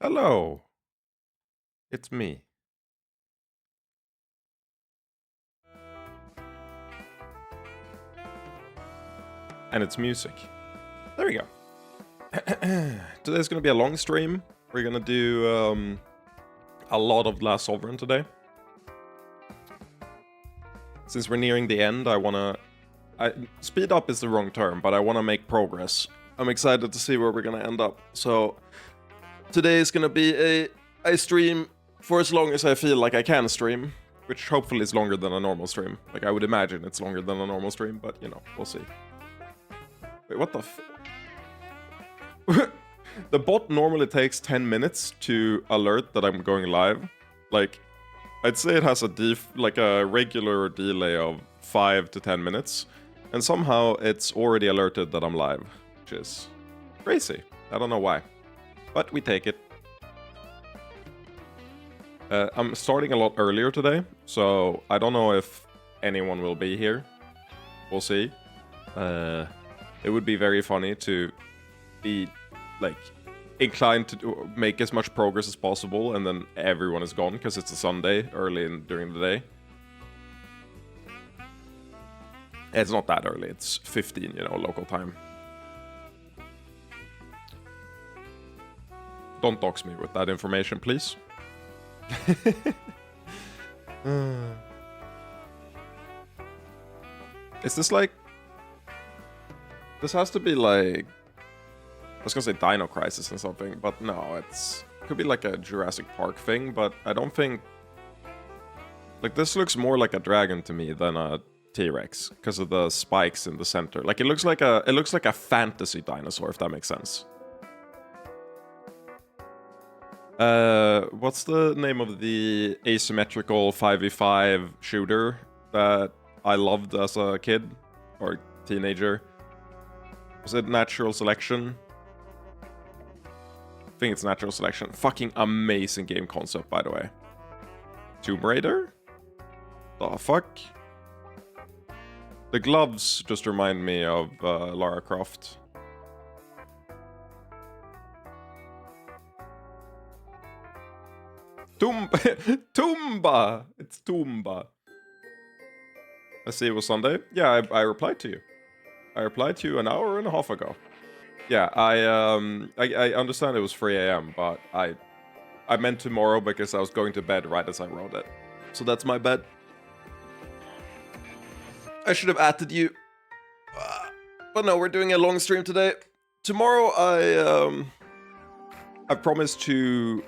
Hello, it's me. And it's music. There we go. Today's gonna be a long stream. We're gonna do a lot of Last Sovereign today. Since we're nearing the end, speed up is the wrong term, but I wanna make progress. I'm excited to see where we're gonna end up. So today is gonna be a stream for as long as I feel like I can stream, which hopefully is longer than a normal stream. Like, I would imagine it's longer than a normal stream, but, you know, we'll see. Wait, what the f... The bot normally takes 10 minutes to alert that I'm going live. Like, I'd say it has a regular delay of 5 to 10 minutes. And somehow it's already alerted that I'm live, which is crazy. I don't know why. But we take it. I'm starting a lot earlier today, so I don't know if anyone will be here. We'll see. It would be very funny to be, like, inclined to make as much progress as possible, and then everyone is gone because it's a Sunday during the day. It's not that early. It's 15, local time. Don't dox me with that information, please. Is this like... This has to be like... I was gonna say Dino Crisis and something, but no, it could be like a Jurassic Park thing, but I don't think... Like, this looks more like a dragon to me than a T-Rex, because of the spikes in the center. Like, it looks like a fantasy dinosaur, if that makes sense. What's the name of the asymmetrical 5v5 shooter that I loved as a kid? Or teenager? Was it Natural Selection? I think it's Natural Selection. Fucking amazing game concept, by the way. Tomb Raider? The fuck? The gloves just remind me of Lara Croft. Toomba! It's Toomba. Let's see, it was Sunday. Yeah, I replied to you. I replied to you an hour and a half ago. Yeah, I understand it was 3 a.m., but I meant tomorrow because I was going to bed right as I wrote it. So that's my bed. I should have added you. But no, we're doing a long stream today. Tomorrow I promised to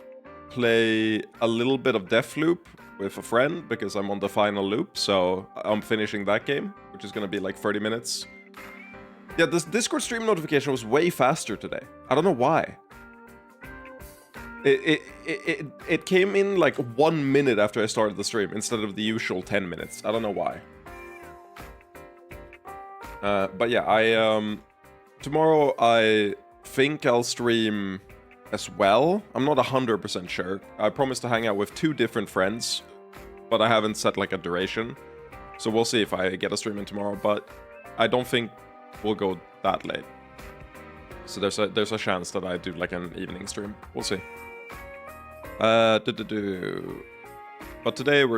play a little bit of Deathloop with a friend because I'm on the final loop, so I'm finishing that game, which is gonna be like 30 minutes. Yeah, this Discord stream notification was way faster today. I don't know why. It came in like 1 minute after I started the stream instead of the usual 10 minutes. I don't know why. But yeah, tomorrow I think I'll stream as well. I'm not 100% sure. I promised to hang out with 2 different friends, but I haven't set like a duration. So we'll see if I get a stream in tomorrow, but I don't think we'll go that late. So there's a chance that I do like an evening stream. We'll see. But today we're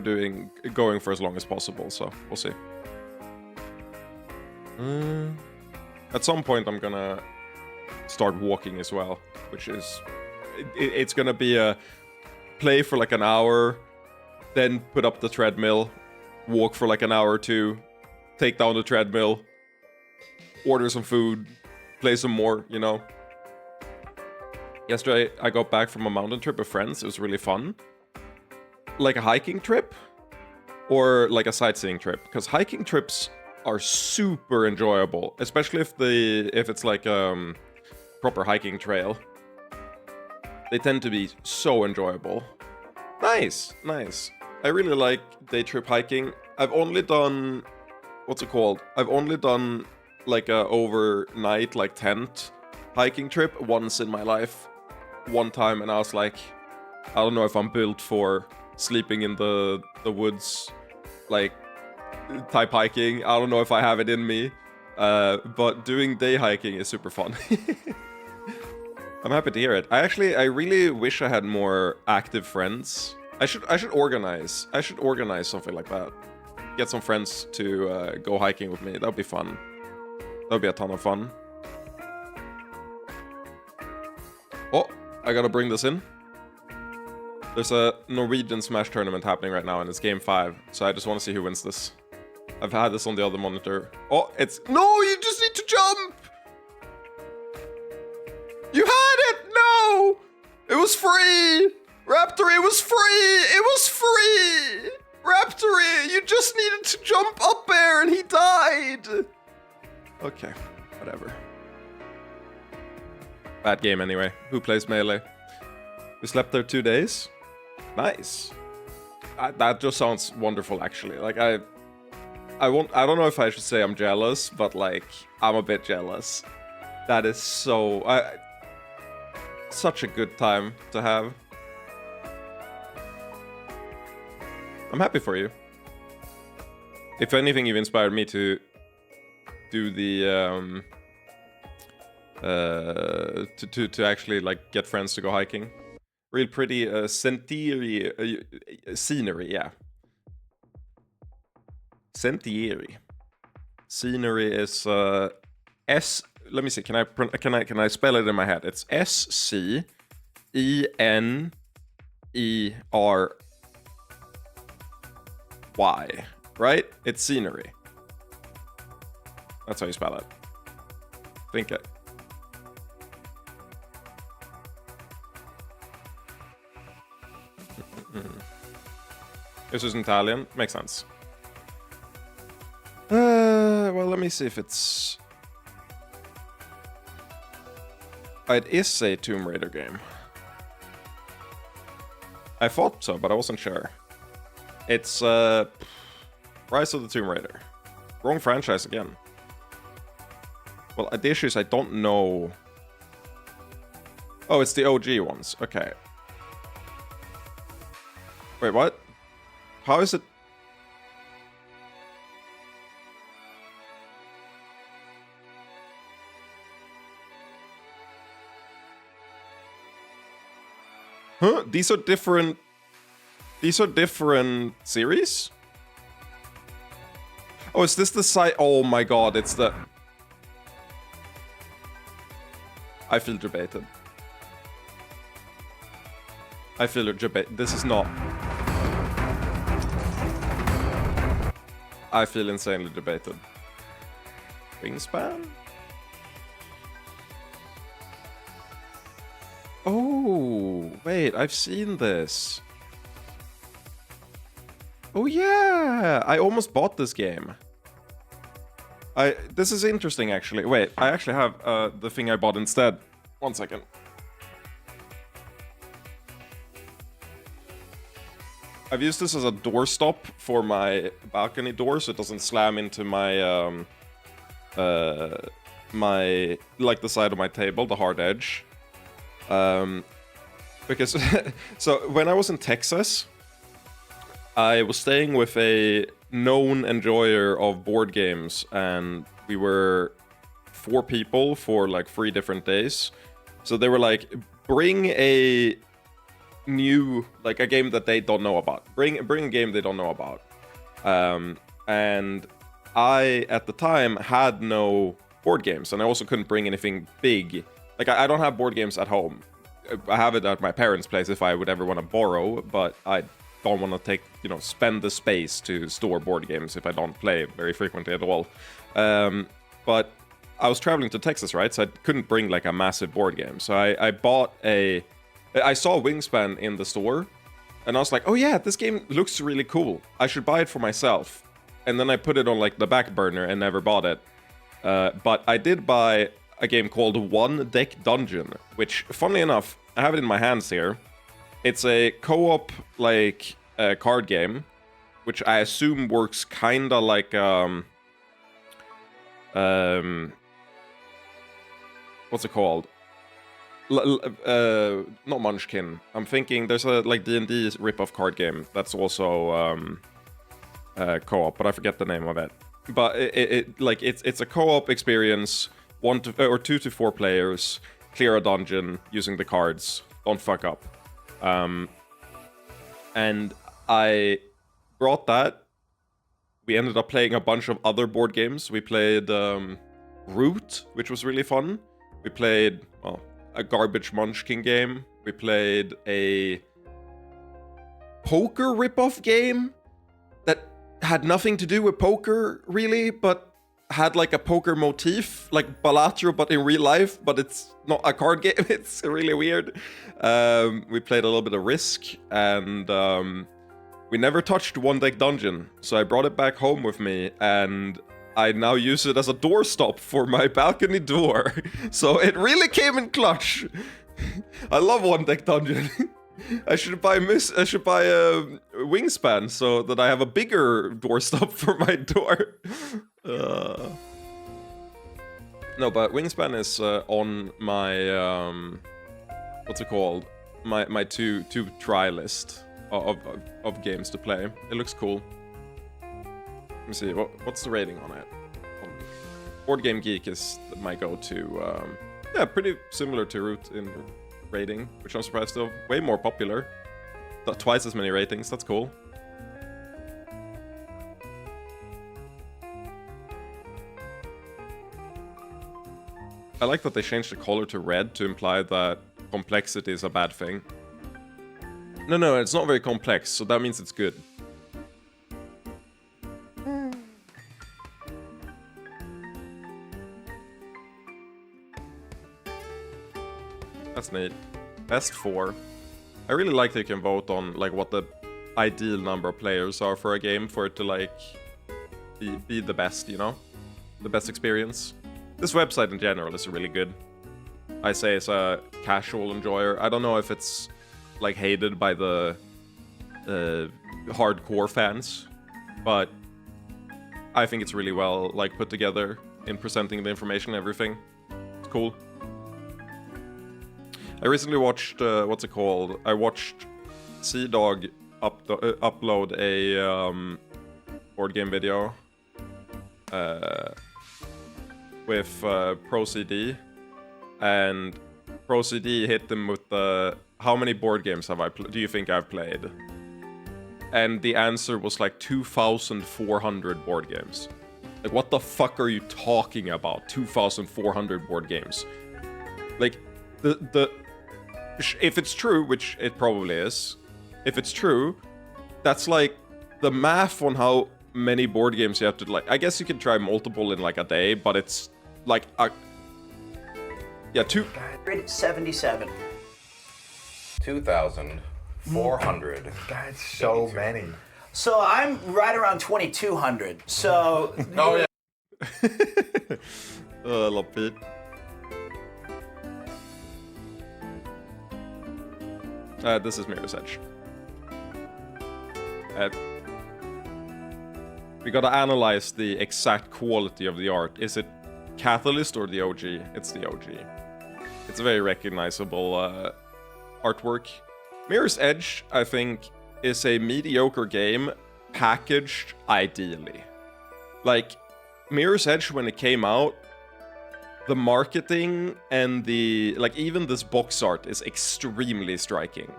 going for as long as possible, so we'll see. At some point I'm gonna start walking as well, which is it's gonna be a play for like an hour, then put up the treadmill, walk for like an hour or 2, take down the treadmill, order some food, play some more, you know. Yesterday I got back from a mountain trip with friends. It was really fun. Like a hiking trip or like a sightseeing trip, because hiking trips are super enjoyable, especially if it's like proper hiking trail. They tend to be so enjoyable. Nice. I really like day trip hiking. I've only done, what's it called? I've only done like a overnight, like tent hiking trip once in my life. One time, and I was like, I don't know if I'm built for sleeping in the woods, like type hiking. I don't know if I have it in me. But doing day hiking is super fun. I'm happy to hear it. I really wish I had more active friends. I should organize something like that. Get some friends to go hiking with me. That'd be fun. That'd be a ton of fun. Oh, I gotta bring this in. There's a Norwegian Smash tournament happening right now, and it's game 5. So I just want to see who wins this. I've had this on the other monitor. Oh, it's... No, you just need to jump! You had it! No! It was free! Raptory, it was free! It was free! Raptory, you just needed to jump up there and he died! Okay, whatever. Bad game anyway. Who plays Melee? We slept there 2 days. Nice. That just sounds wonderful, actually. Like, I don't know if I should say I'm jealous, but, like, I'm a bit jealous. That is so... such a good time to have. I'm happy for you. If anything, you've inspired me to do the to actually like get friends to go hiking. Real pretty scenery, yeah. Scenery. Scenery is S. Let me see. Can I spell it in my head? It's SCENERY, right? It's scenery. That's how you spell it. Think it. This is Italian. Makes sense. Well, let me see if it's... It is a Tomb Raider game. I thought so, but I wasn't sure. It's Rise of the Tomb Raider. Wrong franchise again. Well, the issue is I don't know... Oh, it's the OG ones. Okay. Wait, what? How is it... Huh? These are different series? Oh, is this the side? Oh my god, it's the... I feel debated. I feel debated. This is not... I feel insanely debated. Wingspan? Oh, wait, I've seen this. Oh yeah, I almost bought this game. This is interesting, actually. Wait, I actually have the thing I bought instead. 1 second. I've used this as a doorstop for my balcony door, so it doesn't slam into my like the side of my table, the hard edge. Because so when I was in Texas, I was staying with a known enjoyer of board games, and we were 4 people for like 3 different days. So they were like, bring a new, like a game that they don't know about. Bring a game they don't know about. And I, at the time, had no board games, and I also couldn't bring anything big. Like, I don't have board games at home. I have it at my parents' place if I would ever want to borrow, but I don't want to spend the space to store board games if I don't play very frequently at all. But I was traveling to Texas, right? So I couldn't bring like a massive board game. So I bought I saw Wingspan in the store, and I was like, oh yeah, this game looks really cool. I should buy it for myself. And then I put it on like the back burner and never bought it. But I did buy a game called One Deck Dungeon, which, funnily enough, I have it in my hands here. It's a co-op, like, card game, which I assume works kinda like, what's it called? Not Munchkin. I'm thinking there's a, like, D&D rip-off card game that's also, co-op, but I forget the name of it. But it's a co-op experience, 2 to 4 players, clear a dungeon using the cards. Don't fuck up. And I brought that. We ended up playing a bunch of other board games. We played Root, which was really fun. We played, well, a Garbage Munchkin game. We played a poker ripoff game that had nothing to do with poker, really, but had like a poker motif, like Balatro, but in real life, but it's not a card game. It's really weird. We played a little bit of Risk, and we never touched One Deck Dungeon, so I brought it back home with me, and I now use it as a doorstop for my balcony door. So it really came in clutch. I love One Deck Dungeon. I should buy a Wingspan so that I have a bigger doorstop for my door. No, but Wingspan is on my what's it called? My to try list of games to play. It looks cool. Let me see. What's the rating on it? Board Game Geek is my go-to. Yeah, pretty similar to Root in rating, which I'm surprised of. Way more popular. Twice as many ratings. That's cool. I like that they changed the color to red to imply that complexity is a bad thing. No, it's not very complex, so that means it's good. That's neat. Best 4. I really like that you can vote on like what the ideal number of players are for a game for it to like be the best, you know? The best experience. This website in general is really good. I say as a casual enjoyer. I don't know if it's like hated by the hardcore fans, but I think it's really well like put together in presenting the information and everything. It's cool. I recently watched what's it called? I watched C-Dog upload a board game video with Pro CD, and Pro CD hit them with the how many board games do you think I've played? And the answer was like 2,400 board games. Like, what the fuck are you talking about? 2,400 board games. Like, if it's true, which it probably is, if it's true, that's like the math on how many board games you have to, like, I guess you can try multiple in like a day, but it's like a, yeah, 277. 2,400. God, so many. So I'm right around 2,200. So Oh yeah. I love Pete. This is Mirror's Edge. We gotta analyze the exact quality of the art. Is it Catalyst or the OG? It's the OG. It's a very recognizable artwork. Mirror's Edge, I think, is a mediocre game packaged ideally. Like, Mirror's Edge, when it came out, the marketing and the, like, even this box art is extremely striking.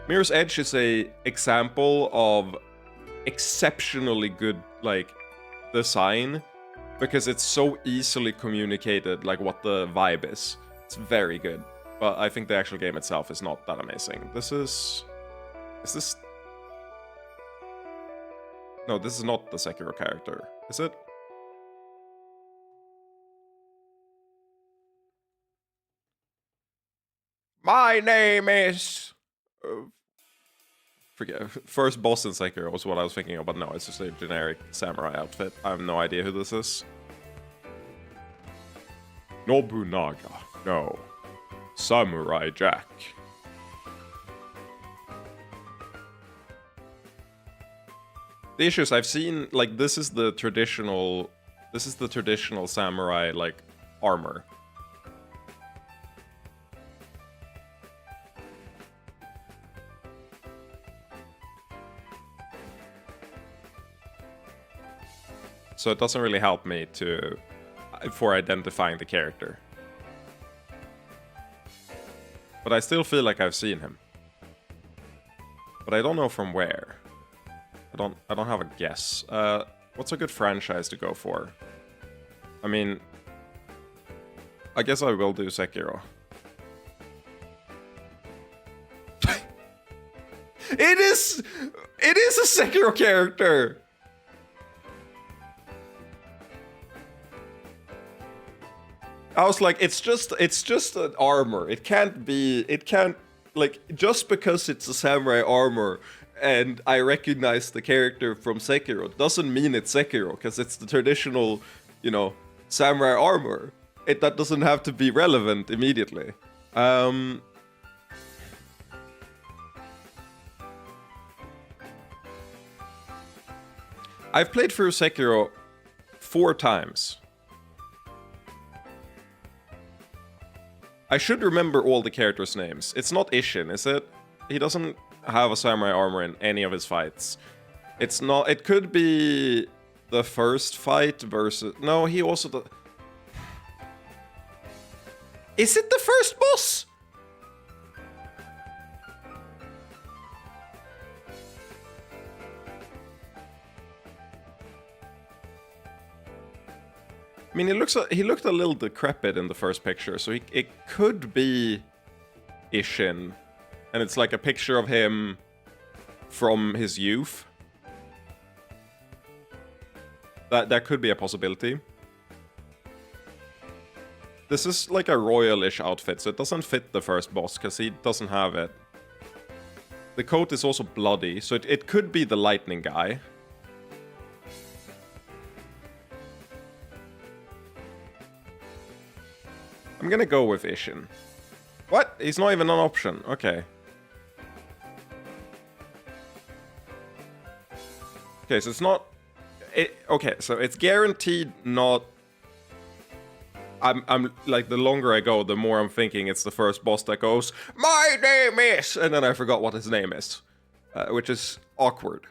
Mirror's Edge is a example of exceptionally good, like, design, because it's so easily communicated, like, what the vibe is. It's very good. But I think the actual game itself is not that amazing. Is this... No, this is not the Sekiro character, is it? My name is... forget. First boss in Sekiro was what I was thinking of, but no, it's just a generic samurai outfit. I have no idea who this is. Nobunaga. No. Samurai Jack. The issue is I've seen, like, this is the traditional samurai, like, armor. So it doesn't really help me for identifying the character. But I still feel like I've seen him. But I don't know from where. I don't have a guess. What's a good franchise to go for? I mean, I guess I will do Sekiro. It is a Sekiro character. I was like, it's just an armor. It can't, like, just because it's a samurai armor and I recognize the character from Sekiro doesn't mean it's Sekiro, because it's the traditional, you know, samurai armor. That doesn't have to be relevant immediately. I've played through Sekiro 4 times. I should remember all the characters' names. It's not Ishin, is it? He doesn't have a samurai armor in any of his fights. It's not... It could be the first fight versus... No, he also... Is it the first boss? I mean, he looked a little decrepit in the first picture, so it could be Ishin. And it's like a picture of him from his youth. That could be a possibility. This is like a royalish outfit, so it doesn't fit the first boss, because he doesn't have it. The coat is also bloody, so it could be the lightning guy. I'm gonna go with Ishin. What? He's not even an option. Okay. Okay, so it's not... okay, so it's guaranteed not... I'm like, the longer I go, the more I'm thinking it's the first boss that goes, "My name is..." And then I forgot what his name is. Which is awkward.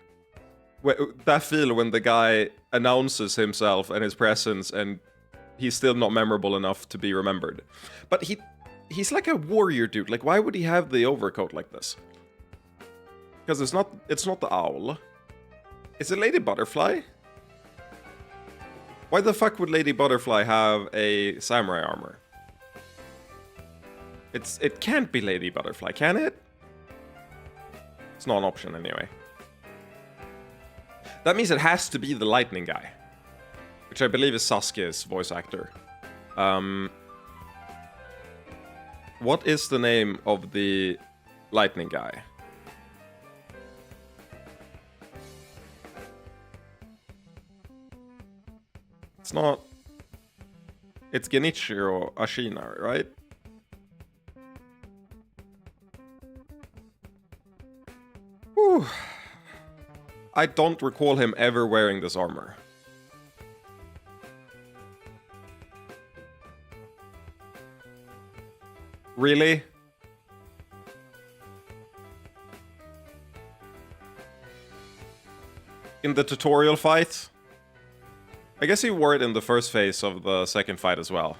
That feel when the guy announces himself and his presence and he's still not memorable enough to be remembered. But he's like a warrior dude. Like, why would he have the overcoat like this? Because it's not the owl. Is it Lady Butterfly? Why the fuck would Lady Butterfly have a samurai armor? It can't be Lady Butterfly, can it? It's not an option anyway. That means it has to be the lightning guy. Which I believe is Sasuke's voice actor. What is the name of the lightning guy? It's not... It's Genichiro Ashina, right? Whew. I don't recall him ever wearing this armor. Really? In the tutorial fight? I guess he wore it in the first phase of the second fight as well.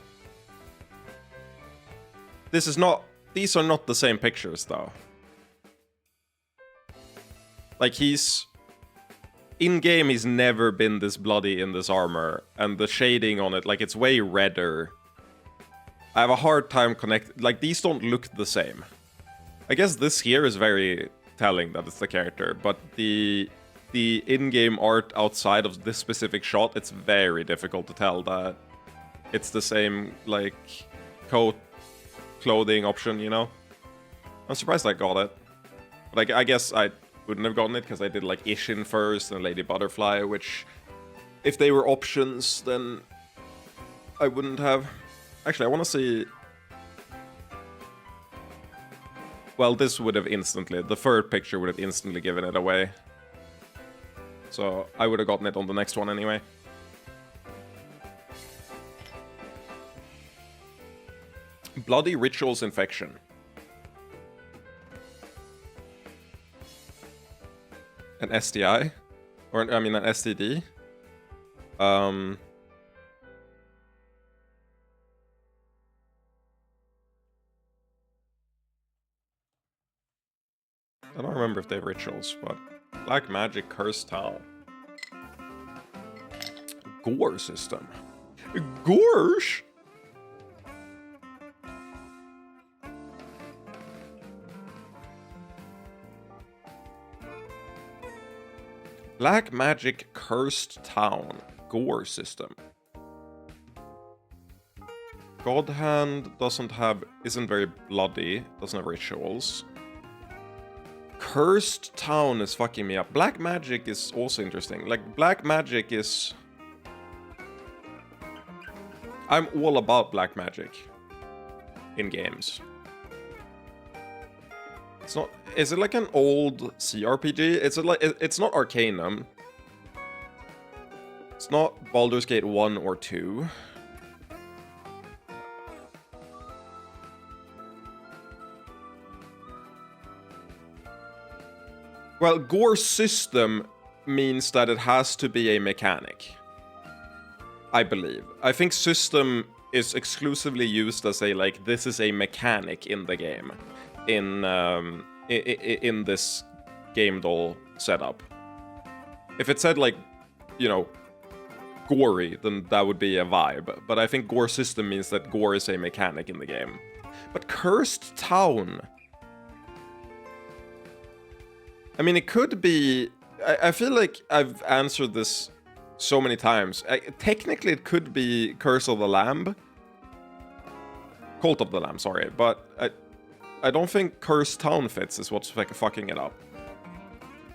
These are not the same pictures though. Like, in-game he's never been this bloody in this armor, and the shading on it, like, it's way redder. I have a hard time like, these don't look the same. I guess this here is very telling that it's the character, but the in-game art outside of this specific shot, it's very difficult to tell that it's the same, like, coat, clothing option, you know? I'm surprised I got it. But I guess I wouldn't have gotten it, because I did, like, Ishin first and Lady Butterfly, which, if they were options, then I wouldn't have... Actually, I want to see... Well, this would have instantly... The third picture would have instantly given it away. So, I would have gotten it on the next one anyway. Bloody Rituals Infection. An STI? Or, I mean, an STD? I don't remember if they have rituals, but Black Magic Cursed Town. Gore system. Gorsh? Black Magic Cursed Town. Gore system. God Hand isn't very bloody, doesn't have rituals. Cursed Town is fucking me up. Black Magic is also interesting. Like, Black Magic is... I'm all about Black Magic in games. It's not... Is it like an old CRPG? It's not Arcanum. It's not Baldur's Gate 1 or 2. Well, Gore system means that it has to be a mechanic. I believe. I think system is exclusively used as a, like, this is a mechanic in the game. In this game doll setup. If it said, like, you know, gory, then that would be a vibe. But I think Gore system means that gore is a mechanic in the game. But Cursed Town... I mean, it could be... I feel like I've answered this so many times. Technically, it could be Curse of the Lamb. Cult of the Lamb, sorry. But I don't think Cursed Town fits, is what's fucking it up.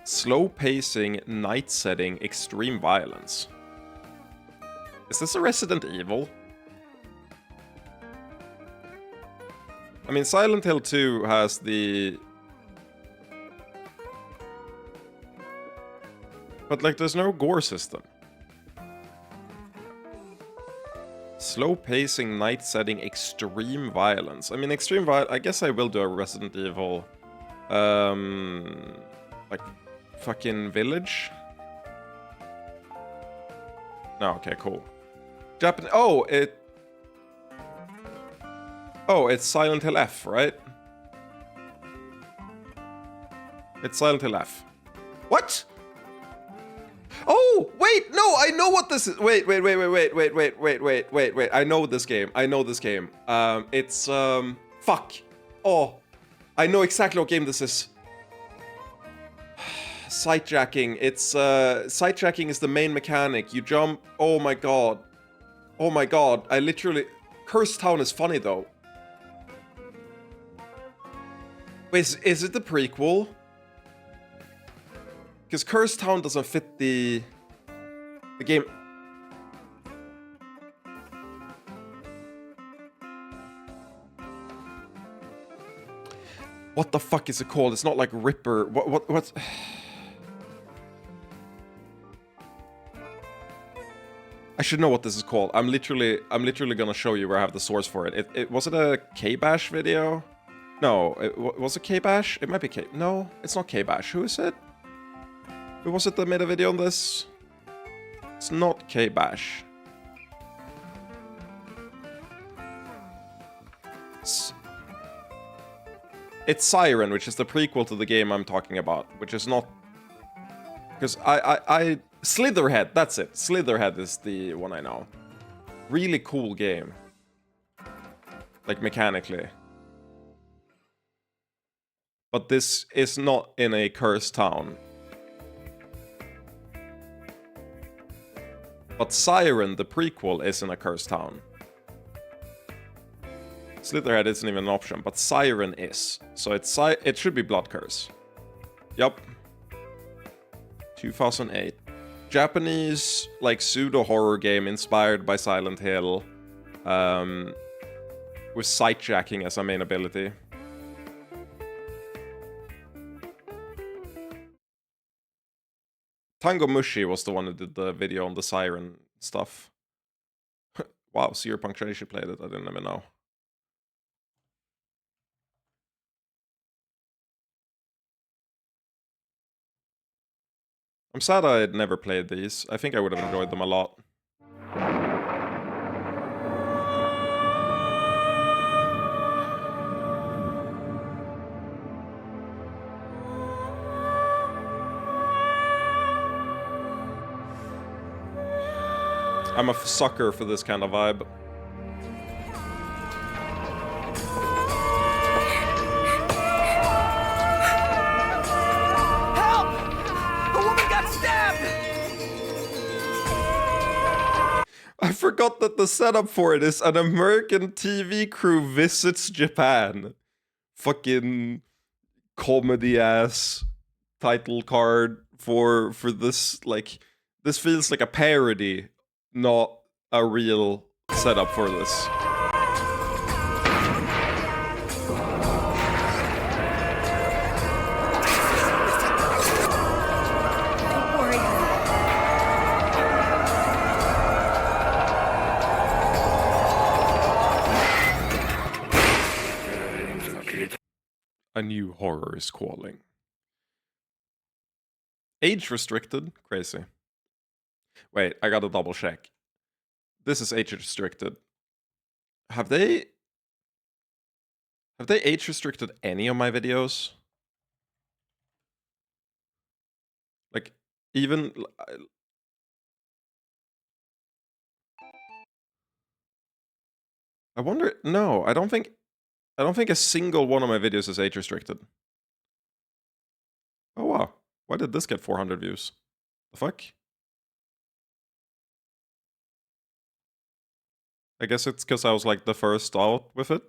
Slow pacing, night setting, extreme violence. Is this a Resident Evil? I mean, Silent Hill 2 has the... But, like, there's no gore system. Slow pacing, night setting, extreme violence. I mean, extreme violence... I guess I will do a Resident Evil... like, fucking Village? No, okay, cool. Japanese... Oh, it's Silent Hill F, right? It's Silent Hill F. What? Oh, wait, no, I know what this is. Wait. I know this game. It's, fuck. Oh, I know exactly what game this is. Sightjacking. It's, sightjacking is the main mechanic. You jump. Oh my god. I literally... Cursed Town is funny, though. Wait, is it the prequel? Because Cursed Town doesn't fit the game. What the fuck is it called? It's not like Ripper. What? I should know what this is called. I'm literally gonna show you where I have the source for it. Was it a K-Bash video? No, was it K-Bash? It might be K. No, it's not K-Bash. Who is it? Who was it that made a video on this? It's not K-Bash. It's Siren, which is the prequel to the game I'm talking about, which is not... Because I... Slitherhead, that's it. Slitherhead is the one I know. Really cool game. Like, mechanically. But this is not in a cursed town. But Siren, the prequel, is in a cursed town. Slitherhead isn't even an option, but Siren is. So it should be Blood Curse. Yup. 2008. Japanese, like, pseudo-horror game inspired by Silent Hill. With sightjacking as a main ability. Tango Mushi was the one who did the video on the Siren stuff. Wow, Cyberpunk Tracy played it. I didn't even know. I'm sad I had never played these. I think I would have enjoyed them a lot. I'm a sucker for this kind of vibe. Help! A woman got stabbed! I forgot that the setup for it is an American TV crew visits Japan. Fucking comedy ass title card for this. Like, this feels like a parody, not a real setup for this. Don't worry. A new horror is calling. Age restricted? Crazy. Wait, I gotta double check. This is age restricted. Have they age restricted any of my videos? Like, even... I wonder... No, I don't think a single one of my videos is age restricted. Oh wow. Why did this get 400 views? The fuck? I guess it's because I was like the first out with it.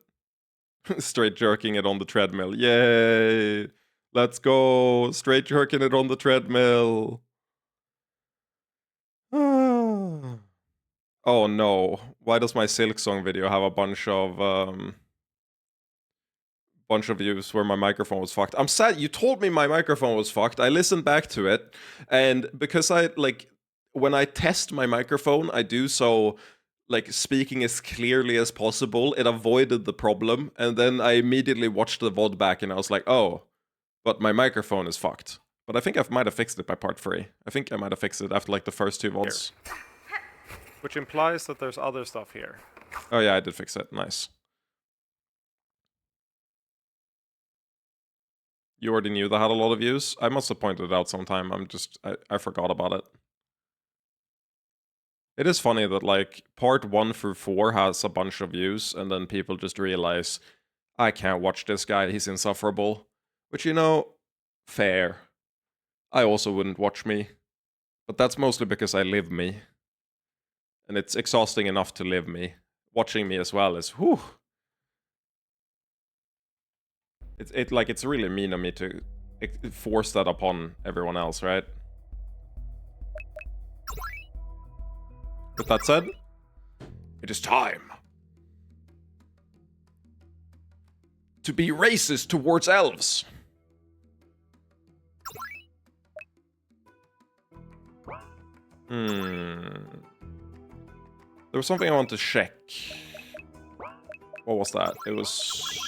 Straight jerking it on the treadmill. Yay! Let's go! Straight jerking it on the treadmill. Oh no. Why does my Silk Song video have a bunch of views where my microphone was fucked? I'm sad. You told me my microphone was fucked. I listened back to it, and because I like when I test my microphone, I do so like speaking as clearly as possible. It avoided the problem, and then I immediately watched the VOD back, and I was like, oh, but my microphone is fucked. But I think I might have fixed it by part 3. I think I might have fixed it after like the first 2 VODs. Which implies that there's other stuff here. Oh yeah, I did fix it. Nice. You already knew that had a lot of views? I must have pointed it out sometime. I forgot about it. It is funny that like part 1 through 4 has a bunch of views, and then people just realize, I can't watch this guy, he's insufferable. Which, you know, fair. I also wouldn't watch me. But that's mostly because I live me. And it's exhausting enough to live me. Watching me as well is, whew. It's really mean of me to force that upon everyone else, right? With that said, it is time to be racist towards elves. There was something I want to check. What was that? It was...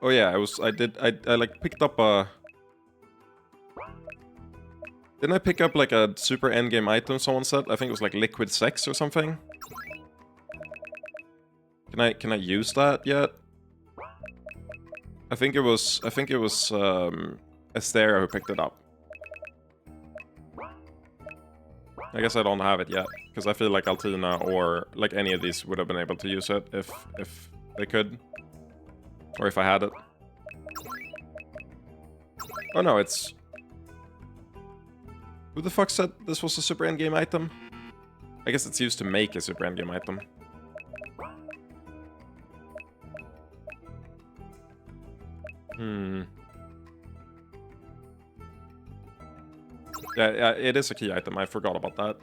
Oh yeah, it was... I like picked up a... Didn't I pick up like a super endgame item someone said? I think it was like liquid sex or something. Can I use that yet? I think it was Estera who picked it up. I guess I don't have it yet, because I feel like Altina or like any of these would have been able to use it if they could. Or if I had it. Oh no, it's... Who the fuck said this was a super endgame item? I guess it's used to make a super endgame item. Yeah, it is a key item. I forgot about that.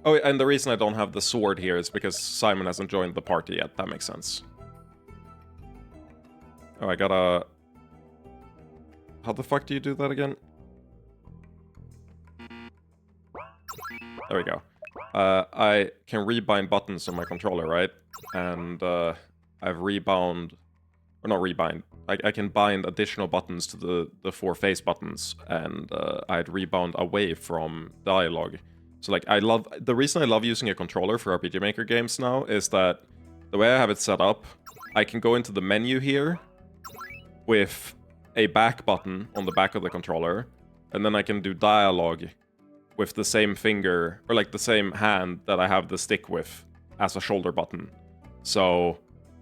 Oh, and the reason I don't have the sword here is because Simon hasn't joined the party yet. That makes sense. Oh, I gotta... How the fuck do you do that again? There we go. I can rebind buttons on my controller, right? And I've rebound... Or not rebind. I can bind additional buttons to the 4 face buttons, and I'd rebound away from dialogue. So like, the reason I love using a controller for RPG Maker games now is that the way I have it set up, I can go into the menu here with a back button on the back of the controller, and then I can do dialogue with the same finger, or like the same hand that I have the stick with as a shoulder button. So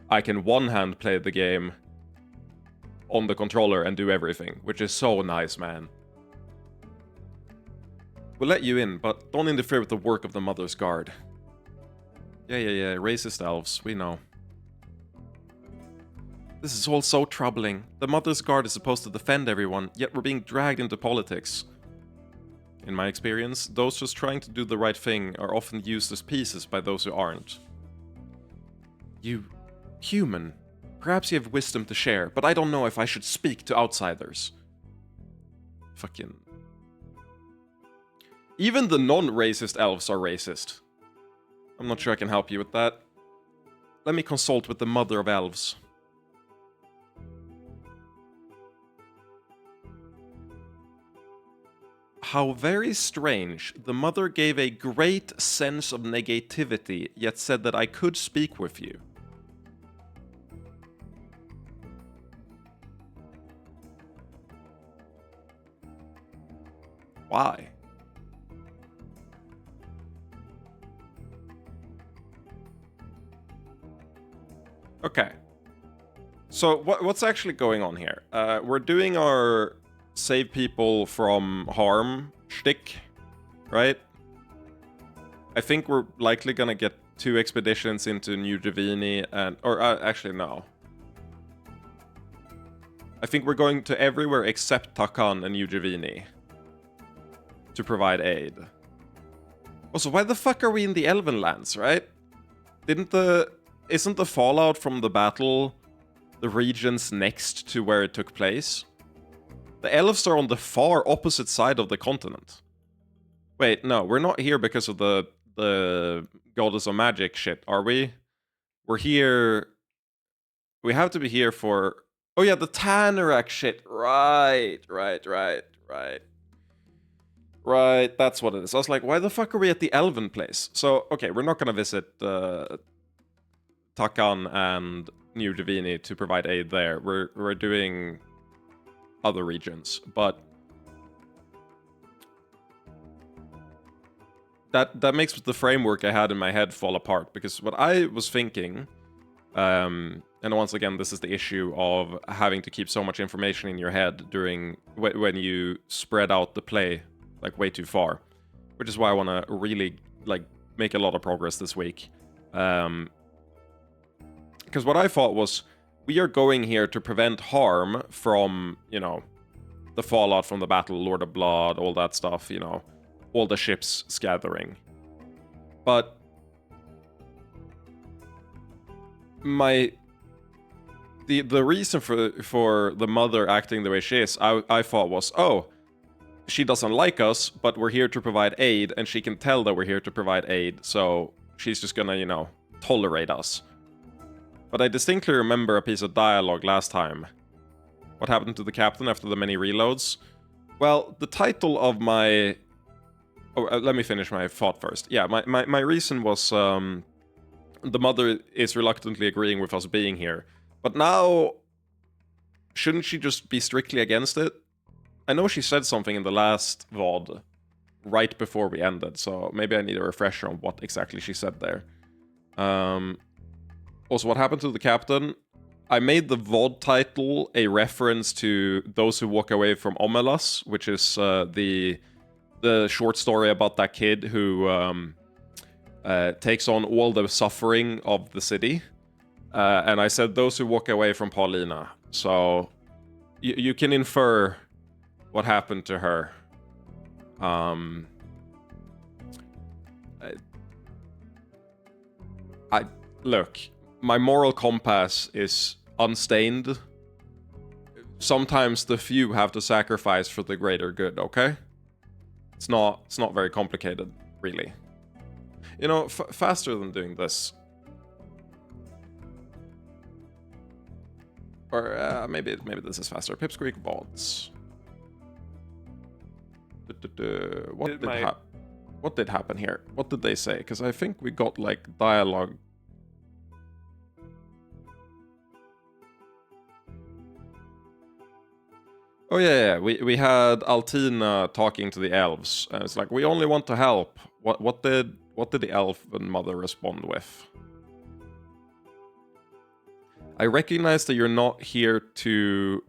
I can one-hand play the game on the controller and do everything, which is so nice, man. We'll let you in, but don't interfere with the work of the Mother's Guard. Yeah, racist elves, we know. This is all so troubling. The Mother's Guard is supposed to defend everyone, yet we're being dragged into politics. In my experience, those just trying to do the right thing are often used as pieces by those who aren't. You... human. Perhaps you have wisdom to share, but I don't know if I should speak to outsiders. Fucking... Even the non-racist elves are racist. I'm not sure I can help you with that. Let me consult with the Mother of Elves. How very strange. The Mother gave a great sense of negativity, yet said that I could speak with you. Why? Okay. So what's actually going on here? We're doing our save people from harm shtick, right? I think we're likely gonna get 2 expeditions into New Javini and... or actually, no. I think we're going to everywhere except Takan and New Javini to provide aid. Also, why the fuck are we in the Elven Lands, right? Isn't the fallout from the battle the regions next to where it took place? The elves are on the far opposite side of the continent. Wait, no, we're not here because of the Goddess of Magic shit, are we? We're here... We have to be here for... Oh yeah, the Tanarak shit. Right, that's what it is. I was like, why the fuck are we at the Elven place? So, okay, we're not gonna visit Takan and New Javini to provide aid there. We're doing other regions, but that makes the framework I had in my head fall apart, because what I was thinking, and once again, this is the issue of having to keep so much information in your head during when you spread out the play like way too far, which is why I want to really like make a lot of progress this week. Because what I thought was, we are going here to prevent harm from, you know, the fallout from the battle, Lord of Blood, all that stuff, you know, all the ships scattering. But the reason for the Mother acting the way she is, I thought was, oh, she doesn't like us, but we're here to provide aid, and she can tell that we're here to provide aid, so she's just gonna, you know, tolerate us. But I distinctly remember a piece of dialogue last time. What happened to the captain after the many reloads? Well, the title of my... Oh, let me finish my thought first. Yeah, my reason was the Mother is reluctantly agreeing with us being here. But now, shouldn't she just be strictly against it? I know she said something in the last VOD right before we ended, so maybe I need a refresher on what exactly she said there. Also, what happened to the captain? I made the VOD title a reference to Those Who Walk Away from Omelas, which is the short story about that kid who takes on all the suffering of the city. And I said Those Who Walk Away from Paulina. So you can infer what happened to her. Look, my moral compass is unstained. Sometimes the few have to sacrifice for the greater good, okay? It's not very complicated, really. You know, faster than doing this. Or maybe this is faster. Pipsqueak VODs. What did happen here? What did they say? Because I think we got like dialogue. Oh yeah, we had Altina talking to the elves. And it's like, we only want to help. What did the elven mother respond with? I recognize that you're not here to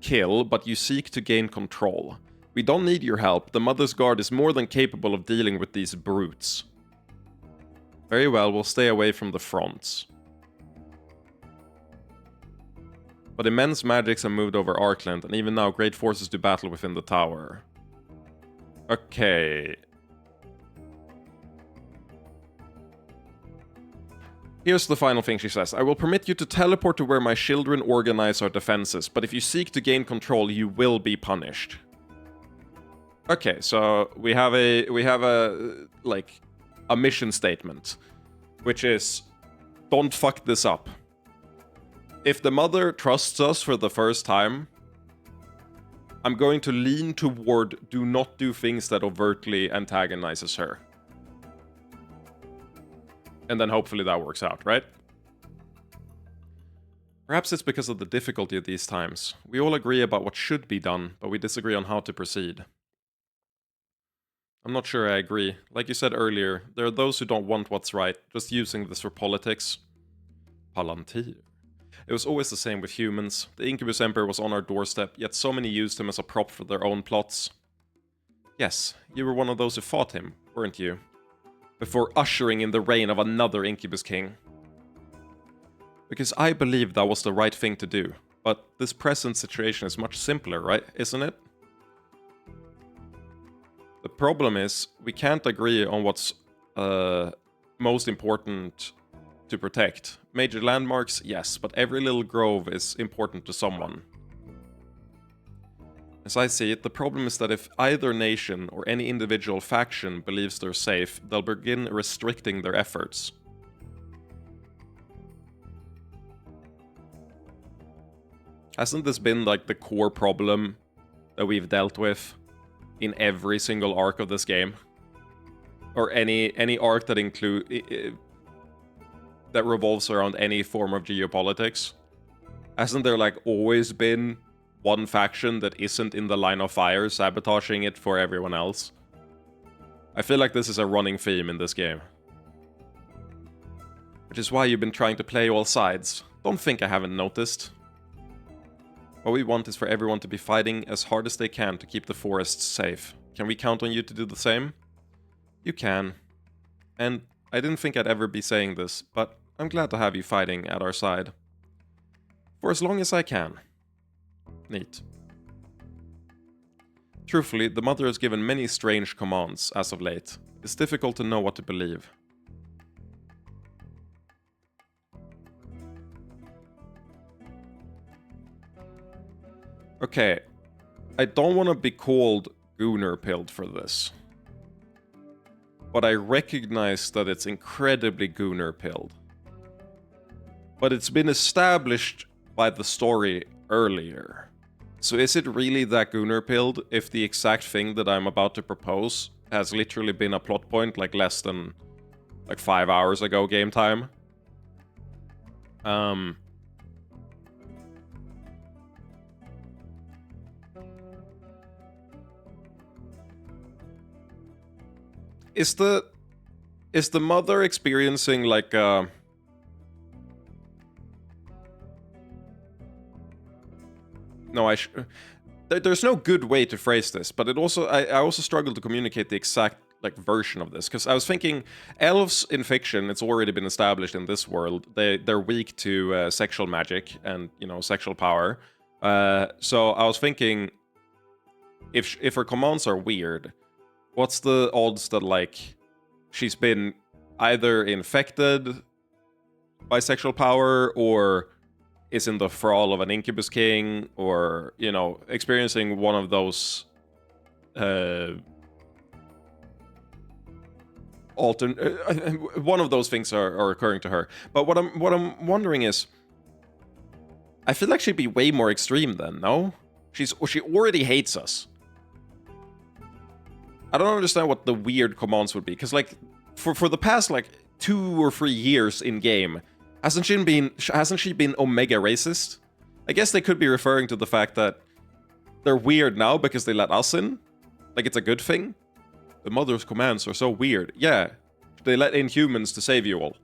kill, but you seek to gain control. We don't need your help. The Mother's Guard is more than capable of dealing with these brutes. Very well, we'll stay away from the fronts. But immense magics have moved over Arkland, and even now great forces do battle within the tower. Okay. Here's the final thing she says. I will permit you to teleport to where my children organize our defenses, but if you seek to gain control, you will be punished. Okay, so we have a like a mission statement, which is don't fuck this up. If the mother trusts us for the first time, I'm going to lean toward do not do things that overtly antagonizes her. And then hopefully that works out, right? Perhaps it's because of the difficulty of these times. We all agree about what should be done, but we disagree on how to proceed. I'm not sure I agree. Like you said earlier, there are those who don't want what's right, just using this for politics. Palantir. It was always the same with humans. The Incubus Emperor was on our doorstep, yet so many used him as a prop for their own plots. Yes, you were one of those who fought him, weren't you? Before ushering in the reign of another Incubus King. Because I believe that was the right thing to do. But this present situation is much simpler, right? Isn't it? The problem is, we can't agree on what's most important to protect. Major landmarks, yes, but every little grove is important to someone. As I see it, the problem is that if either nation or any individual faction believes they're safe, they'll begin restricting their efforts. Hasn't this been like the core problem that we've dealt with in every single arc of this game? Or any arc that that revolves around any form of geopolitics? Hasn't there like always been one faction that isn't in the line of fire, sabotaging it for everyone else? I feel like this is a running theme in this game. Which is why you've been trying to play all sides. Don't think I haven't noticed. What we want is for everyone to be fighting as hard as they can to keep the forests safe. Can we count on you to do the same? You can. And I didn't think I'd ever be saying this, but I'm glad to have you fighting at our side. For as long as I can. Neat. Truthfully, the mother has given many strange commands as of late. It's difficult to know what to believe. Okay, I don't want to be called Gooner-pilled for this. But I recognize that it's incredibly Gooner-pilled. But it's been established by the story earlier. So is it really that Gooner-pilled if the exact thing that I'm about to propose has literally been a plot point like less than like 5 hours ago game time? Is the mother experiencing like no, there's no good way to phrase this, but it also I also struggle to communicate the exact like version of this, because I was thinking elves in fiction, it's already been established in this world, they're weak to sexual magic and, you know, sexual power. So I was thinking if her commands are weird, what's the odds that, like, she's been either infected by sexual power or is in the thrall of an Incubus King, or, you know, experiencing one of those one of those things are occurring to her. But what I'm wondering is, I feel like she'd be way more extreme then, no? She already hates us. I don't understand what the weird commands would be, because, like, for the past, like, 2 or 3 years in game, hasn't she been Omega racist? I guess they could be referring to the fact that they're weird now because they let us in. Like, it's a good thing. The mother's commands are so weird. Yeah, they let in humans to save you all.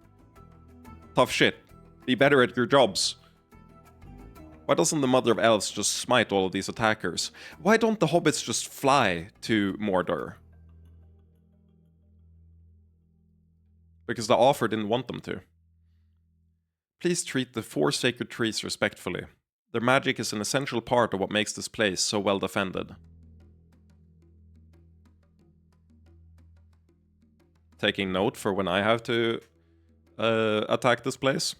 Tough shit. Be better at your jobs. Why doesn't the Mother of Elves just smite all of these attackers? Why don't the hobbits just fly to Mordor? Because the offer didn't want them to. Please treat the 4 sacred trees respectfully. Their magic is an essential part of what makes this place so well defended. Taking note for when I have to attack this place.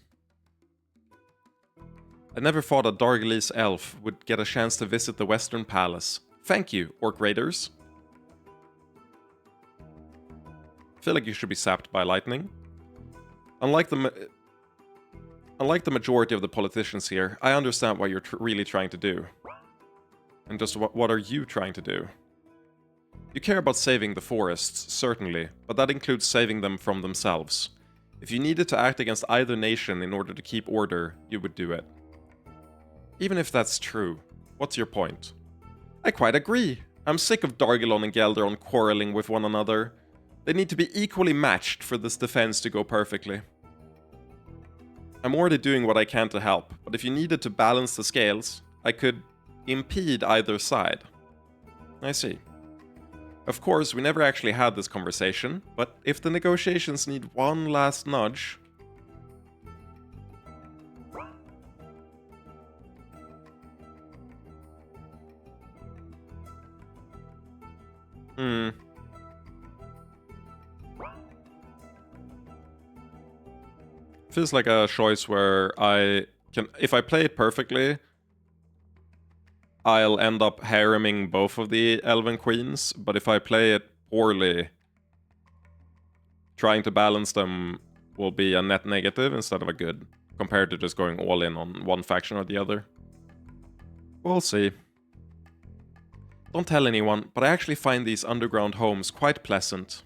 I never thought a Darglease elf would get a chance to visit the Western Palace. Thank you, Orc Raiders. I feel like you should be sapped by lightning. Unlike the majority of the politicians here, I understand what you're really trying to do. And just what are you trying to do? You care about saving the forests, certainly, but that includes saving them from themselves. If you needed to act against either nation in order to keep order, you would do it. Even if that's true, what's your point? I quite agree. I'm sick of Dargilon and Gelderon quarreling with one another. They need to be equally matched for this defense to go perfectly. I'm already doing what I can to help, but if you needed to balance the scales, I could impede either side. I see. Of course, we never actually had this conversation, but if the negotiations need one last nudge... Feels like a choice where I can... If I play it perfectly, I'll end up hareming both of the Elven Queens, but if I play it poorly, trying to balance them will be a net negative instead of a good, compared to just going all in on one faction or the other. We'll see. Don't tell anyone, but I actually find these underground homes quite pleasant.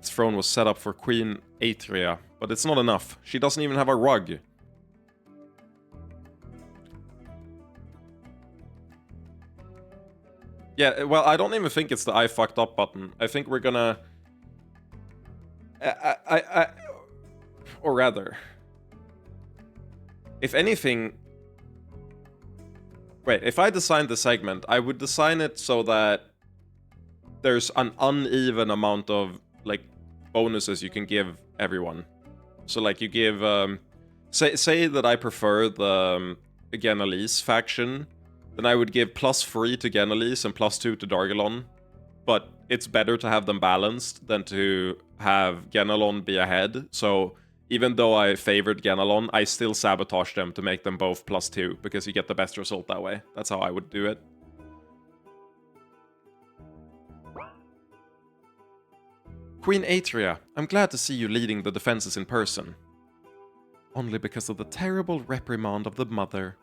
This throne was set up for Queen Atria, but it's not enough. She doesn't even have a rug. Yeah, well, I don't even think it's the I fucked up button. I think we're gonna... Or rather... If anything... Wait, if I designed the segment, I would design it so that there's an uneven amount of, like, bonuses you can give everyone. So, like, you give... say that I prefer the Genelise faction, then I would give +3 to Genelise and +2 to Dargilon. But it's better to have them balanced than to have Genelon be ahead. So even though I favored Genelon, I still sabotage them to make them both +2, because you get the best result that way. That's how I would do it. Queen Atria, I'm glad to see you leading the defenses in person. Only because of the terrible reprimand of the mother.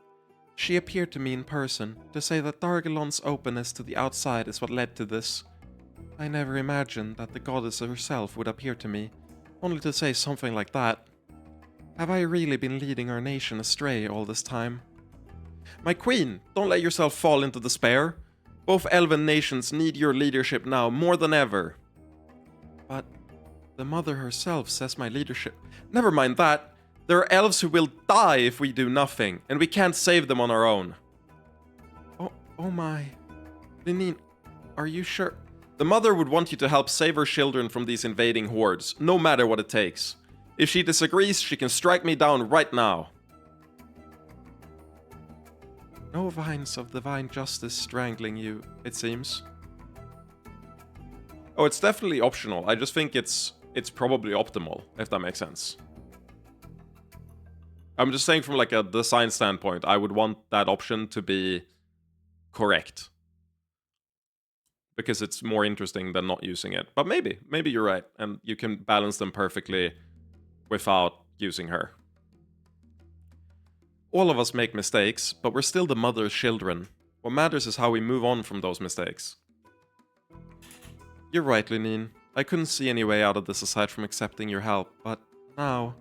She appeared to me in person to say that Dargilon's openness to the outside is what led to this. I never imagined that the goddess herself would appear to me, only to say something like that. Have I really been leading our nation astray all this time? My queen, don't let yourself fall into despair. Both elven nations need your leadership now more than ever. But the mother herself says my leadership... Never mind that. There are elves who will die if we do nothing, and we can't save them on our own. Oh my... Linine, are you sure? The mother would want you to help save her children from these invading hordes, no matter what it takes. If she disagrees, she can strike me down right now. No vines of divine justice strangling you, it seems. Oh, it's definitely optional. I just think it's probably optimal, if that makes sense. I'm just saying from like a design standpoint, I would want that option to be correct. Because it's more interesting than not using it. But maybe you're right. And you can balance them perfectly without using her. All of us make mistakes, but we're still the mother's children. What matters is how we move on from those mistakes. You're right, Linine. I couldn't see any way out of this aside from accepting your help, but now...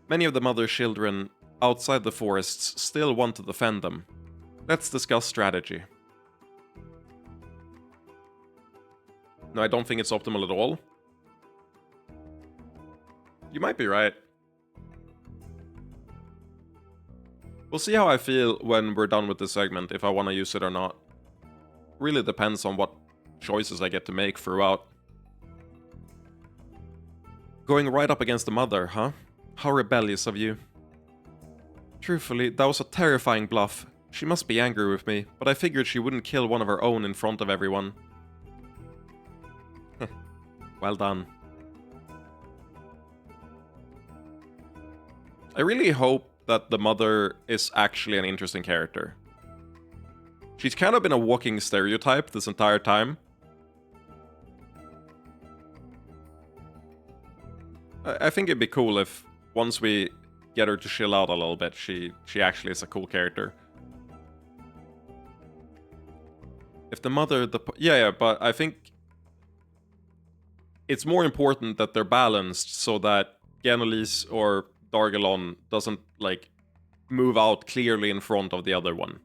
Many of the mother's children outside the forests still want to defend them. Let's discuss strategy. No, I don't think it's optimal at all. You might be right. We'll see how I feel when we're done with this segment, if I want to use it or not. Really depends on what choices I get to make throughout. Going right up against the mother, huh? How rebellious of you. Truthfully, that was a terrifying bluff. She must be angry with me, but I figured she wouldn't kill one of her own in front of everyone. Well done. I really hope that the mother is actually an interesting character. She's kind of been a walking stereotype this entire time. I think it'd be cool if, once we get her to chill out a little bit, she actually is a cool character. If the mother... Yeah, but I think it's more important that they're balanced so that Genelise or Dargelon doesn't, like, move out clearly in front of the other one.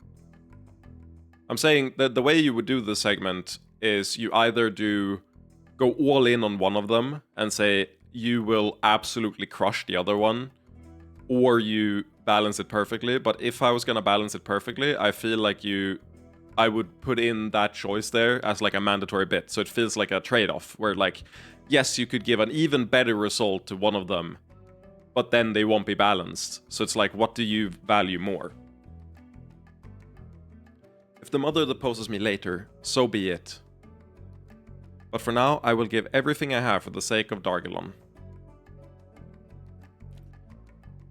I'm saying that the way you would do this segment is you either go all in on one of them and say you will absolutely crush the other one, or you balance it perfectly. But if I was gonna balance it perfectly, I feel like I would put in that choice there as like a mandatory bit, so it feels like a trade-off, where like, yes, you could give an even better result to one of them, but then they won't be balanced. So it's like, what do you value more? If the mother deposes me later, so be it. But for now, I will give everything I have for the sake of Dargelon.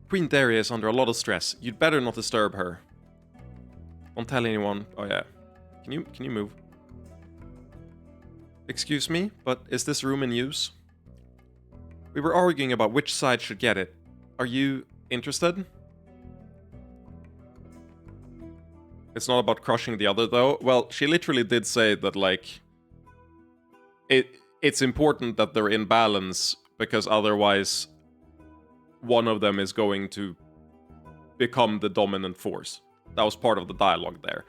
Queen Daria is under a lot of stress. You'd better not disturb her. Don't tell anyone. Oh yeah. Can you move? Excuse me, but is this room in use? We were arguing about which side should get it. Are you interested? It's not about crushing the other, though. Well, she literally did say that, like, it's important that they're in balance, because otherwise one of them is going to become the dominant force. That was part of the dialogue there.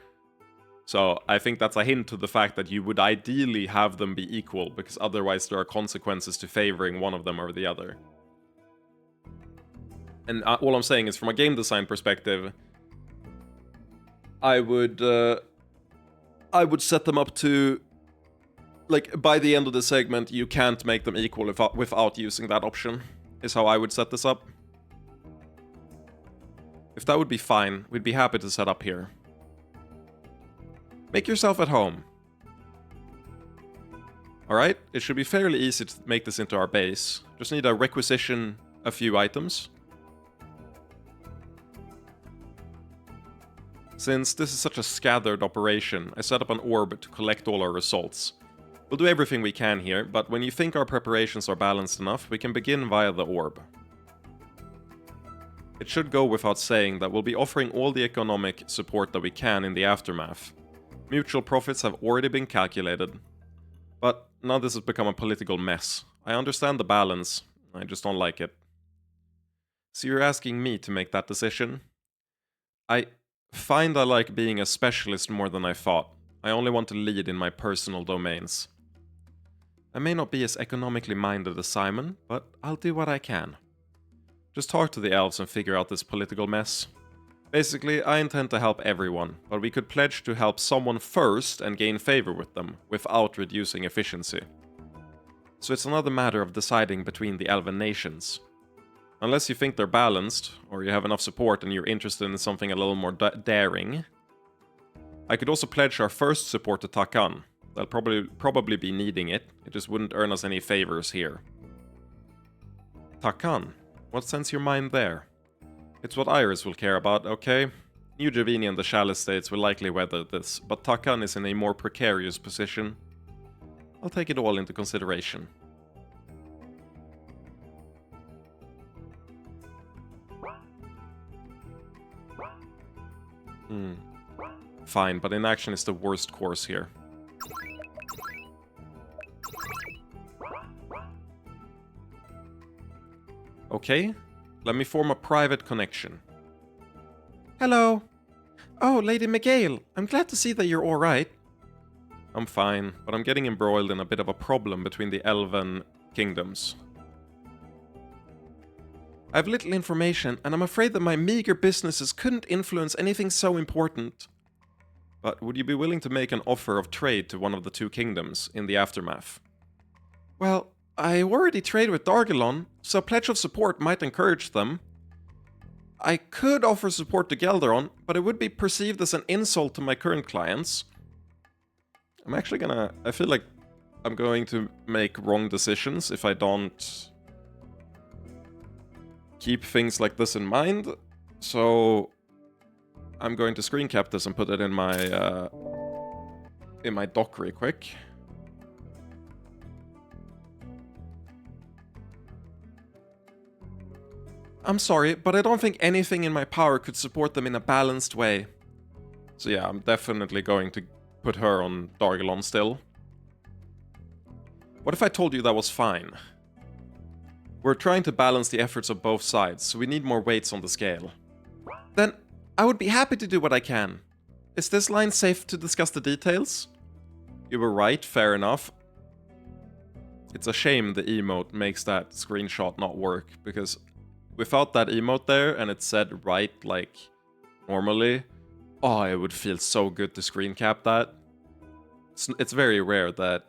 So I think that's a hint to the fact that you would ideally have them be equal, because otherwise there are consequences to favoring one of them over the other. And all I'm saying is, from a game design perspective, I would set them up to, like, by the end of the segment, you can't make them equal without using that option, is how I would set this up. If that would be fine, we'd be happy to set up here. Make yourself at home. Alright, it should be fairly easy to make this into our base. Just need to requisition a few items. Since this is such a scattered operation, I set up an orb to collect all our results. We'll do everything we can here, but when you think our preparations are balanced enough, we can begin via the orb. It should go without saying that we'll be offering all the economic support that we can in the aftermath. Mutual profits have already been calculated. But now this has become a political mess. I understand the balance, I just don't like it. So you're asking me to make that decision? I find I like being a specialist more than I thought. I only want to lead in my personal domains. I may not be as economically minded as Simon, but I'll do what I can. Just talk to the elves and figure out this political mess. Basically, I intend to help everyone, but we could pledge to help someone first and gain favor with them, without reducing efficiency. So it's another matter of deciding between the elven nations. Unless you think they're balanced, or you have enough support and you're interested in something a little more daring. I could also pledge our first support to Takan. They'll probably be needing it, it just wouldn't earn us any favors here. Takan, what sends your mind there? It's what Iris will care about, okay? New Javini and the Chalice States will likely weather this, but Takan is in a more precarious position. I'll take it all into consideration. Fine, but inaction is the worst course here. Okay, let me form a private connection. Hello. Oh, Lady Miguel, I'm glad to see that you're alright. I'm fine, but I'm getting embroiled in a bit of a problem between the elven kingdoms. I have little information, and I'm afraid that my meager businesses couldn't influence anything so important. But would you be willing to make an offer of trade to one of the two kingdoms in the aftermath? Well, I already trade with Dargelon, so a pledge of support might encourage them. I could offer support to Gelderon, but it would be perceived as an insult to my current clients. I feel like I'm going to make wrong decisions if I don't keep things like this in mind. So I'm going to screen cap this and put it in my doc real quick. I'm sorry, but I don't think anything in my power could support them in a balanced way. So yeah, I'm definitely going to put her on Dargelon still. What if I told you that was fine? We're trying to balance the efforts of both sides, so we need more weights on the scale. Then I would be happy to do what I can. Is this line safe to discuss the details? You were right, fair enough. It's a shame the emote makes that screenshot not work, because without that emote there and it said right like normally, oh, it would feel so good to screen cap that. It's very rare that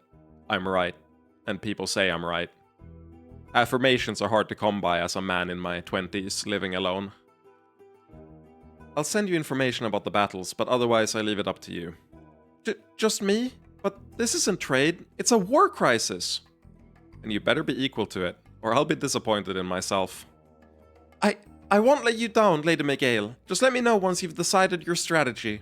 I'm right and people say I'm right. Affirmations are hard to come by as a man in my 20s living alone. I'll send you information about the battles, but otherwise I leave it up to you. Just me? But this isn't trade, it's a war crisis. And you better be equal to it, or I'll be disappointed in myself. I won't let you down, Lady Miguel. Just let me know once you've decided your strategy.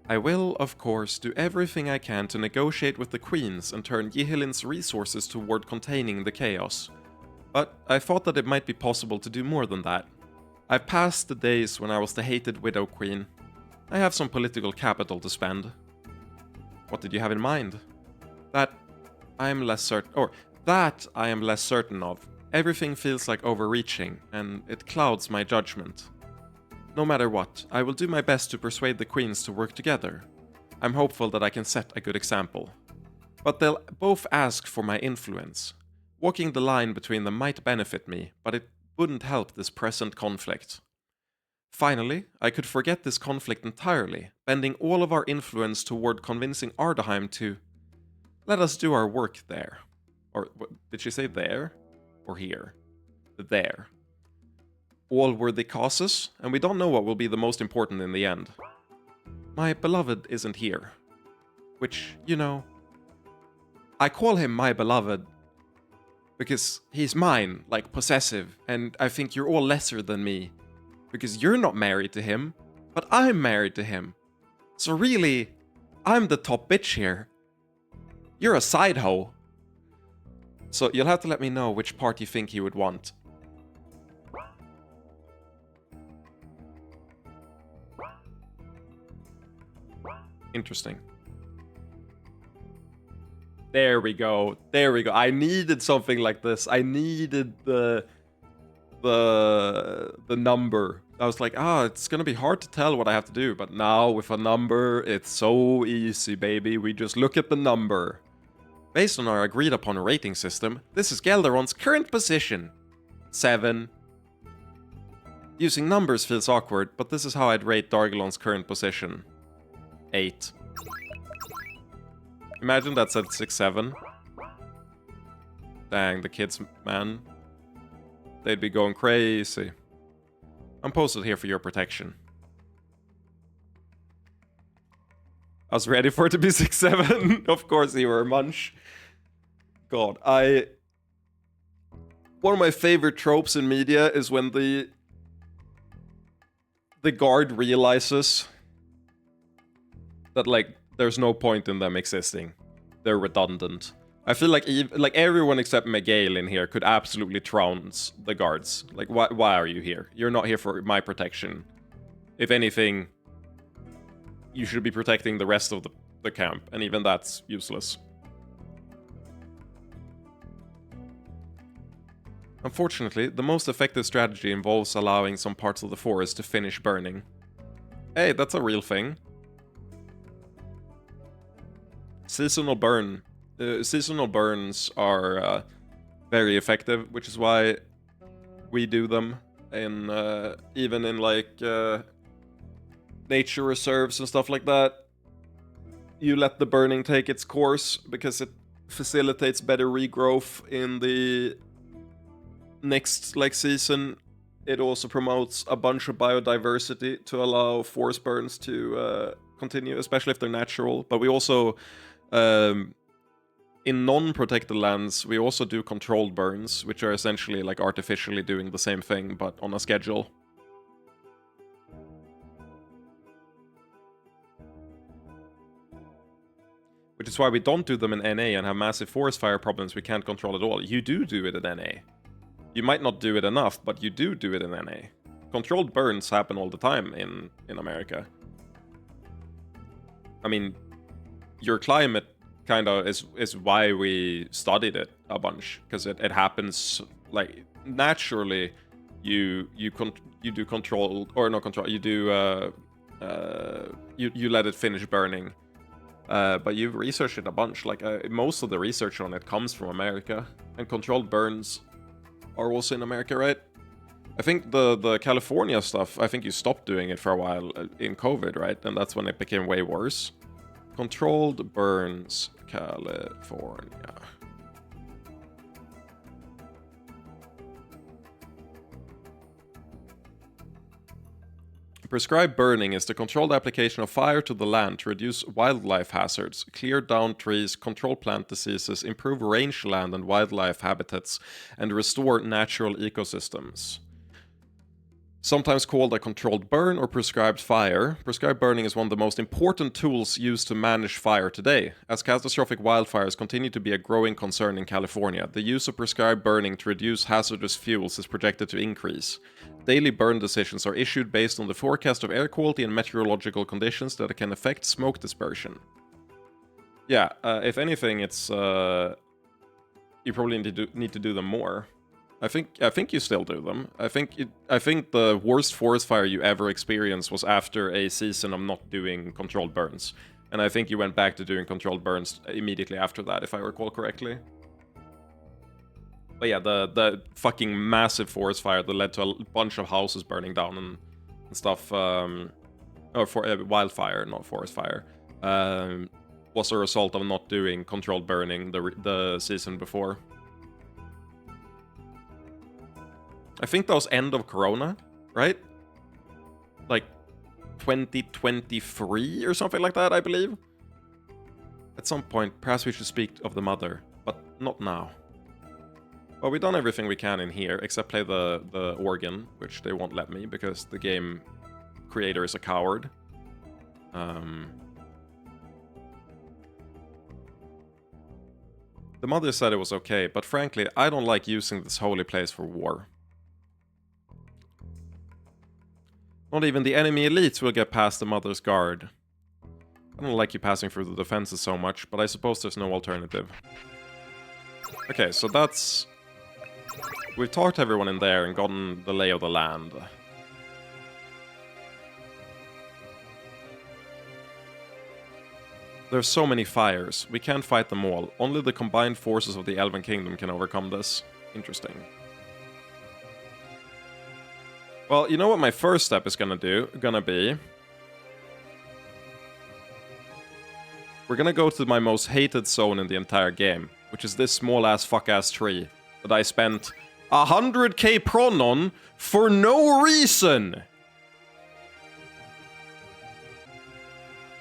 I will, of course, do everything I can to negotiate with the queens and turn Yihelin's resources toward containing the chaos. But I thought that it might be possible to do more than that. I've passed the days when I was the hated Widow Queen. I have some political capital to spend. What did you have in mind? That I am less certain of. Everything feels like overreaching, and it clouds my judgment. No matter what, I will do my best to persuade the queens to work together. I'm hopeful that I can set a good example. But they'll both ask for my influence. Walking the line between them might benefit me, but it wouldn't help this present conflict. Finally, I could forget this conflict entirely, bending all of our influence toward convincing Ardaheim to let us do our work there. Or did she say there? Or here? There. All worthy causes, and we don't know what will be the most important in the end. My beloved isn't here. Which, you know, I call him my beloved because he's mine, like possessive, and I think you're all lesser than me. Because you're not married to him, but I'm married to him. So really, I'm the top bitch here. You're a side hoe. So you'll have to let me know which part you think he would want. Interesting. There we go. There we go. I needed something like this. I needed the number. I was like, it's gonna be hard to tell what I have to do, but now with a number, it's so easy, baby. We just look at the number. Based on our agreed upon rating system, this is Gelderon's current position. 7. Using numbers feels awkward, but this is how I'd rate Dargelon's current position. 8. Imagine that's at 6, 7. Dang, the kids, man. They'd be going crazy. I'm posted here for your protection. I was ready for it to be 6, 7. Of course you were, Munch. God, one of my favorite tropes in media is when the guard realizes that, like, there's no point in them existing. They're redundant. I feel like everyone except Miguel in here could absolutely trounce the guards. Like, why are you here? You're not here for my protection. If anything, you should be protecting the rest of the camp, and even that's useless. Unfortunately, the most effective strategy involves allowing some parts of the forest to finish burning. Hey, that's a real thing. Seasonal burn. Seasonal burns are very effective, which is why we do them in even in like nature reserves and stuff like that. You let the burning take its course because it facilitates better regrowth in the next like season. It also promotes a bunch of biodiversity to allow forest burns to continue, especially if they're natural. But we also in non-protected lands, we also do controlled burns, which are essentially like artificially doing the same thing, but on a schedule. Which is why we don't do them in NA and have massive forest fire problems we can't control at all. You do it in NA. You might not do it enough, but you do it in NA. Controlled burns happen all the time in America. I mean, your climate kind of is why we studied it a bunch, because it happens like naturally. You do control or not control. You do you let it finish burning. But you've researched it a bunch. Like most of the research on it comes from America, and controlled burns are also in America, right? I think the California stuff. I think you stopped doing it for a while in COVID, right? And that's when it became way worse. Controlled burns, California. Prescribed burning is the controlled application of fire to the land to reduce wildlife hazards, clear down trees, control plant diseases, improve rangeland and wildlife habitats, and restore natural ecosystems. Sometimes called a controlled burn or prescribed fire, prescribed burning is one of the most important tools used to manage fire today. As catastrophic wildfires continue to be a growing concern in California, the use of prescribed burning to reduce hazardous fuels is projected to increase. Daily burn decisions are issued based on the forecast of air quality and meteorological conditions that can affect smoke dispersion. Yeah, if anything, it's you probably need to do them more. I think you still do them. I think the worst forest fire you ever experienced was after a season of not doing controlled burns, and I think you went back to doing controlled burns immediately after that, if I recall correctly. But yeah, the fucking massive forest fire that led to a bunch of houses burning down and stuff, or for wildfire, not forest fire, was a result of not doing controlled burning the season before. I think that was end of Corona, right? Like 2023 or something like that, I believe. At some point, perhaps we should speak of the mother, but not now. Well, we've done everything we can in here, except play the organ, which they won't let me because the game creator is a coward. The mother said it was okay, but frankly, I don't like using this holy place for war. Not even the enemy elites will get past the mother's guard. I don't like you passing through the defenses so much, but I suppose there's no alternative. Okay, so that's... We've talked to everyone in there and gotten the lay of the land. There's so many fires. We can't fight them all. Only the combined forces of the Elven Kingdom can overcome this. Interesting. Well, you know what my first step is gonna be? We're gonna go to my most hated zone in the entire game, which is this small-ass fuck-ass tree that I spent 100k prawn on for no reason!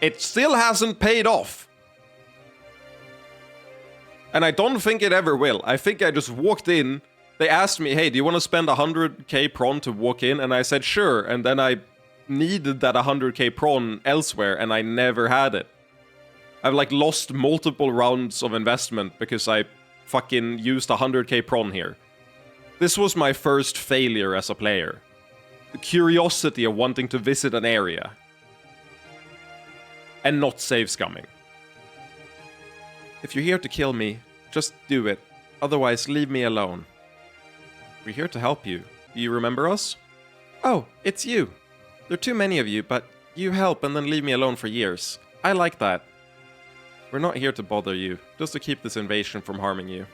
It still hasn't paid off. And I don't think it ever will. I think I just walked in. They asked me, hey, do you want to spend 100k prawn to walk in? And I said, sure. And then I needed that 100k prawn elsewhere, and I never had it. I've, like, lost multiple rounds of investment because I fucking used 100k prawn here. This was my first failure as a player. The curiosity of wanting to visit an area. And not save scumming. If you're here to kill me, just do it. Otherwise, leave me alone. We're here to help you. Do you remember us? Oh, it's you. There are too many of you, but you help and then leave me alone for years. I like that. We're not here to bother you, just to keep this invasion from harming you.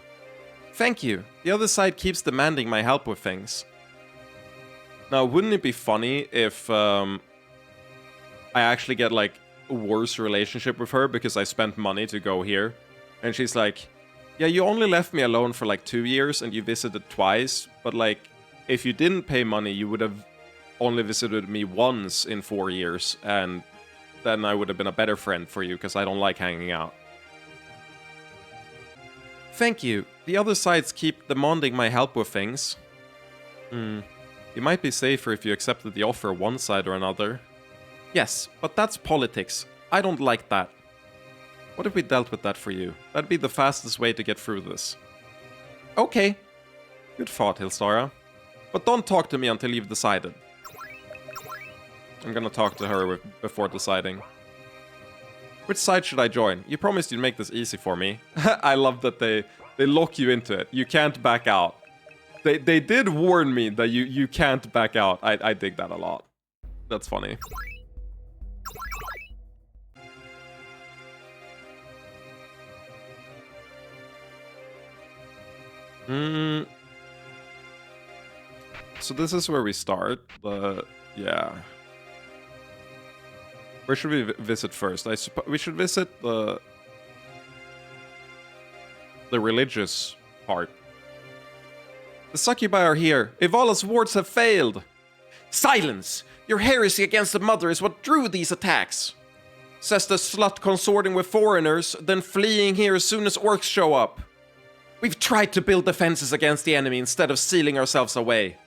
Thank you. The other side keeps demanding my help with things. Now, wouldn't it be funny if I actually get like a worse relationship with her because I spent money to go here? And she's like, yeah, you only left me alone for like 2 years and you visited twice, but like, if you didn't pay money, you would have only visited me once in 4 years, and then I would have been a better friend for you because I don't like hanging out. Thank you. The other sides keep demanding my help with things. It might be safer if you accepted the offer one side or another. Yes, but that's politics. I don't like that. What if we dealt with that for you? That'd be the fastest way to get through this. Okay. Good thought, Hilsara. But don't talk to me until you've decided. I'm gonna talk to her before deciding. Which side should I join? You promised you'd make this easy for me. I love that they lock you into it. You can't back out. They did warn me that you can't back out. I dig that a lot. That's funny. So this is where we start. Yeah. Where should we visit first? I suppose we should visit the religious part. The succubi are here. Ivala's wards have failed. Silence! Your heresy against the mother is what drew these attacks. Says the slut consorting with foreigners, then fleeing here as soon as orcs show up. We've tried to build defenses against the enemy instead of sealing ourselves away.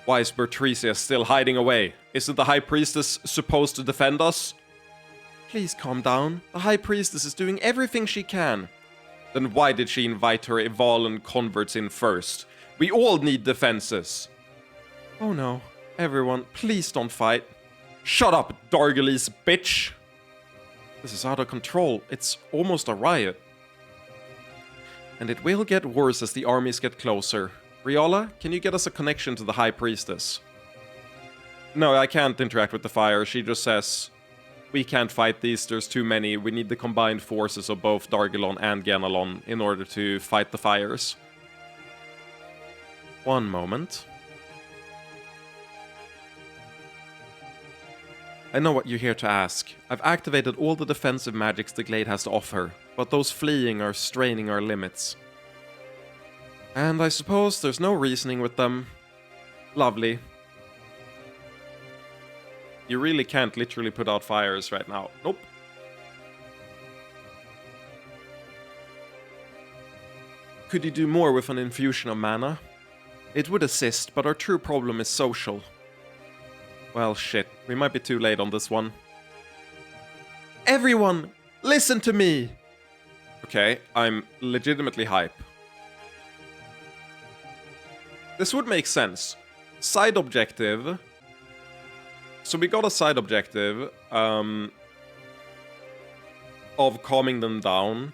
Why is Bertricia still hiding away? Isn't the High Priestess supposed to defend us? Please calm down. The High Priestess is doing everything she can. Then why did she invite her Ivalan converts in first? We all need defenses. Oh no. Everyone, please don't fight. Shut up, Dargelis bitch! This is out of control. It's almost a riot. And it will get worse as the armies get closer. Riala, can you get us a connection to the High Priestess? No, I can't interact with the fire. She just says, we can't fight these, there's too many. We need the combined forces of both Dargelon and Ganalon in order to fight the fires. One moment. I know what you're here to ask. I've activated all the defensive magics the Glade has to offer, but those fleeing are straining our limits. And I suppose there's no reasoning with them. Lovely. You really can't literally put out fires right now. Nope. Could you do more with an infusion of mana? It would assist, but our true problem is social. Well, shit. We might be too late on this one. Everyone, listen to me! Okay, I'm legitimately hype. This would make sense. Side objective. So we got a side objective of calming them down.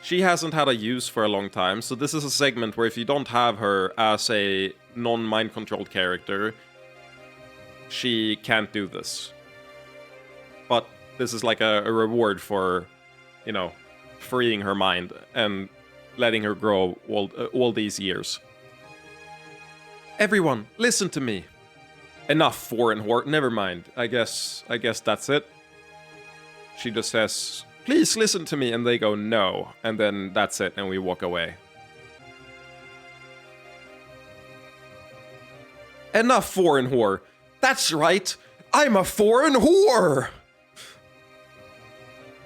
She hasn't had a use for a long time, so this is a segment where if you don't have her as a non-mind controlled character, she can't do this. But this is like a reward for, you know, freeing her mind and letting her grow all these years. Everyone, listen to me. Enough, foreign whore. Never mind. I guess that's it. She just says, please listen to me, and they go no, and then that's it, and we walk away. Enough, foreign whore. That's right. I'm a foreign whore.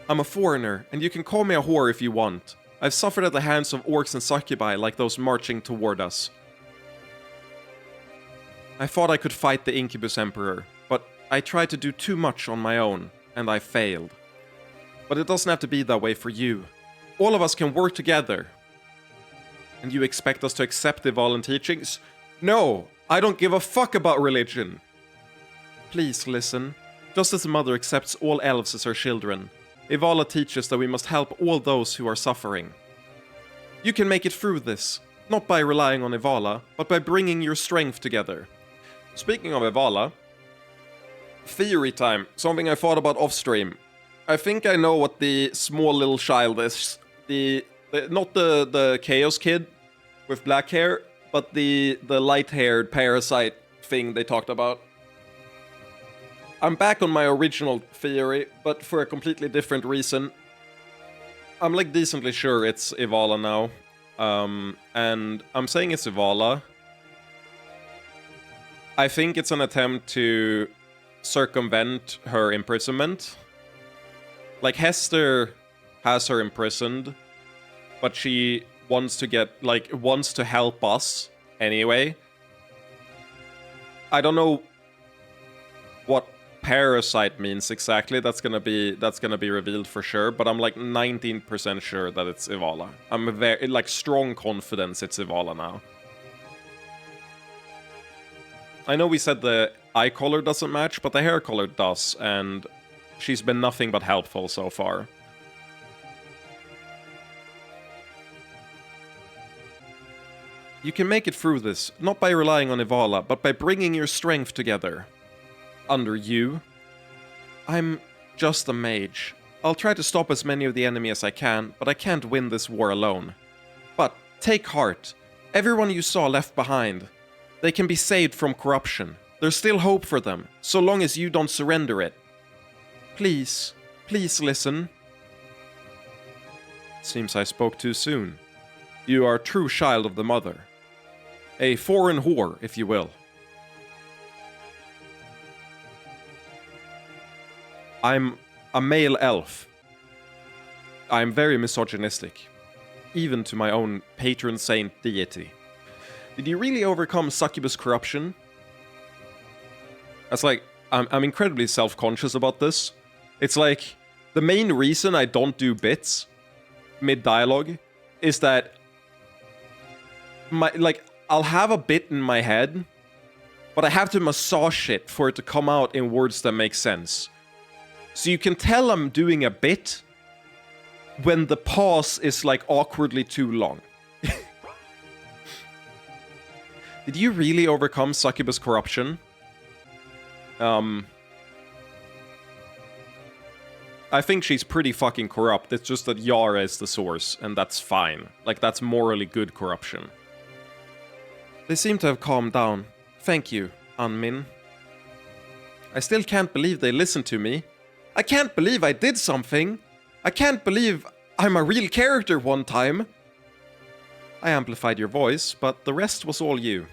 I'm a foreigner, and you can call me a whore if you want. I've suffered at the hands of orcs and succubi like those marching toward us. I thought I could fight the Incubus Emperor, but I tried to do too much on my own, and I failed. But it doesn't have to be that way for you. All of us can work together. And you expect us to accept the Ivalan teachings? No, I don't give a fuck about religion. Please listen. Just as the mother accepts all elves as her children, Ivala teaches that we must help all those who are suffering. You can make it through this. not by relying on Evala, but by bringing your strength together. Speaking of Evala, theory time, something I thought about off stream. I think I know what the small little child is. Not the Chaos Kid with black hair, but the light-haired parasite thing they talked about. I'm back on my original theory, but for a completely different reason. I'm like decently sure it's Evala now. And I'm saying it's Evala. I think it's an attempt to circumvent her imprisonment. Like, Hester has her imprisoned, but she wants to help us anyway. I don't know what parasite means exactly. That's gonna be revealed for sure, but I'm like 19% sure that it's Evala. I'm very, like, strong confidence it's Evala now. I know we said the eye color doesn't match, but the hair color does, and she's been nothing but helpful so far. You can make it through this, not by relying on Evala, but by bringing your strength together. Under you. I'm just a mage. I'll try to stop as many of the enemy as I can, but I can't win this war alone. But take heart. Everyone you saw left behind. They can be saved from corruption. There's still hope for them, so long as you don't surrender it. Please, please listen. Seems I spoke too soon. You are a true child of the mother. A foreign whore, if you will. I'm a male elf. I'm very misogynistic. Even to my own patron saint deity. Did you really overcome succubus corruption? That's like, I'm incredibly self-conscious about this. It's like, the main reason I don't do bits mid-dialogue is that I'll have a bit in my head, but I have to massage it for it to come out in words that make sense. So you can tell I'm doing a bit when the pause is like awkwardly too long. Did you really overcome succubus corruption? I think she's pretty fucking corrupt. It's just that Yara is the source, and that's fine. Like, that's morally good corruption. They seem to have calmed down. Thank you, Anmin. I still can't believe they listened to me. I can't believe I did something. I can't believe I'm a real character one time. I amplified your voice, but the rest was all you.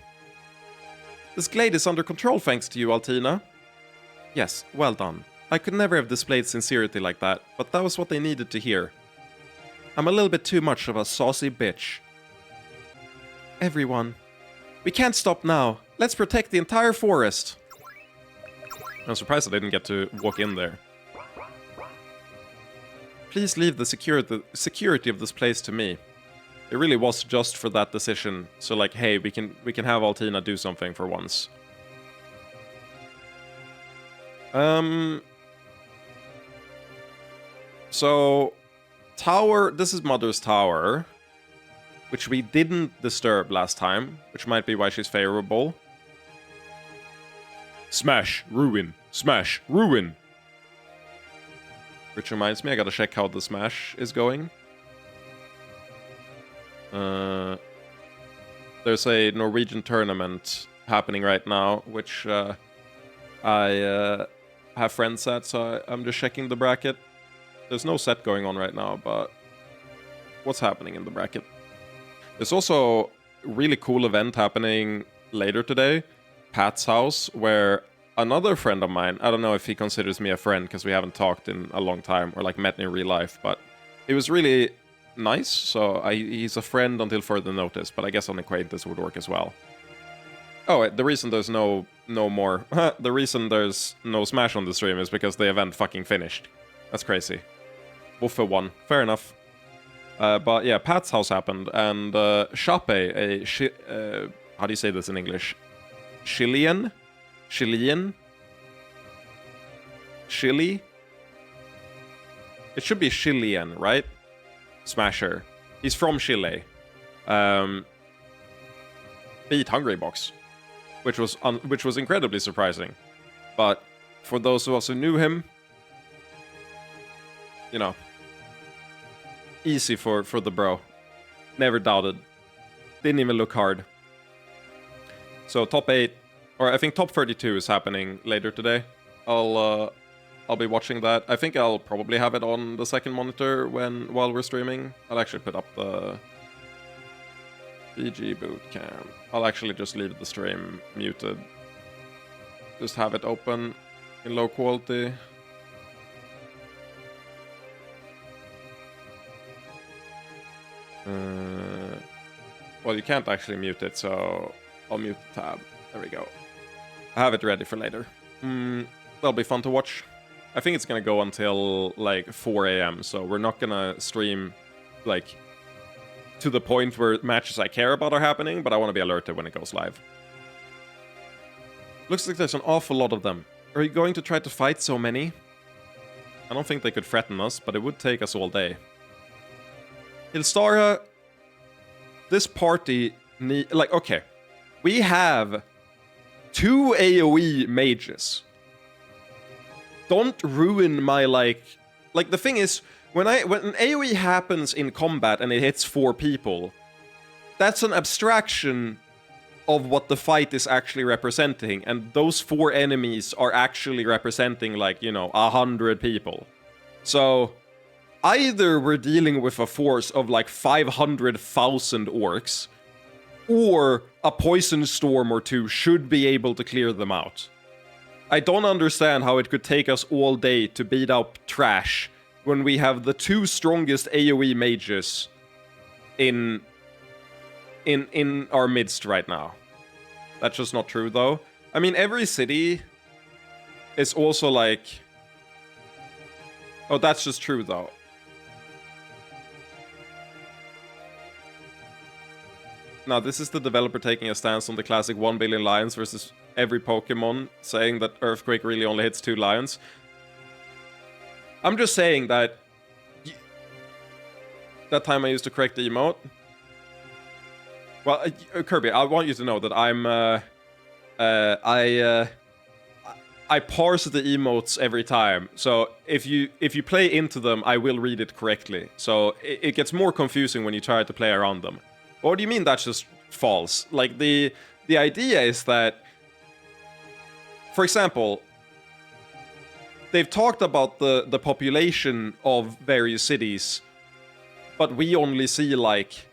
This glade is under control thanks to you, Altina. Yes, well done. I could never have displayed sincerity like that, but that was what they needed to hear. I'm a little bit too much of a saucy bitch. Everyone. We can't stop now. Let's protect the entire forest. I'm surprised I didn't get to walk in there. Please leave the security of this place to me. It really was just for that decision. So like, hey, we can have Altina do something for once. So tower, this is Mother's Tower, which we didn't disturb last time, which might be why she's favorable. Smash, ruin, smash, ruin. Which reminds me, I gotta check how the smash is going. There's a Norwegian tournament happening right now, which I have friends at, so I'm just checking the bracket. There's no set going on right now, but what's happening in the bracket? There's also a really cool event happening later today, Pat's house, where another friend of mine, I don't know if he considers me a friend because we haven't talked in a long time or like met in real life, but he was really nice, so he's a friend until further notice, but I guess an acquaintance would work as well. Oh, the reason there's no more, the reason there's no Smash on the stream is because the event fucking finished. That's crazy. Woofer won. Fair enough. But yeah, Pat's house happened, and Chape, how do you say this in English? Chilean? Chile? It should be Chilean, right? Smasher. He's from Chile. beat Hungrybox, which was incredibly surprising. But for those of us who knew him, you know, easy for the bro. Never doubted. Didn't even look hard. So top 8, or I think top 32 is happening later today. I'll be watching that. I think I'll probably have it on the second monitor while we're streaming. I'll actually put up the BG Bootcamp. I'll actually just leave the stream muted. Just have it open in low quality. Well, you can't actually mute it, so I'll mute the tab. There we go. I have it ready for later. That'll be fun to watch. I think it's gonna go until like 4 a.m. So we're not gonna stream like to the point where matches I care about are happening, but I want to be alerted when it goes live. Looks like there's an awful lot of them. Are you going to try to fight so many? I don't think they could threaten us, but it would take us all day. Ilstara, this party like, okay, we have 2 AoE mages. Don't ruin my, like the thing is, when an AoE happens in combat and it hits 4 people, that's an abstraction of what the fight is actually representing, and those 4 enemies are actually representing, like, you know, 100 people. So either we're dealing with a force of like 500,000 orcs, or a poison storm or 2 should be able to clear them out. I don't understand how it could take us all day to beat up trash when we have the 2 strongest AoE mages in our midst right now. That's just not true, though. I mean, every city is also like... Oh, that's just true, though. Now, this is the developer taking a stance on the classic 1 billion lions versus every Pokemon, saying that Earthquake really only hits 2 lions. I'm just saying that... That time I used to correct the emote... Well, Kirby, I want you to know that I'm... I parse the emotes every time, so if you play into them, I will read it correctly. So it gets more confusing when you try to play around them. What do you mean that's just false? Like, the idea is that, for example, they've talked about the population of various cities, but we only see, like,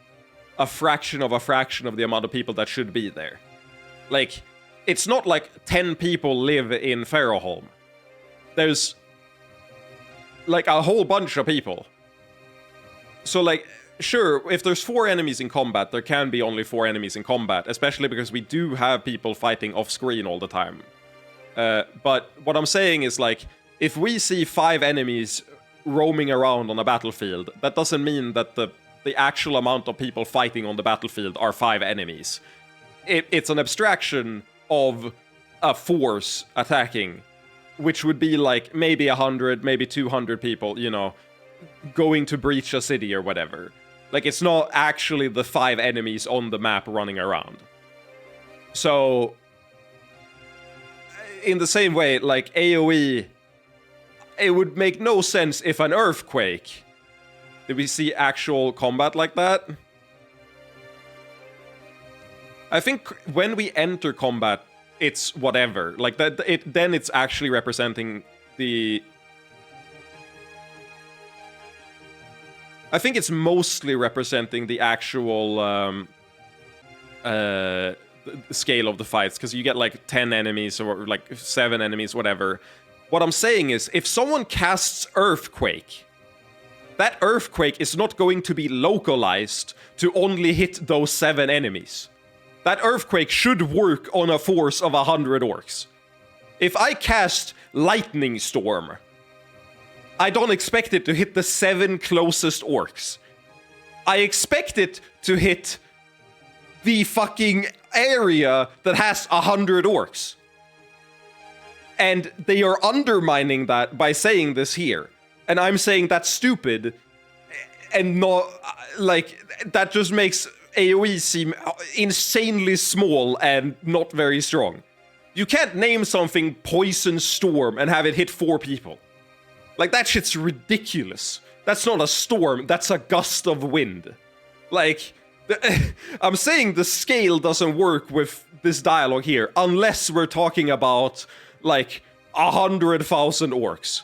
a fraction of the amount of people that should be there. Like, it's not like 10 people live in Ferroholm. There's, like, a whole bunch of people. So, like, sure, if there's 4 enemies in combat, there can be only 4 enemies in combat, especially because we do have people fighting off-screen all the time. But what I'm saying is, like, if we see 5 enemies roaming around on a battlefield, that doesn't mean that the actual amount of people fighting on the battlefield are 5 enemies. It's an abstraction of a force attacking, which would be like maybe 100, maybe 200 people, you know, going to breach a city or whatever. Like, it's not actually the 5 enemies on the map running around. So, in the same way, like, AoE, it would make no sense if an earthquake... Did we see actual combat like that? I think when we enter combat, it's whatever. Like, that, then it's actually representing the... I think it's mostly representing the actual scale of the fights, because you get like 10 enemies or like 7 enemies, whatever. What I'm saying is, if someone casts Earthquake, that Earthquake is not going to be localized to only hit those 7 enemies. That Earthquake should work on a force of 100 orcs. If I cast Lightning Storm, I don't expect it to hit the 7 closest orcs. I expect it to hit the fucking area that has 100 orcs. And they are undermining that by saying this here. And I'm saying that's stupid. And not, like, that just makes AoE seem insanely small and not very strong. You can't name something Poison Storm and have it hit 4 people. Like, that shit's ridiculous. That's not a storm, that's a gust of wind. Like, I'm saying the scale doesn't work with this dialogue here, unless we're talking about, like, 100,000 orcs.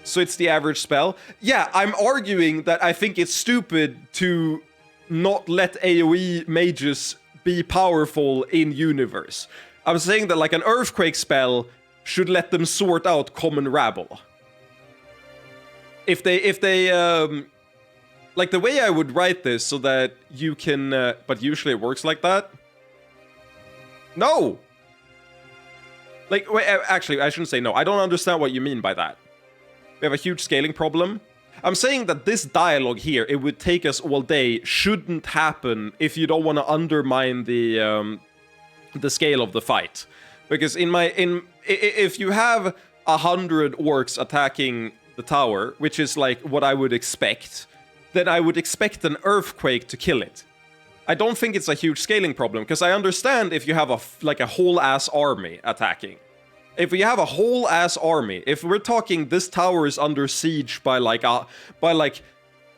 So it's the average spell? Yeah, I'm arguing that I think it's stupid to not let AoE mages be powerful in universe. I'm saying that, like, an Earthquake spell should let them sort out common rabble. If they, like, the way I would write this so that you can, but usually it works like that. No! Like, wait, actually, I shouldn't say no. I don't understand what you mean by that. We have a huge scaling problem. I'm saying that this dialogue here, it would take us all day, shouldn't happen if you don't want to undermine the scale of the fight. Because if you have 100 orcs attacking the tower, which is like what I would expect, then I would expect an earthquake to kill it. I don't think it's a huge scaling problem, because I understand if you have a whole-ass army attacking. If we have a whole-ass army, if we're talking this tower is under siege by like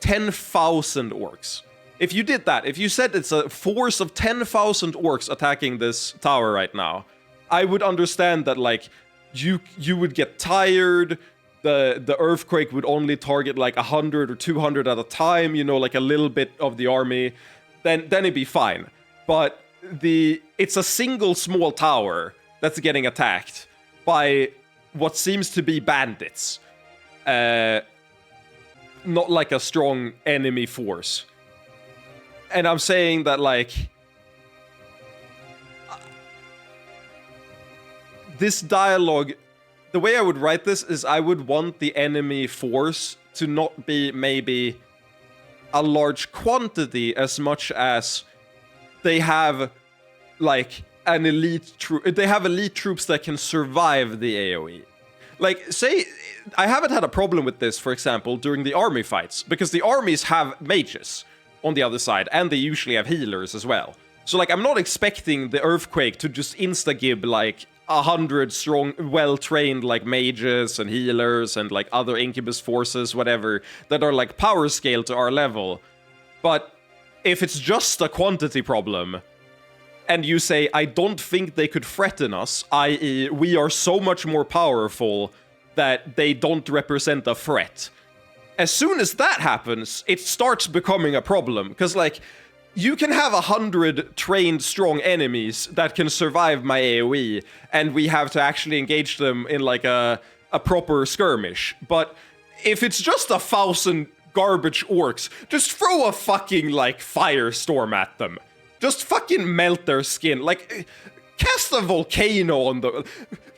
10,000 orcs. If you did that, if you said it's a force of 10,000 orcs attacking this tower right now, I would understand that, like, you would get tired. The earthquake would only target like 100 or 200 at a time, you know, like a little bit of the army. Then it'd be fine. But it's a single small tower that's getting attacked by what seems to be bandits. Not like a strong enemy force. And I'm saying that, like, this dialogue, the way I would write this is I would want the enemy force to not be maybe a large quantity as much as they have, like, an elite troop. They have elite troops that can survive the AoE. Like, say, I haven't had a problem with this, for example, during the army fights, because the armies have mages on the other side, and they usually have healers as well. So, like, I'm not expecting the earthquake to just insta-gib, like, 100 strong, well-trained, like, mages and healers and, like, other incubus forces, whatever, that are, like, power scale to our level. But if it's just a quantity problem, and you say, I don't think they could threaten us, i.e., we are so much more powerful that they don't represent a threat. As soon as that happens, it starts becoming a problem, because, like, you can have 100 trained strong enemies that can survive my AoE, and we have to actually engage them in, like, a proper skirmish. But if it's just 1,000 garbage orcs, just throw a fucking, like, firestorm at them. Just fucking melt their skin. Like, cast a volcano on the...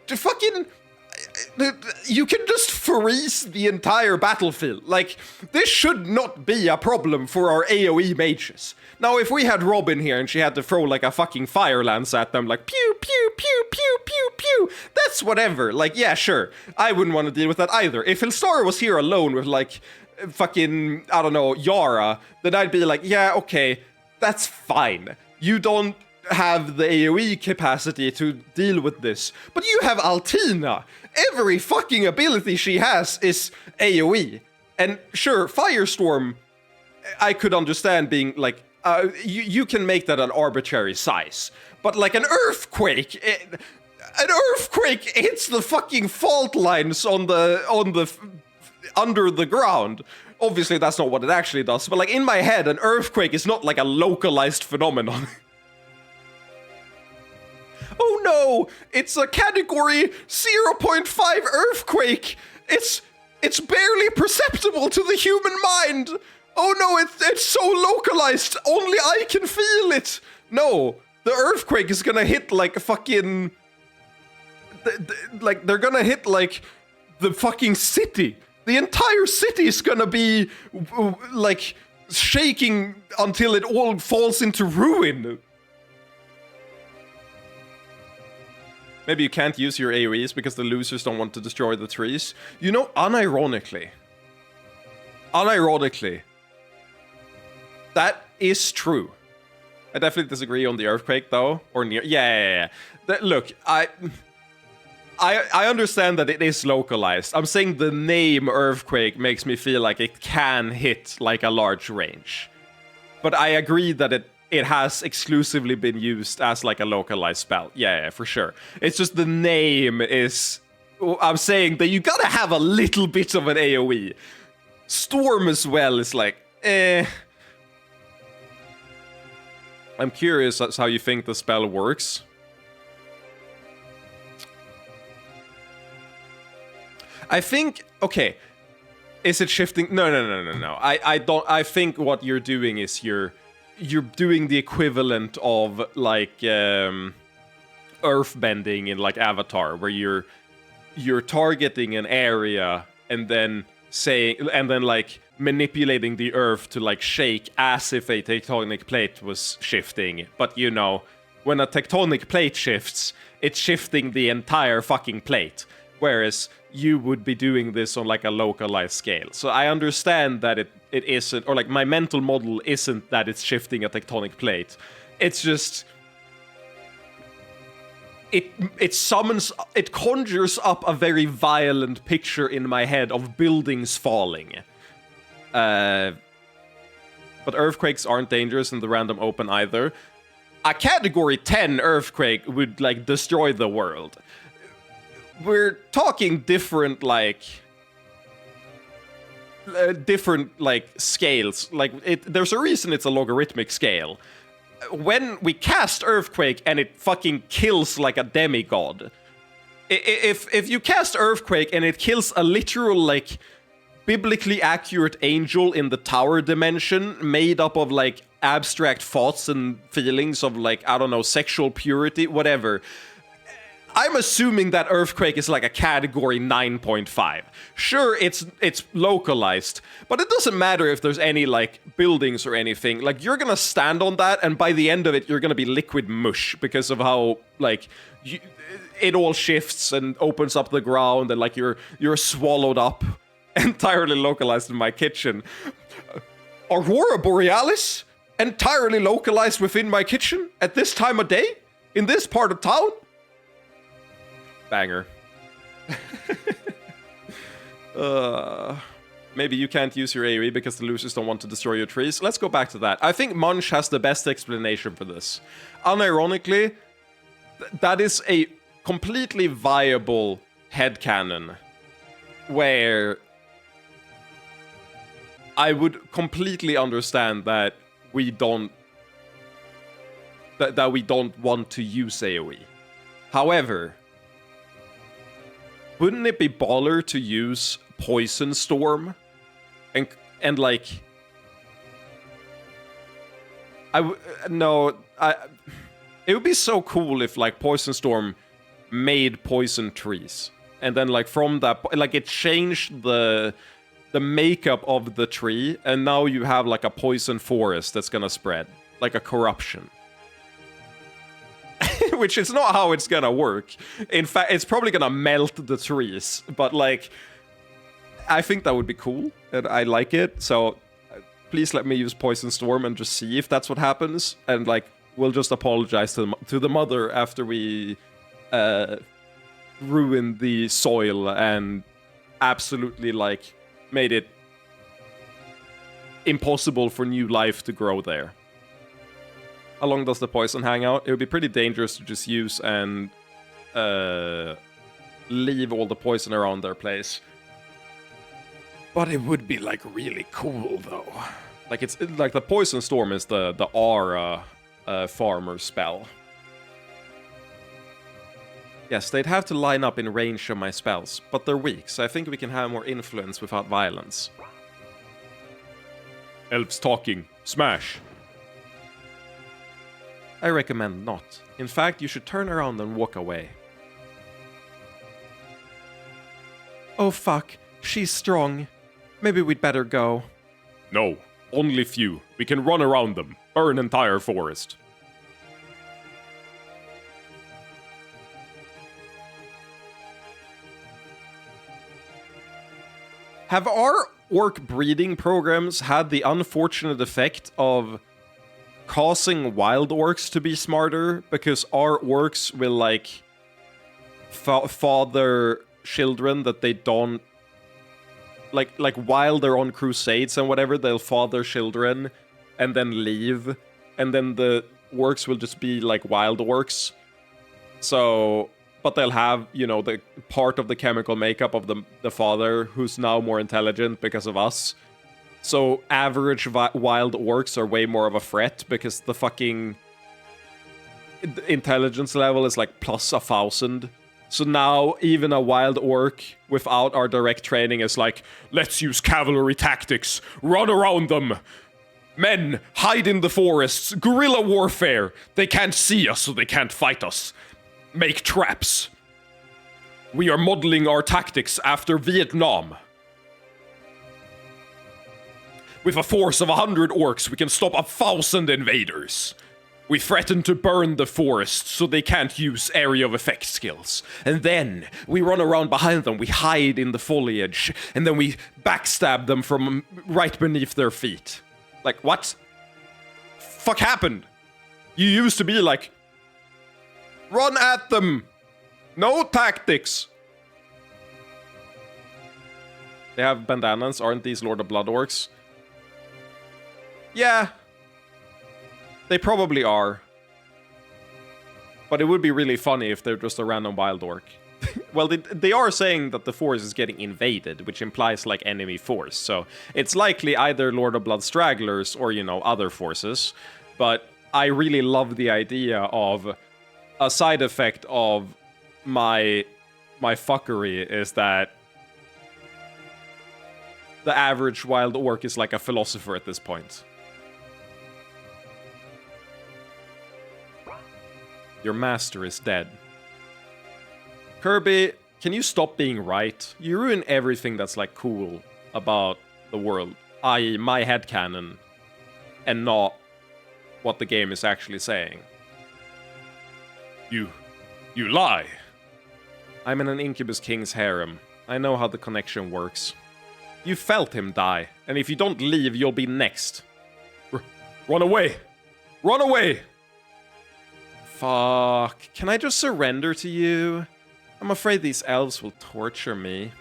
Fucking... You can just freeze the entire battlefield. Like, this should not be a problem for our AoE mages. Now, if we had Robin here and she had to throw, like, a fucking fire lance at them, like, pew, pew, pew, pew, pew, pew, that's whatever. Like, yeah, sure. I wouldn't want to deal with that either. If Hilstara was here alone with, like, fucking, I don't know, Yara, then I'd be like, yeah, okay, that's fine. You don't have the AoE capacity to deal with this. But you have Altina. Every fucking ability she has is AoE. And sure, Firestorm, I could understand being, like, you can make that an arbitrary size. But, like, an earthquake hits the fucking fault lines on the under the ground. Obviously, that's not what it actually does. But, like, in my head, an earthquake is not, like, a localized phenomenon. Oh no! It's a category 0.5 earthquake! It's barely perceptible to the human mind! Oh no, it's so localized, only I can feel it! No, the earthquake is gonna hit like a fucking... like, they're gonna hit like the fucking city. The entire city is gonna be, like, shaking until it all falls into ruin. Maybe you can't use your AoEs because the losers don't want to destroy the trees. You know, unironically, that is true. I definitely disagree on the earthquake, though. Or near... Yeah. Look, I understand that it is localized. I'm saying the name earthquake makes me feel like it can hit, like, a large range. But I agree that it has exclusively been used as, like, a localized spell. Yeah, for sure. It's just the name is... I'm saying that you gotta have a little bit of an AoE. Storm as well is like, I'm curious as how you think the spell works. I think, okay, is it shifting? No. I don't. I think what you're doing is you're doing the equivalent of like earthbending in like Avatar, where you're targeting an area and then like manipulating the earth to like shake as if a tectonic plate was shifting. But you know, when a tectonic plate shifts, it's shifting the entire fucking plate. Whereas you would be doing this on like a localized scale. So I understand that it isn't, or like my mental model isn't that it's shifting a tectonic plate. It's just it conjures up a very violent picture in my head of buildings falling. But earthquakes aren't dangerous in the random open either. A category 10 earthquake would like destroy the world. We're talking different scales. Like there's a reason it's a logarithmic scale. When we cast Earthquake and it fucking kills like a demigod. If you cast Earthquake and it kills a literal like biblically accurate angel in the tower dimension made up of like abstract thoughts and feelings of like, I don't know, sexual purity, whatever. I'm assuming that Earthquake is like a category 9.5. Sure, it's localized, but it doesn't matter if there's any like buildings or anything. Like you're gonna stand on that, and by the end of it, you're gonna be liquid mush because of how like it all shifts and opens up the ground, and like you're swallowed up. Entirely localized in my kitchen. Aurora Borealis? Entirely localized within my kitchen at this time of day? In this part of town? Banger. Maybe you can't use your AoE because the losers don't want to destroy your trees. Let's go back to that. I think Munch has the best explanation for this. Unironically, that is a completely viable headcanon where I would completely understand that we don't want to use AoE. However, wouldn't it be baller to use Poison Storm? And like... It would be so cool if like Poison Storm made poison trees. And then like from that... Like it changed the makeup of the tree, and now you have like a poison forest that's gonna spread. Like a corruption. Which is not how it's gonna work. In fact, it's probably gonna melt the trees. But like, I think that would be cool, and I like it. So please let me use Poison Storm and just see if that's what happens. And like, we'll just apologize to the mother after we ruined the soil and absolutely like made it impossible for new life to grow there. How long does the poison hang out? It would be pretty dangerous to just use and leave all the poison around their place. But it would be like really cool though. Like it's like the Poison Storm is the aura farmer spell. Yes, they'd have to line up in range of my spells, but they're weak, so I think we can have more influence without violence. Elves talking. Smash! I recommend not. In fact, you should turn around and walk away. Oh fuck, she's strong. Maybe we'd better go. No, only few. We can run around them, burn entire forest. Have our orc breeding programs had the unfortunate effect of causing wild orcs to be smarter, because our orcs will, like, father children that they don't... Like, while they're on crusades and whatever, they'll father children and then leave. And then the orcs will just be, like, wild orcs. So... But they'll have, you know, the part of the chemical makeup of the father, who's now more intelligent because of us. So average wild orcs are way more of a threat, because the fucking intelligence level is like plus 1,000. So now even a wild orc without our direct training is like, let's use cavalry tactics, run around them. Men, hide in the forests, guerrilla warfare. They can't see us, so they can't fight us. Make traps. We are modeling our tactics after Vietnam. With a force of 100 orcs, we can stop 1,000 invaders. We threaten to burn the forest so they can't use area of effect skills. And then we run around behind them, we hide in the foliage, and then we backstab them from right beneath their feet. Like, what? Fuck happened? You used to be like, run at them! No tactics! They have bandanas, aren't these Lord of Blood orcs? Yeah. They probably are. But it would be really funny if they're just a random wild orc. Well, they are saying that the force is getting invaded, which implies, like, enemy force. So it's likely either Lord of Blood stragglers or, you know, other forces. But I really love the idea of... A side effect of my fuckery is that the average wild orc is like a philosopher at this point. Your master is dead. Kirby, can you stop being right? You ruin everything that's, like, cool about the world, i.e. my headcanon, and not what the game is actually saying. You lie. I'm in an Incubus King's harem. I know how the connection works. You felt him die, and if you don't leave, you'll be next. Run away! Run away! Fuck. Can I just surrender to you? I'm afraid these elves will torture me.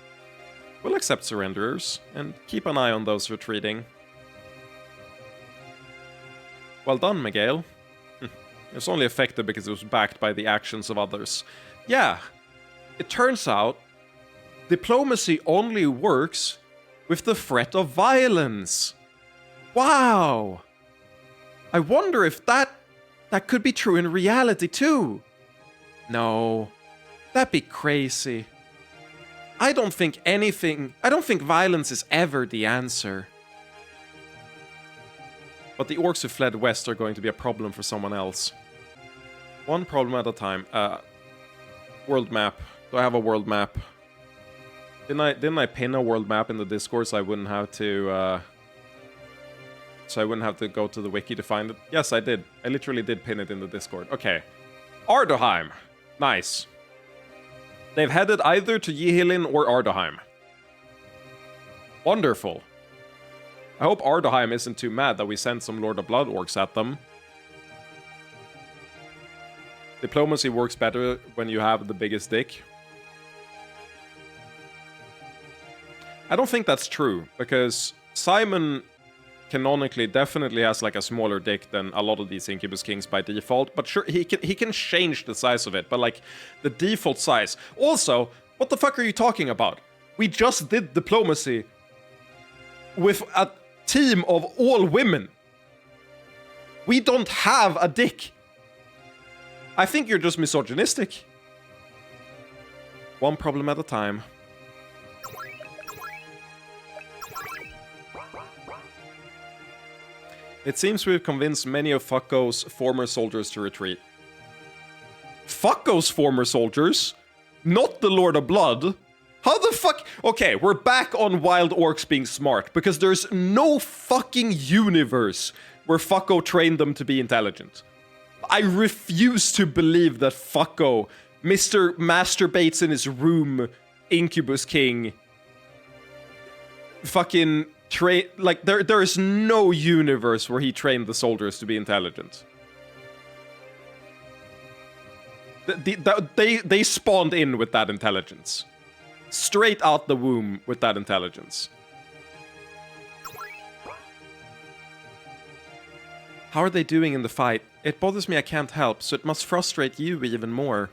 We'll accept surrenderers, and keep an eye on those retreating. Well done, Miguel. It's only effective because it was backed by the actions of others. Yeah, it turns out diplomacy only works with the threat of violence. Wow! I wonder if that could be true in reality too. No, that'd be crazy. I don't think violence is ever the answer. But the orcs who fled west are going to be a problem for someone else. One problem at a time. World map. Do I have a world map? Didn't I pin a world map in the Discord so I wouldn't have to go to the wiki to find it? Yes, I did. I literally did pin it in the Discord. Okay. Ardoheim. Nice. They've headed either to Yihilin or Ardoheim. Wonderful. I hope Ardoheim isn't too mad that we sent some Lord of Blood orcs at them. Diplomacy works better when you have the biggest dick. I don't think that's true, because Simon canonically definitely has like a smaller dick than a lot of these Incubus Kings by default, but sure, he can change the size of it, but like the default size. Also, what the fuck are you talking about? We just did diplomacy with a team of all women. We don't have a dick. I think you're just misogynistic. One problem at a time. It seems we've convinced many of Fucko's former soldiers to retreat. Fucko's former soldiers? Not the Lord of Blood? How the fuck? Okay, we're back on wild orcs being smart, because there's no fucking universe where Fucko trained them to be intelligent. I refuse to believe that Fucko, Mr. Masturbates in his room, Incubus King, fucking like, there is no universe where he trained the soldiers to be intelligent. They spawned in with that intelligence. Straight out the womb with that intelligence. How are they doing in the fight? It bothers me I can't help, so it must frustrate you even more.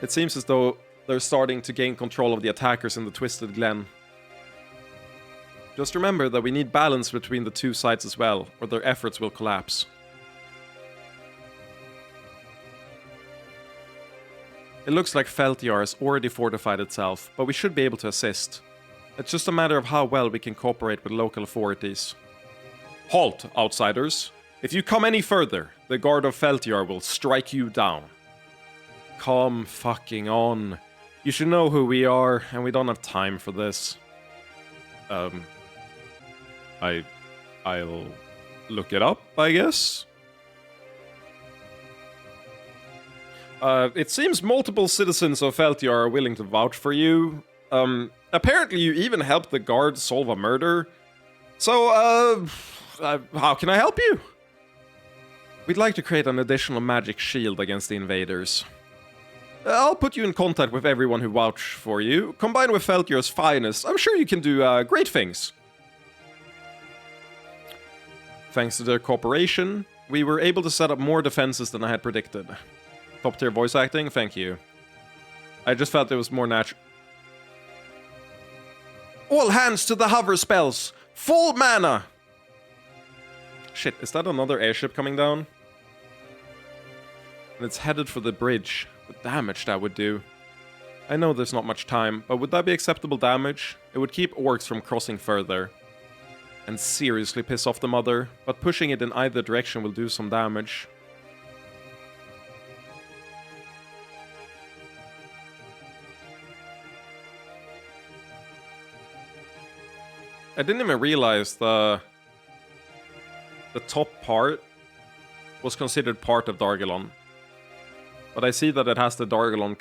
It seems as though they're starting to gain control of the attackers in the Twisted Glen. Just remember that we need balance between the two sides as well, or their efforts will collapse. It looks like Feltiar has already fortified itself, but we should be able to assist. It's just a matter of how well we can cooperate with local authorities. Halt, outsiders! If you come any further, the guard of Feltiar will strike you down. Come fucking on. You should know who we are, and we don't have time for this. I'll look it up, I guess. It seems multiple citizens of Feltiar are willing to vouch for you. Apparently you even helped the guard solve a murder. So, how can I help you? We'd like to create an additional magic shield against the invaders. I'll put you in contact with everyone who vouch for you. Combined with Feltiar's finest, I'm sure you can do great things. Thanks to their cooperation, we were able to set up more defenses than I had predicted. Top tier voice acting, thank you. I just felt it was more natural. All hands to the hover spells! Full mana! Shit, is that another airship coming down? And it's headed for the bridge. The damage that would do. I know there's not much time, but would that be acceptable damage? It would keep orcs from crossing further. And seriously piss off the mother, but pushing it in either direction will do some damage. I didn't even realize the top part was considered part of Dargelon. But I see that it has the Dargelon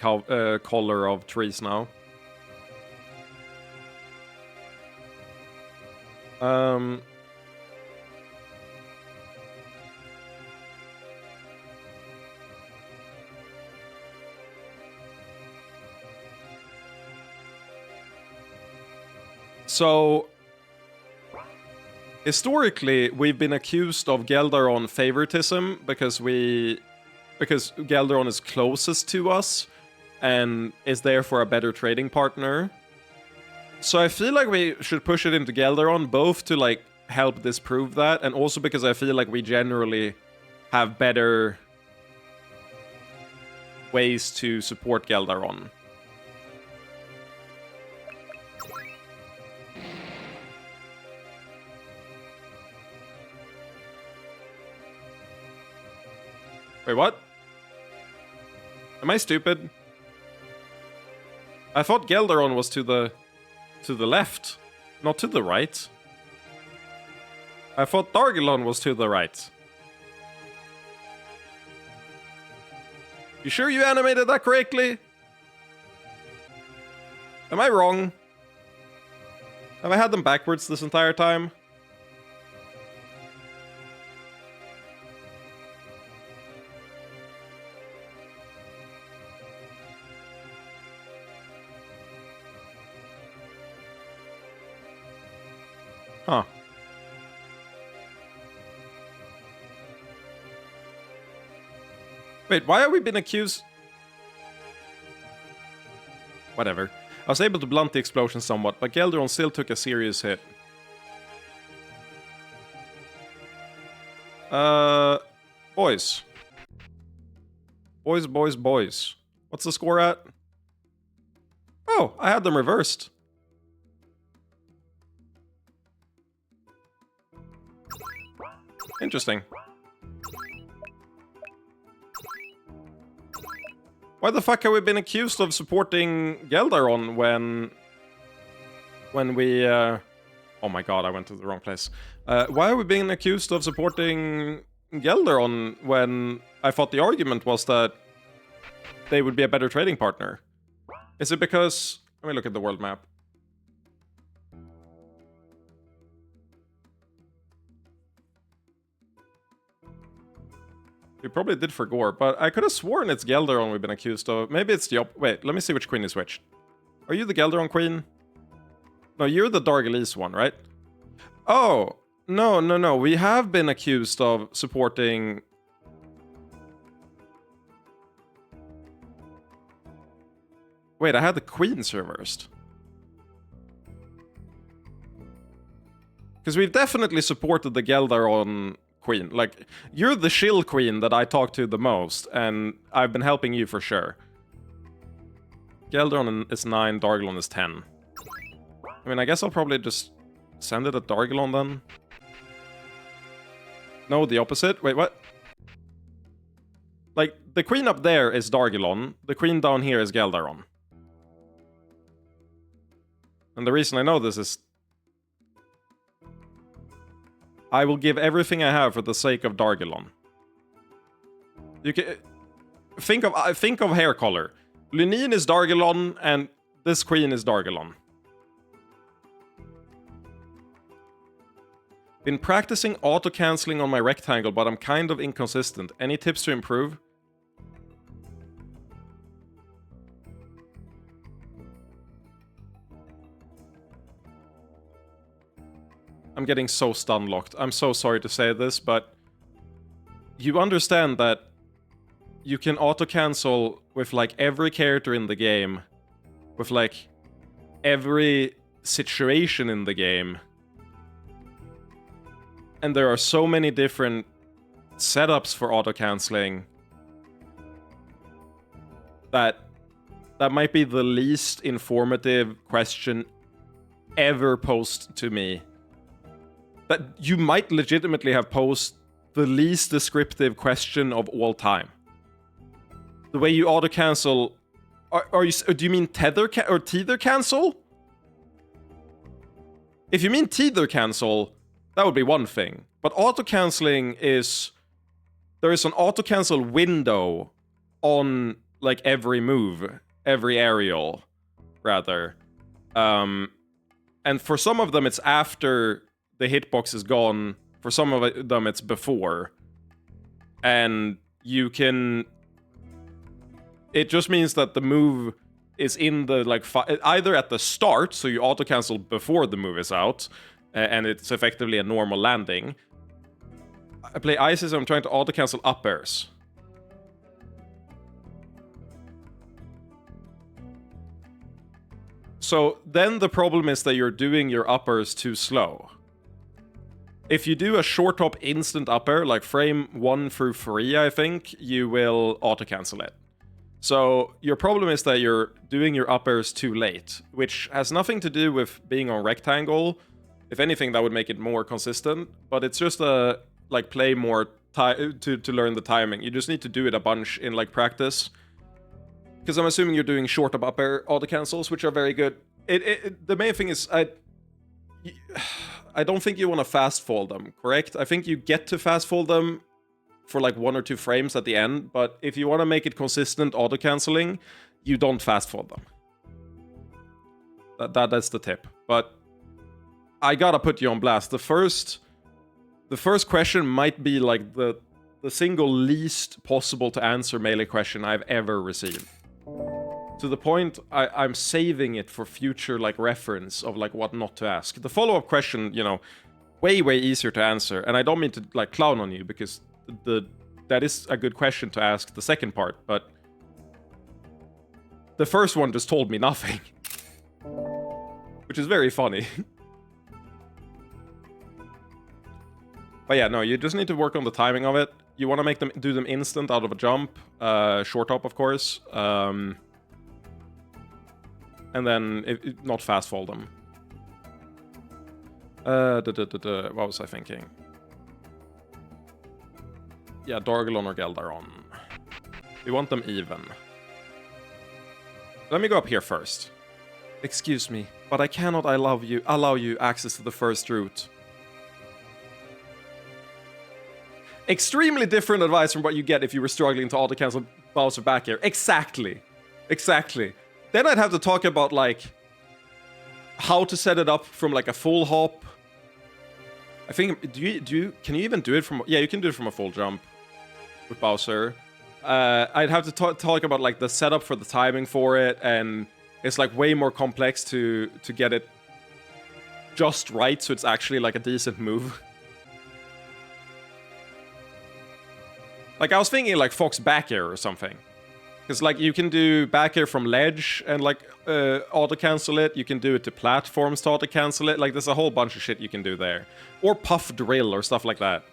color of trees now. So, historically, we've been accused of Geldaron favoritism because Geldaron is closest to us and is therefore a better trading partner. So I feel like we should push it into Geldaron, both to like help disprove that, and also because I feel like we generally have better ways to support Geldaron. Wait, what? Am I stupid? I thought Geldaron was to the left, not to the right. I thought Dargelon was to the right. You sure you animated that correctly? Am I wrong? Have I had them backwards this entire time? Huh. Wait, why are we being accused? Whatever. I was able to blunt the explosion somewhat, but Geldaron still took a serious hit. Boys. Boys. What's the score at? Oh, I had them reversed. Interesting. Why the fuck have we been accused of supporting Geldaron when we oh my god, I went to the wrong place. Why are we being accused of supporting Geldaron when I thought the argument was that they would be a better trading partner? Is it because... Let me look at the world map. We probably did for gore, but I could have sworn it's Gelderon we've been accused of. Maybe it's the wait, let me see which queen is which. Are you the Gelderon queen? No, you're the Dargelese one, right? Oh, no. We have been accused of supporting... Wait, I had the queens reversed. Because we've definitely supported the Gelderon queen. Like, you're the shill queen that I talk to the most, and I've been helping you for sure. Gelderon is 9, Dargelon is 10. I mean, I guess I'll probably just send it at Dargelon then. No, the opposite? Wait, what? Like, the queen up there is Dargelon, the queen down here is Gelderon. And the reason I know this is... I will give everything I have for the sake of Dargelon. You can... Think of hair color. Lunine is Dargelon, and this queen is Dargelon. Been practicing auto-canceling on my rectangle, but I'm kind of inconsistent. Any tips to improve? I'm getting so stun-locked. I'm so sorry to say this, but... You understand that you can auto-cancel with, like, every character in the game. With, like, every situation in the game. And there are so many different setups for auto-canceling that might be the least informative question ever posed to me. That you might legitimately have posed the least descriptive question of all time. The way you auto-cancel... do you mean tether cancel? If you mean tether cancel... That would be one thing. But auto-canceling is... There is an auto-cancel window on, like, every move. Every aerial, rather. And for some of them, it's after the hitbox is gone. For some of them, it's before. And you can... It just means that the move is in the, like, either at the start, so you auto-cancel before the move is out... and it's effectively a normal landing. I play Isis, I'm trying to auto-cancel up airs. So then the problem is that you're doing your uppers too slow. If you do a short hop instant up air, like frame 1 through 3, I think, you will auto-cancel it. So your problem is that you're doing your up airs too late, which has nothing to do with being on rectangle. If anything, that would make it more consistent, but it's just a, like, play more to learn the timing. You just need to do it a bunch in, like, practice. Because I'm assuming you're doing short of up air auto-cancels, which are very good. The main thing is, I don't think you want to fast-fall them, correct? I think you get to fast-fall them for, like, 1 or 2 frames at the end, but if you want to make it consistent auto-canceling, you don't fast-fall them. That's the tip. But... I gotta put you on blast. The first question might be like the single least possible to answer melee question I've ever received. To the point I'm saving it for future, like, reference of, like, what not to ask. The follow-up question, you know, way easier to answer. And I don't mean to, like, clown on you, because that is a good question to ask the second part, but the first one just told me nothing. Which is very funny. But yeah, no, you just need to work on the timing of it. You want to do them instant out of a jump. Short hop, of course. And then not fast fall them. What was I thinking? Yeah, Dargelon or Gelderon. We want them even. Let me go up here first. Excuse me, but I cannot allow you access to the first route. Extremely different advice from what you get if you were struggling to auto-cancel Bowser back here. Exactly. Then I'd have to talk about, like, how to set it up from, like, a full hop. I think, can you even do it from... Yeah, you can do it from a full jump. with Bowser. I'd have to talk about like the setup for the timing for it, and it's like way more complex to get it just right, so it's actually like a decent move. Like I was thinking like Fox back air or something. Because like you can do back air from ledge and like auto cancel it. You can do it to platforms to auto cancel it. Like there's a whole bunch of shit you can do there. Or puff drill or stuff like that.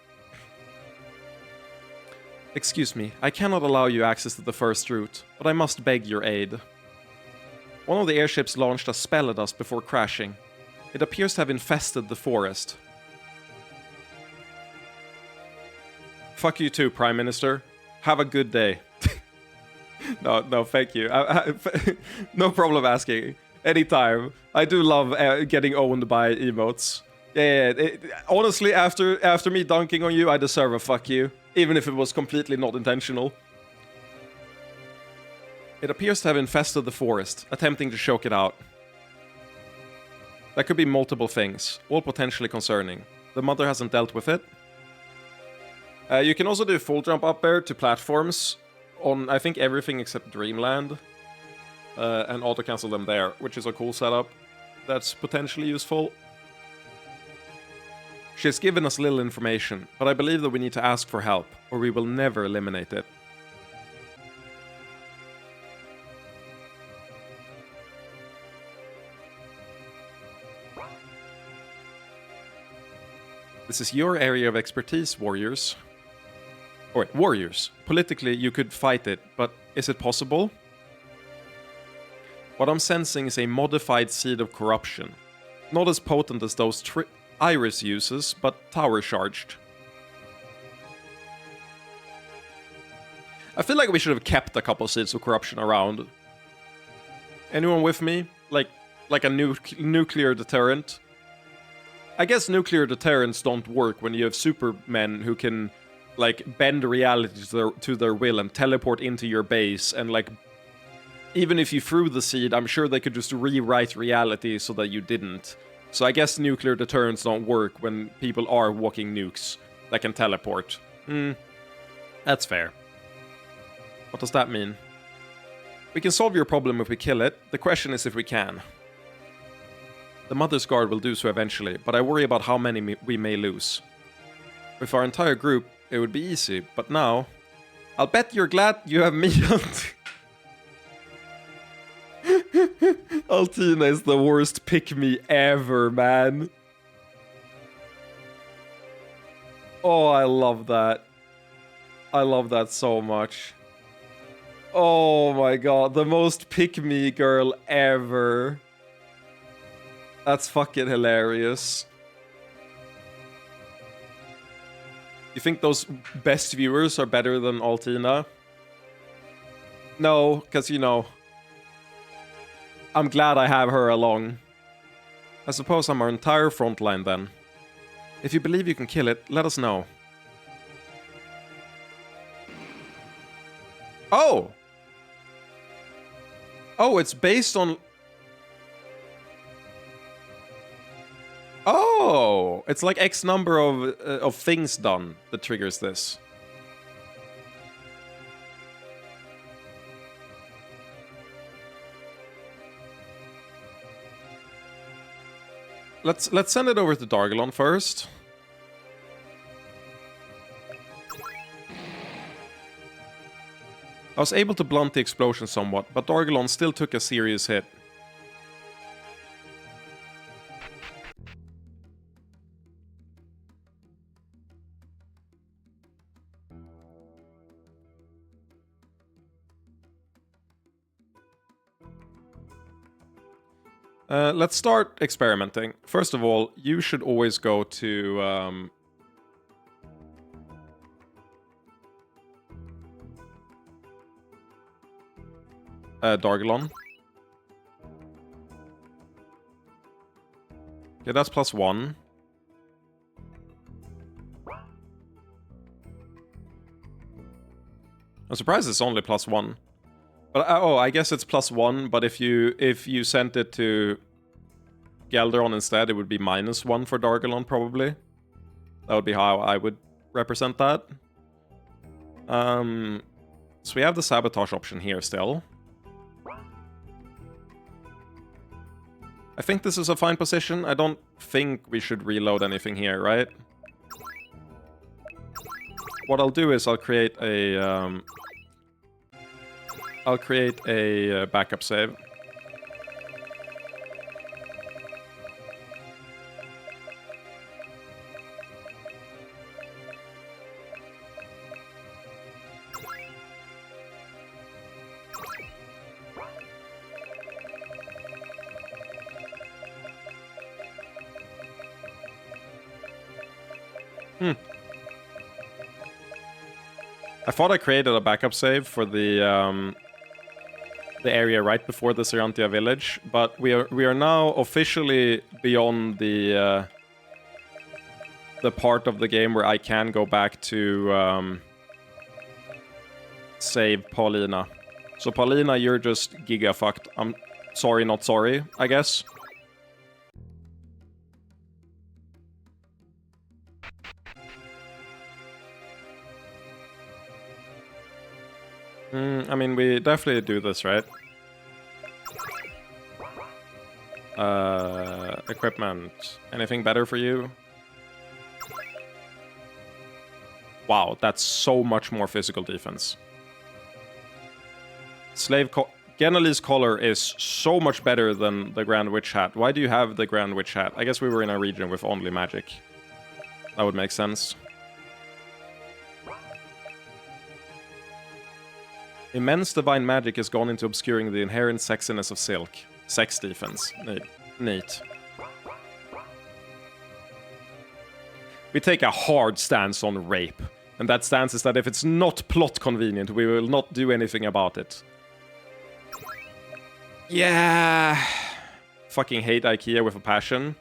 Excuse me, I cannot allow you access to the first route, but I must beg your aid. One of the airships launched a spell at us before crashing. It appears to have infested the forest. Fuck you too, Prime Minister. Have a good day. No, thank you. No problem asking. Anytime. I do love getting owned by emotes. Yeah. Honestly, after me dunking on you, I deserve a fuck you. Even if it was completely not intentional. It appears to have infested the forest, attempting to choke it out. That could be multiple things, all potentially concerning. The mother hasn't dealt with it. You can also do full jump up air to platforms on, I think, everything except Dreamland. And auto-cancel them there, which is a cool setup. That's potentially useful. She has given us little information, but I believe that we need to ask for help, or we will never eliminate it. This is your area of expertise, warriors. Or wait, warriors. Politically, you could fight it, but is it possible? What I'm sensing is a modified seed of corruption. Not as potent as those Iris uses, but tower charged. I feel like we should have kept a couple seeds of corruption around. Anyone with me? Like a nuclear deterrent? I guess nuclear deterrents don't work when you have supermen who can like bend reality to their will and teleport into your base, and like even if you threw the seed, I'm sure they could just rewrite reality so that you didn't. So I guess nuclear deterrents don't work when people are walking nukes that can teleport. That's fair. What does that mean? We can solve your problem if we kill it. The question is if we can. The Mother's Guard will do so eventually, but I worry about how many we may lose. With our entire group, it would be easy, but now... I'll bet you're glad you have me on... Altina is the worst pick-me ever, man. Oh, I love that. I love that so much. Oh my god, the most pick-me girl ever. That's fucking hilarious. You think those best viewers are better than Altina? No, because, you know... I'm glad I have her along. I suppose I'm our entire front line then. If you believe you can kill it, let us know. Oh! Oh, it's based on... Oh! It's like X number of things done that triggers this. Let's send it over to Dargalon first. I was able to blunt the explosion somewhat, but Dargalon still took a serious hit. Let's start experimenting. First of all, you should always go to... Dargalon. Okay, that's +1. I'm surprised it's only +1. But oh, I guess it's +1. But if you sent it to Galderon instead, it would be -1 for Dargalon probably. That would be how I would represent that. So we have the sabotage option here still. I think this is a fine position. I don't think we should reload anything here, right? What I'll do is I'll create a backup save. I thought I created a backup save for the area right before the Serantia village, but we are now officially beyond the part of the game where I can go back to save Paulina. So Paulina, you're just giga fucked. I'm sorry, not sorry, I guess. I mean, we definitely do this, right? Equipment. Anything better for you? Wow, that's so much more physical defense. Geneli's collar is so much better than the Grand Witch Hat. Why do you have the Grand Witch Hat? I guess we were in a region with only magic. That would make sense. Immense divine magic has gone into obscuring the inherent sexiness of silk. Sex defense. Neat. We take a hard stance on rape. And that stance is that if it's not plot convenient, we will not do anything about it. Yeah. Fucking hate IKEA with a passion.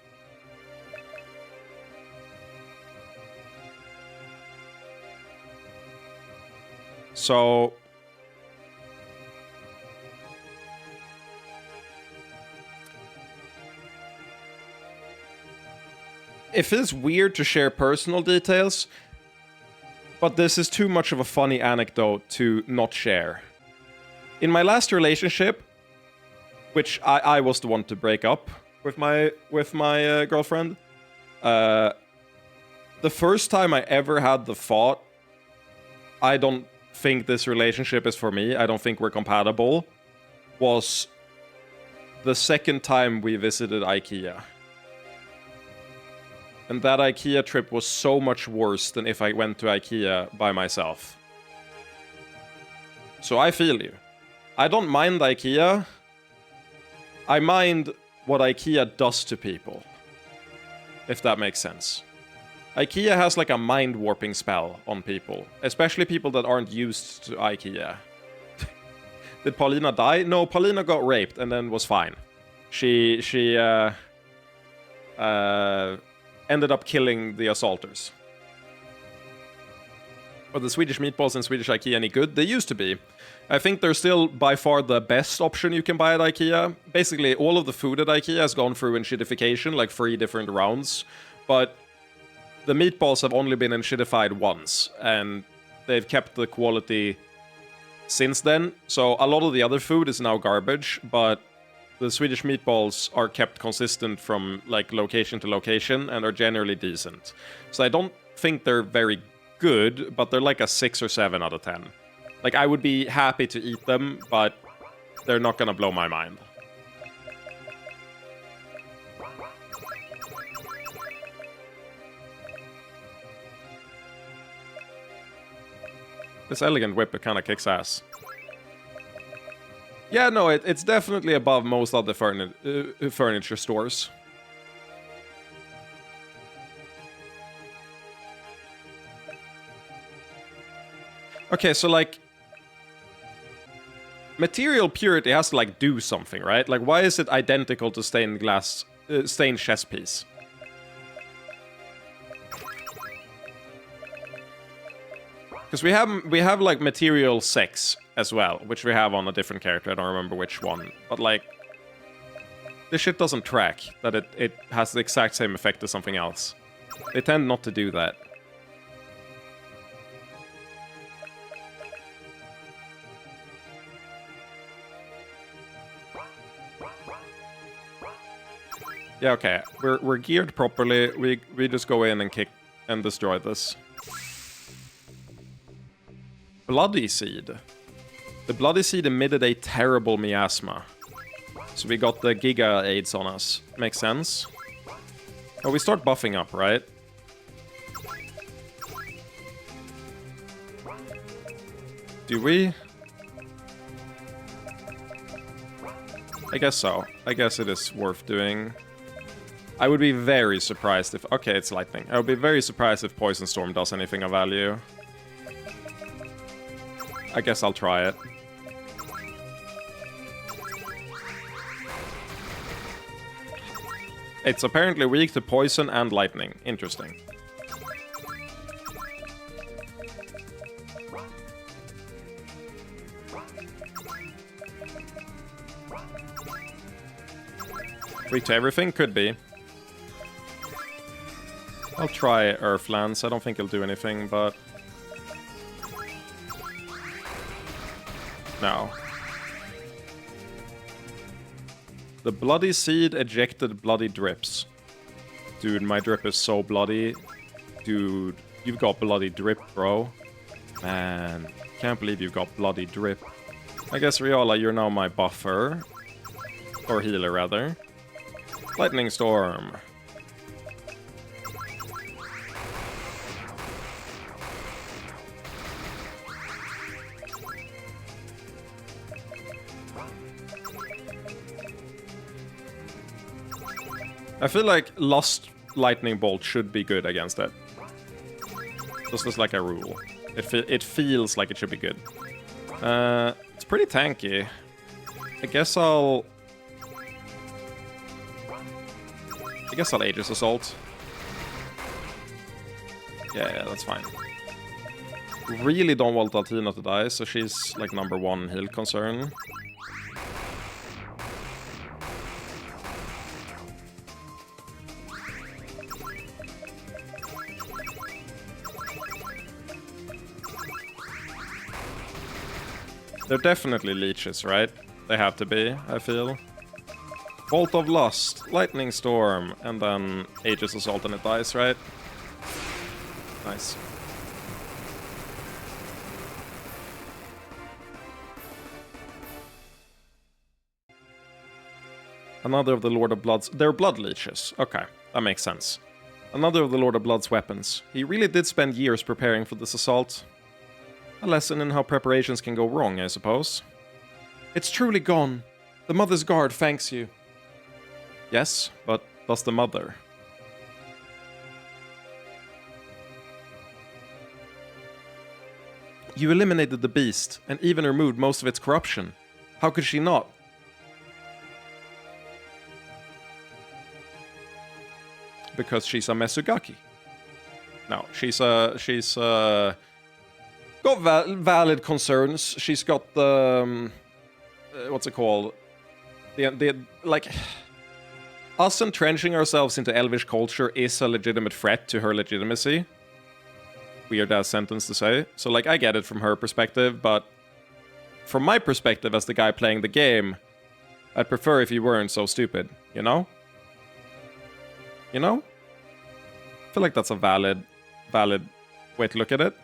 So... it feels weird to share personal details, but this is too much of a funny anecdote to not share. In my last relationship, which I was the one to break up with my girlfriend, the first time I ever had the thought, I don't think this relationship is for me, I don't think we're compatible, was the second time we visited IKEA. And that IKEA trip was so much worse than if I went to IKEA by myself. So I feel you. I don't mind IKEA. I mind what IKEA does to people. If that makes sense. IKEA has like a mind warping spell on people. Especially people that aren't used to IKEA. Did Paulina die? No, Paulina got raped and then was fine. She ended up killing the assaulters. Are the Swedish meatballs in Swedish IKEA any good? They used to be. I think they're still by far the best option you can buy at IKEA. Basically, all of the food at IKEA has gone through enshittification, like 3 different rounds. But the meatballs have only been enshittified once, and they've kept the quality since then. So a lot of the other food is now garbage, but the Swedish meatballs are kept consistent from like location to location and are generally decent. So I don't think they're very good, but they're like a 6 or 7 out of 10. Like I would be happy to eat them, but they're not gonna blow my mind. This elegant whip, it kind of kicks ass. Yeah, no, it's definitely above most other furniture stores. Okay, so like... material purity has to like do something, right? Like why is it identical to stained glass, stained chess piece? Because we have like material sex as well, which we have on a different character. I don't remember which one, but like this shit doesn't track that it has the exact same effect as something else. They tend not to do that. Yeah, okay. We're geared properly. We just go in and kick and destroy this. Bloody Seed. The Bloody Seed emitted a terrible miasma. So we got the Giga AIDS on us. Makes sense. Oh, we start buffing up, right? Do we? I guess so. I guess it is worth doing. I would be very surprised if... Okay, it's lightning. I would be very surprised if Poison Storm does anything of value. I guess I'll try it. It's apparently weak to poison and lightning. Interesting. Weak to everything? Could be. I'll try Earth Lance. I don't think it'll do anything, but... No. The Bloody Seed ejected bloody drips. Dude, my drip is so bloody. Dude, you've got bloody drip, bro. Man, can't believe you've got bloody drip. I guess, Riola, you're now my buffer. Or healer, rather. Lightning Storm. I feel like Lost Lightning Bolt should be good against it. Just as like a rule. It feels like it should be good. It's pretty tanky. I guess I'll Aegis Assault. Yeah, that's fine. Really don't want Altina to die, so she's like #1 heal concern. They're definitely leeches, right? They have to be, I feel. Bolt of Lust, Lightning Storm, and then Aegis Assault and it dies, right? Nice. Another of the Lord of Blood's... They're blood leeches. Okay, that makes sense. Another of the Lord of Blood's weapons. He really did spend years preparing for this assault. A lesson in how preparations can go wrong, I suppose. It's truly gone. The Mother's Guard thanks you. Yes, but does the Mother? You eliminated the beast, and even removed most of its corruption. How could she not? Because she's a Mesugaki. No, she's got valid concerns. She's got the what's it called? The like us entrenching ourselves into Elvish culture is a legitimate threat to her legitimacy. Weird ass sentence to say. So like I get it from her perspective, but from my perspective as the guy playing the game, I'd prefer if you weren't so stupid, you know? You know? I feel like that's a valid way to look at it.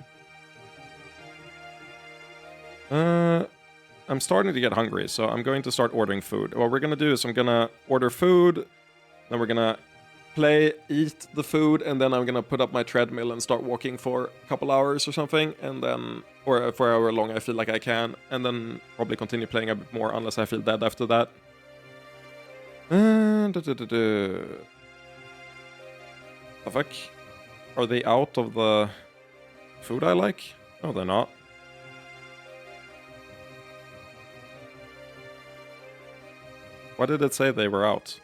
I'm starting to get hungry, so I'm going to start ordering food. What we're gonna do is I'm gonna order food, then we're gonna play, eat the food, and then I'm gonna put up my treadmill and start walking for a couple hours or something, and then, or for however long I feel like I can, and then probably continue playing a bit more unless I feel dead after that. The fuck? Are they out of the food I like? No, they're not. Why did it say they were out?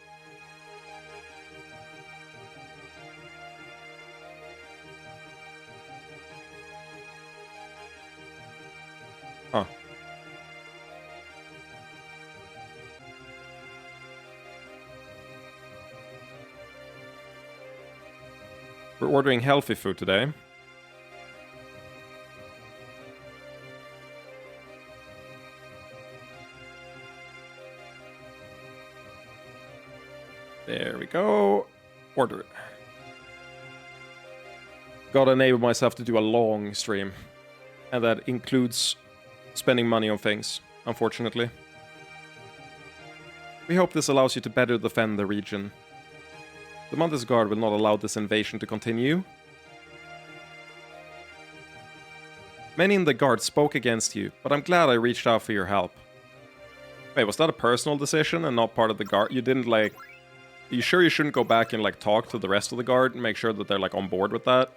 Huh. We're ordering healthy food today. There we go. Order it. Gotta enable myself to do a long stream. And that includes spending money on things, unfortunately. We hope this allows you to better defend the region. The Montes Guard will not allow this invasion to continue. Many in the Guard spoke against you, but I'm glad I reached out for your help. Wait, was that a personal decision and not part of the Guard? You didn't, like... Are you sure you shouldn't go back and, like, talk to the rest of the Guard and make sure that they're, like, on board with that?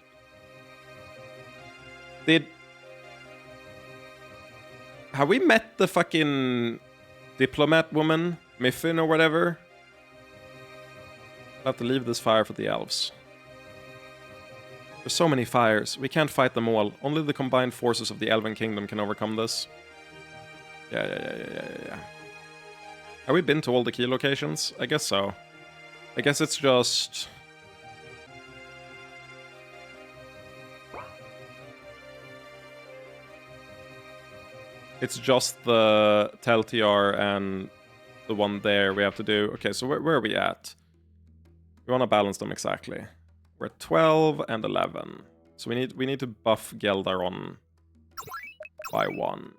Have we met the fucking diplomat woman? Miffin or whatever? I'll have to leave this fire for the elves. There's so many fires. We can't fight them all. Only the combined forces of the Elven Kingdom can overcome this. Yeah. Have we been to all the key locations? I guess so. I guess it's just... It's just the Teltiar and the one there we have to do. Okay, so where are we at? We want to balance them exactly. We're at 12 and 11. So we need to buff Geldaron by 1.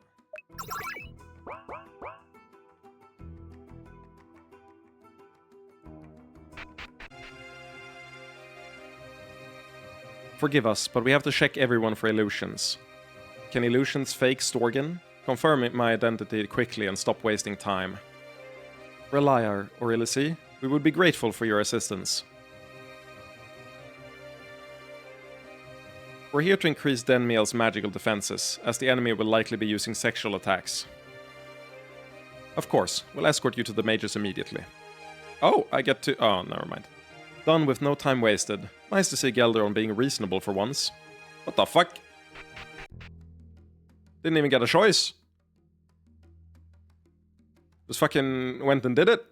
Forgive us, but we have to check everyone for illusions. Can illusions fake Storgen? Confirm my identity quickly and stop wasting time. Reliar or Ilisi, we would be grateful for your assistance. We're here to increase Denmiel's magical defenses, as the enemy will likely be using sexual attacks. Of course, we'll escort you to the mages immediately. Oh, I get to... Oh, never mind. Done with no time wasted. Nice to see Gelderon being reasonable for once. What the fuck? Didn't even get a choice. Just fucking went and did it.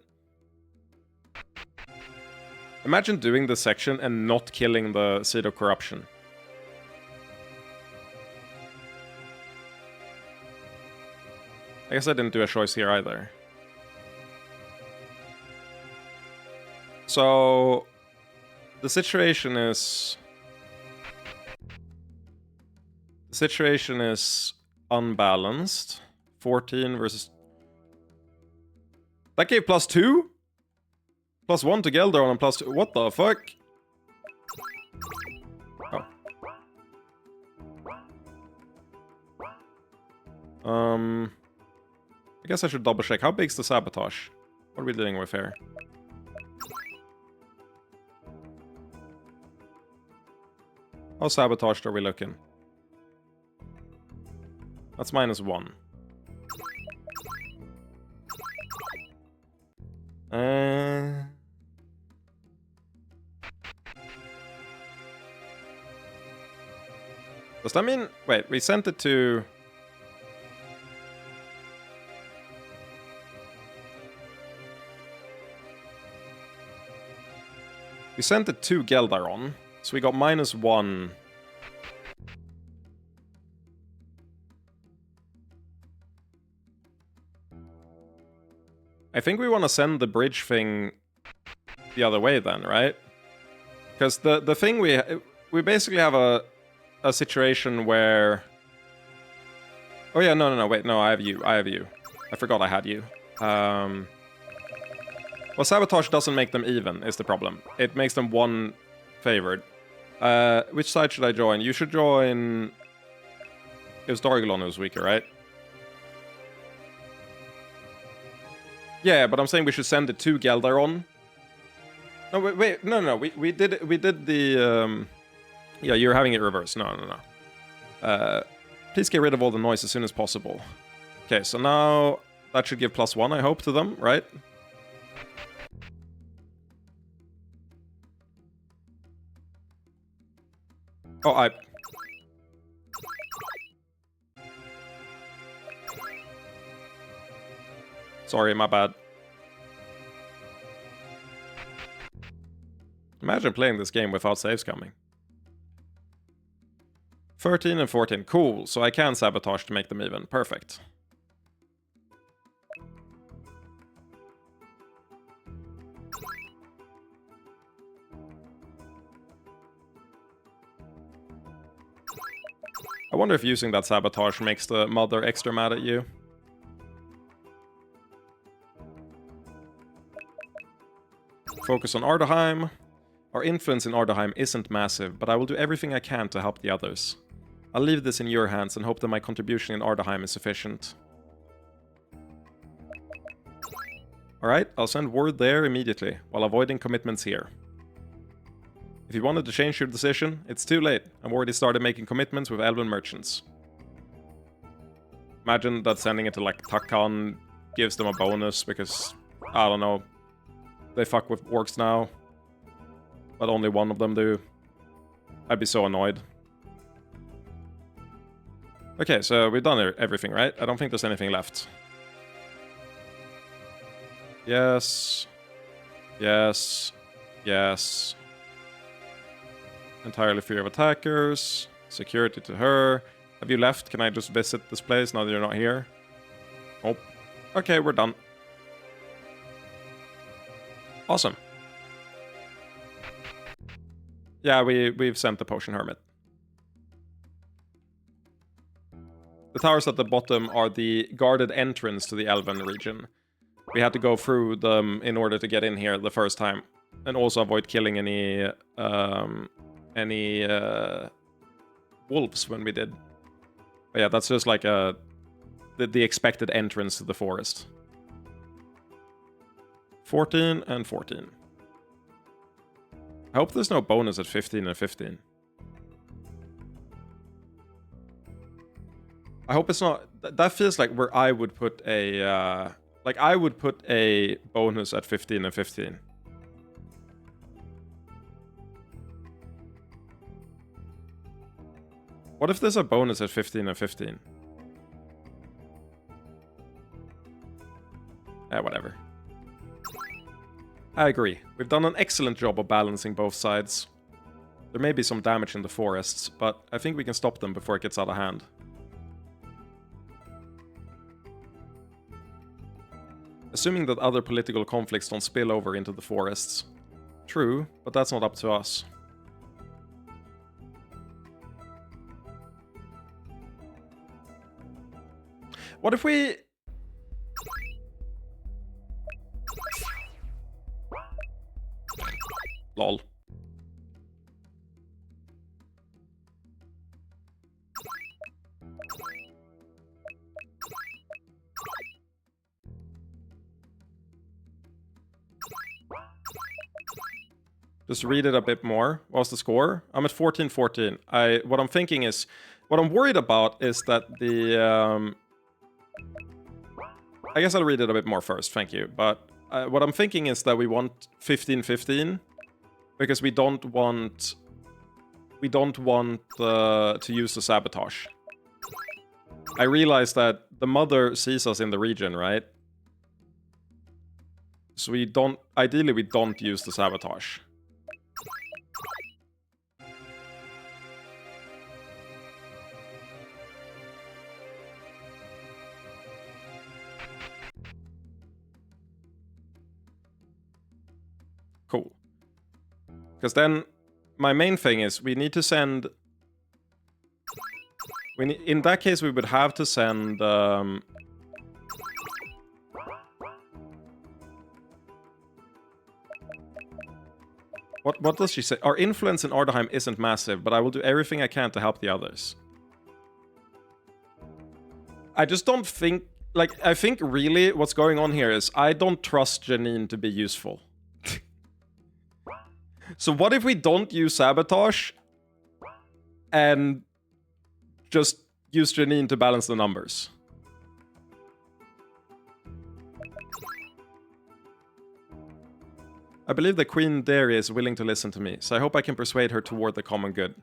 Imagine doing this section and not killing the Seed of Corruption. I guess I didn't do a choice here either. So... The situation is unbalanced. 14 versus... That gave +2? +1 to Gelderon and +2... What the fuck? Oh. I guess I should double check. How big's the sabotage? What are we dealing with here? How sabotaged are we looking? That's -1. Does that mean... Wait, we sent it to... We sent it to Geldaron, so we got -1. I think we want to send the bridge thing the other way then, right? Because the thing we basically have a situation where... Oh yeah, no, wait, no, I have you. I forgot I had you. Well, sabotage doesn't make them even, is the problem. It makes them one favored. Which side should I join? You should join... It was Dargelon who was weaker, right? Yeah, but I'm saying we should send it to Geldaron. No, wait, no. We did the... Yeah, you're having it reversed. No. Please get rid of all the noise as soon as possible. Okay, so now that should give +1, I hope, to them, right? Oh, Sorry, my bad. Imagine playing this game without saves coming. 13 and 14. Cool, so I can sabotage to make them even. Perfect. I wonder if using that sabotage makes the mother extra mad at you. Focus on Ardaheim. Our influence in Ardaheim isn't massive, but I will do everything I can to help the others. I'll leave this in your hands and hope that my contribution in Ardaheim is sufficient. Alright, I'll send word there immediately, while avoiding commitments here. If you wanted to change your decision, it's too late. I've already started making commitments with Elven merchants. Imagine that sending it to like Takan gives them a bonus because, I don't know, they fuck with orcs now. But only one of them do. I'd be so annoyed. Okay, so we've done everything, right? I don't think there's anything left. Yes. Yes. Yes. Entirely free of attackers. Security to her. Have you left? Can I just visit this place now that you're not here? Oh. Okay, we're done. Awesome. Yeah, we've sent the Potion Hermit. The towers at the bottom are the guarded entrance to the Elven region. We had to go through them in order to get in here the first time. And also avoid killing any wolves when we did. But yeah, that's just like the expected entrance to the forest. 14 and 14. I hope there's no bonus at 15 and 15. I hope it's not... That feels like where I would put a... like, I would put a bonus at 15 and 15. What if there's a bonus at 15 and 15? Whatever. I agree. We've done an excellent job of balancing both sides. There may be some damage in the forests, but I think we can stop them before it gets out of hand. Assuming that other political conflicts don't spill over into the forests. True, but that's not up to us. What if we... Lol. Just read it a bit more. What's the score? I'm at 14-14. What I'm thinking is... What I'm worried about is that the... I guess I'll read it a bit more first, thank you. But what I'm thinking is that we want 15-15. Because we don't want to use the sabotage. I realize that the mother sees us in the region, right? So we don't... Ideally, we don't use the sabotage. Cool. Because then, my main thing is, we need to send... in that case, we would have to send... What does she say? Our influence in Ardaheim isn't massive, but I will do everything I can to help the others. I just don't think... Like, I think really what's going on here is I don't trust Janine to be useful. So what if we don't use sabotage and just use Janine to balance the numbers? I believe that Queen Dairy is willing to listen to me, so I hope I can persuade her toward the common good.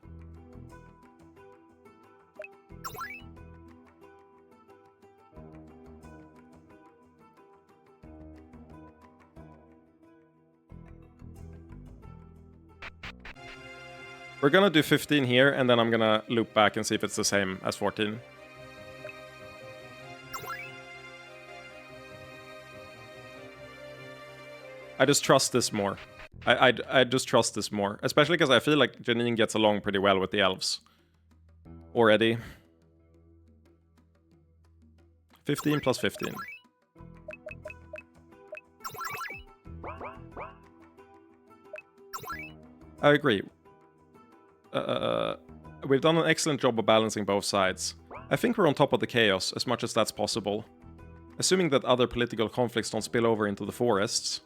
We're gonna do 15 here, and then I'm gonna loop back and see if it's the same as 14. I just trust this more. I just trust this more. Especially because I feel like Janine gets along pretty well with the elves. Already. 15 plus 15. I agree. We've done an excellent job of balancing both sides. I think we're on top of the chaos, as much as that's possible. Assuming that other political conflicts don't spill over into the forests.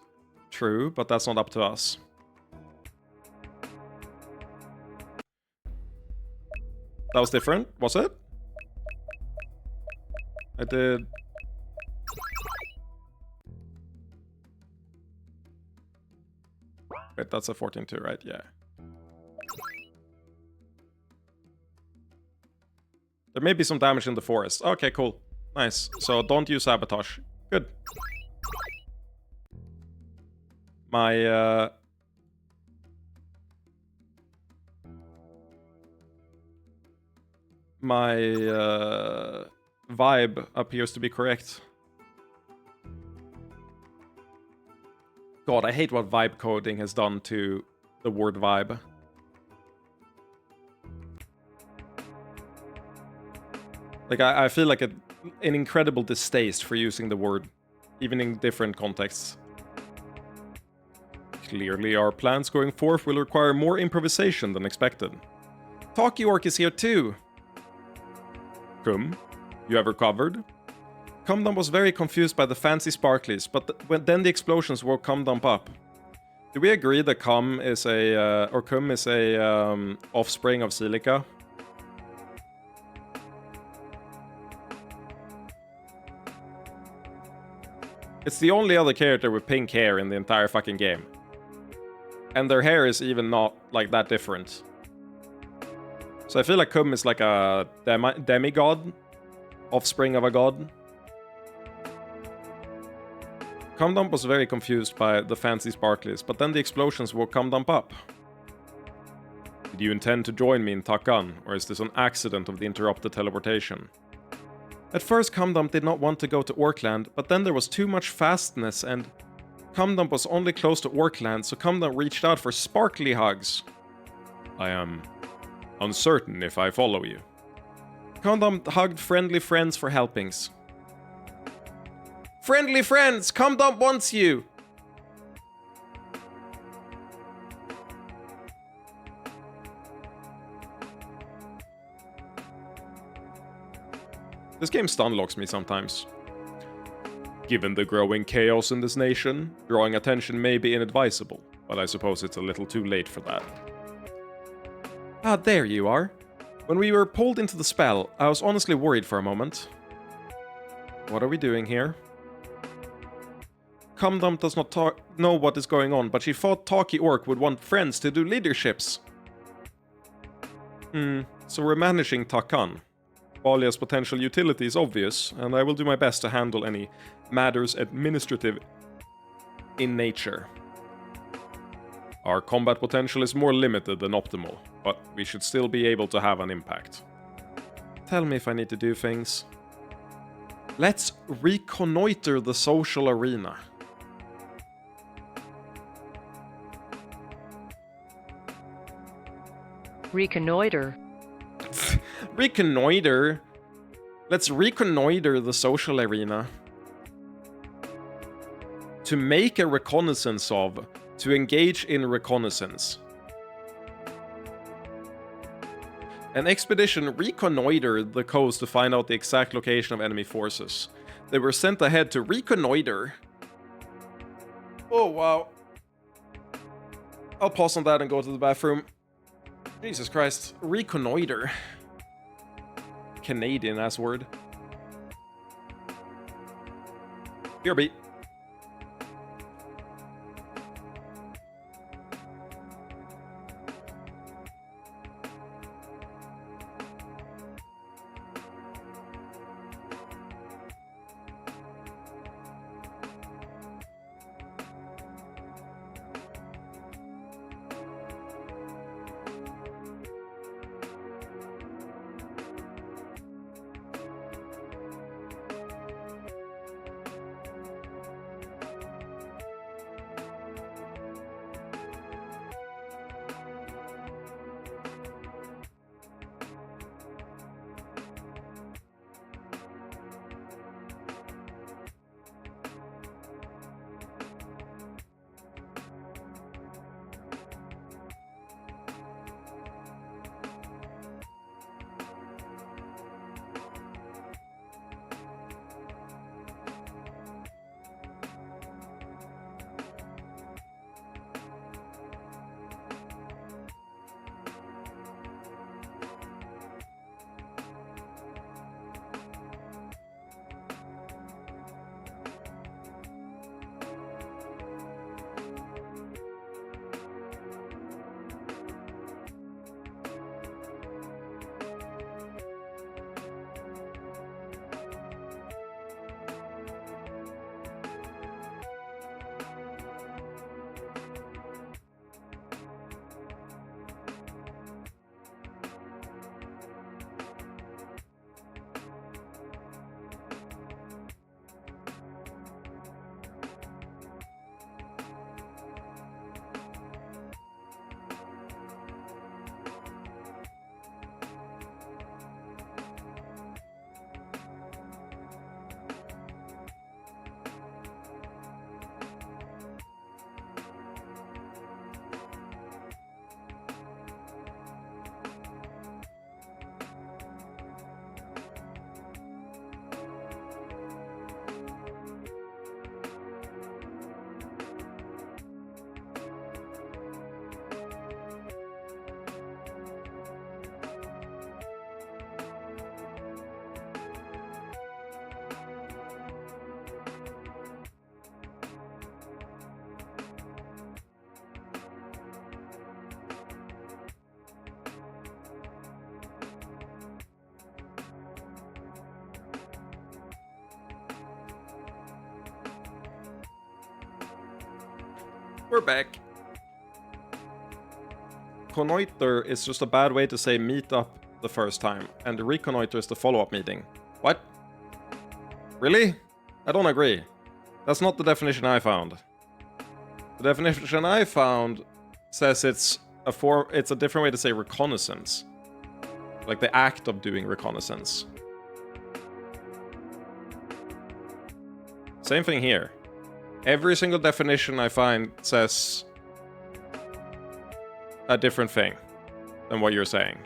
True, but that's not up to us. That was different, was it? I did... Wait, that's a 14-2, right? Yeah. There may be some damage in the forest. Okay, cool. Nice. So don't use sabotage. Good. My, vibe appears to be correct. God, I hate what vibe coding has done to the word vibe. Like, I feel like an incredible distaste for using the word, even in different contexts. Clearly, our plans going forth will require more improvisation than expected. Talkie Orc is here too! Kum, you have recovered? Cumdump was very confused by the fancy sparklies, but then the explosions woke Cumdump up. Do we agree that Cum is a offspring of Silica? It's the only other character with pink hair in the entire fucking game. And their hair is even not, like, that different. So I feel like Cum is like a demigod? Offspring of a god? Cumdump was very confused by the fancy sparklies, but then the explosions woke Cumdump up. Did you intend to join me in Takan, or is this an accident of the interrupted teleportation? At first Cumdump did not want to go to Orkland, but then there was too much fastness and... Cumdump was only close to Orkland, so Cumdump reached out for sparkly hugs. I am uncertain if I follow you. Cumdump hugged friendly friends for helpings. Friendly friends! Cumdump wants you! This game stunlocks me sometimes. Given the growing chaos in this nation, drawing attention may be inadvisable, but I suppose it's a little too late for that. Ah, there you are. When we were pulled into the spell, I was honestly worried for a moment. What are we doing here? Cumdump does not know what is going on, but she thought Talkie Orc would want friends to do leaderships. So we're managing Takan. Balia's potential utility is obvious, and I will do my best to handle any matters administrative in nature. Our combat potential is more limited than optimal, but we should still be able to have an impact. Tell me if I need to do things. Let's reconnoiter the social arena. Reconnoiter. Reconnoiter? Let's reconnoiter the social arena. To make a reconnaissance of. To engage in reconnaissance. An expedition reconnoitered the coast to find out the exact location of enemy forces. They were sent ahead to reconnoiter. Oh, wow. I'll pause on that and go to the bathroom. Jesus Christ. Reconnoiter. Canadian ass word. BRB. We're back. Connoiter is just a bad way to say meet up the first time, and reconnoiter is the follow-up meeting. What? Really? I don't agree. That's not the definition I found. The definition I found says it's a different way to say reconnaissance. Like the act of doing reconnaissance. Same thing here. Every single definition I find says a different thing than what you're saying.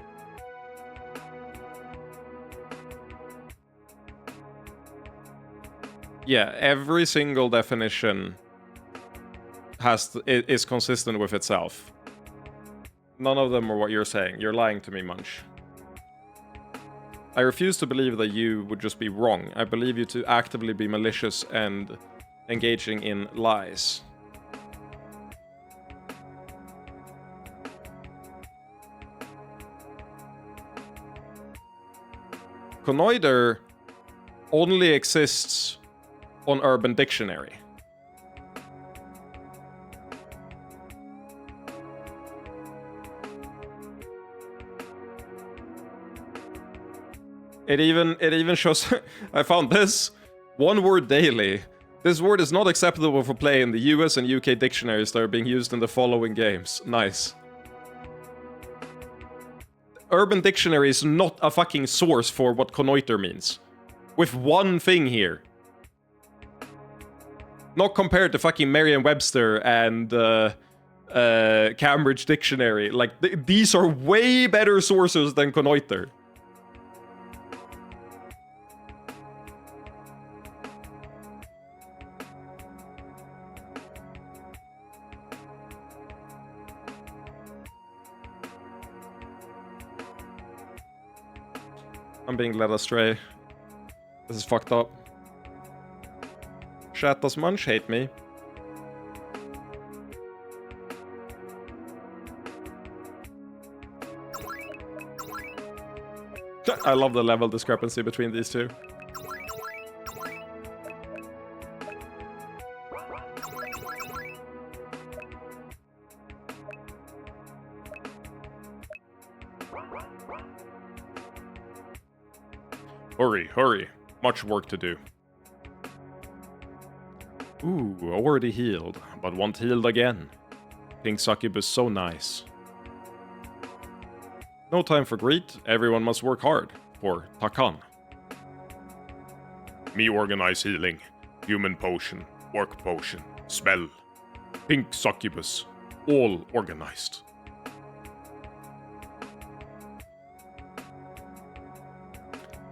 Yeah, every single definition is consistent with itself. None of them are what you're saying. You're lying to me, Munch. I refuse to believe that you would just be wrong. I believe you to actively be malicious and engaging in lies. Connoiter only exists on Urban Dictionary. It even shows. I found this one word daily. This word is not acceptable for play in the US and UK dictionaries that are being used in the following games. Nice. Urban Dictionary is not a fucking source for what connoiter means. With one thing here. Not compared to fucking Merriam-Webster and Cambridge Dictionary. Like, these are way better sources than connoiter. I'm being led astray. This is fucked up. Chat, does Munch hate me? I love the level discrepancy between these two. Hurry, hurry. Much work to do. Ooh, already healed, but want healed again. Pink succubus so nice. No time for greed, everyone must work hard. For Takan. Me organize healing. Human potion, orc potion, spell. Pink succubus. All organized.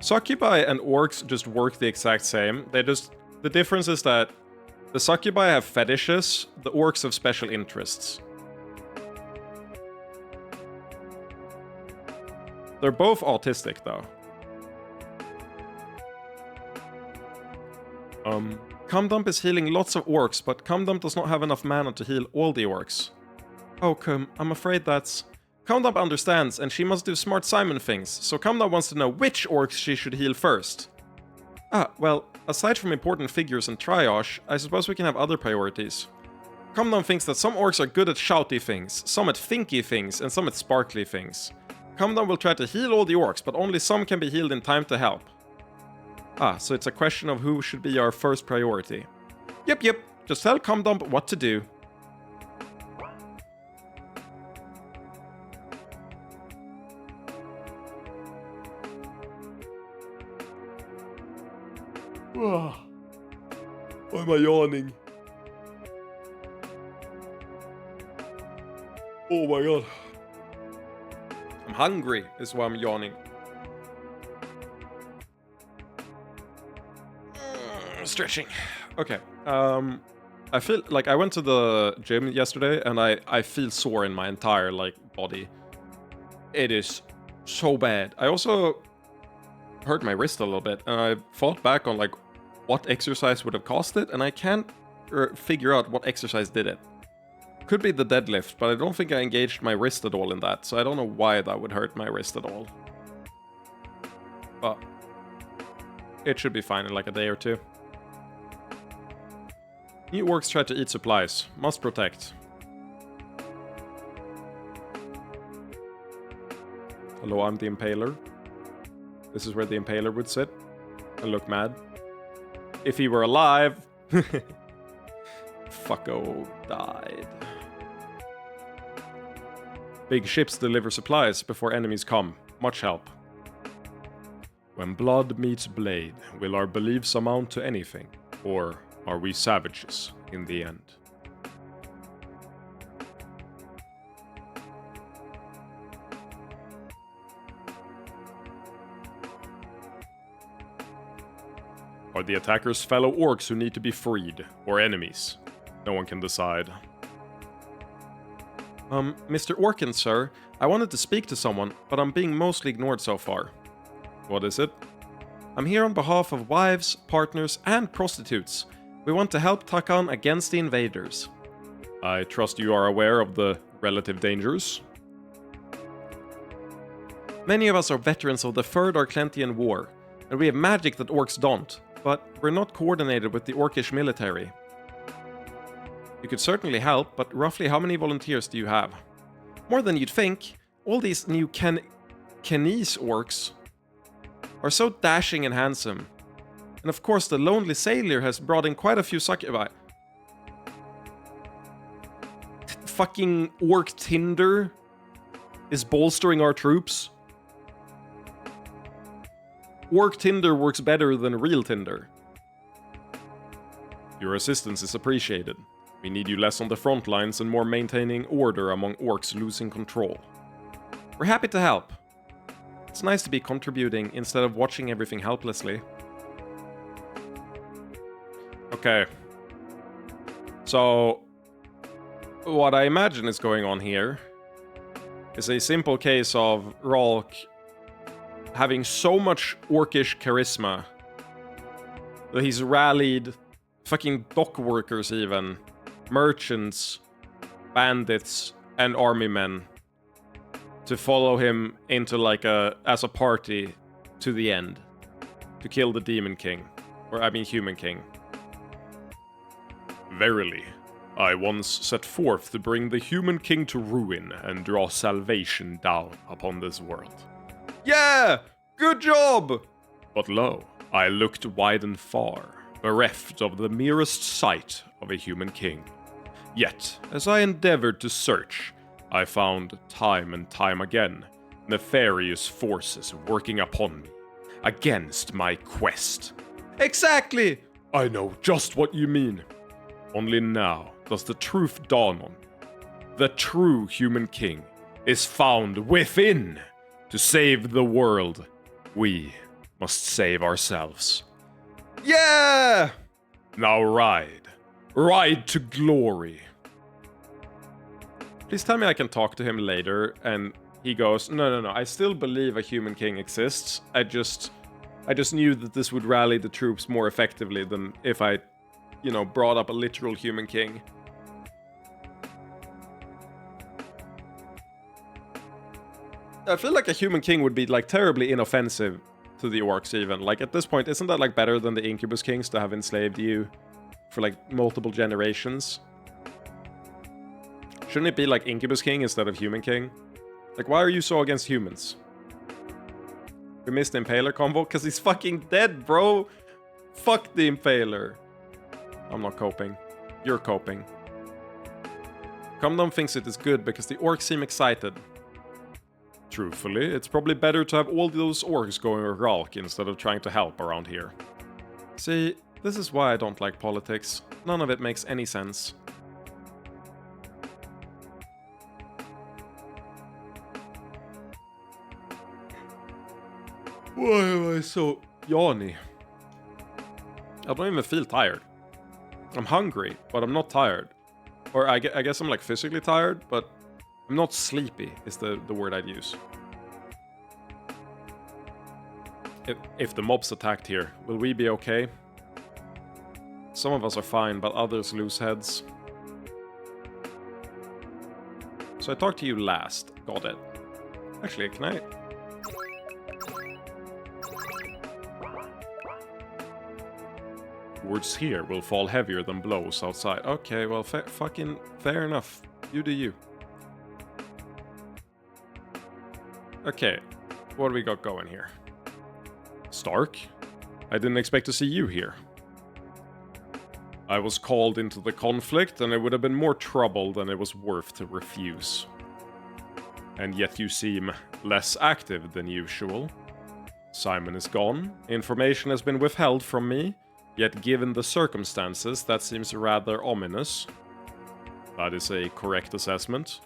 Succubi and orcs just work the exact same. The difference is that the succubi have fetishes, the orcs have special interests. They're both autistic, though. Cumdump is healing lots of orcs, but Cumdump does not have enough mana to heal all the orcs. Oh, I'm afraid that's... Cumdump understands, and she must do smart Simon things, so Cumdump wants to know which orcs she should heal first. Ah, well, aside from important figures and triage, I suppose we can have other priorities. Cumdump thinks that some orcs are good at shouty things, some at thinky things, and some at sparkly things. Cumdump will try to heal all the orcs, but only some can be healed in time to help. Ah, so it's a question of who should be our first priority. Yep, just tell Cumdump what to do. Why am I yawning? Oh my god. I'm hungry, is why I'm yawning. Stretching. Okay. I feel like I went to the gym yesterday and I feel sore in my entire body. It is so bad. I also hurt my wrist a little bit and I thought back on what exercise would have caused it, and I can't figure out what exercise did it. Could be the deadlift, but I don't think I engaged my wrist at all in that, so I don't know why that would hurt my wrist at all. But it should be fine in a day or two. New orcs try to eat supplies. Must protect. Hello, I'm the Impaler. This is where the Impaler would sit and look mad. If he were alive... Fucko died. Big ships deliver supplies before enemies come. Much help. When blood meets blade, will our beliefs amount to anything? Or are we savages in the end? Are the attackers fellow orcs who need to be freed, or enemies? No one can decide. Mr. Orkin, sir, I wanted to speak to someone, but I'm being mostly ignored so far. What is it? I'm here on behalf of wives, partners, and prostitutes. We want to help Takan against the invaders. I trust you are aware of the relative dangers. Many of us are veterans of the Third Arclentian War, and we have magic that orcs don't, but we're not coordinated with the orcish military. You could certainly help, but roughly how many volunteers do you have? More than you'd think. All these new Kenese orcs are so dashing and handsome. And of course the lonely sailor has brought in quite a few succubi. Fucking orc Tinder is bolstering our troops. Orc Tinder works better than real Tinder. Your assistance is appreciated. We need you less on the front lines and more maintaining order among orcs losing control. We're happy to help. It's nice to be contributing instead of watching everything helplessly. Okay. So, what I imagine is going on here is a simple case of Ralk having so much orcish charisma that he's rallied fucking dock workers even, merchants, bandits, and army men to follow him into like as a party to the end. To kill the Demon King. Or I mean Human King. Verily, I once set forth to bring the Human King to ruin and draw salvation down upon this world. Yeah! Good job! But lo, I looked wide and far, bereft of the merest sight of a human king. Yet, as I endeavored to search, I found time and time again nefarious forces working upon me, against my quest. Exactly! I know just what you mean. Only now does the truth dawn on me. The true human king is found within. To save the world, we must save ourselves. Yeah! Now ride. Ride to glory. Please tell me I can talk to him later, and he goes, no, I still believe a human king exists. I just knew that this would rally the troops more effectively than if I, brought up a literal human king. I feel like a human king would be, like, terribly inoffensive to the orcs even. Like, at this point, isn't that, like, better than the incubus kings to have enslaved you for, like, multiple generations? Shouldn't it be, like, incubus king instead of human king? Like, why are you so against humans? We missed the Impaler combo? Because he's fucking dead, bro! Fuck the Impaler. I'm not coping. You're coping. Comdom thinks it is good because the orcs seem excited. Truthfully, it's probably better to have all those orcs going with Ralk instead of trying to help around here. See, this is why I don't like politics. None of it makes any sense. Why am I so yawny? I don't even feel tired. I'm hungry, but I'm not tired. Or I guess I'm like physically tired, but I'm not sleepy is the word I'd use. If the mobs attacked here, will we be okay? Some of us are fine, but others lose heads. So I talked to you last. Got it. Actually, can I... Words here will fall heavier than blows outside. Okay, well, fucking fair enough. You do you. Okay, what do we got going here? Stark? I didn't expect to see you here. I was called into the conflict, and it would have been more trouble than it was worth to refuse. And yet you seem less active than usual. Simon is gone, information has been withheld from me, yet given the circumstances, that seems rather ominous. That is a correct assessment.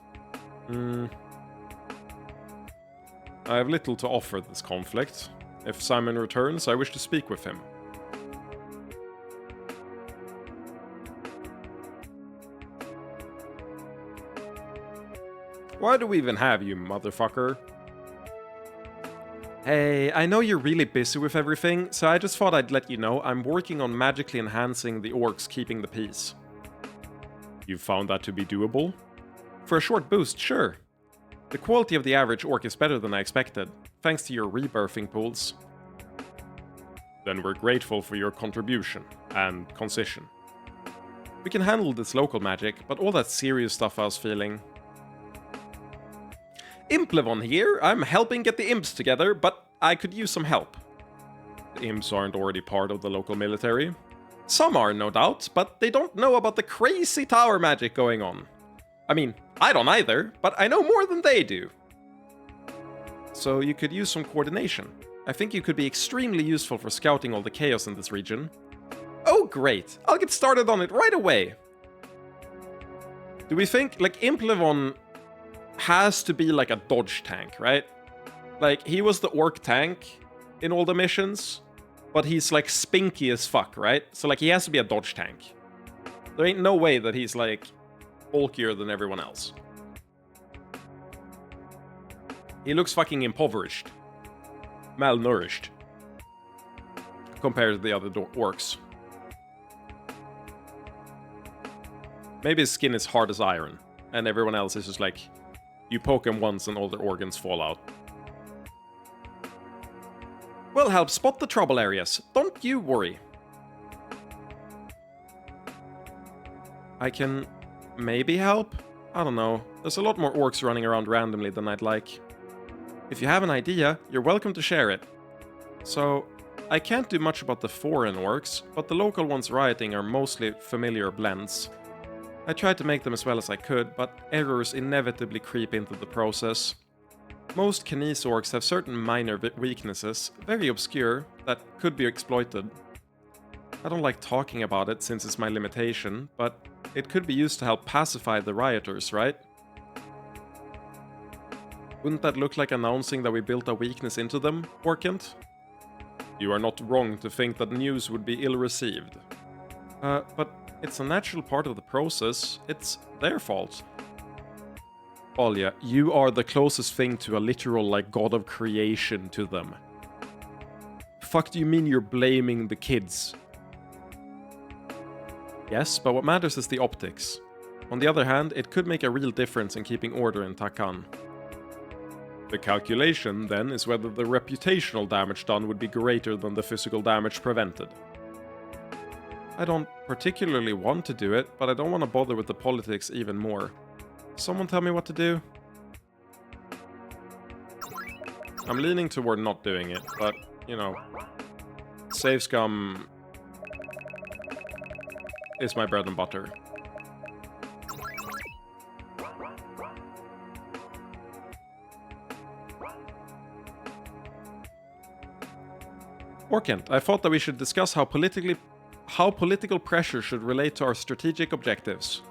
I have little to offer this conflict. If Simon returns, I wish to speak with him. Why do we even have you, motherfucker? Hey, I know you're really busy with everything, so I just thought I'd let you know I'm working on magically enhancing the orcs keeping the peace. You found that to be doable? For a short boost, sure. The quality of the average orc is better than I expected, thanks to your rebirthing pools. Then we're grateful for your contribution and concision. We can handle this local magic, but all that serious stuff I was feeling... Implevon here, I'm helping get the imps together, but I could use some help. The imps aren't already part of the local military. Some are, no doubt, but they don't know about the crazy tower magic going on. I mean, I don't either, but I know more than they do. So you could use some coordination. I think you could be extremely useful for scouting all the chaos in this region. Oh great, I'll get started on it right away. Do we think, like, Implevon has to be like a dodge tank, right? Like, he was the orc tank in all the missions, but he's like spinky as fuck, right? So like, he has to be a dodge tank. There ain't no way that he's like bulkier than everyone else. He looks fucking impoverished. Malnourished. Compared to the other orcs. Maybe his skin is hard as iron, and everyone else is just like, you poke him once and all the organs fall out. We'll help spot the trouble areas, don't you worry. I can maybe help? I don't know, there's a lot more orcs running around randomly than I'd like. If you have an idea, you're welcome to share it. So, I can't do much about the foreign orcs, but the local ones rioting are mostly familiar blends. I tried to make them as well as I could, but errors inevitably creep into the process. Most Kinese orcs have certain minor weaknesses, very obscure, that could be exploited. I don't like talking about it since it's my limitation, but it could be used to help pacify the rioters, right? Wouldn't that look like announcing that we built a weakness into them, Orkant? You are not wrong to think that news would be ill-received. But it's a natural part of the process. It's their fault. Olya, you are the closest thing to a literal, like, god of creation to them. Fuck do you mean you're blaming the kids? Yes, but what matters is the optics. On the other hand, it could make a real difference in keeping order in Takan. The calculation, then, is whether the reputational damage done would be greater than the physical damage prevented. I don't particularly want to do it, but I don't want to bother with the politics even more. Someone tell me what to do? I'm leaning toward not doing it, but, you know, save scum is my bread and butter. Orkant, I thought that we should discuss how political pressure should relate to our strategic objectives.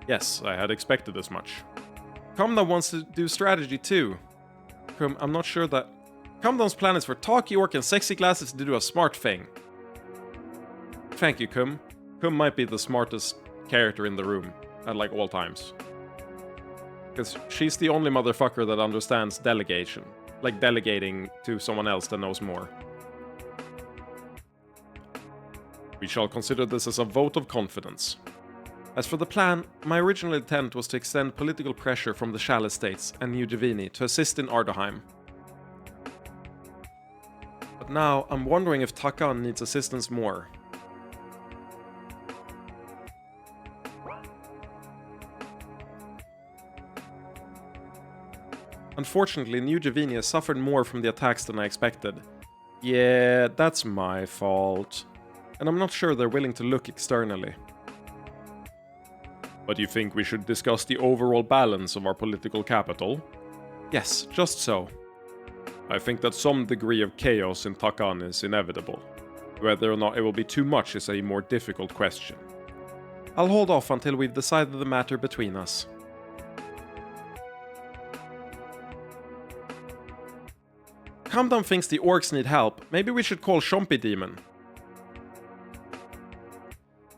Yes, I had expected as much. Comdown wants to do strategy too. I'm not sure that... Comdown's plan is for talky orc and sexy glasses to do a smart thing. Thank you, Kum. Kum might be the smartest character in the room, at like all times. Because she's the only motherfucker that understands delegation. Like delegating to someone else that knows more. We shall consider this as a vote of confidence. As for the plan, my original intent was to extend political pressure from the Shal Estates and New Divini to assist in Ardaheim. But now, I'm wondering if Takan needs assistance more. Unfortunately, New Javini has suffered more from the attacks than I expected. Yeah, that's my fault. And I'm not sure they're willing to look externally. But you think we should discuss the overall balance of our political capital? Yes, just so. I think that some degree of chaos in Takan is inevitable. Whether or not it will be too much is a more difficult question. I'll hold off until we've decided the matter between us. Kamdam thinks the orcs need help. Maybe we should call Shompy Demon.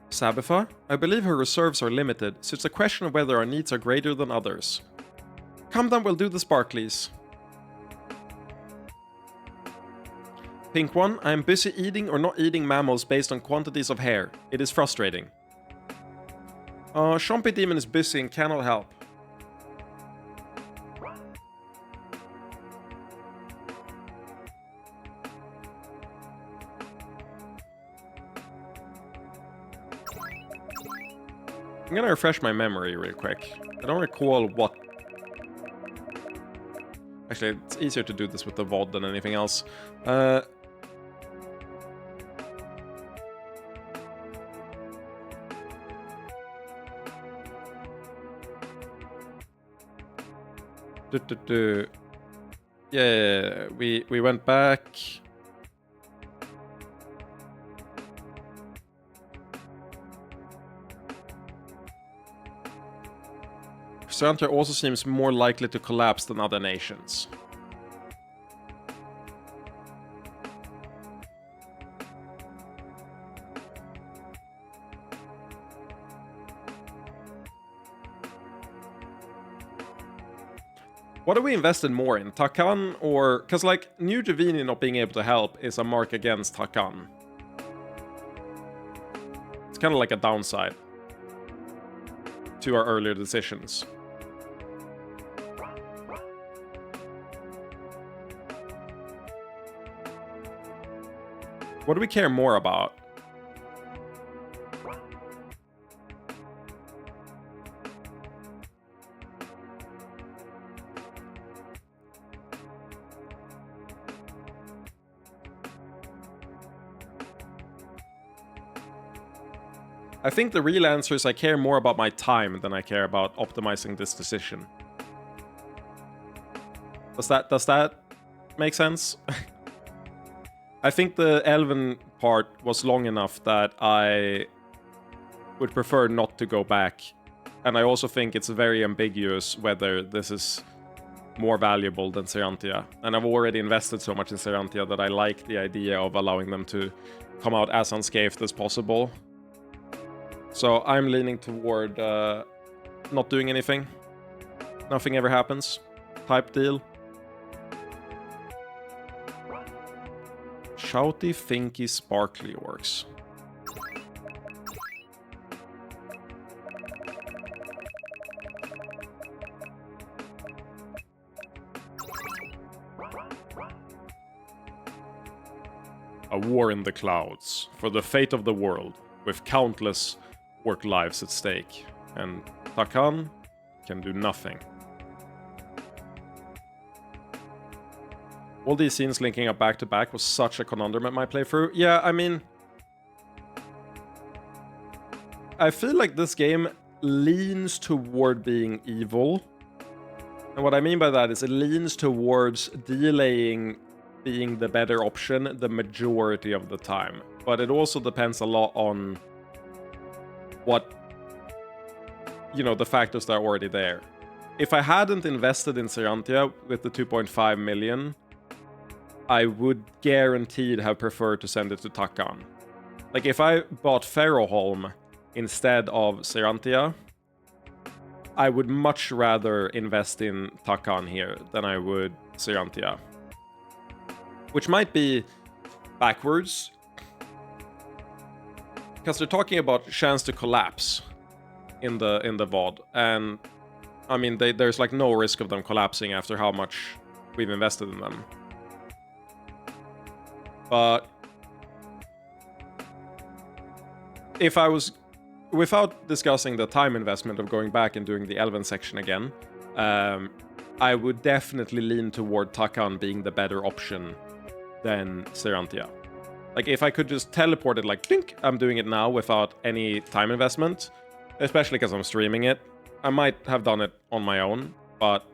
Sabitha, I believe her reserves are limited, so it's a question of whether our needs are greater than others. Kamdam will do the sparklies. Pink one, I am busy eating or not eating mammals based on quantities of hair. It is frustrating. Shompy Demon is busy and cannot help. I'm gonna refresh my memory real quick. I don't recall what... Actually, it's easier to do this with the VOD than anything else. Yeah, we went back. Serantia also seems more likely to collapse than other nations. What are we invested more in? Takan or... Because, like, New Javini not being able to help is a mark against Takan. It's kind of like a downside to our earlier decisions. What do we care more about? I think the real answer is I care more about my time than I care about optimizing this decision. Does that make sense? I think the Elven part was long enough that I would prefer not to go back. And I also think it's very ambiguous whether this is more valuable than Serantia. And I've already invested so much in Serantia that I like the idea of allowing them to come out as unscathed as possible. So I'm leaning toward not doing anything. Nothing ever happens. Type deal. Shouty, thinky, sparkly orcs. A war in the clouds for the fate of the world, with countless orc lives at stake, and Takan can do nothing. All these scenes linking up back to back was such a conundrum at my playthrough. Yeah, I mean... I feel like this game leans toward being evil. And what I mean by that is it leans towards delaying being the better option the majority of the time. But it also depends a lot on what, you know, the factors that are already there. If I hadn't invested in Serantia with the 2.5 million, I would guaranteed have preferred to send it to Takan. Like, if I bought Ferroholm instead of Serantia, I would much rather invest in Takan here than I would Serantia. Which might be backwards, because they're talking about chance to collapse in the VOD, and I mean there's like no risk of them collapsing after how much we've invested in them. But if I was, without discussing the time investment of going back and doing the Elven section again, I would definitely lean toward Takan being the better option than Serantia. Like, if I could just teleport it like, dink, I'm doing it now without any time investment, especially because I'm streaming it. I might have done it on my own, but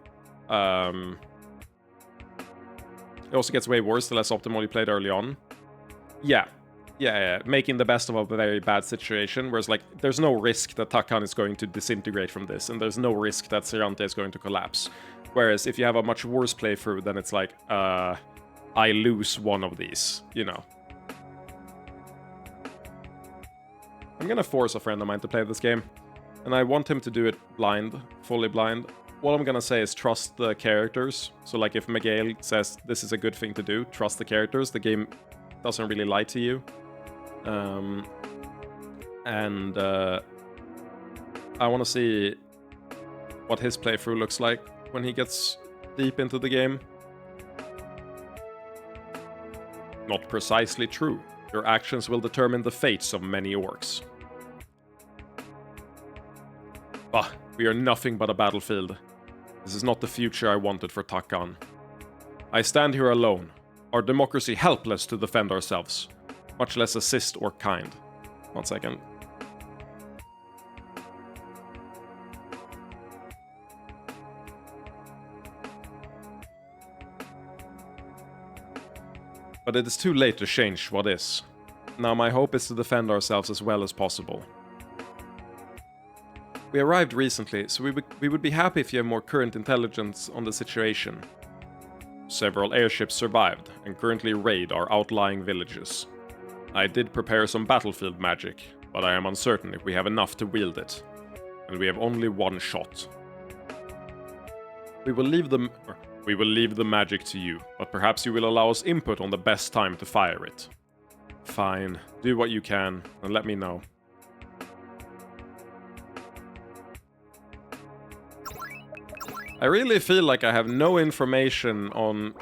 it also gets way worse the less optimally played early on. Yeah, making the best of a very bad situation, whereas, like, there's no risk that Takan is going to disintegrate from this, and there's no risk that Serantia is going to collapse. Whereas if you have a much worse playthrough, then it's like, I lose one of these, you know. I'm gonna force a friend of mine to play this game, and I want him to do it blind, fully blind. What I'm gonna say is trust the characters. So, like, if Miguel says this is a good thing to do, trust the characters. The game doesn't really lie to you. I want to see what his playthrough looks like when he gets deep into the game. Not precisely true. Your actions will determine the fates of many orcs. Ah, we are nothing but a battlefield. This is not the future I wanted for Takan. I stand here alone, our democracy helpless to defend ourselves, much less assist or kind. 1 second. But it is too late to change what is. Now my hope is to defend ourselves as well as possible. We arrived recently, so we would be happy if you have more current intelligence on the situation. Several airships survived, and currently raid our outlying villages. I did prepare some battlefield magic, but I am uncertain if we have enough to wield it. And we have only one shot. We will leave the magic to you, but perhaps you will allow us input on the best time to fire it. Fine, do what you can, and let me know. I really feel like I have no information on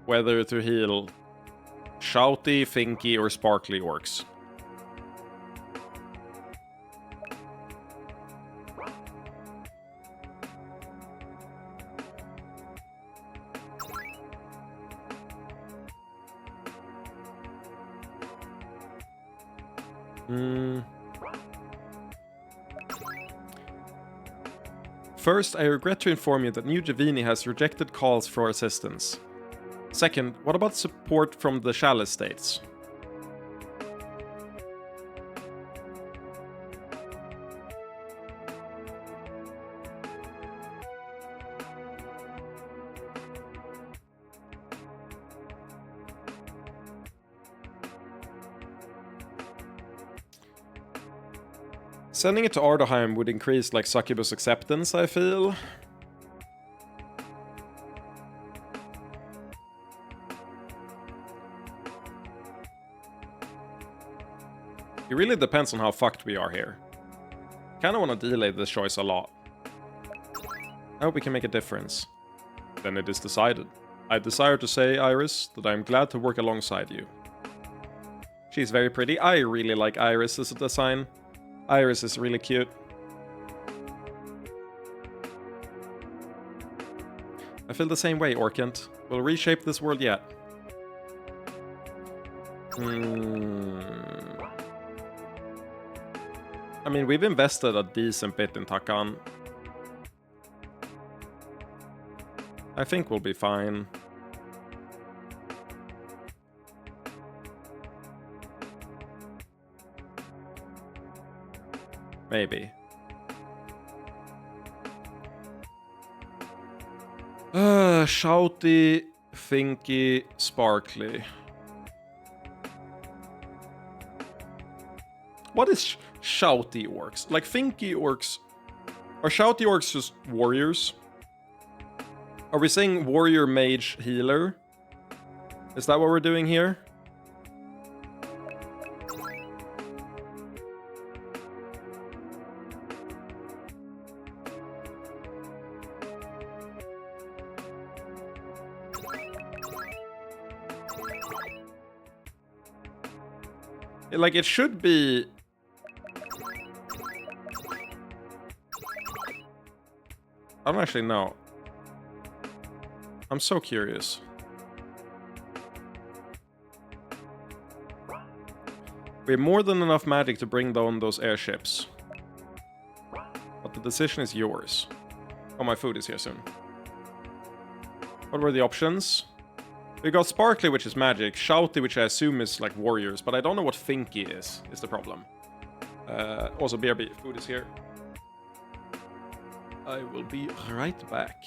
whether to heal shouty, thinky, or sparkly orcs. First, I regret to inform you that New Javini has rejected calls for assistance. Second, what about support from the Chalice states? Sending it to Ardaheim would increase, like, succubus acceptance, I feel. It really depends on how fucked we are here. Kinda wanna delay this choice a lot. I hope we can make a difference. Then it is decided. I desire to say, Iris, that I am glad to work alongside you. She's very pretty. I really like Iris as a design. Iris is really cute. I feel the same way, Orkent. We'll reshape this world yet. I mean, we've invested a decent bit in Takan. I think we'll be fine. Maybe. Shouty, thinky, sparkly. What is shouty orcs? Like, thinky orcs... Are shouty orcs just warriors? Are we saying warrior, mage, healer? Is that what we're doing here? Like, it should be... I don't actually know. I'm so curious. We have more than enough magic to bring down those airships. But the decision is yours. Oh, my food is here soon. What were the options? We got Sparkly, which is magic. Shouty, which I assume is like warriors. But I don't know what Finky is the problem. Also, BRB, food is here. I will be right back.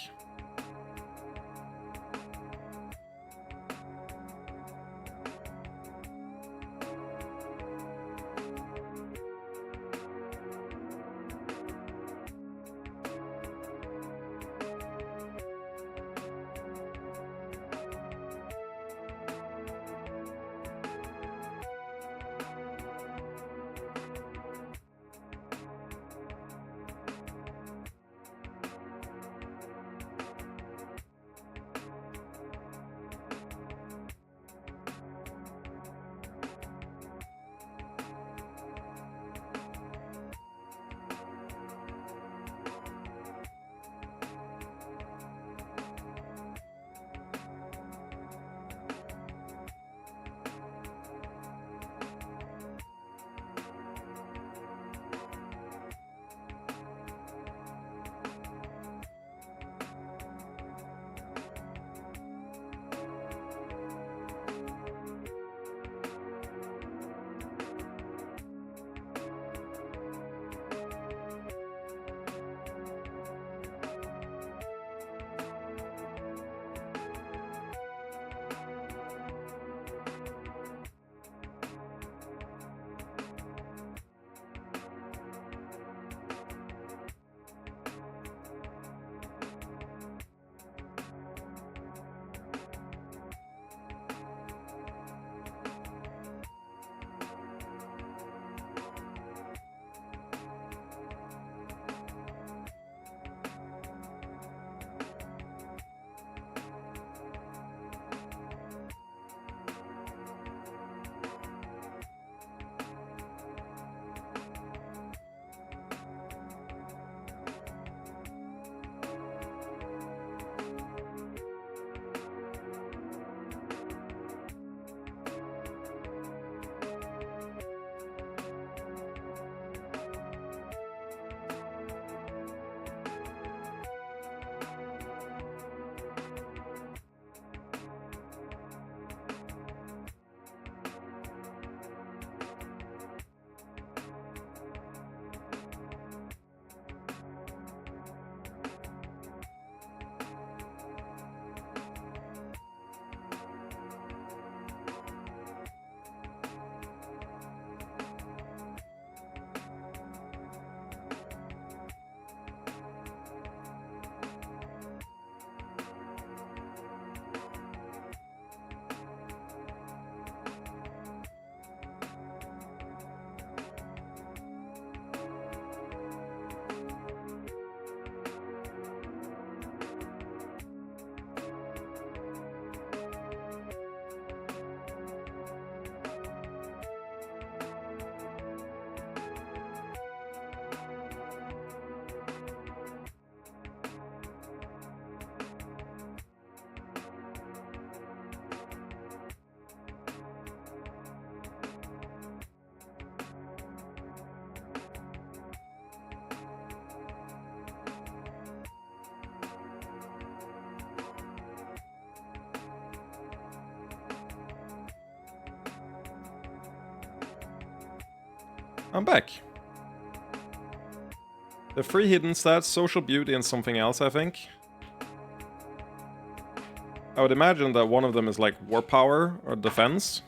I'm back. The 3 hidden stats, social beauty and something else, I think. I would imagine that one of them is like war power or defense.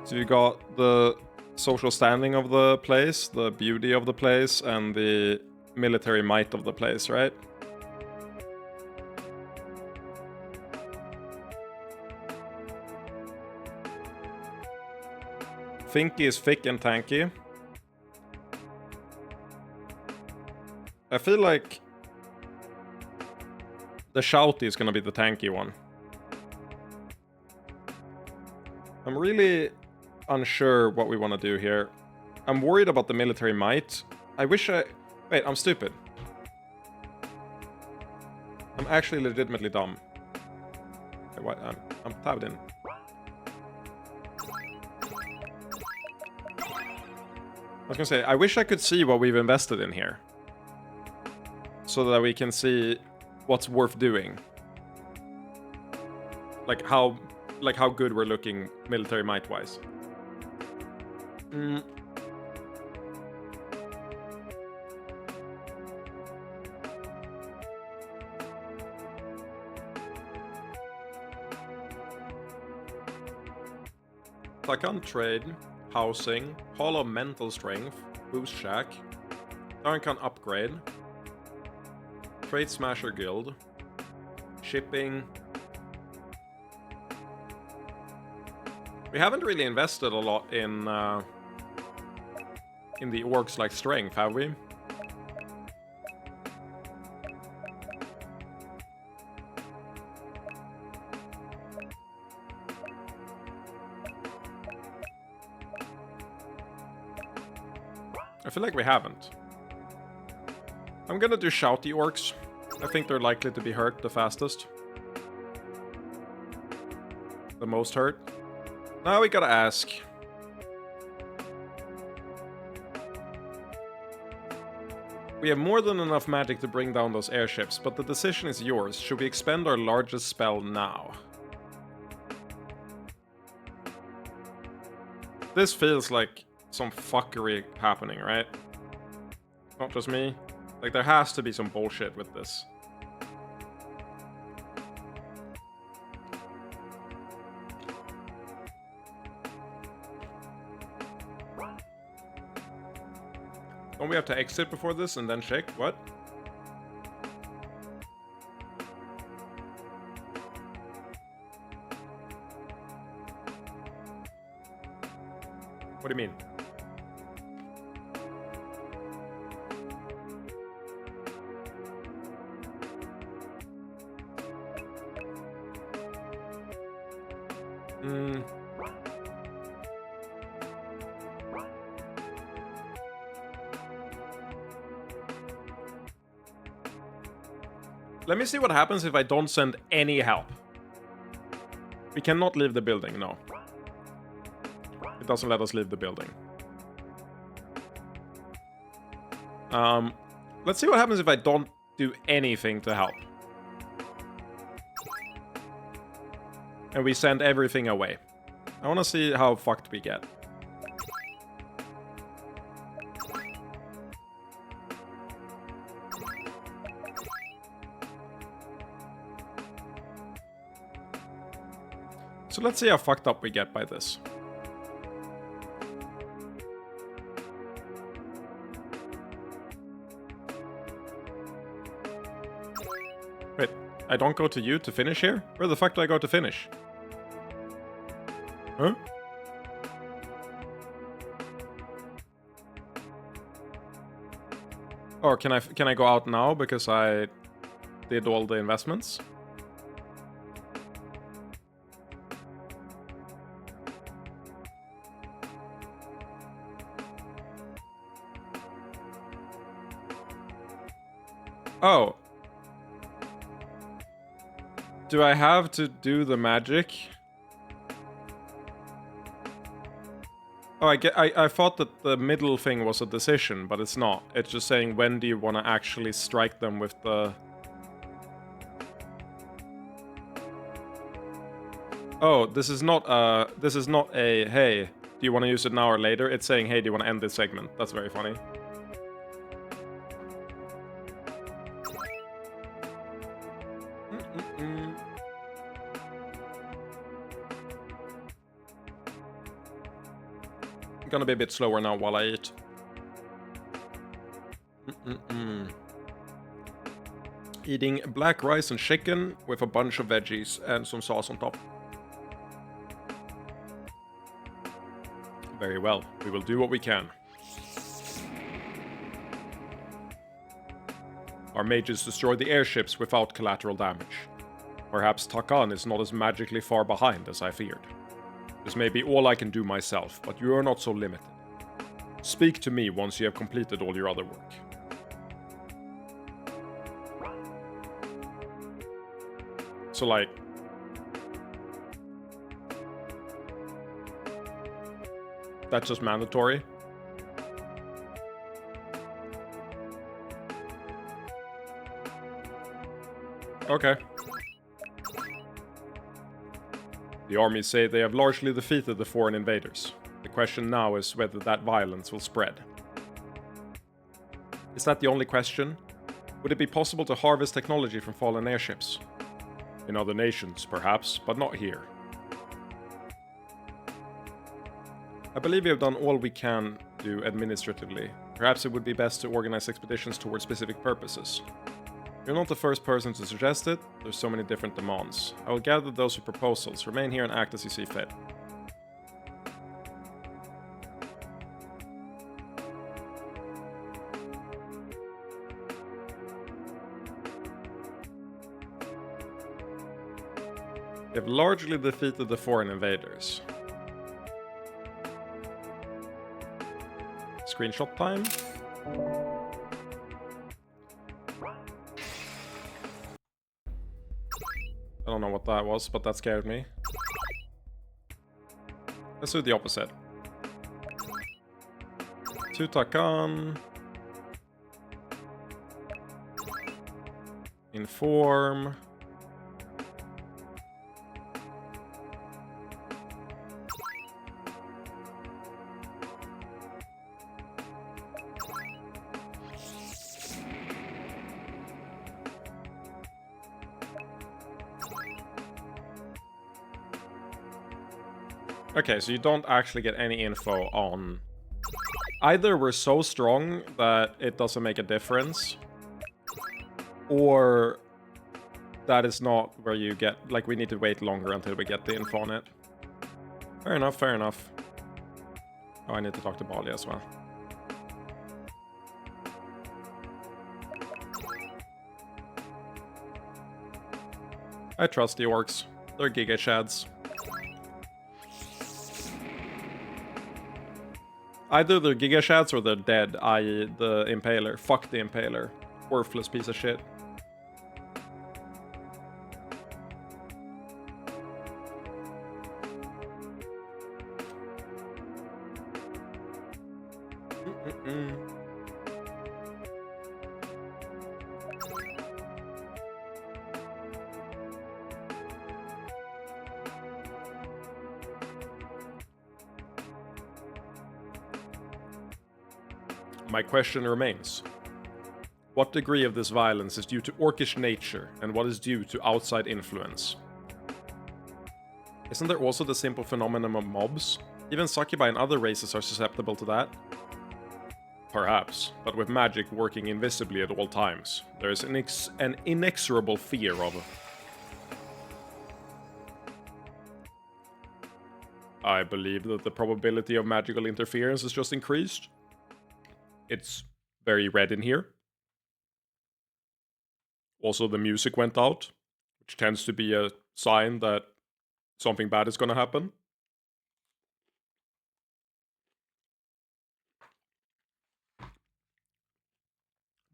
So you got the social standing of the place, the beauty of the place, and the military might of the place, right? Finky is thick and tanky. I feel like the Shouty is gonna be the tanky one. I'm really unsure what we want to do here. I'm worried about the military might. I wish I... Wait, I'm stupid. I'm actually legitimately dumb. What? I'm tabbed in. I was gonna say, I wish I could see what we've invested in here. So that we can see what's worth doing. Like how good we're looking military might-wise. I can't trade, housing, hollow mental strength, boost shack, Darn can upgrade, trade smasher guild, shipping. We haven't really invested a lot in the orcs like strength, have we? I feel like we haven't. I'm gonna do shouty orcs. I think they're likely to be hurt the fastest. The most hurt. Now we gotta ask. We have more than enough magic to bring down those airships, but the decision is yours. Should we expend our largest spell now? This feels like some fuckery happening, right? Not just me. Like, there has to be some bullshit with this. Don't we have to exit before this and then check? What? What do you mean? Let me see what happens if I don't send any help. We cannot leave the building, no. It doesn't let us leave the building. Let's see what happens if I don't do anything to help. And we send everything away. I want to see how fucked we get. So let's see how fucked up we get by this. Wait, I don't go to you to finish here? Where the fuck do I go to finish? Huh? Or can I go out now because I did all the investments? Oh. Do I have to do the magic? Oh, I thought that the middle thing was a decision, but it's not. It's just saying when do you want to actually strike them with the... Oh, this is not a, hey, do you want to use it now or later? It's saying, hey, do you want to end this segment? That's very funny. Gonna be a bit slower now while I eat. Eating black rice and chicken with a bunch of veggies and some sauce on top. Very well, we will do what we can. Our mages destroyed the airships without collateral damage. Perhaps Takan is not as magically far behind as I feared. This may be all I can do myself, but you are not so limited. Speak to me once you have completed all your other work. So, like, that's just mandatory. Okay. The armies say they have largely defeated the foreign invaders. The question now is whether that violence will spread. Is that the only question? Would it be possible to harvest technology from fallen airships? In other nations, perhaps, but not here. I believe we have done all we can do administratively. Perhaps it would be best to organize expeditions towards specific purposes. You're not the first person to suggest it, there's so many different demands. I will gather those with proposals, remain here and act as you see fit. They have largely defeated the foreign invaders. Screenshot time. I don't know what that was, but that scared me. Let's do the opposite. To Takan. Inform. Okay, so you don't actually get any info on... Either we're so strong that it doesn't make a difference, or that is not where you get... Like, we need to wait longer until we get the info on it. Fair enough, fair enough. Oh, I need to talk to Bali as well. I trust the orcs. They're giga shads. Either they're giga shads or they're dead, i.e. the Impaler. Fuck the Impaler. Worthless piece of shit. My question remains. What degree of this violence is due to orcish nature, and what is due to outside influence? Isn't there also the simple phenomenon of mobs? Even succubi and other races are susceptible to that? Perhaps, but with magic working invisibly at all times, there is an inexorable fear of... I believe that the probability of magical interference has just increased. It's very red in here. Also, the music went out, which tends to be a sign that something bad is going to happen.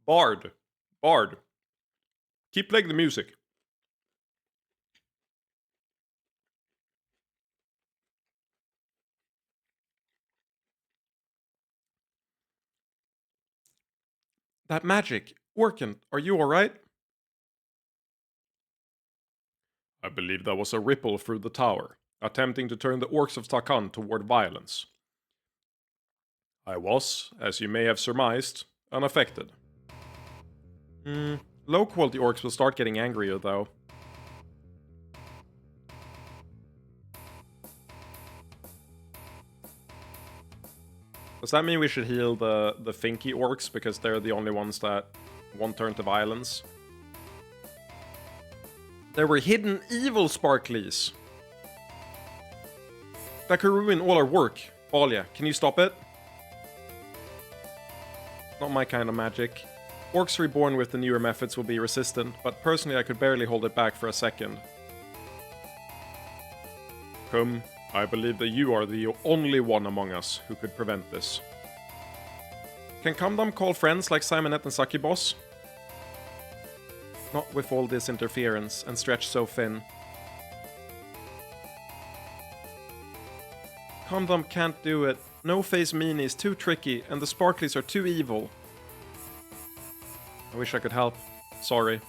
Bard. Bard. Keep playing the music. That magic. Working. Are you alright? I believe that was a ripple through the tower, attempting to turn the orcs of Takan toward violence. I was, as you may have surmised, unaffected. Low-quality orcs will start getting angrier, though. Does that mean we should heal the Finky orcs, because they're the only ones that won't turn to violence? There were hidden evil sparklies! That could ruin all our work. Alia, can you stop it? Not my kind of magic. Orcs reborn with the newer methods will be resistant, but personally I could barely hold it back for a second. Come, I believe that you are the only one among us who could prevent this. Can Kamdam call friends like Simonette and Succubus? Not with all this interference and stretched so thin. Kamdam can't do it. No-Face Meanie is too tricky, and the Sparklies are too evil. I wish I could help. Sorry.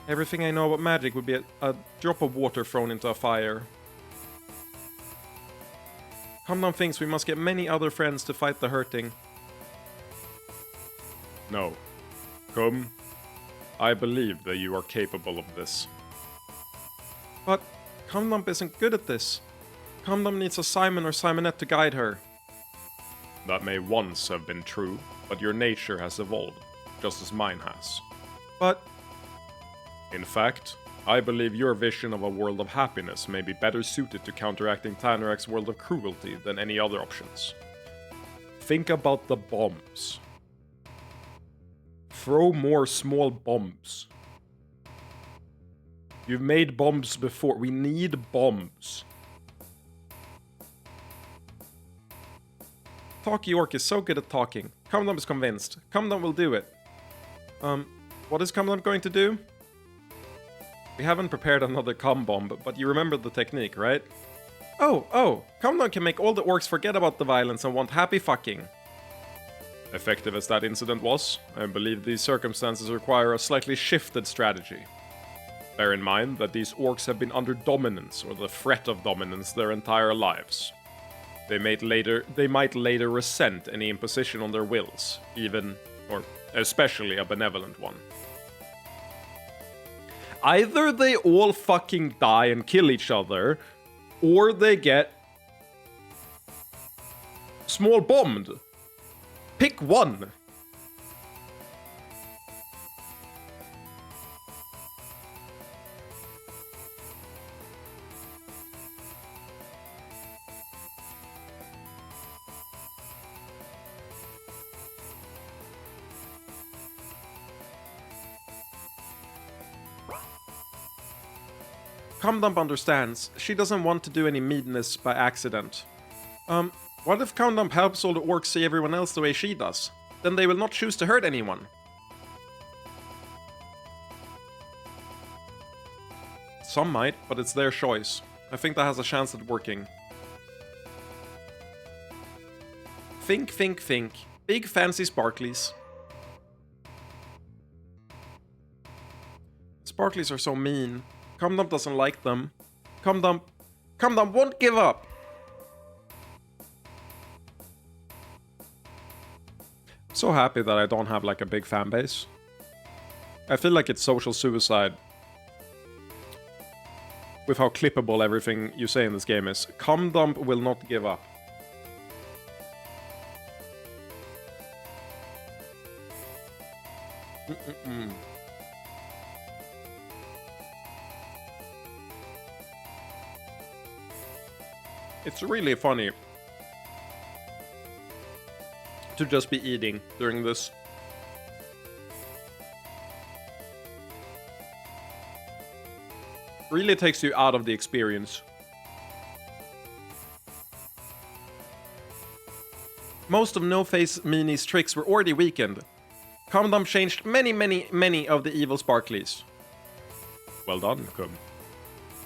Everything I know about magic would be a drop of water thrown into a fire. Comdom thinks we must get many other friends to fight the hurting. No. Come. I believe that you are capable of this. But Comdom isn't good at this. Comdom needs a Simon or Simonette to guide her. That may once have been true, but your nature has evolved, just as mine has. But... in fact, I believe your vision of a world of happiness may be better suited to counteracting Tanorak's world of cruelty than any other options. Think about the bombs. Throw more small bombs. You've made bombs before. We need bombs. Talky Orc is so good at talking. Comdom is convinced. Comdom will do it. What is Comdom going to do? We haven't prepared another bomb, but you remember the technique, right? Oh, Comdom can make all the orcs forget about the violence and want happy fucking. Effective as that incident was, I believe these circumstances require a slightly shifted strategy. Bear in mind that these orcs have been under dominance, or the threat of dominance, their entire lives. They might later resent any imposition on their wills, even, or especially a benevolent one. Either they all fucking die and kill each other, or they get small bombed. Pick one. Comdump understands. She doesn't want to do any meanness by accident. What if Comdump helps all the orcs see everyone else the way she does? Then they will not choose to hurt anyone. Some might, but it's their choice. I think that has a chance at working. Think. Big fancy sparklies. Sparklies are so mean. Comdump doesn't like them. Comdump won't give up. So happy that I don't have like a big fan base. I feel like it's social suicide with how clippable everything you say in this game is. Comdump will not give up. It's really funny to just be eating during this. Really takes you out of the experience. Most of No-Face Meanie's tricks were already weakened. Comdump changed many of the evil sparklies. Well done, Kum.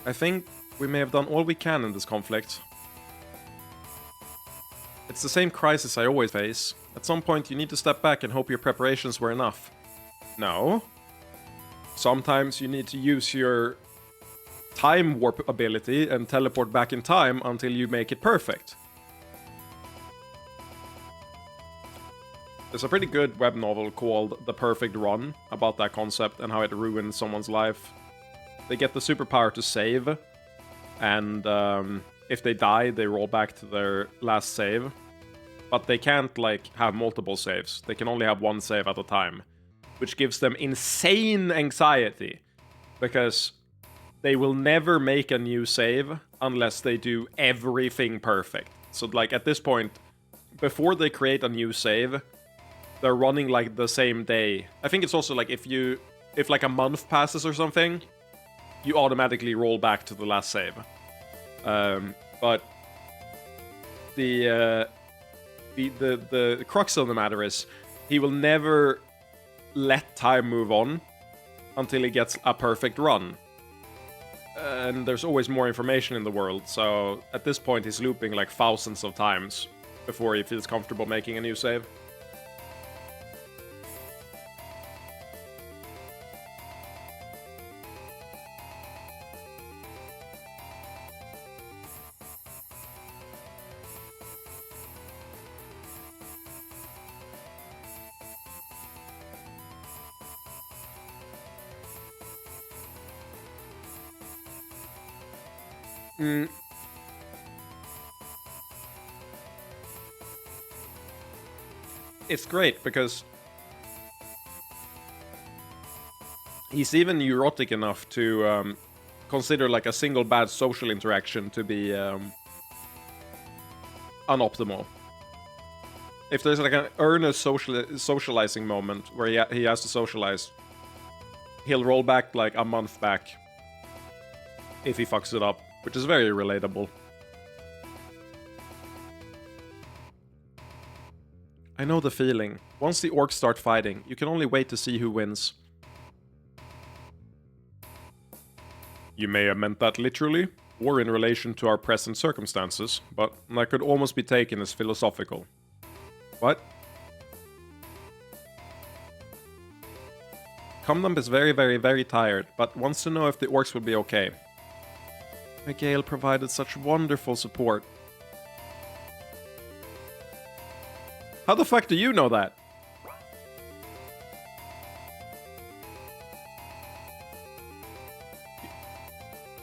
I think we may have done all we can in this conflict. It's the same crisis I always face. At some point you need to step back and hope your preparations were enough. No. Sometimes you need to use your time warp ability and teleport back in time until you make it perfect. There's a pretty good web novel called The Perfect Run about that concept and how it ruins someone's life. They get the superpower to save, and if they die, they roll back to their last save. But they can't, like, have multiple saves. They can only have one save at a time, which gives them insane anxiety, because they will never make a new save unless they do everything perfect. So, like, at this point, before they create a new save, they're running, like, the same day. I think it's also, like, if like, a month passes or something, you automatically roll back to the last save. But the crux of the matter is he will never let time move on until he gets a perfect run. And there's always more information in the world, so at this point he's looping like thousands of times before he feels comfortable making a new save. It's great because he's even neurotic enough to consider like a single bad social interaction to be unoptimal. If there's like an earnest socializing moment where he has to socialize, he'll roll back like a month back if he fucks it up, which is very relatable. I know the feeling. Once the orcs start fighting, you can only wait to see who wins. You may have meant that literally, or in relation to our present circumstances, but that could almost be taken as philosophical. What? Cumdump is very, very, very tired, but wants to know if the orcs will be okay. Miguel provided such wonderful support. How the fuck do you know that?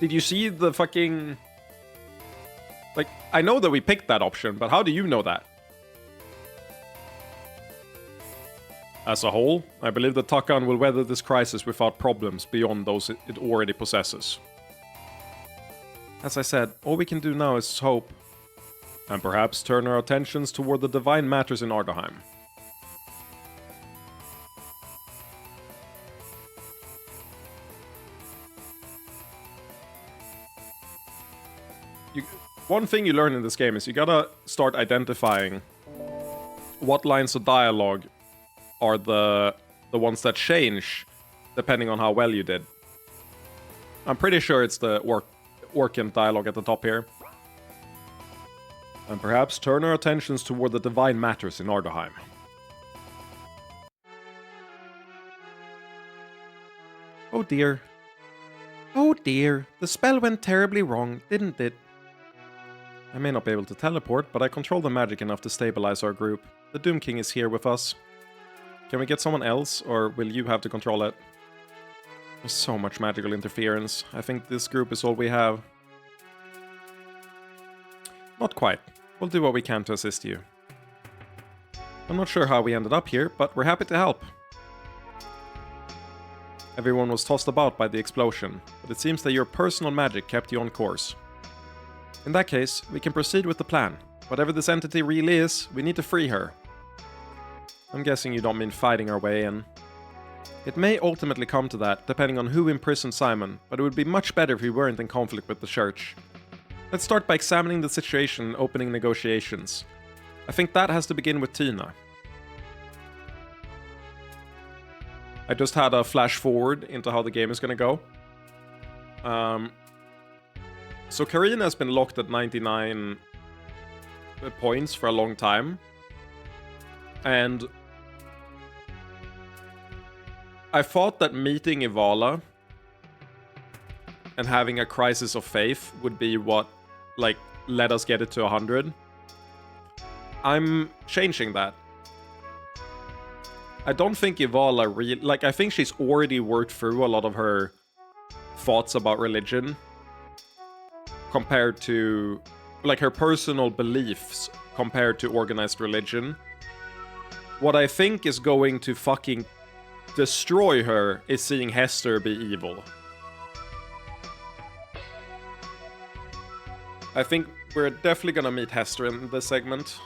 Did you see the fucking... Like, I know that we picked that option, but how do you know that? As a whole, I believe that Takan will weather this crisis without problems beyond those it already possesses. As I said, all we can do now is hope. And perhaps turn our attentions toward the divine matters in Ardaheim. One thing you learn in this game is you gotta start identifying what lines of dialogue are the ones that change depending on how well you did. I'm pretty sure it's the Orcian dialogue at the top here. And perhaps turn our attentions toward the divine matters in Ardaheim. Oh dear. Oh dear, the spell went terribly wrong, didn't it? I may not be able to teleport, but I control the magic enough to stabilize our group. The Doom King is here with us. Can we get someone else, or will you have to control it? There's so much magical interference. I think this group is all we have. Not quite. We'll do what we can to assist you. I'm not sure how we ended up here, but we're happy to help. Everyone was tossed about by the explosion, but it seems that your personal magic kept you on course. In that case, we can proceed with the plan. Whatever this entity really is, we need to free her. I'm guessing you don't mean fighting our way in. It may ultimately come to that, depending on who imprisoned Simon, but it would be much better if we weren't in conflict with the church. Let's start by examining the situation and opening negotiations. I think that has to begin with Tina. I just had a flash forward into how the game is going to go. So Karina has been locked at 99 points for a long time. And I thought that meeting Ivala and having a crisis of faith would be what, like, let us get it to 100. I'm changing that. I don't think Ivala really... Like, I think she's already worked through a lot of her thoughts about religion compared to... Like, her personal beliefs compared to organized religion. What I think is going to fucking destroy her is seeing Hester be evil. I think we're definitely gonna meet Hester in this segment.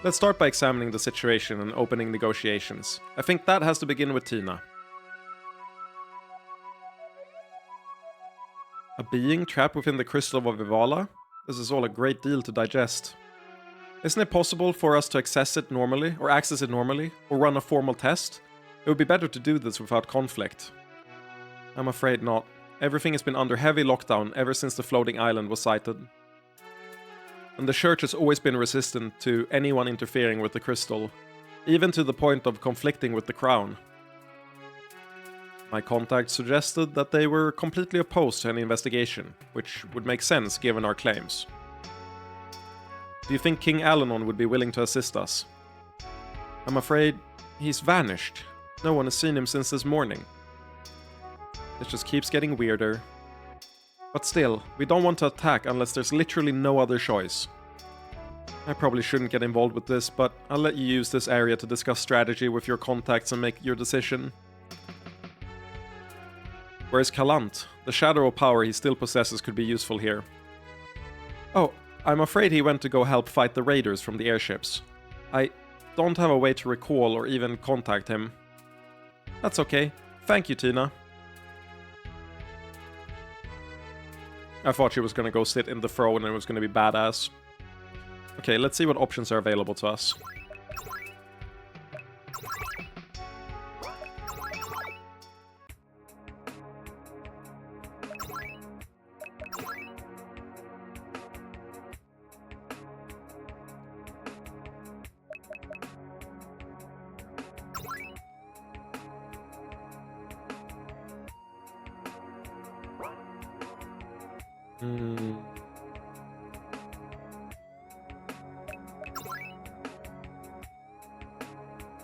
Let's start by examining the situation and opening negotiations. I think that has to begin with Tina. A being trapped within the crystal of Ivala? This is all a great deal to digest. Isn't it possible for us to access it normally, or run a formal test? It would be better to do this without conflict. I'm afraid not. everything has been under heavy lockdown ever since the floating island was sighted. And the church has always been resistant to anyone interfering with the crystal, even to the point of conflicting with the crown. My contact suggested that they were completely opposed to any investigation, which would make sense given our claims. Do you think King Alanon would be willing to assist us? I'm afraid he's vanished. No one has seen him since this morning. It just keeps getting weirder. But still, we don't want to attack unless there's literally no other choice. I probably shouldn't get involved with this, but I'll let you use this area to discuss strategy with your contacts and make your decision. Whereas Kalant, the shadow of power he still possesses could be useful here. Oh, I'm afraid he went to go help fight the raiders from the airships. I don't have a way to recall or even contact him. That's okay. Thank you, Tina. I thought she was gonna go sit in the throne and it was gonna be badass. Okay, let's see what options are available to us.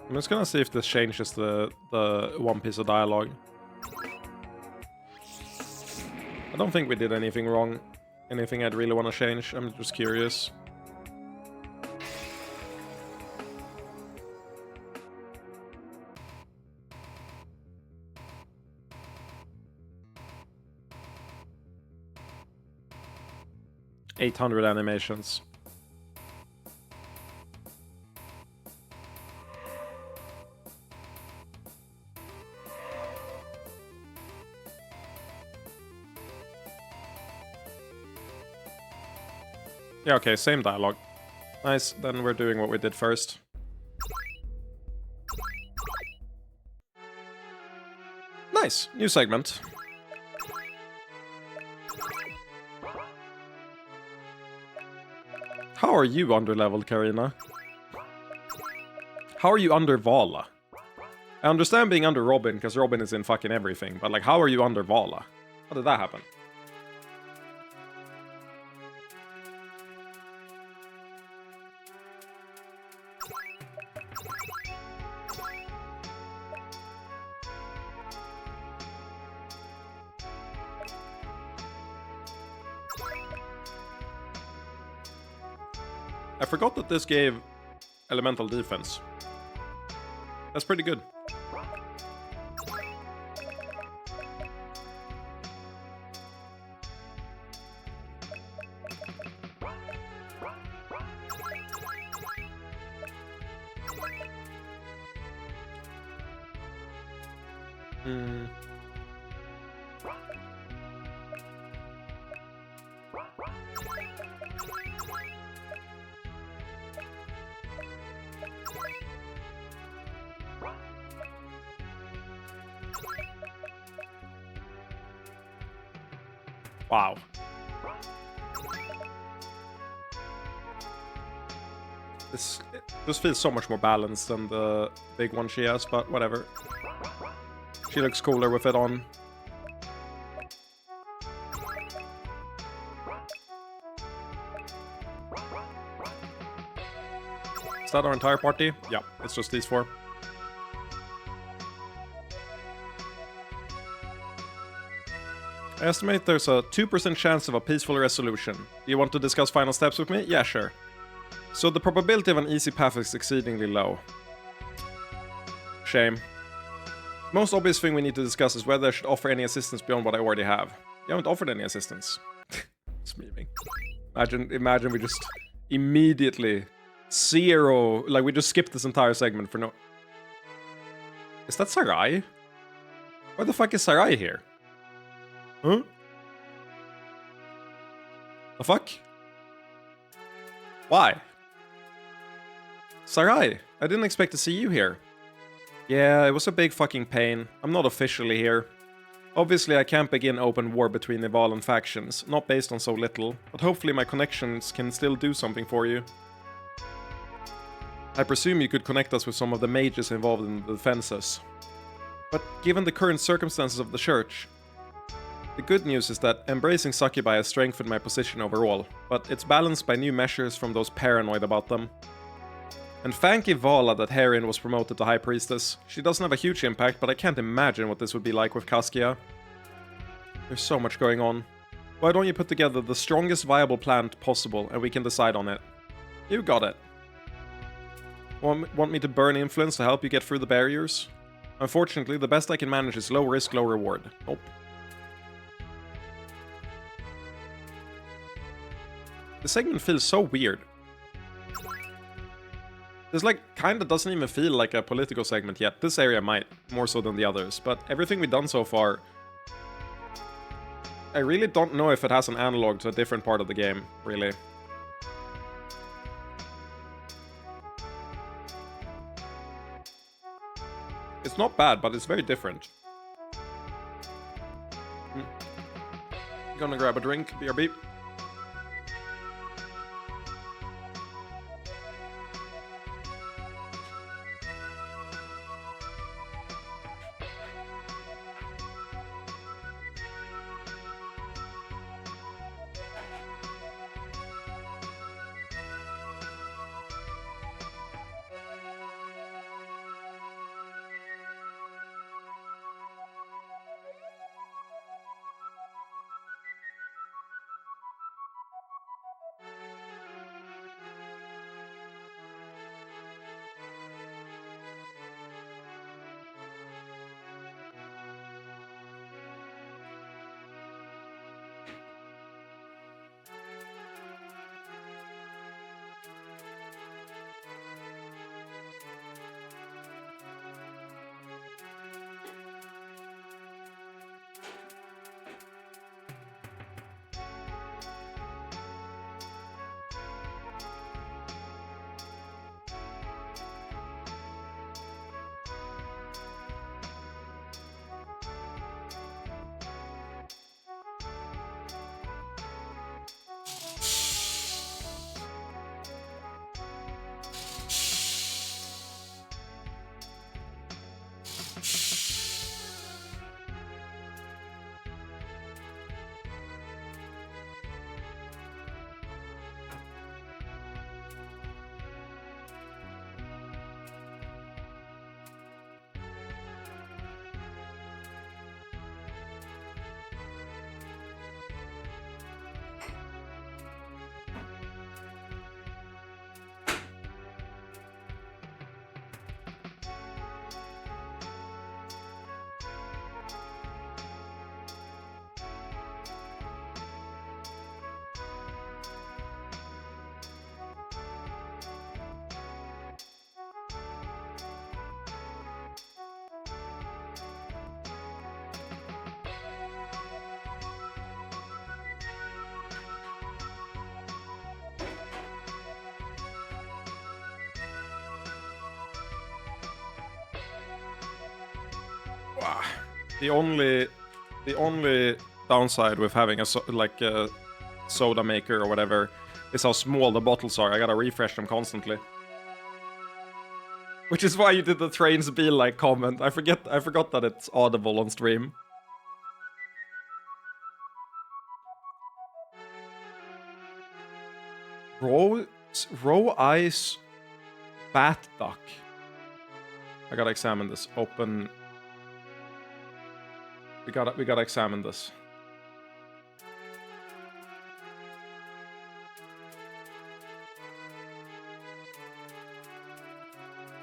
I'm just gonna see if this changes the one piece of dialogue. I don't think we did anything wrong. Anything I'd really want to change. I'm just curious. $800 animations. Yeah, okay, same dialogue. Nice, then we're doing what we did first. Nice, new segment. How are you underleveled, Karina? How are you under Vala? I understand being under Robin, because Robin is in fucking everything, but like, how are you under Vala? How did that happen? I forgot that this gave elemental defense. That's pretty good. Wow. This feels so much more balanced than the big one she has, but whatever. She looks cooler with it on. Is that our entire party? Yeah, it's just these four. I estimate there's a 2% chance of a peaceful resolution. Do you want to discuss final steps with me? Yeah, sure. So the probability of an easy path is exceedingly low. Shame. Most obvious thing we need to discuss is whether I should offer any assistance beyond what I already have. You haven't offered any assistance. It's memeing. Imagine we just immediately zero, like we just skipped this entire segment for no... Is that Sarai? Why the fuck is Sarai here? Huh? The fuck? Why? Sarai, I didn't expect to see you here. Yeah, it was a big fucking pain. I'm not officially here. Obviously, I can't begin open war between the Valan factions, not based on so little, but hopefully my connections can still do something for you. I presume you could connect us with some of the mages involved in the defenses. But given the current circumstances of the church, the good news is that embracing succubi has strengthened my position overall, but it's balanced by new measures from those paranoid about them. And thank you Vala that Herin was promoted to High Priestess. She doesn't have a huge impact, but I can't imagine what this would be like with Kaskia. There's so much going on. Why don't you put together the strongest viable plan possible and we can decide on it? You got it. Want me to burn influence to help you get through the barriers? Unfortunately, the best I can manage is low risk, low reward. Nope. The segment feels so weird. This like kinda doesn't even feel like a political segment yet. This area might, more so than the others, but everything we've done so far, I really don't know if it has an analog to a different part of the game, really. It's not bad, but it's very different. Gonna grab a drink, BRB. The only downside with having a soda maker or whatever is how small the bottles are. I gotta refresh them constantly. Which is why you did the trains be like comment. I forgot that it's audible on stream. Row eyes bat duck. I gotta examine this. Open. We gotta examine this.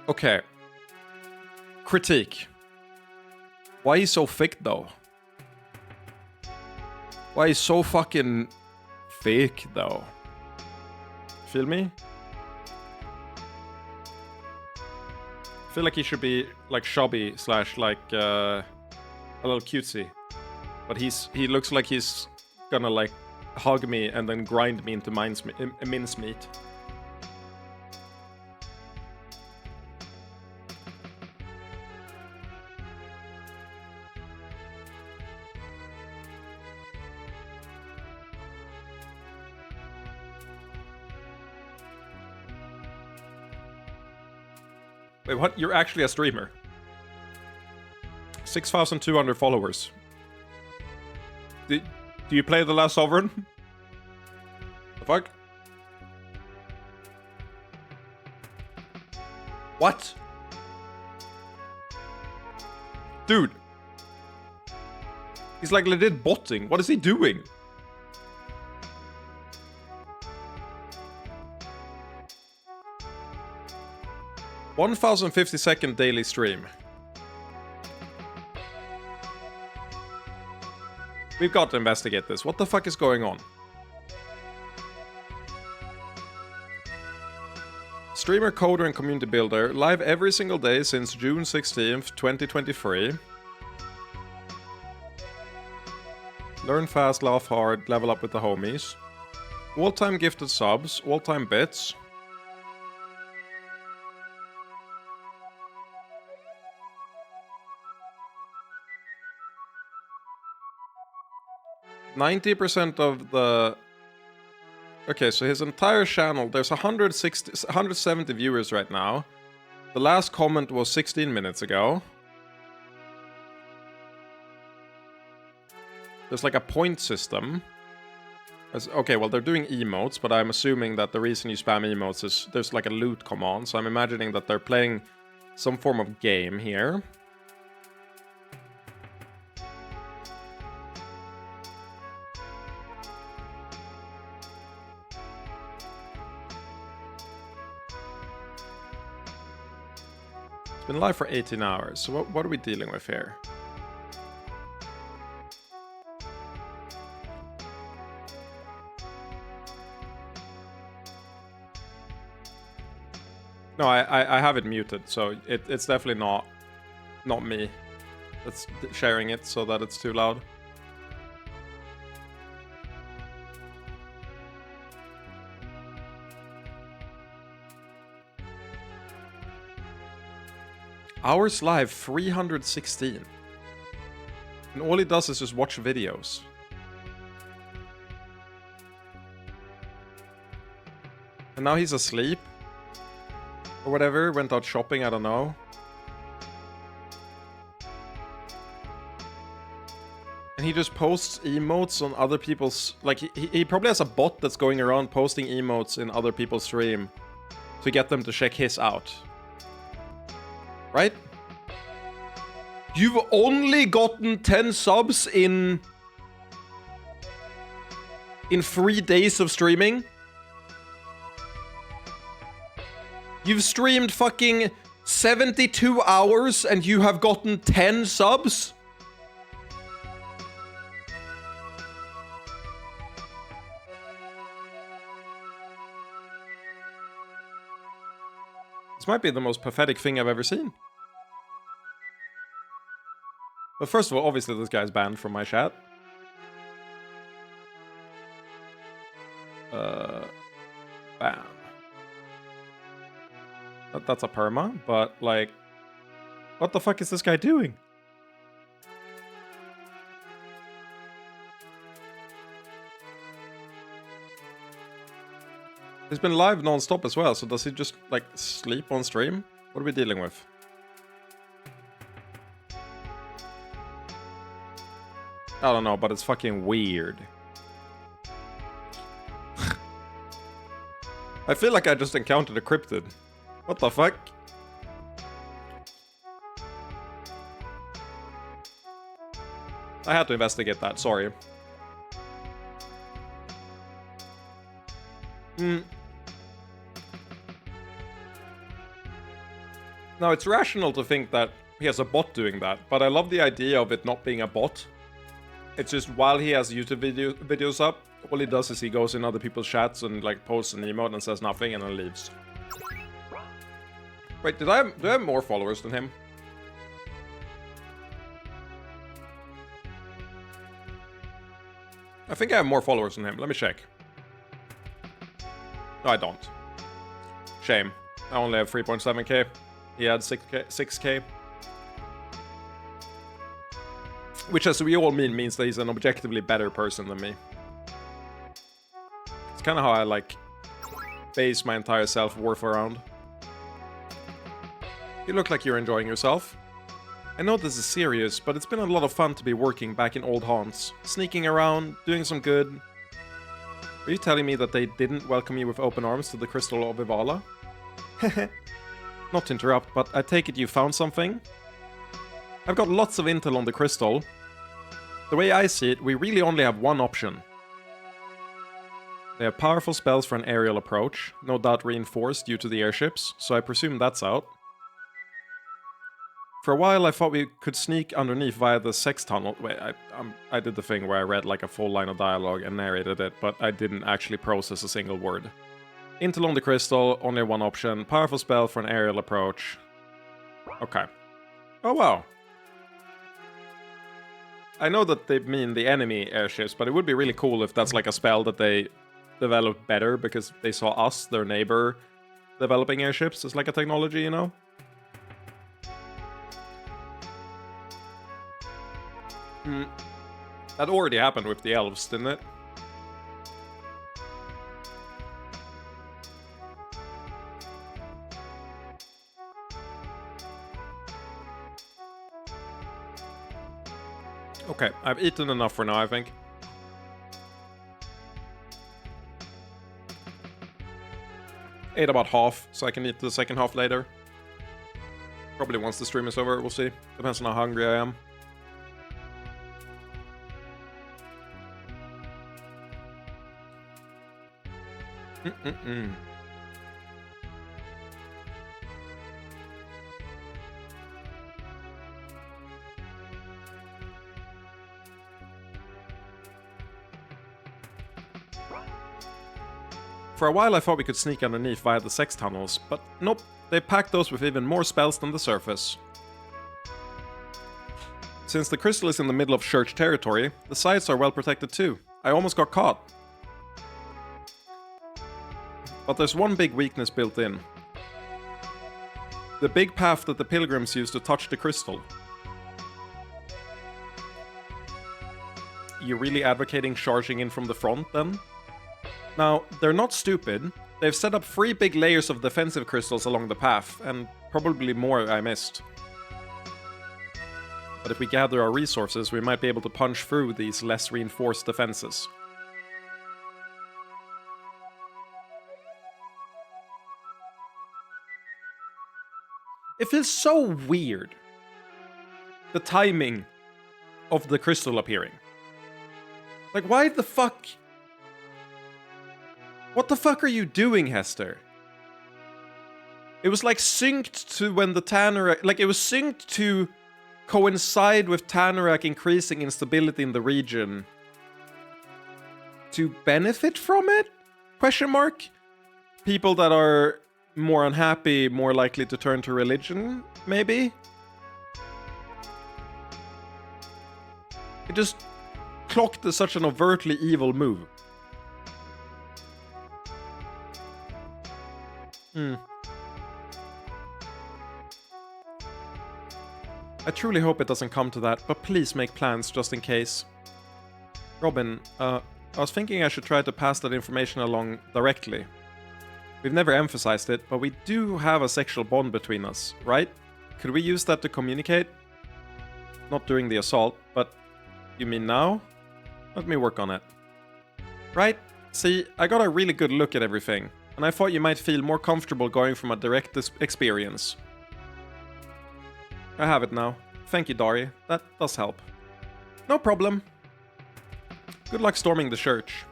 Okay. Critique. Why is he so thick though? Why is he so fucking thick though? Feel me? I feel like he should be like chubby slash like a little cutesy, but he looks like he's gonna like hug me and then grind me into mincemeat. Wait, what? You're actually a streamer. 6,200 followers. Do you play The Last Sovereign? The fuck? What? Dude. He's like legit botting. What is he doing? $1,050 daily stream. We've got to investigate this. What the fuck is going on? Streamer, coder, and community builder. Live every single day since June 16th, 2023. Learn fast, laugh hard, level up with the homies. All-time gifted subs, all-time bits. %90 of the... Okay, so his entire channel, there's 170 viewers right now. The last comment was 16 minutes ago. There's like a point system. Okay, well, they're doing emotes, but I'm assuming that the reason you spam emotes is there's like a loot command, so I'm imagining that they're playing some form of game here. It's been live for 18 hours, so what are we dealing with here? No, I have it muted, so it's definitely not me that's sharing it so that it's too loud. Hours live 316. And all he does is just watch videos. And now he's asleep. Or whatever, went out shopping, I don't know. And he just posts emotes on other people's... Like, he probably has a bot that's going around posting emotes in other people's stream to get them to check his out. Right? You've only gotten 10 subs in 3 days of streaming? You've streamed fucking 72 hours and you have gotten 10 subs? This might be the most pathetic thing I've ever seen. But first of all, obviously this guy's banned from my chat. Ban. That's a perma, but like, what the fuck is this guy doing? He's been live non-stop as well, so does he just like sleep on stream? What are we dealing with? I don't know, but it's fucking weird. I feel like I just encountered a cryptid. What the fuck? I had to investigate that, sorry. Now, it's rational to think that he has a bot doing that, but I love the idea of it not being a bot. It's just while he has YouTube videos up, all he does is he goes in other people's chats and like posts an emote and says nothing and then leaves. Wait, do I have more followers than him? I think I have more followers than him. Let me check. No, I don't. Shame. I only have 3.7k. He had 6k. Which, as we all means that he's an objectively better person than me. It's kind of how I, like, base my entire self-worth around. You look like you're enjoying yourself. I know this is serious, but it's been a lot of fun to be working back in old haunts, sneaking around, doing some good. Are you telling me that they didn't welcome you with open arms to the Crystal of Ivala? Not to interrupt, but I take it you found something? I've got lots of intel on the crystal. The way I see it, we really only have one option. They have powerful spells for an aerial approach, no doubt reinforced due to the airships, so I presume that's out. For a while I thought we could sneak underneath via the sex tunnel. Wait, I did the thing where I read like a full line of dialogue and narrated it, but I didn't actually process a single word. Intel on the crystal, only one option, powerful spell for an aerial approach. Okay. Oh wow. I know that they mean the enemy airships, but it would be really cool if that's like a spell that they developed better because they saw us, their neighbor, developing airships as like a technology, you know? That already happened with the elves, didn't it? Okay, I've eaten enough for now, I think. Ate about half, so I can eat the second half later. Probably once the stream is over, we'll see. Depends on how hungry I am. For a while I thought we could sneak underneath via the sex tunnels, but nope, they packed those with even more spells than the surface. Since the crystal is in the middle of church territory, the sides are well protected too. I almost got caught. But there's one big weakness built in. The big path that the pilgrims use to touch the crystal. You really advocating charging in from the front then? Now, they're not stupid. They've set up 3 big layers of defensive crystals along the path, and probably more I missed. But if we gather our resources, we might be able to punch through these less reinforced defenses. It feels so weird. The timing of the crystal appearing. Like, why the fuck? What the fuck are you doing, Hester? It was like synced to when the Tanar'ri... Like, it was synced to coincide with Tanar'ri increasing instability in the region. To benefit from it? Question mark? People that are more unhappy, more likely to turn to religion, maybe? It just clocked as such an overtly evil move. I truly hope it doesn't come to that, but please make plans just in case. Robin, I was thinking I should try to pass that information along directly. We've never emphasized it, but we do have a sexual bond between us, right? Could we use that to communicate? Not during the assault, but you mean now? Let me work on it. Right? See, I got a really good look at everything, and I thought you might feel more comfortable going from a direct experience. I have it now. Thank you, Dari. That does help. No problem. Good luck storming the church.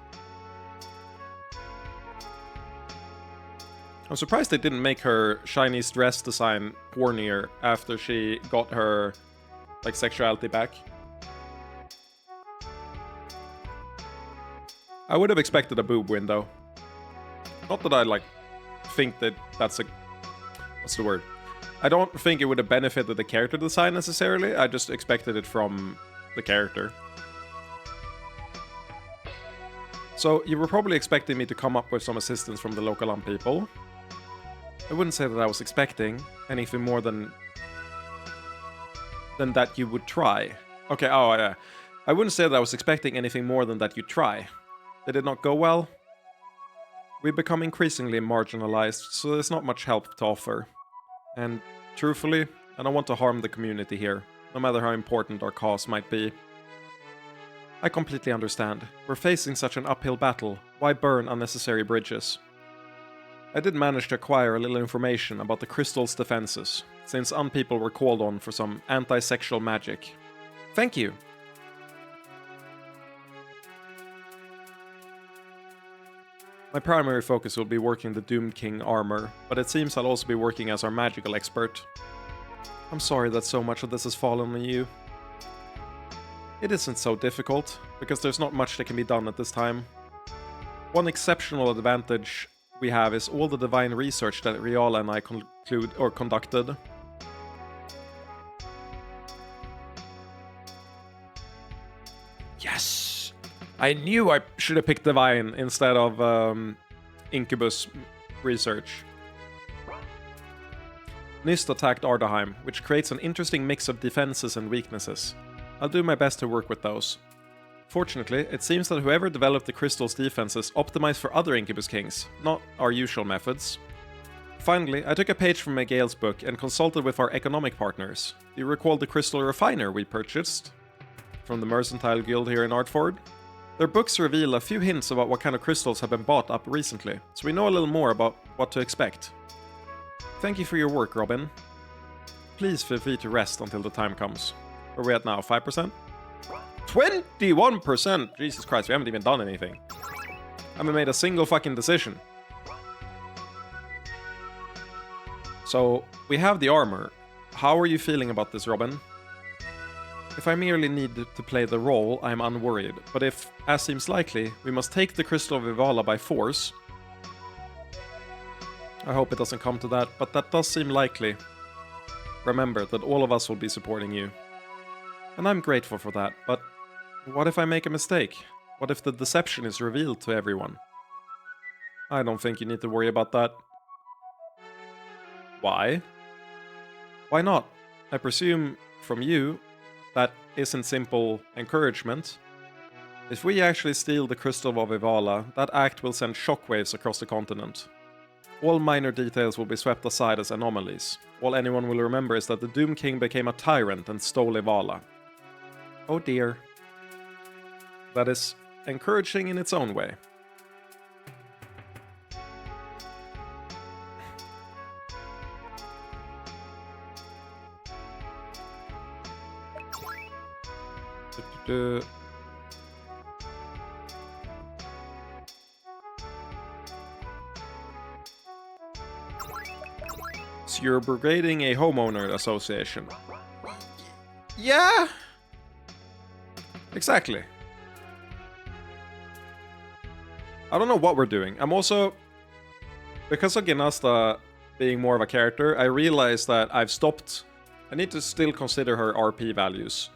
I'm surprised they didn't make her Chinese dress design hornier after she got her, like, sexuality back. I would have expected a boob window. Not that I, like, think that that's a... What's the word? I don't think it would have benefited the character design necessarily. I just expected it from the character. So, you were probably expecting me to come up with some assistance from the local people. I wouldn't say that I was expecting anything more than that you would try. Okay, oh yeah. I wouldn't say that I was expecting anything more than that you'd try. Did it not go well? We become increasingly marginalized, so there's not much help to offer. And truthfully, I don't want to harm the community here, no matter how important our cause might be. I completely understand. We're facing such an uphill battle. Why burn unnecessary bridges? I did manage to acquire a little information about the crystal's defenses, since unpeople were called on for some anti-sexual magic. Thank you! My primary focus will be working the Doomed King armor, but it seems I'll also be working as our magical expert. I'm sorry that so much of this has fallen on you. It isn't so difficult, because there's not much that can be done at this time. One exceptional advantage we have is all the divine research that Riala and I conducted. Yes! I knew I should have picked divine instead of incubus research. Nyst attacked Ardaheim, which creates an interesting mix of defenses and weaknesses. I'll do my best to work with those. Fortunately, it seems that whoever developed the crystal's defenses optimized for other Incubus Kings, not our usual methods. Finally, I took a page from Miguel's book and consulted with our economic partners. Do you recall the crystal refiner we purchased from the Mercantile Guild here in Artford? Their books reveal a few hints about what kind of crystals have been bought up recently, so we know a little more about what to expect. Thank you for your work, Robin. Please feel free to rest until the time comes. Where are we at now? 5%? 21%! Jesus Christ, we haven't even done anything. I haven't made a single fucking decision. So, we have the armor. How are you feeling about this, Robin? If I merely need to play the role, I am unworried. But if, as seems likely, we must take the Crystal of Ivala by force... I hope it doesn't come to that, but that does seem likely. Remember that all of us will be supporting you. And I'm grateful for that, but what if I make a mistake? What if the deception is revealed to everyone? I don't think you need to worry about that. Why? Why not? I presume, from you, that isn't simple encouragement. If we actually steal the Crystal of Ivala, that act will send shockwaves across the continent. All minor details will be swept aside as anomalies. All anyone will remember is that the Doom King became a tyrant and stole Ivala. Oh dear. That is encouraging in its own way. So you're brigading a homeowner association. Yeah! Exactly. I don't know what we're doing. I'm also... Because of Ginasta being more of a character, I realized that I've stopped... I need to still consider her RP values.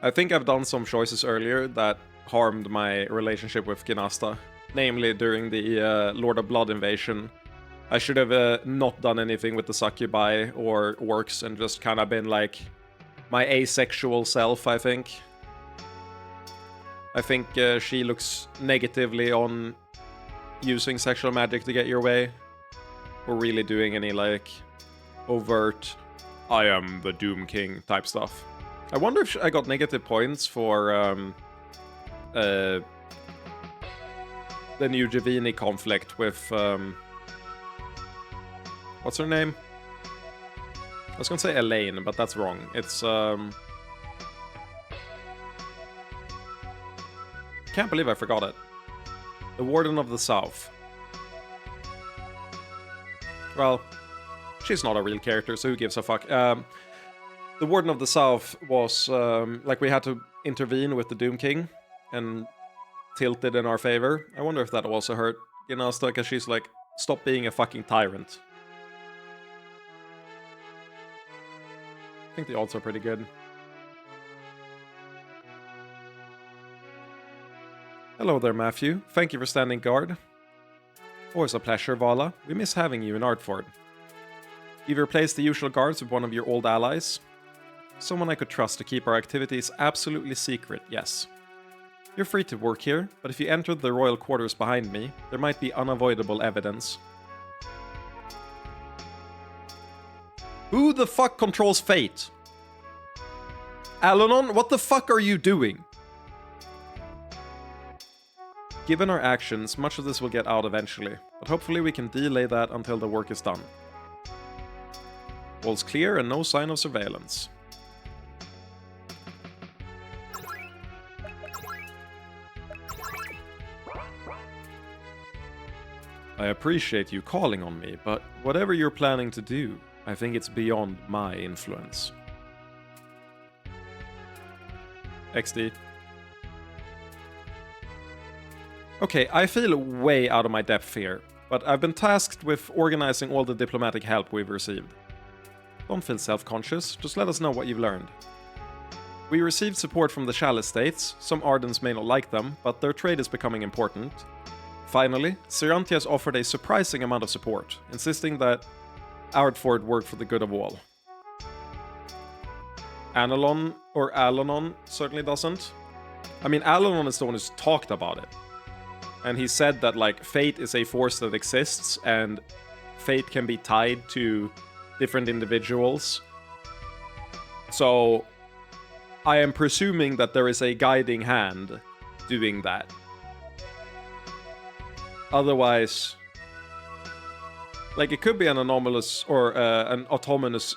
I think I've done some choices earlier that harmed my relationship with Ginasta. Namely, during the Lord of Blood invasion. I should have not done anything with the succubi or orcs and just kind of been like my asexual self, I think. I think she looks negatively on using sexual magic to get your way. Or really doing any, like, overt, I am the Doom King type stuff. I wonder if I got negative points for the new Javini conflict with... what's her name? I was gonna say Elaine, but that's wrong. It's, can't believe I forgot it. The Warden of the South. Well, she's not a real character, so who gives a fuck? The Warden of the South was, like, we had to intervene with the Doom King and tilted in our favor. I wonder if that also hurt Ginasta, because she's like, stop being a fucking tyrant. I think the odds are pretty good. Hello there, Matthew. Thank you for standing guard. Always a pleasure, Vala. We miss having you in Artford. You've replaced the usual guards with one of your old allies. Someone I could trust to keep our activities absolutely secret, yes. You're free to work here, but if you enter the royal quarters behind me, there might be unavoidable evidence. Who the fuck controls fate? Alanon, what the fuck are you doing? Given our actions, much of this will get out eventually, but hopefully we can delay that until the work is done. Walls clear and no sign of surveillance. I appreciate you calling on me, but whatever you're planning to do, I think it's beyond my influence. XD. Okay, I feel way out of my depth here, but I've been tasked with organizing all the diplomatic help we've received. Don't feel self-conscious, just let us know what you've learned. We received support from the Chalice states. Some Ardens may not like them, but their trade is becoming important. Finally, Serantia has offered a surprising amount of support, insisting that Ardford work for the good of all. Anilon, or Alanon, certainly doesn't. I mean, Alanon is the one who's talked about it. And he said that, like, fate is a force that exists, and fate can be tied to different individuals. So, I am presuming that there is a guiding hand doing that. Otherwise, like, it could be an anomalous or an autonomous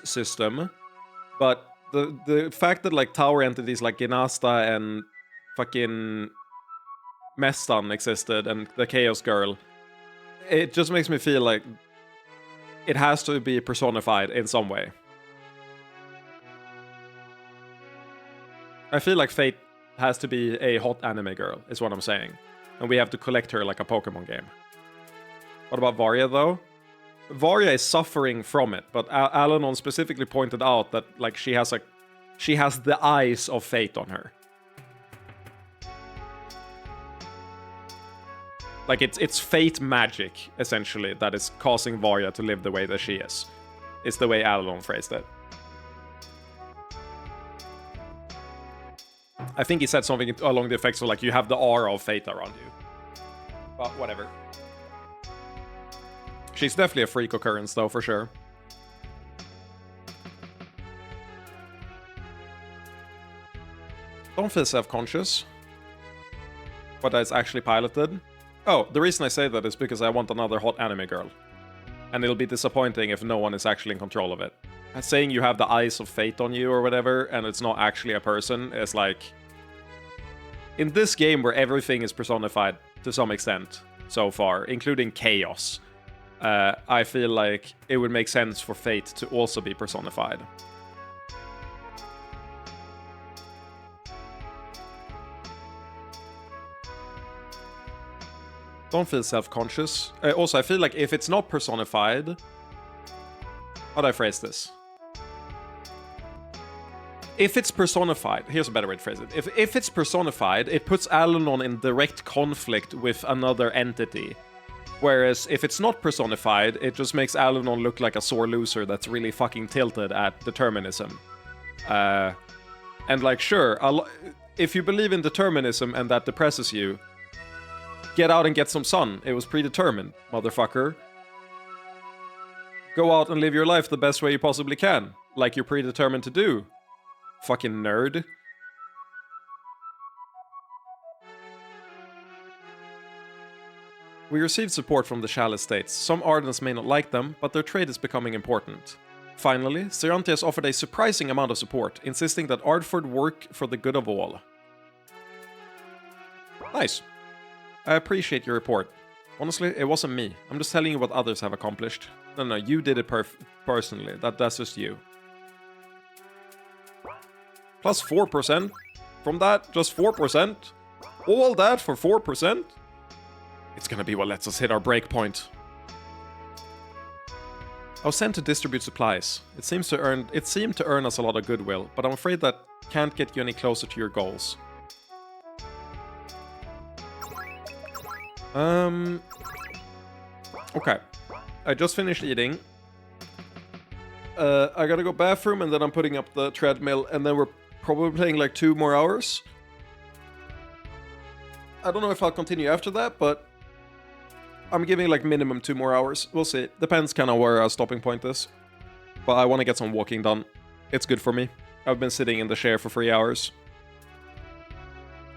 system, but the fact that, like, tower entities like Ginasta and fucking Mestan existed and the Chaos Girl, it just makes me feel like it has to be personified in some way. I feel like Fate has to be a hot anime girl, is what I'm saying. And we have to collect her like a Pokemon game. What about Varya, though? Varya is suffering from it, but Alanon specifically pointed out that, like, she has the eyes of fate on her. Like, it's fate magic, essentially, that is causing Varya to live the way that she is. It's the way Alanon phrased it. I think he said something along the effects of, like, you have the aura of fate around you. But whatever. She's definitely a freak occurrence, though, for sure. Don't feel self-conscious. But it's actually piloted. Oh, the reason I say that is because I want another hot anime girl. And it'll be disappointing if no one is actually in control of it. Saying you have the eyes of fate on you or whatever, and it's not actually a person, is like... In this game where everything is personified to some extent so far, including chaos, I feel like it would make sense for fate to also be personified. Don't feel self-conscious. Also, I feel like if it's not personified... How do I phrase this? If it's personified... Here's a better way to phrase it. If it's personified, it puts Alanon in direct conflict with another entity. Whereas, if it's not personified, it just makes Alanon look like a sore loser that's really fucking tilted at determinism. And, like, sure, if you believe in determinism and that depresses you, get out and get some sun. It was predetermined, motherfucker. Go out and live your life the best way you possibly can, like you're predetermined to do. Fucking nerd. We received support from the Chalice states. Some Ardens may not like them, but their trade is becoming important. Finally, Serantia has offered a surprising amount of support, insisting that Ardford work for the good of all. Nice. I appreciate your report. Honestly, it wasn't me. I'm just telling you what others have accomplished. No, you did it personally. That's just you. Plus 4% from that? Just 4%? All that for 4%? It's gonna be what lets us hit our break point. I was sent to distribute supplies. It seemed to earn us a lot of goodwill, but I'm afraid that can't get you any closer to your goals. Okay. I just finished eating. I gotta go bathroom, and then I'm putting up the treadmill, and then we're probably playing like 2 more hours. I don't know if I'll continue after that, but I'm giving like minimum 2 more hours. We'll see. Depends kind of where our stopping point is. But I want to get some walking done. It's good for me. I've been sitting in the chair for 3 hours.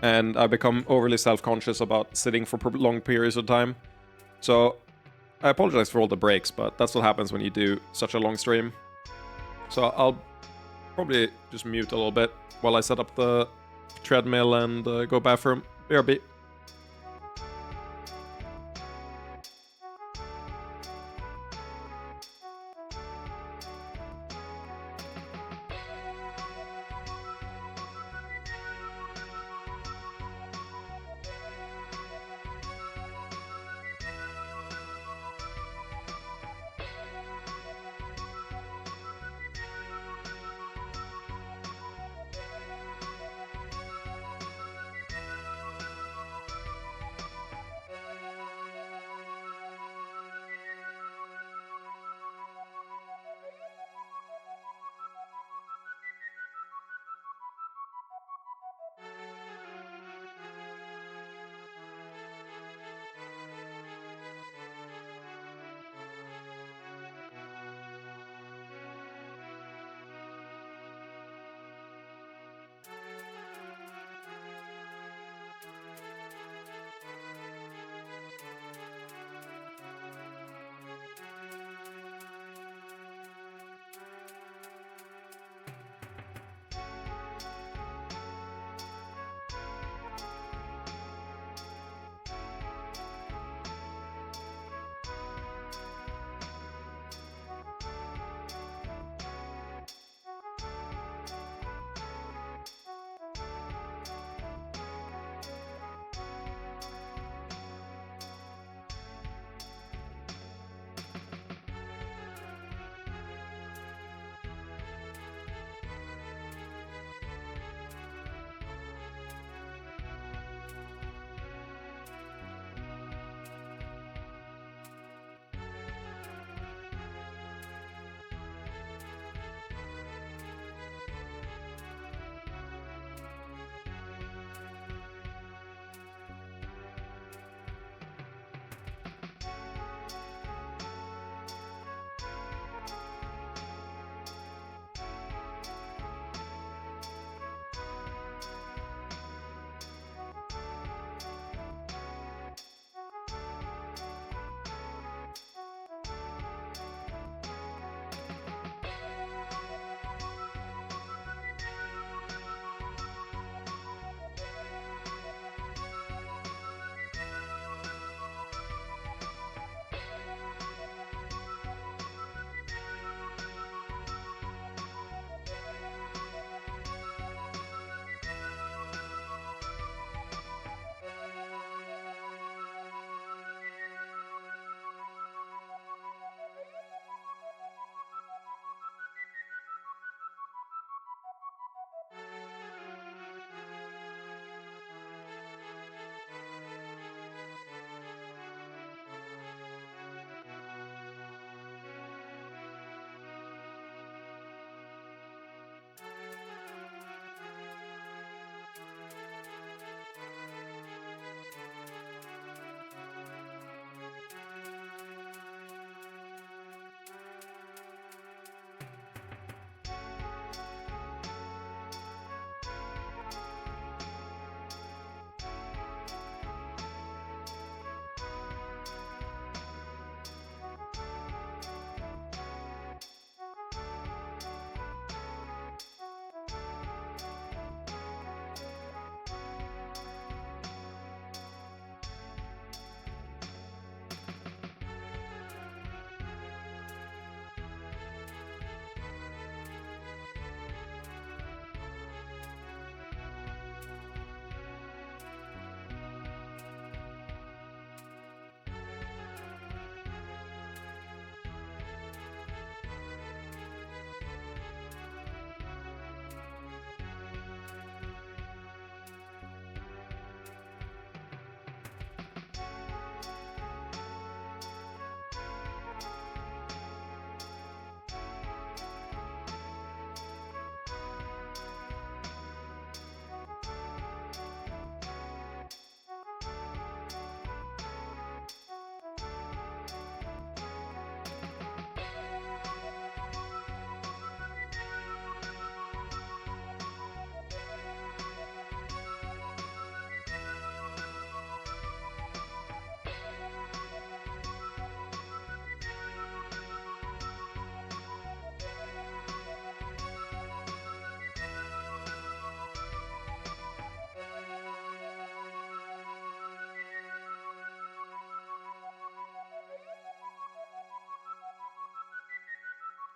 And I've become overly self-conscious about sitting for long periods of time. So I apologize for all the breaks, but that's what happens when you do such a long stream. So I'll probably just mute a little bit while I set up the treadmill and go bathroom. BRB.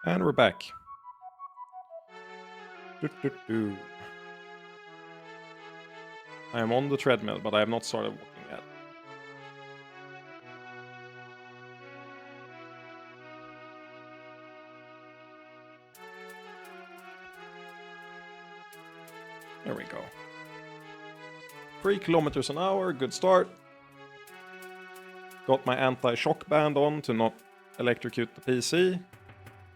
And we're back. Do-do-do. I am on the treadmill, but I have not started walking yet. There we go. 3 kilometers an hour, good start. Got my anti-shock band on to not electrocute the PC.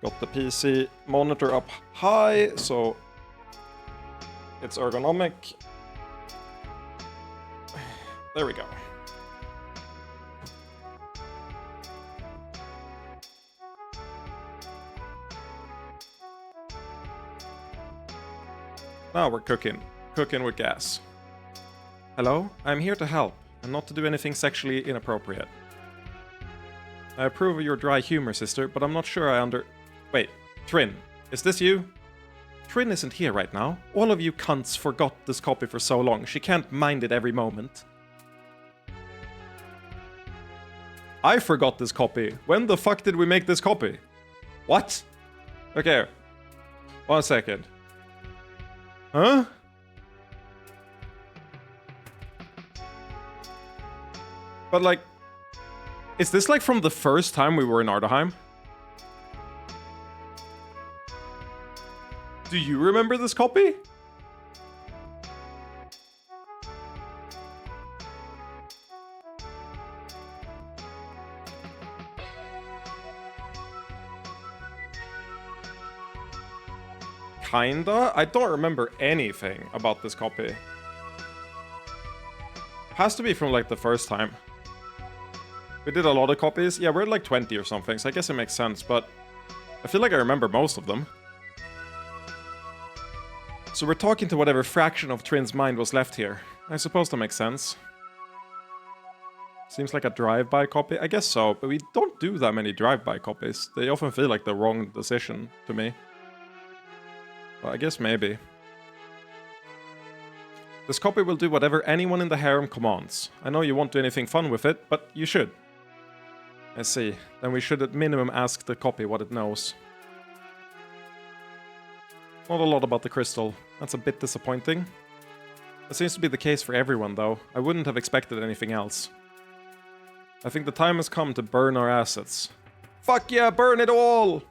Got the PC monitor up high, so it's ergonomic. There we go. Now we're cooking. Cooking with gas. Hello, I'm here to help, and not to do anything sexually inappropriate. I approve of your dry humor, sister, but I'm not sure I Wait, Trin, is this you? Trin isn't here right now. All of you cunts forgot this copy for so long. She can't mind it every moment. I forgot this copy. When the fuck did we make this copy? What? Okay. 1 second. Huh? But like... Is this like from the first time we were in Ardaheim? Do you remember this copy? Kinda? I don't remember anything about this copy. Has to be from like the first time. We did a lot of copies. Yeah, we're at like 20 or something, so I guess it makes sense, but I feel like I remember most of them. So we're talking to whatever fraction of Trin's mind was left here. I suppose that makes sense. Seems like a drive-by copy. I guess so, but we don't do that many drive-by copies. They often feel like the wrong decision to me. Well, I guess maybe. This copy will do whatever anyone in the harem commands. I know you won't do anything fun with it, but you should. I see. Then we should at minimum ask the copy what it knows. Not a lot about the crystal. That's a bit disappointing. That seems to be the case for everyone, though. I wouldn't have expected anything else. I think the time has come to burn our assets. Fuck yeah, burn it all!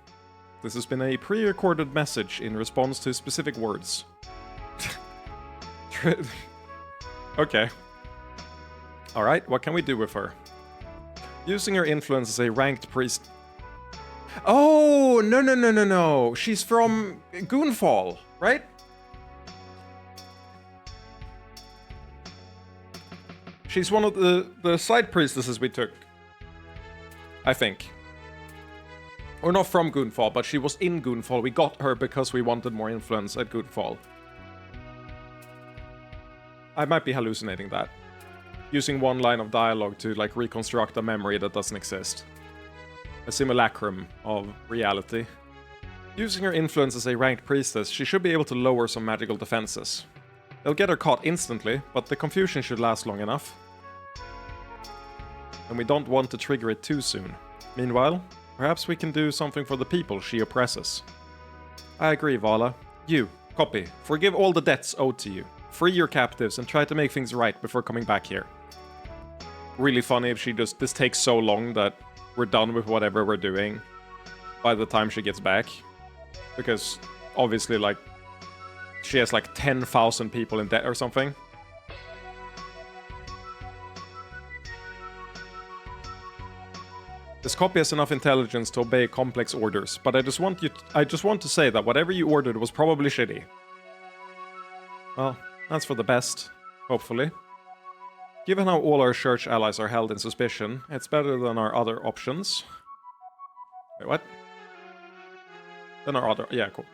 This has been a pre-recorded message in response to specific words. Okay. Alright, what can we do with her? Using her influence as a ranked priest... Oh, no. She's from Goonfall, right? She's one of the side priestesses we took. I think. Or not from Goonfall, but she was in Goonfall. We got her because we wanted more influence at Goonfall. I might be hallucinating that. Using one line of dialogue to, like, reconstruct a memory that doesn't exist. A simulacrum of reality. Using her influence as a ranked priestess, she should be able to lower some magical defenses. They'll get her caught instantly, but the confusion should last long enough. And we don't want to trigger it too soon. Meanwhile, perhaps we can do something for the people she oppresses. I agree, Vala. You, copy. Forgive all the debts owed to you. Free your captives and try to make things right before coming back here. Really funny if this takes so long that we're done with whatever we're doing by the time she gets back. Because, obviously, like, she has like 10,000 people in debt or something. This copy has enough intelligence to obey complex orders, but I just want to say that whatever you ordered was probably shitty. Well, that's for the best, hopefully. Given how all our church allies are held in suspicion, it's better than our other options. Wait, what? Than our other... Yeah, cool.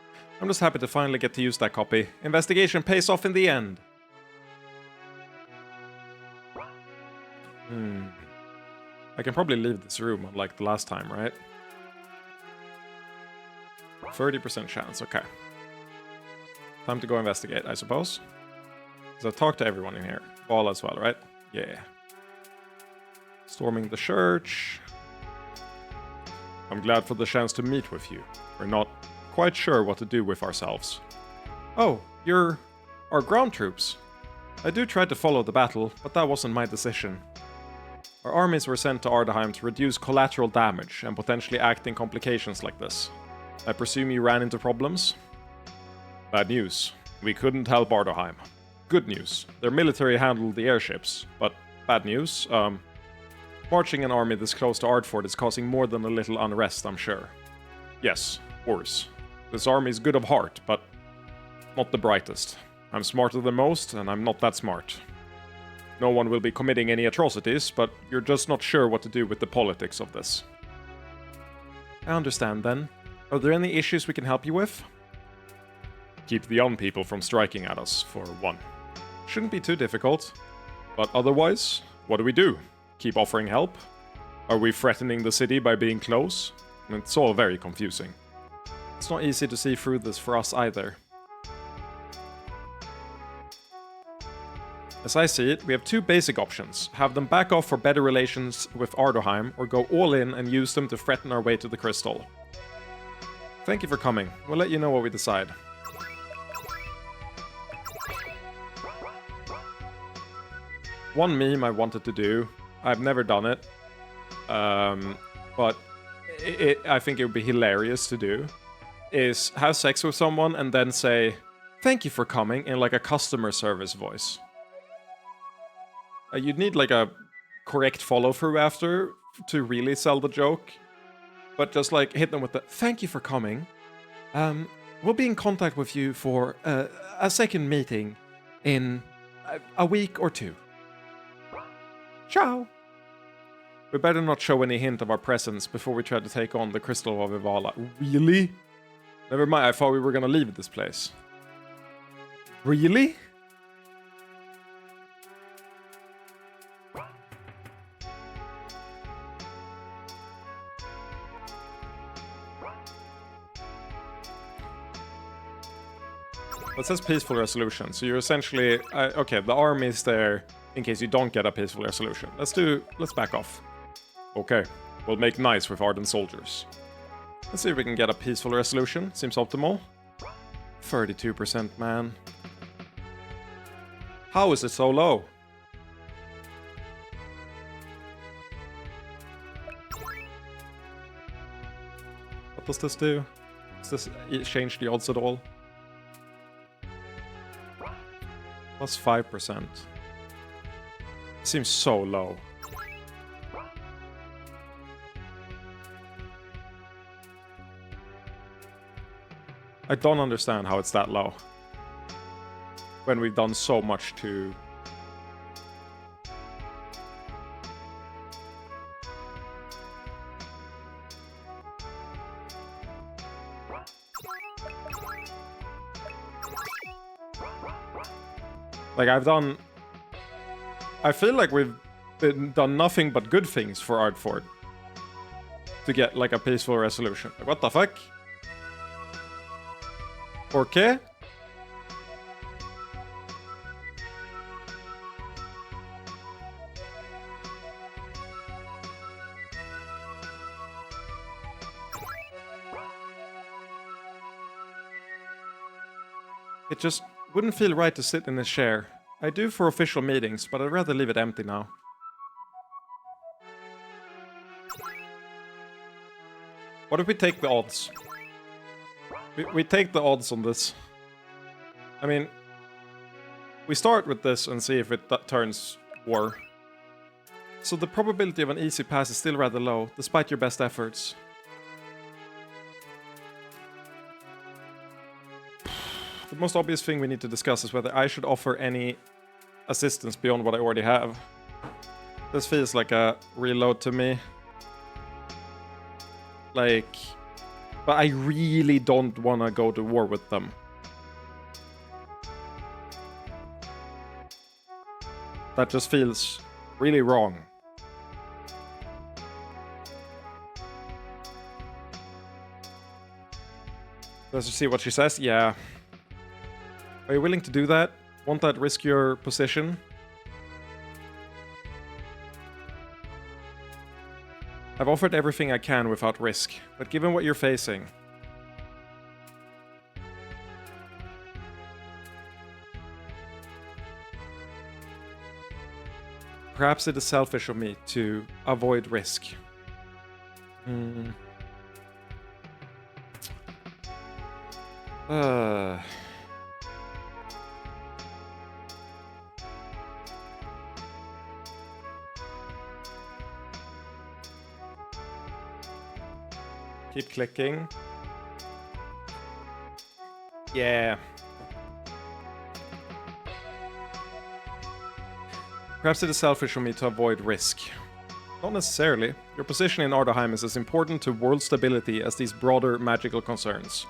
I'm just happy to finally get to use that copy. Investigation pays off in the end. I can probably leave this room unlike the last time, right? 30% chance, okay. Time to go investigate, I suppose. So talk to everyone in here. All as well, right? Yeah. Storming the church. I'm glad for the chance to meet with you. We're not quite sure what to do with ourselves. Oh, you're our ground troops. I do try to follow the battle, but that wasn't my decision. Our armies were sent to Ardaheim to reduce collateral damage and potentially act in complications like this. I presume you ran into problems? Bad news. We couldn't help Ardaheim. Good news. Their military handled the airships, but bad news, marching an army this close to Ardfort is causing more than a little unrest, I'm sure. Yes, worse. This army is good of heart, but not the brightest. I'm smarter than most, and I'm not that smart. No one will be committing any atrocities, but you're just not sure what to do with the politics of this. I understand then. Are there any issues we can help you with? Keep the young people from striking at us, for one. Shouldn't be too difficult. But otherwise, what do we do? Keep offering help? Are we threatening the city by being close? It's all very confusing. It's not easy to see through this for us either. As I see it, we have two basic options. Have them back off for better relations with Ardaheim, or go all in and use them to threaten our way to the crystal. Thank you for coming. We'll let you know what we decide. One meme I wanted to do, I've never done it, but I think it would be hilarious to do, is have sex with someone and then say, "Thank you for coming," in like a customer service voice. You'd need like a correct follow-through after to really sell the joke. But just like hit them with the "Thank you for coming. We'll be in contact with you for a second meeting in a week or two. Ciao." We better not show any hint of our presence before we try to take on the Crystal of Ivala. Really? Never mind, I thought we were gonna leave this place. Really? It says peaceful resolution, so you're essentially... okay, the army is there in case you don't get a peaceful resolution. Let's back off. Okay, we'll make nice with ardent soldiers. Let's see if we can get a peaceful resolution. Seems optimal. 32%, man. How is it so low? What does this do? Does this change the odds at all? Plus 5%. Seems so low. I don't understand how it's that low. When we've done so much to... Like, I feel like we've done nothing but good things for Ardfort. To get, like, a peaceful resolution. Like, what the fuck? Okay? It just wouldn't feel right to sit in a chair. I do for official meetings, but I'd rather leave it empty now. What if we take the odds? We take the odds on this. I mean, we start with this and see if it turns war. So the probability of an easy pass is still rather low, despite your best efforts. The most obvious thing we need to discuss is whether I should offer any assistance beyond what I already have. This feels like a reload to me. Like... But I really don't want to go to war with them. That just feels really wrong. Let's just see what she says. Yeah. Are you willing to do that? Won't that risk your position? I've offered everything I can without risk, but given what you're facing... Perhaps it is selfish of me to avoid risk. Keep clicking. Yeah. Perhaps it is selfish for me to avoid risk. Not necessarily. Your position in Ardheim is as important to world stability as these broader magical concerns.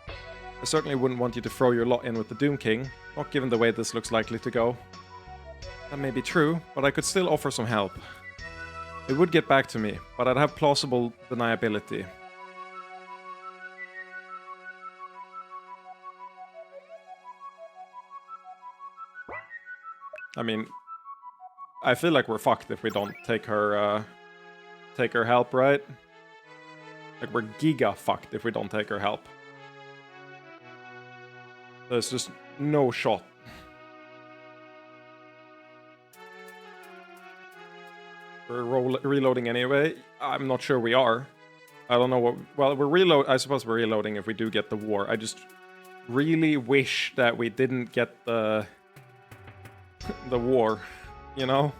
I certainly wouldn't want you to throw your lot in with the Doom King, not given the way this looks likely to go. That may be true, but I could still offer some help. It would get back to me, but I'd have plausible deniability. I mean, I feel like we're fucked if we don't take her help, right? Like, we're giga fucked if we don't take her help. There's just no shot. We're reloading anyway. I'm not sure we are. I don't know what... Well, I suppose we're reloading if we do get the war. I just really wish that we didn't get the war, you know?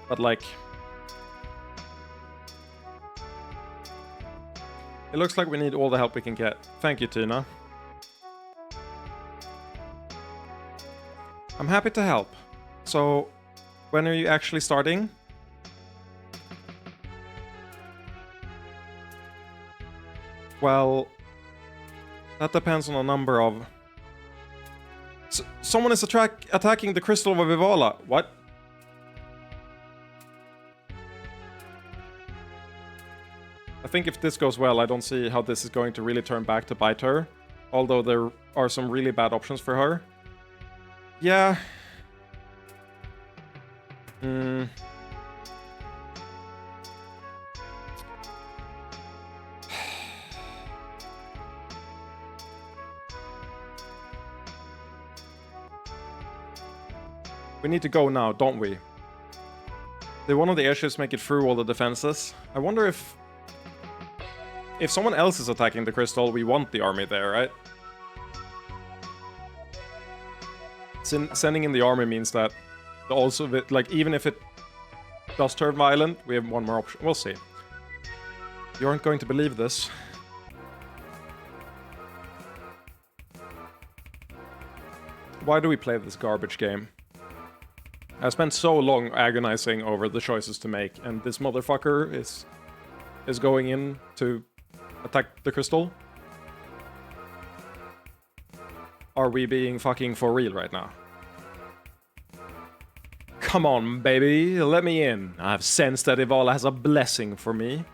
But like... It looks like we need all the help we can get. Thank you, Tina. I'm happy to help. So, when are you actually starting? Well, that depends on a number of... someone is attacking the Crystal of Vivala. What? I think if this goes well, I don't see how this is going to really turn back to bite her. Although there are some really bad options for her. Yeah. We need to go now, don't we? Did one of the airships make it through all the defenses? I wonder if someone else is attacking the crystal, we want the army there, right? Sending in the army means that also, like, even if it does turn violent, we have one more option. We'll see. You aren't going to believe this. Why do we play this garbage game? I spent so long agonizing over the choices to make, and this motherfucker is going in to attack the crystal? Are we being fucking for real right now? Come on, baby, let me in. I've sensed that Ivala has a blessing for me.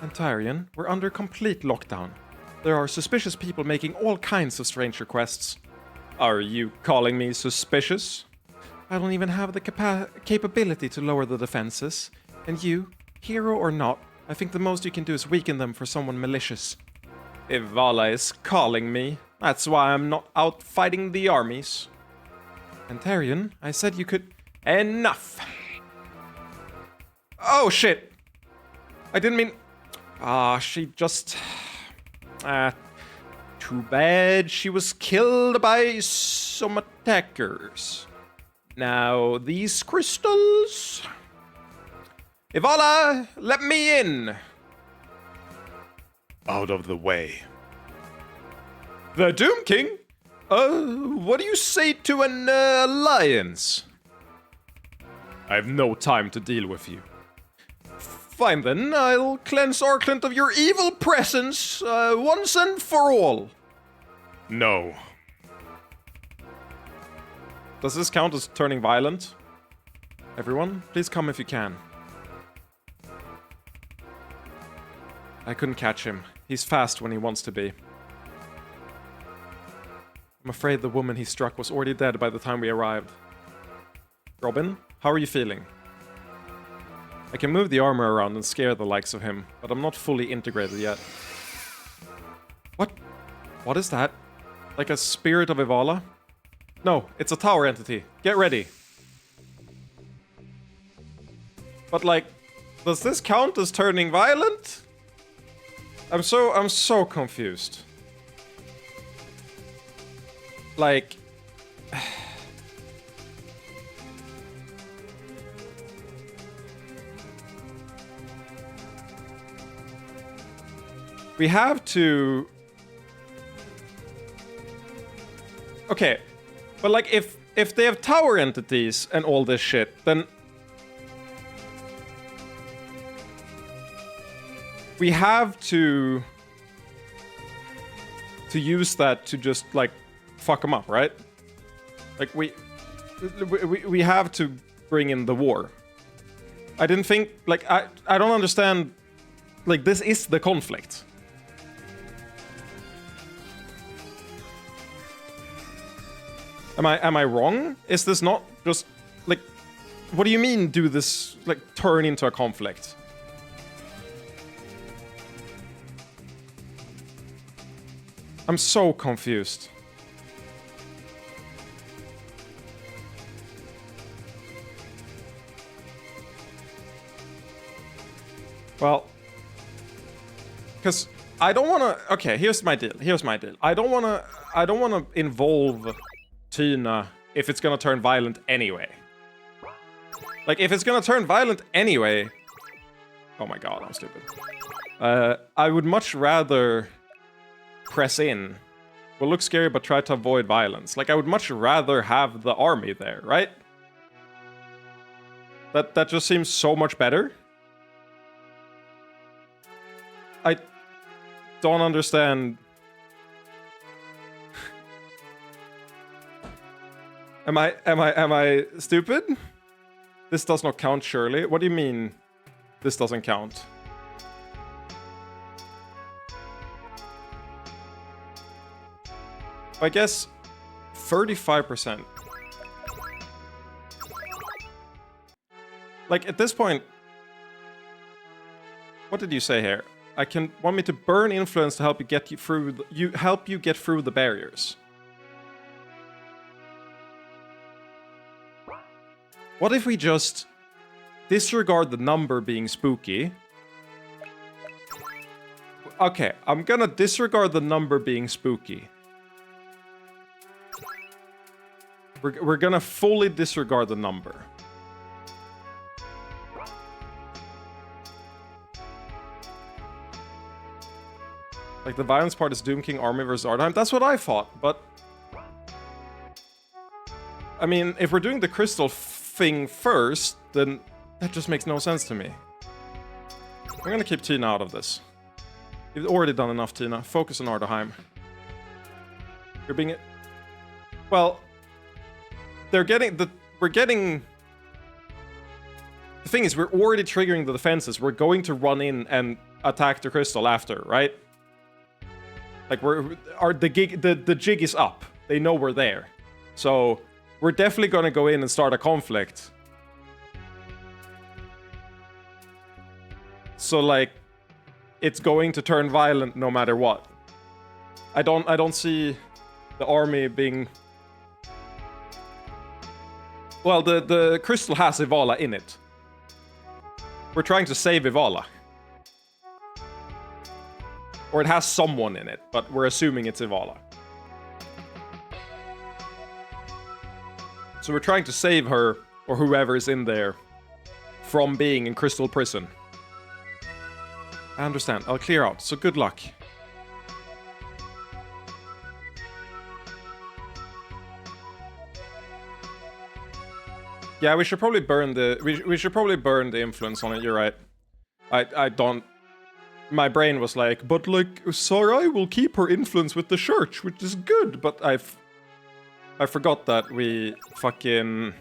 Antarian, we're under complete lockdown. There are suspicious people making all kinds of strange requests. Are you calling me suspicious? I don't even have the capability to lower the defenses. And you, hero or not, I think the most you can do is weaken them for someone malicious. Ivala is calling me. That's why I'm not out fighting the armies. Antarian, I said you could... Enough! Oh, shit! I didn't mean... she just... too bad she was killed by some attackers. Now, these crystals... Ivala, let me in! Out of the way. The Doom King? What do you say to an alliance? I have no time to deal with you. Fine then, I'll cleanse Arkland of your evil presence once and for all. No. Does this count as turning violent? Everyone, please come if you can. I couldn't catch him. He's fast when he wants to be. I'm afraid the woman he struck was already dead by the time we arrived. Robin, how are you feeling? I can move the armor around and scare the likes of him, but I'm not fully integrated yet. What? What is that? Like a spirit of Ivala? No, it's a tower entity. Get ready. But like, does this count as turning violent? I'm so confused. Like... we have to... Okay, but like if they have tower entities and all this shit, then... we have to use that to just, like, fuck them up, right? Like, we have to bring in the war. I didn't think... like, I don't understand... like, this is the conflict. Am I wrong? Is this not just, like... what do you mean, do this, like, turn into a conflict? I'm so confused. Well... because I don't wanna... okay, here's my deal. I don't wanna involve Tina if it's gonna turn violent anyway. Like, if it's gonna turn violent anyway... oh my god, I'm stupid. I would much rather press in. Will look scary, but try to avoid violence. Like, I would much rather have the army there, right? That just seems so much better. I don't understand. Am I stupid? This does not count, surely. What do you mean this doesn't count? I guess 35%. Like, at this point, what did you say here? I can want me to burn influence to help you get through help you get through the barriers. What if we just disregard the number being spooky? Okay, I'm gonna disregard the number being spooky. We're gonna fully disregard the number. Like, the violence part is Doom King Army versus Ardheim. That's what I thought, but... I mean, if we're doing the crystal thing first, then that just makes no sense to me. I'm gonna keep Tina out of this. You've already done enough, Tina. Focus on Ardheim. You're being... well... they're getting... we're getting... the thing is, we're already triggering the defenses. We're going to run in and attack the crystal after, right? Like, the jig is up. They know we're there. So, we're definitely gonna go in and start a conflict. So, like, it's going to turn violent no matter what. I don't see the army being... well, the crystal has Ivala in it. We're trying to save Ivala. Or it has someone in it, but we're assuming it's Ivala. So we're trying to save her, or whoever is in there, from being in Crystal Prison. I understand. I'll clear out, so good luck. Yeah, we should probably burn the... we should probably burn the influence on it, you're right. I don't... my brain was like, but like, Sarai will keep her influence with the church, which is good, but I forgot that we fucking...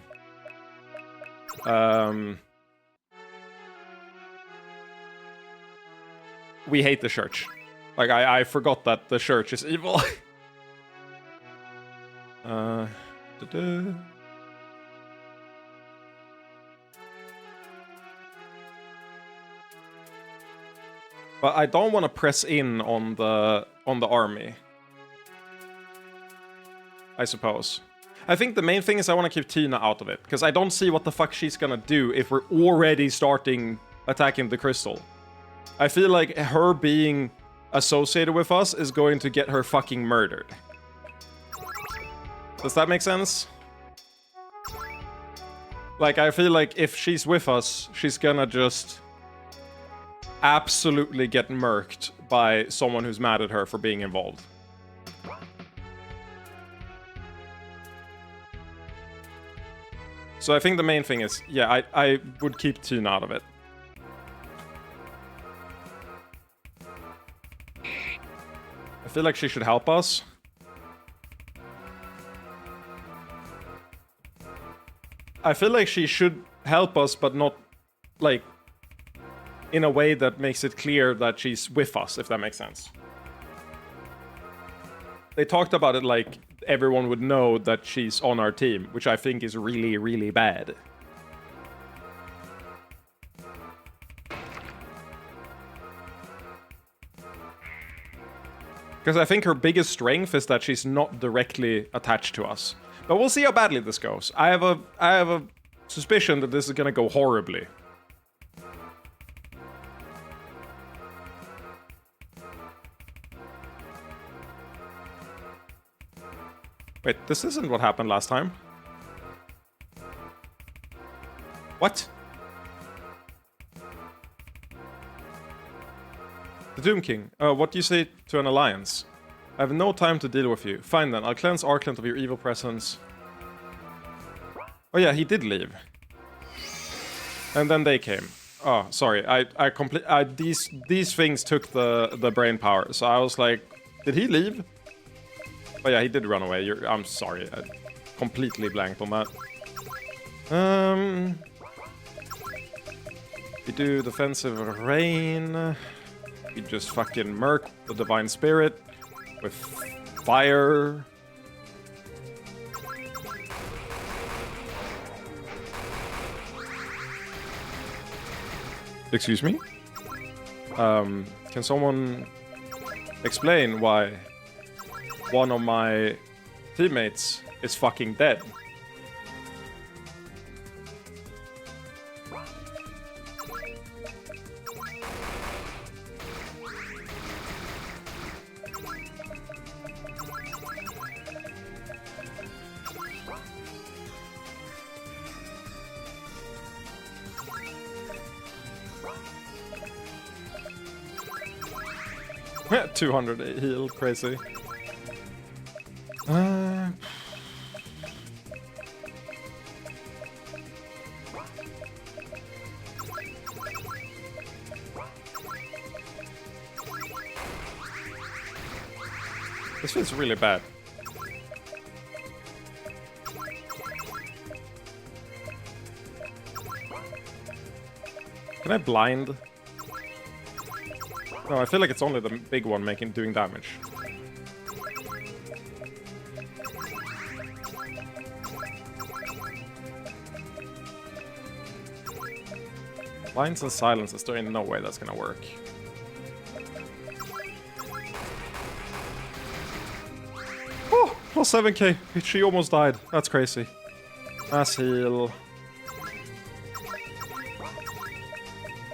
we hate the church. Like, I forgot that the church is evil. But I don't want to press in on the army. I suppose. I think the main thing is I want to keep Tina out of it, because I don't see what the fuck she's gonna do if we're already starting attacking the crystal. I feel like her being associated with us is going to get her fucking murdered. Does that make sense? Like, I feel like if she's with us, she's gonna just absolutely get murked by someone who's mad at her for being involved. So I think the main thing is, yeah, I would keep Tina out of it. I feel like she should help us. I feel like she should help us, but not, like, in a way that makes it clear that she's with us, if that makes sense. They talked about it like everyone would know that she's on our team, which I think is really, really bad. Because I think her biggest strength is that she's not directly attached to us. But we'll see how badly this goes. I have a suspicion that this is gonna go horribly. Wait, this isn't what happened last time. What? The Doom King. What do you say to an alliance? I have no time to deal with you. Fine then, I'll cleanse Arkland of your evil presence. Oh yeah, he did leave. And then they came. Oh, sorry. These things took the brain power. So I was like, did he leave? Oh yeah, he did run away. I'm sorry. I completely blanked on that. We do defensive rain. We just fucking murk the divine spirit with fire. Excuse me? Can someone explain why one of my teammates is fucking dead? Yeah, 200 heal, crazy. This feels really bad. Can I blind? No, I feel like it's only the big one doing damage. Blinds and silences, there ain't no way that's gonna work. Oh, plus 7k. She almost died. That's crazy. Mass heal.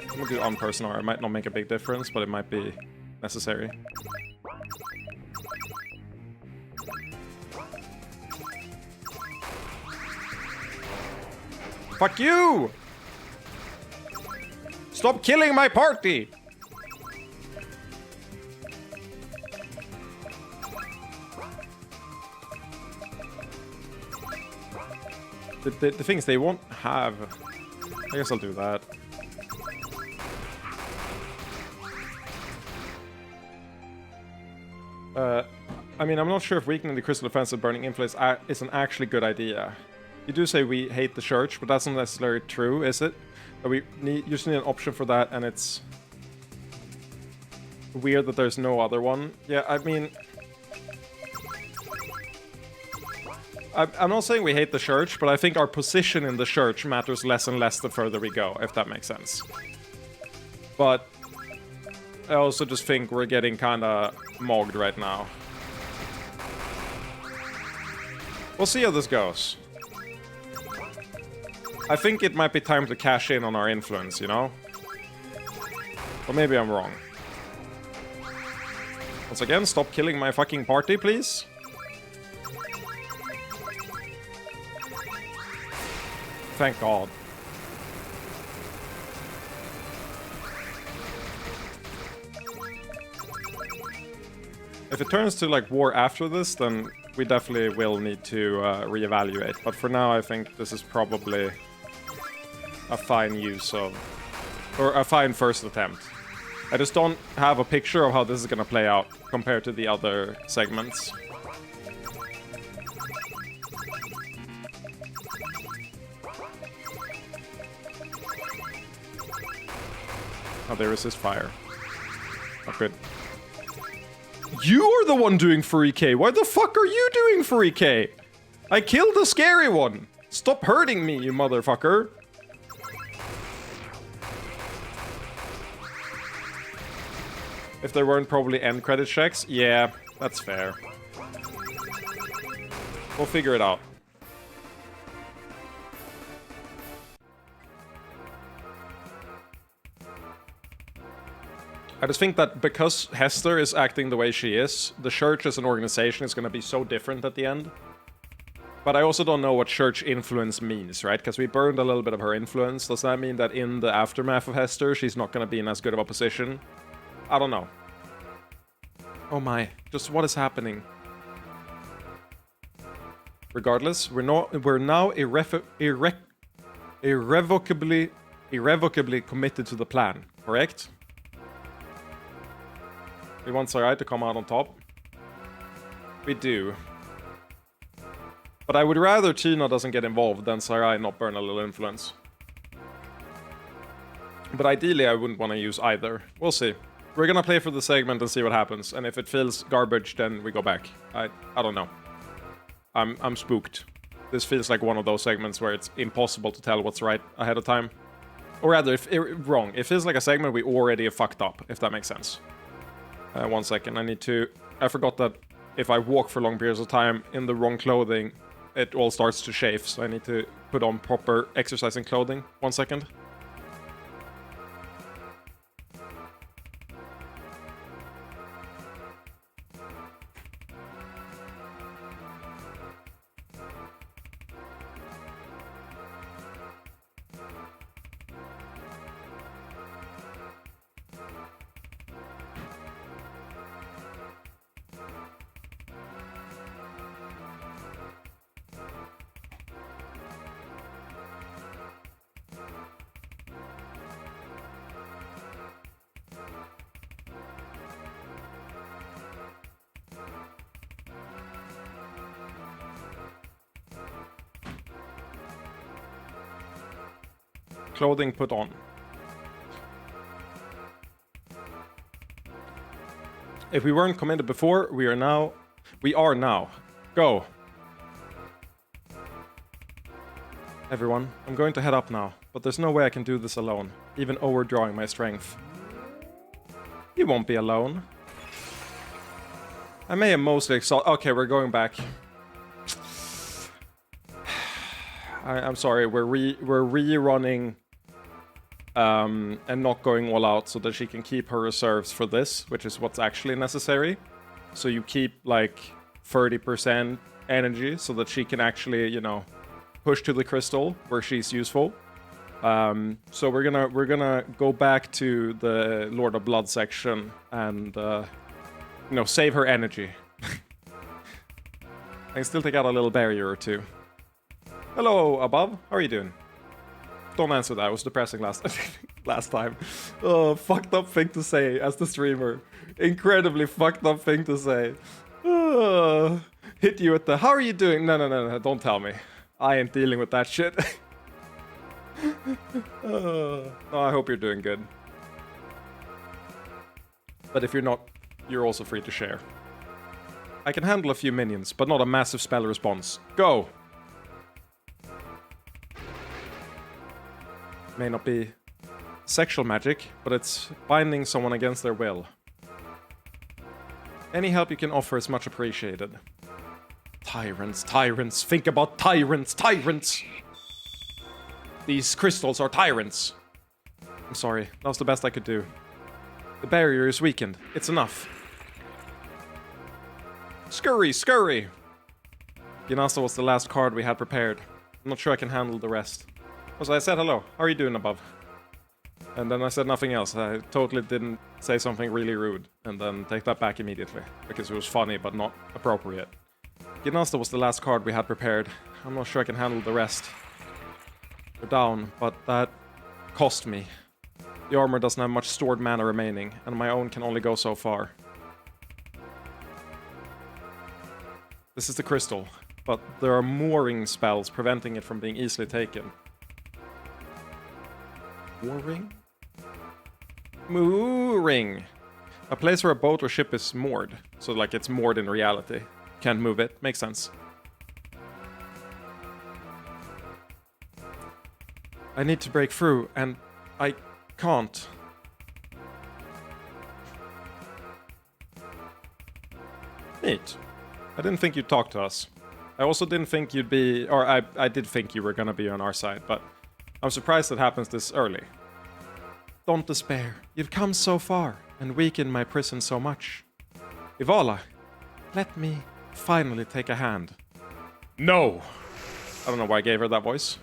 I'm gonna do on person, or it might not make a big difference, but it might be necessary. Fuck you! Stop killing my party! The thing is, they won't have... I guess I'll do that. I mean, I'm not sure if weakening the crystal defense of burning influence is an actually good idea. You do say we hate the church, but that's not necessarily true, is it? We just need an option for that, and it's weird that there's no other one. Yeah, I mean... I'm not saying we hate the church, but I think our position in the church matters less and less the further we go, if that makes sense. But I also just think we're getting kind of mogged right now. We'll see how this goes. I think it might be time to cash in on our influence, you know? But maybe I'm wrong. Once again, stop killing my fucking party, please. Thank God. If it turns to like war after this, then we definitely will need to reevaluate. But for now, I think this is probably a fine use of, or a fine first attempt. I just don't have a picture of how this is gonna play out compared to the other segments. Oh, they resist fire. Oh, good. You are the one doing free K. Why the fuck are you doing free K? I killed the scary one. Stop hurting me, you motherfucker. If there weren't probably end credit checks, yeah, that's fair. We'll figure it out. I just think that because Hester is acting the way she is, the church as an organization is going to be so different at the end. But I also don't know what church influence means, right? Because we burned a little bit of her influence. Does that mean that in the aftermath of Hester, she's not going to be in as good of a position? I don't know. Oh my, just what is happening? Regardless, we're now irrevocably committed to the plan, correct? We want Sarai to come out on top. We do. But I would rather Tina doesn't get involved than Sarai not burn a little influence. But ideally, I wouldn't want to use either. We'll see. We're gonna play for the segment and see what happens. And if it feels garbage, then we go back. I don't know. I'm spooked. This feels like one of those segments where it's impossible to tell what's right ahead of time. Or rather, wrong. It feels like a segment we already have fucked up, if that makes sense. 1 second, I forgot that if I walk for long periods of time in the wrong clothing, it all starts to chafe, so I need to put on proper exercising clothing. 1 second. Clothing put on. If we weren't committed before, we are now. Go. Everyone, I'm going to head up now, but there's no way I can do this alone, even overdrawing my strength. You won't be alone. I may have mostly okay, we're going back. I'm sorry, we're rerunning and not going all out so that she can keep her reserves for this, which is what's actually necessary. So you keep like 30% energy so that she can actually, you know, push to the crystal where she's useful. So we're gonna go back to the Lord of Blood section and you know, save her energy. I can still take out a little barrier or two. Hello, above. How are you doing? Don't answer that. It was depressing last time. Oh, fucked up thing to say as the streamer. Incredibly fucked up thing to say. Hit you with the, how are you doing? No, don't tell me. I ain't dealing with that shit. No, I hope you're doing good. But if you're not, you're also free to share. I can handle a few minions, but not a massive spell response. Go! May not be sexual magic, but it's binding someone against their will. Any help you can offer is much appreciated. Tyrants, tyrants, think about tyrants, tyrants! These crystals are tyrants! I'm sorry, that was the best I could do. The barrier is weakened, it's enough. Scurry, scurry! Ginasta was the last card we had prepared. I'm not sure I can handle the rest. So I said hello, how are you doing above? And then I said nothing else. I totally didn't say something really rude. And then take that back immediately. Because it was funny, but not appropriate. Ginasta was the last card we had prepared. I'm not sure I can handle the rest. We're down, but that cost me. The armor doesn't have much stored mana remaining, and my own can only go so far. This is the crystal, but there are mooring spells preventing it from being easily taken. Mooring? Mooring! A place where a boat or ship is moored. So like it's moored in reality. Can't move it. Makes sense. I need to break through, and I can't. Neat. I didn't think you'd talk to us. I also didn't think you'd be... Or I did think you were gonna be on our side, but I'm surprised it happens this early. Don't despair. You've come so far and weakened my prison so much. Ivala, let me finally take a hand. No! I don't know why I gave her that voice.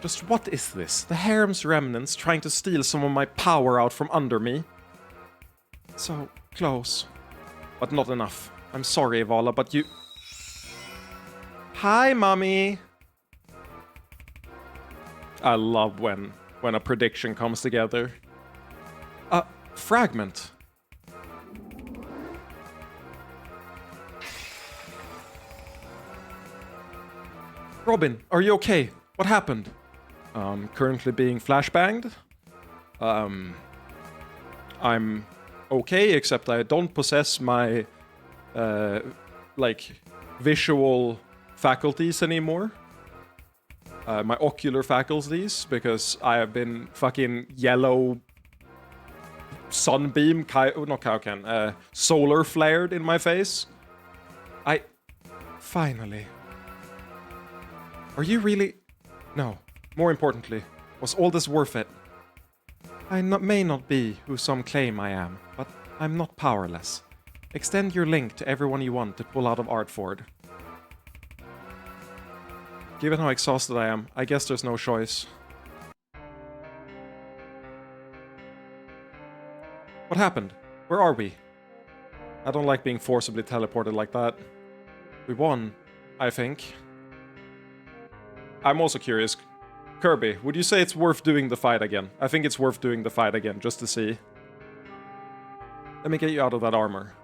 Just what is this? The harem's remnants trying to steal some of my power out from under me? So close. But not enough. I'm sorry, Ivala, but you... Hi, mommy! I love when a prediction comes together. A fragment. Robin, are you okay? What happened? Currently being flashbanged. I'm okay, except I don't possess my, like, visual faculties anymore. My ocular faculties, because I have been fucking yellow sunbeam, solar flared in my face. Finally. Are you really... No. More importantly, was all this worth it? I may not be who some claim I am, but I'm not powerless. Extend your link to everyone you want to pull out of Artford. Given how exhausted I am, I guess there's no choice. What happened? Where are we? I don't like being forcibly teleported like that. We won, I think. I'm also curious. Kirby, would you say it's worth doing the fight again? I think it's worth doing the fight again, just to see. Let me get you out of that armor.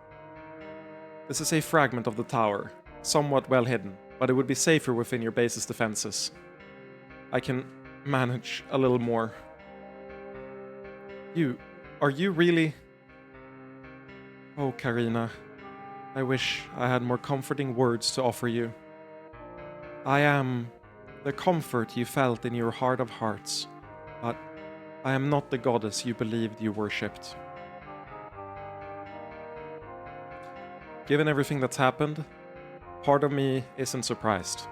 This is a fragment of the tower, somewhat well hidden, but it would be safer within your base's defenses. I can manage a little more. Are you really... Oh, Karina. I wish I had more comforting words to offer you. I am the comfort you felt in your heart of hearts, but I am not the goddess you believed you worshipped. Given everything that's happened, part of me isn't surprised.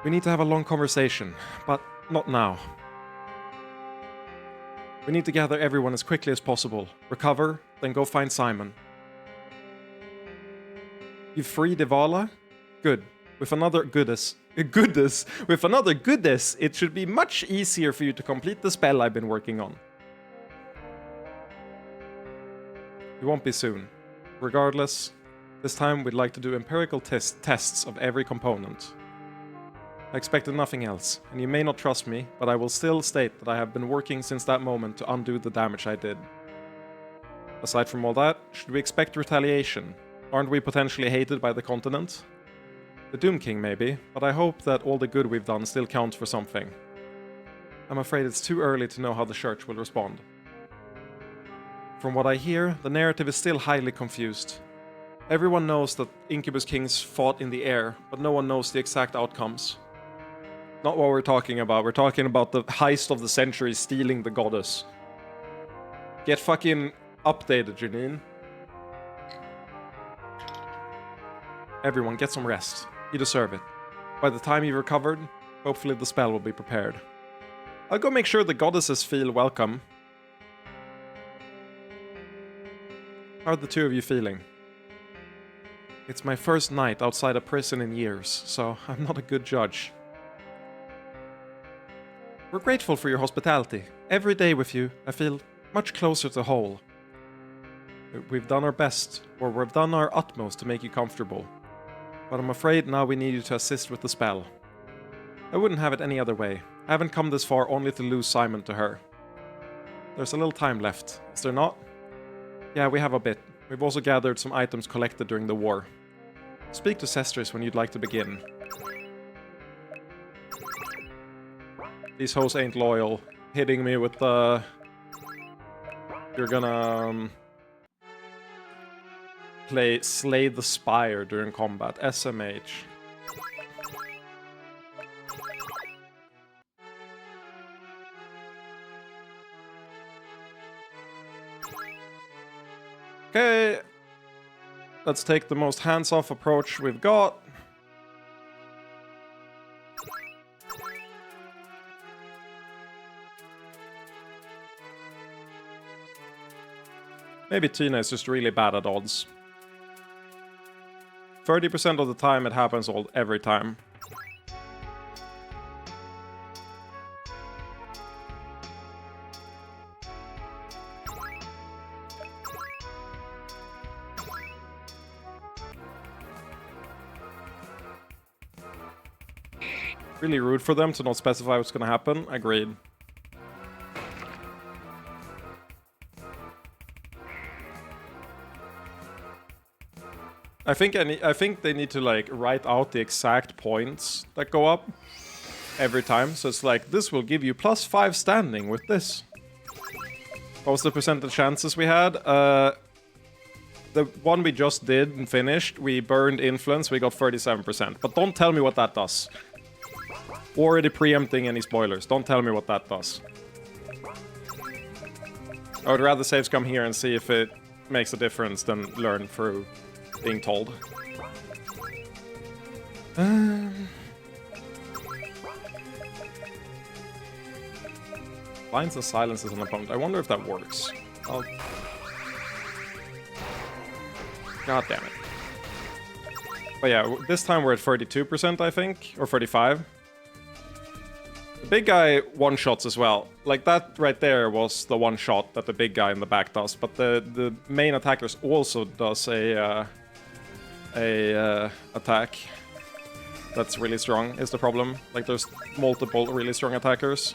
We need to have a long conversation, but not now. We need to gather everyone as quickly as possible, recover, then go find Simon. You freed Ivala? Good. With another goodness, it should be much easier for you to complete the spell I've been working on. It won't be soon. Regardless, this time we'd like to do empirical tests of every component. I expected nothing else, and you may not trust me, but I will still state that I have been working since that moment to undo the damage I did. Aside from all that, should we expect retaliation? Aren't we potentially hated by the continent? The Doom King maybe, but I hope that all the good we've done still counts for something. I'm afraid it's too early to know how the church will respond. From what I hear, the narrative is still highly confused. Everyone knows that Incubus Kings fought in the air, but no one knows the exact outcomes. Not what we're talking about. We're talking about the heist of the century, stealing the goddess. Get fucking updated, Janine. Everyone, get some rest. You deserve it. By the time you've recovered, hopefully the spell will be prepared. I'll go make sure the goddesses feel welcome. How are the two of you feeling? It's my first night outside a prison in years, so I'm not a good judge. We're grateful for your hospitality. Every day with you, I feel much closer to whole. We've done our best, or we've done our utmost to make you comfortable. But I'm afraid now we need you to assist with the spell. I wouldn't have it any other way. I haven't come this far only to lose Simon to her. There's a little time left, is there not? Yeah, we have a bit. We've also gathered some items collected during the war. Speak to Sestris when you'd like to begin. These hoes ain't loyal. Hitting me with the... You're gonna... play Slay the Spire during combat. SMH. Okay. Let's take the most hands-off approach we've got. Maybe Tina is just really bad at odds. 30% of the time it happens every time. Really rude for them to not specify what's gonna happen. Agreed. I think they need to like write out the exact points that go up every time. So it's like, this will give you +5 standing with this. What was the percentage chances we had? The one we just did and finished, we burned influence, we got 37%. But don't tell me what that does. Already preempting any spoilers. Don't tell me what that does. I would rather save scum here and see if it makes a difference than learn through being told. Blinds and silences an opponent. I wonder if that works. God damn it. But yeah, this time we're at 32%, I think, or 35. The big guy one-shots as well. Like, that right there was the one-shot that the big guy in the back does, but the main attackers also does a attack that's really strong, is the problem. Like, there's multiple really strong attackers.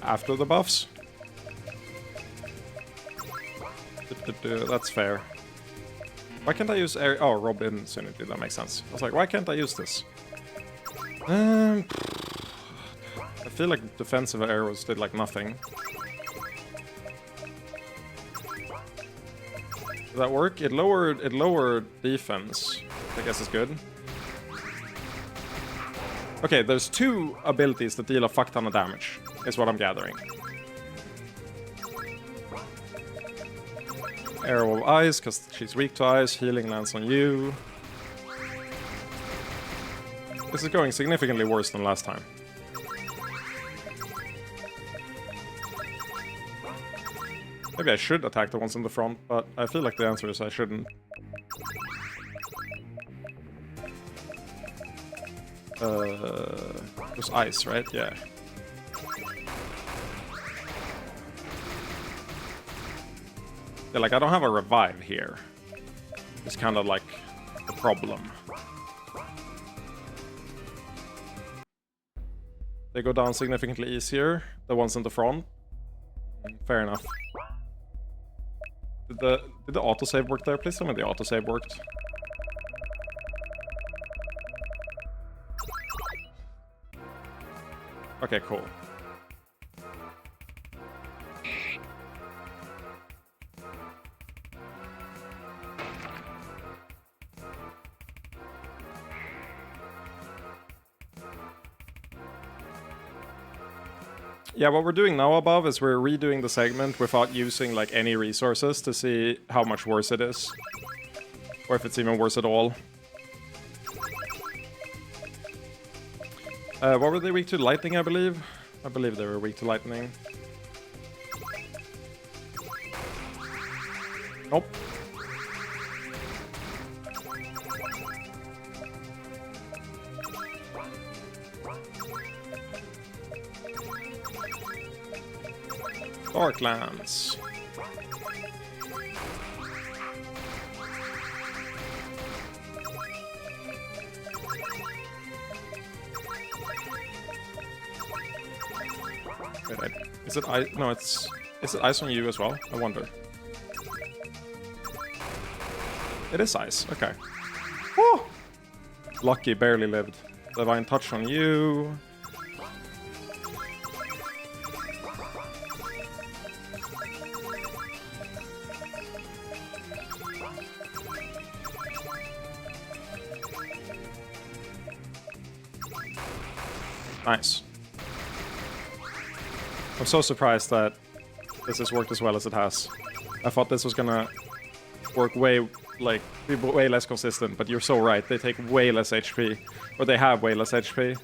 After the buffs? That's fair. Why can't I use air? Oh, Robin synergy, that makes sense. I was like, why can't I use this? I feel like defensive arrows did like nothing. Did that work? It lowered defense. I guess is good. Okay, there's 2 abilities that deal a fuck ton of damage, is what I'm gathering. Arrow of Ice, because she's weak to ice. Healing lands on you. This is going significantly worse than last time. Maybe I should attack the ones in the front, but I feel like the answer is I shouldn't. There's ice, right? Yeah. Yeah, like, I don't have a revive here. It's kind of like the problem. They go down significantly easier, the ones in the front. Fair enough. Did the autosave work there? Please tell me the autosave worked. Okay, cool. Yeah, what we're doing now above is we're redoing the segment without using like any resources to see how much worse it is. Or if it's even worse at all. What were they weak to? Lightning, I believe? I believe they were weak to lightning. Nope. Darklands. Wait, is it ice? No, it's... Is it ice on you as well? I wonder. It is ice. Okay. Woo! Lucky, barely lived. Divine touch on you. Nice. I'm so surprised that this has worked as well as it has. I thought this was gonna work way, like, be way less consistent, but you're so right. They take way less HP, or they have way less HP.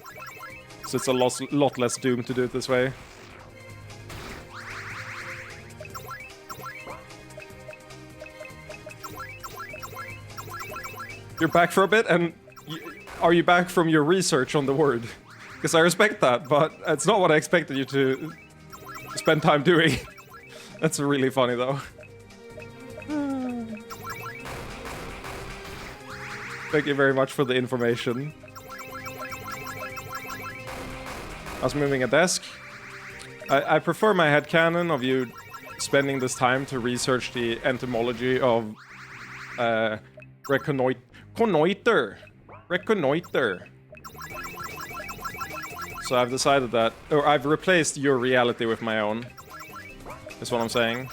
So it's a lot less doomed to do it this way. You're back for a bit, and are you back from your research on the word? Because I respect that, but it's not what I expected you to spend time doing. That's really funny, though. Thank you very much for the information. I was moving a desk. I prefer my headcanon of you spending this time to research the etymology of reconnoiter. So I've decided that, or I've replaced your reality with my own. Is what I'm saying.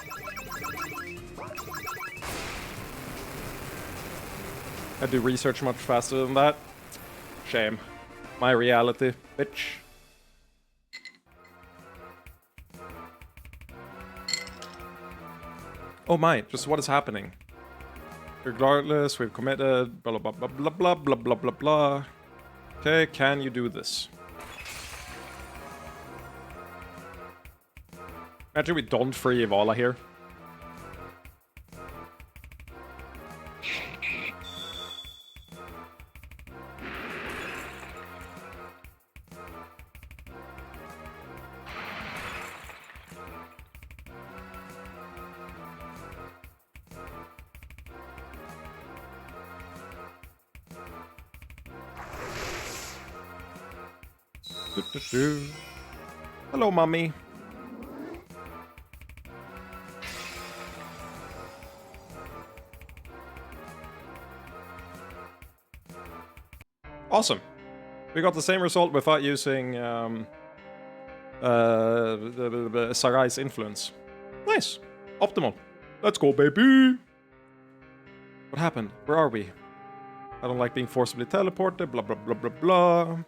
I do research much faster than that. Shame. My reality, bitch. Oh my, just what is happening? Regardless, we've committed, blah blah blah blah blah blah blah blah blah. Okay, can you do this? Imagine we don't free Evala here. Hello, mommy. Awesome. We got the same result without using Sarai's influence. Nice. Optimal. Let's go, baby. What happened? Where are we? I don't like being forcibly teleported. Blah, blah, blah, blah, blah.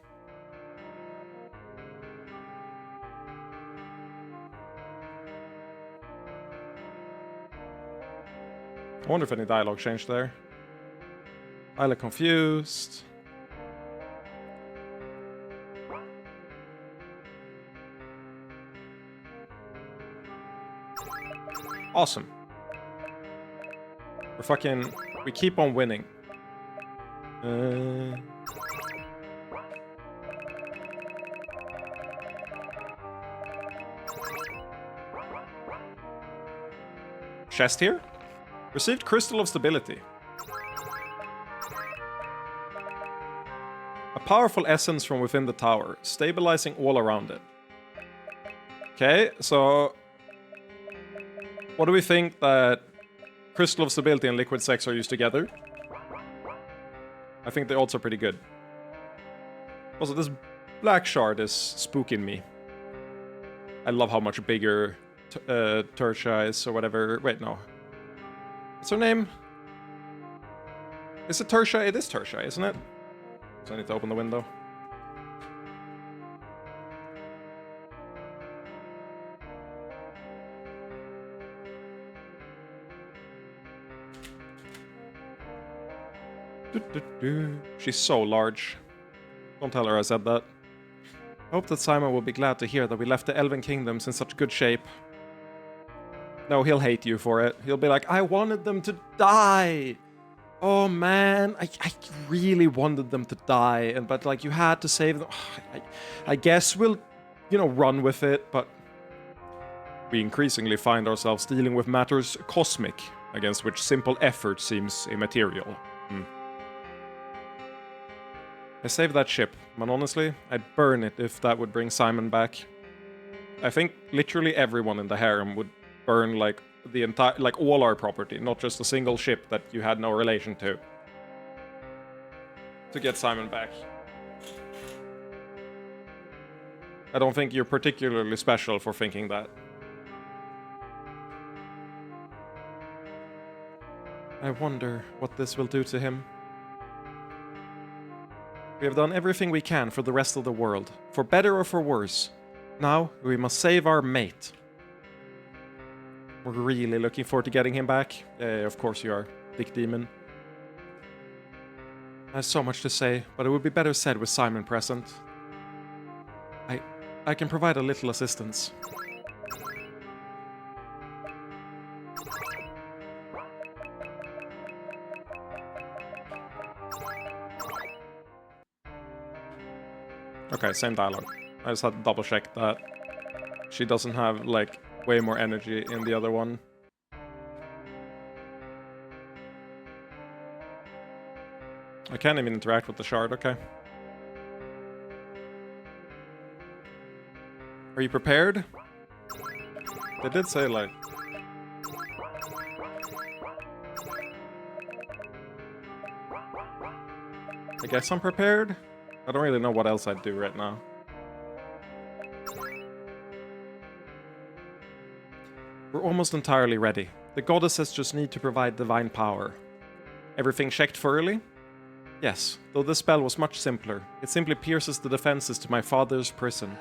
I wonder if any dialogue changed there. I look confused. Awesome. We keep on winning. Chest here? Received Crystal of Stability. A powerful essence from within the tower, stabilizing all around it. Okay, so what do we think that Crystal of Stability and Liquid Sex are used together? I think the odds are pretty good. Also, this black shard is spooking me. I love how much bigger Tertia is, or whatever. Wait, no. What's her name? Is it Tertia? It is Tertia, isn't it? So I need to open the window. She's so large. Don't tell her I said that. I hope that Simon will be glad to hear that we left the Elven Kingdoms in such good shape. No, he'll hate you for it. He'll be like, I wanted them to die! Oh man, I really wanted them to die, but like you had to save them. I guess we'll, run with it, but we increasingly find ourselves dealing with matters cosmic, against which simple effort seems immaterial. I saved that ship, but honestly, I'd burn it if that would bring Simon back. I think literally everyone in the harem would burn like the entire, like all our property, not just a single ship that you had no relation to get Simon back. I don't think you're particularly special for thinking that. I wonder what this will do to him. We have done everything we can for the rest of the world, for better or for worse. Now, we must save our mate. We're really looking forward to getting him back. Of course you are, Dick Demon. I have so much to say, but it would be better said with Simon present. I can provide a little assistance. Okay, same dialogue. I just had to double check that she doesn't have, like, way more energy in the other one. I can't even interact with the shard, okay. Are you prepared? They did say, like... I guess I'm prepared? I don't really know what else I'd do right now. We're almost entirely ready. The goddesses just need to provide divine power. Everything checked thoroughly? Yes, though this spell was much simpler. It simply pierces the defenses to my father's prison.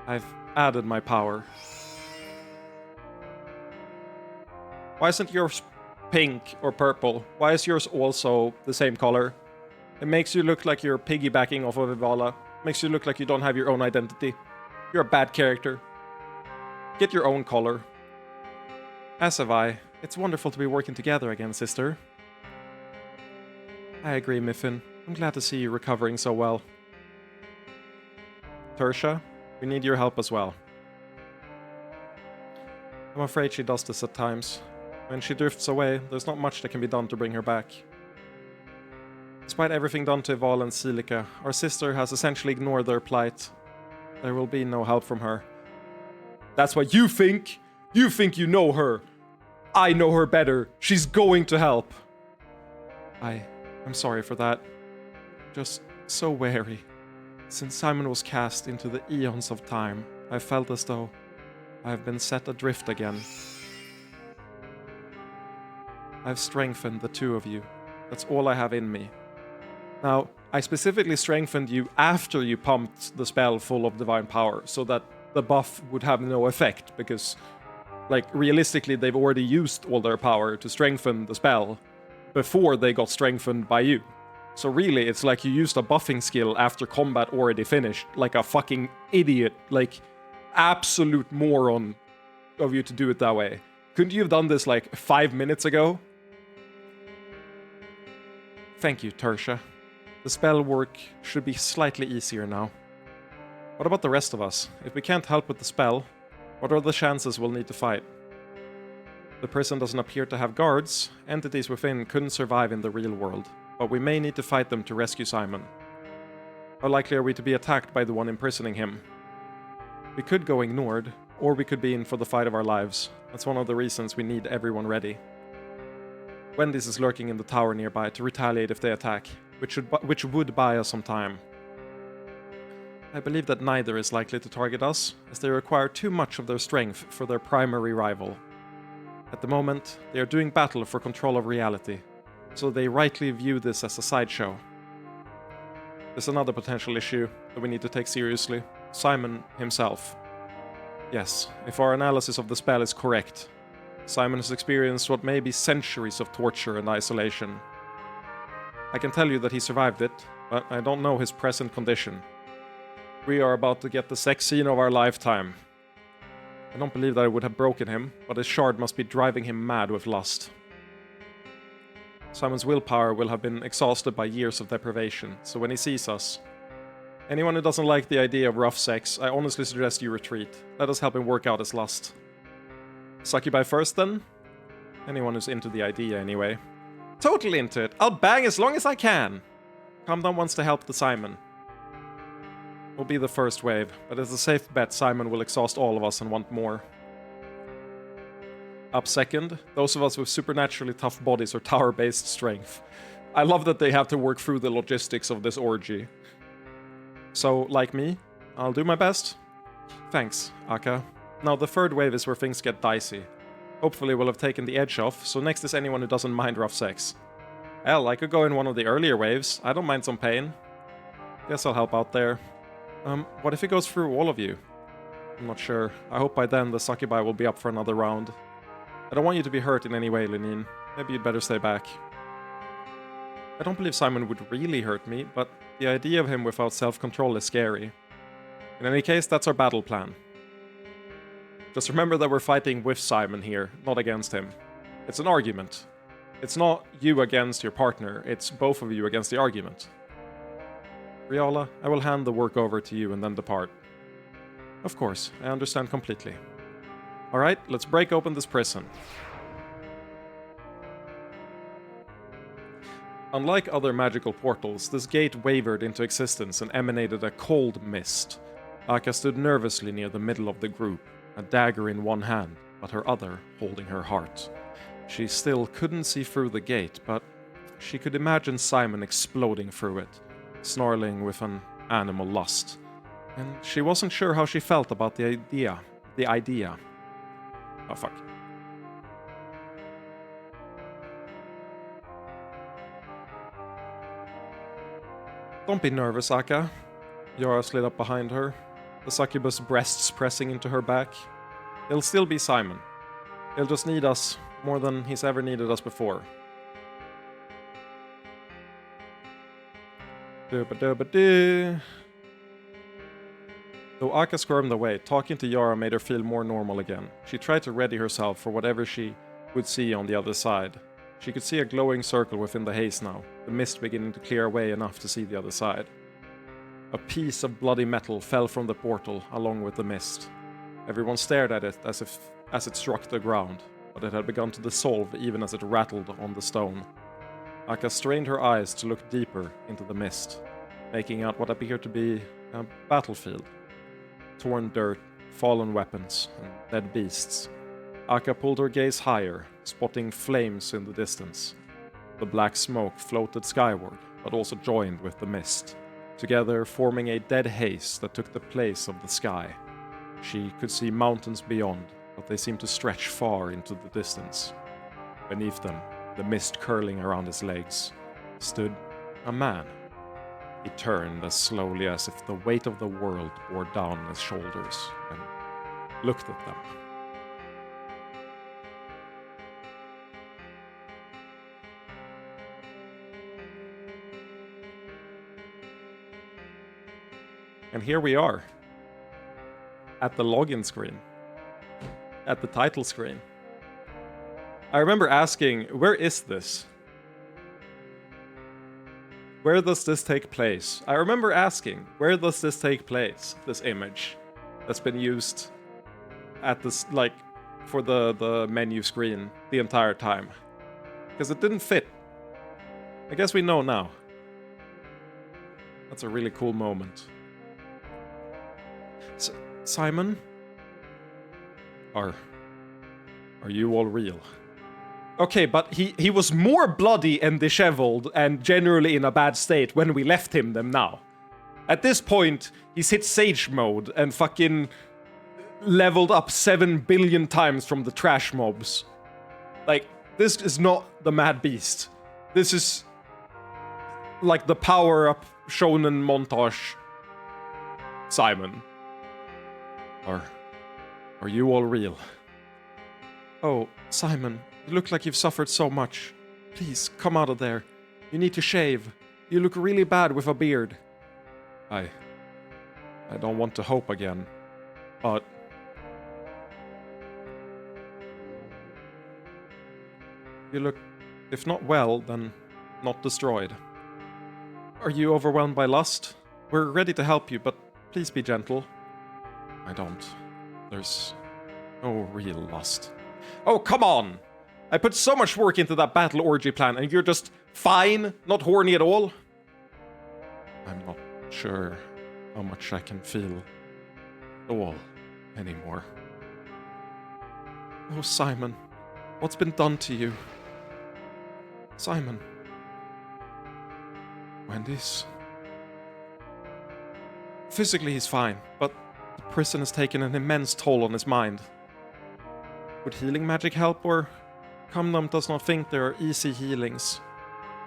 I've added my power. Why isn't yours pink or purple? Why is yours also the same color? It makes you look like you're piggybacking off of Ivala. Makes you look like you don't have your own identity. You're a bad character. Get your own color. As have I. It's wonderful to be working together again, sister. I agree, Miffin. I'm glad to see you recovering so well. Tertia, we need your help as well. I'm afraid she does this at times. When she drifts away, there's not much that can be done to bring her back. Despite everything done to Ivala and Celica, our sister has essentially ignored their plight. There will be no help from her. That's what you think! You think you know her! I know her better! She's going to help! I'm sorry for that. Just so wary. Since Simon was cast into the eons of time, I felt as though I have been set adrift again. I've strengthened the two of you. That's all I have in me. Now, I specifically strengthened you after you pumped the spell full of divine power, so that the buff would have no effect, because, like, realistically, they've already used all their power to strengthen the spell before they got strengthened by you. So really, it's like you used a buffing skill after combat already finished, like a fucking idiot, like, absolute moron of you to do it that way. Couldn't you have done this, like, 5 minutes ago? Thank you, Tertia. The spell work should be slightly easier now. What about the rest of us? If we can't help with the spell, what are the chances we'll need to fight? The prison doesn't appear to have guards. Entities within couldn't survive in the real world, but we may need to fight them to rescue Simon. How likely are we to be attacked by the one imprisoning him? We could go ignored, or we could be in for the fight of our lives. That's one of the reasons we need everyone ready. Wendy's is lurking in the tower nearby to retaliate if they attack, which would buy us some time. I believe that neither is likely to target us, as they require too much of their strength for their primary rival. At the moment, they are doing battle for control of reality, so they rightly view this as a sideshow. There's another potential issue that we need to take seriously: Simon himself. Yes, if our analysis of the spell is correct, Simon has experienced what may be centuries of torture and isolation. I can tell you that he survived it, but I don't know his present condition. We are about to get the sex scene of our lifetime. I don't believe that I would have broken him, but his shard must be driving him mad with lust. Simon's willpower will have been exhausted by years of deprivation, so when he sees us, anyone who doesn't like the idea of rough sex, I honestly suggest you retreat. Let us help him work out his lust. Succubi first then? Anyone who's into the idea anyway. Totally into it. I'll bang as long as I can. Calm Down wants to help the Simon. Will be the first wave, but it's a safe bet Simon will exhaust all of us and want more. Up second, those of us with supernaturally tough bodies or tower-based strength. I love that they have to work through the logistics of this orgy. So, like me, I'll do my best. Thanks, Aka. Now the third wave is where things get dicey. Hopefully we'll have taken the edge off, so next is anyone who doesn't mind rough sex. Hell, I could go in one of the earlier waves. I don't mind some pain. Guess I'll help out there. What if it goes through all of you? I'm not sure. I hope by then the succubi will be up for another round. I don't want you to be hurt in any way, Lenine. Maybe you'd better stay back. I don't believe Simon would really hurt me, but the idea of him without self-control is scary. In any case, that's our battle plan. Just remember that we're fighting with Simon here, not against him. It's an argument. It's not you against your partner, it's both of you against the argument. Riala, I will hand the work over to you and then depart. Of course, I understand completely. Alright, let's break open this prison. Unlike other magical portals, this gate wavered into existence and emanated a cold mist. Aka stood nervously near the middle of the group, a dagger in one hand, but her other holding her heart. She still couldn't see through the gate, but she could imagine Simon exploding through it, snarling with an animal lust. And she wasn't sure how she felt about the idea. Oh, fuck. Don't be nervous, Aka. Yara slid up behind her, the succubus breasts pressing into her back. He'll still be Simon. He'll just need us more than he's ever needed us before. Dooba-dooba-doo. Though Aka squirmed away, talking to Yara made her feel more normal again. She tried to ready herself for whatever she would see on the other side. She could see a glowing circle within the haze now, the mist beginning to clear away enough to see the other side. A piece of bloody metal fell from the portal along with the mist. Everyone stared at it as it struck the ground, but it had begun to dissolve even as it rattled on the stone. Aka strained her eyes to look deeper into the mist, making out what appeared to be a battlefield. Torn dirt, fallen weapons, and dead beasts. Aka pulled her gaze higher, spotting flames in the distance. The black smoke floated skyward, but also joined with the mist, together forming a dead haze that took the place of the sky. She could see mountains beyond, but they seemed to stretch far into the distance. Beneath them, the mist curling around his legs, stood a man. He turned as slowly as if the weight of the world bore down his shoulders, and looked at them. And here we are, at the login screen, at the title screen. I remember asking, where is this? Where does this take place? I remember asking, where does this take place? This image that's been used at this, like, for the menu screen the entire time. Because it didn't fit. I guess we know now. That's a really cool moment. Simon? Are you all real? Okay, but he was more bloody and disheveled and generally in a bad state when we left him than now. At this point, he's hit Sage mode and fucking leveled up 7 billion times from the trash mobs. Like, this is not the Mad Beast. This is like the power-up shonen montage Simon. Are you all real? Oh, Simon, you look like you've suffered so much. Please, come out of there. You need to shave. You look really bad with a beard. I don't want to hope again, but... You look, if not well, then not destroyed. Are you overwhelmed by lust? We're ready to help you, but please be gentle. I don't. There's no real lust. Oh, come on! I put so much work into that battle orgy plan, and you're just fine, not horny at all? I'm not sure how much I can feel at all anymore. Oh, Simon, what's been done to you? Simon. Wendy's. Physically he's fine, but the prison has taken an immense toll on his mind. Would healing magic help, or Cumnum does not think there are easy healings?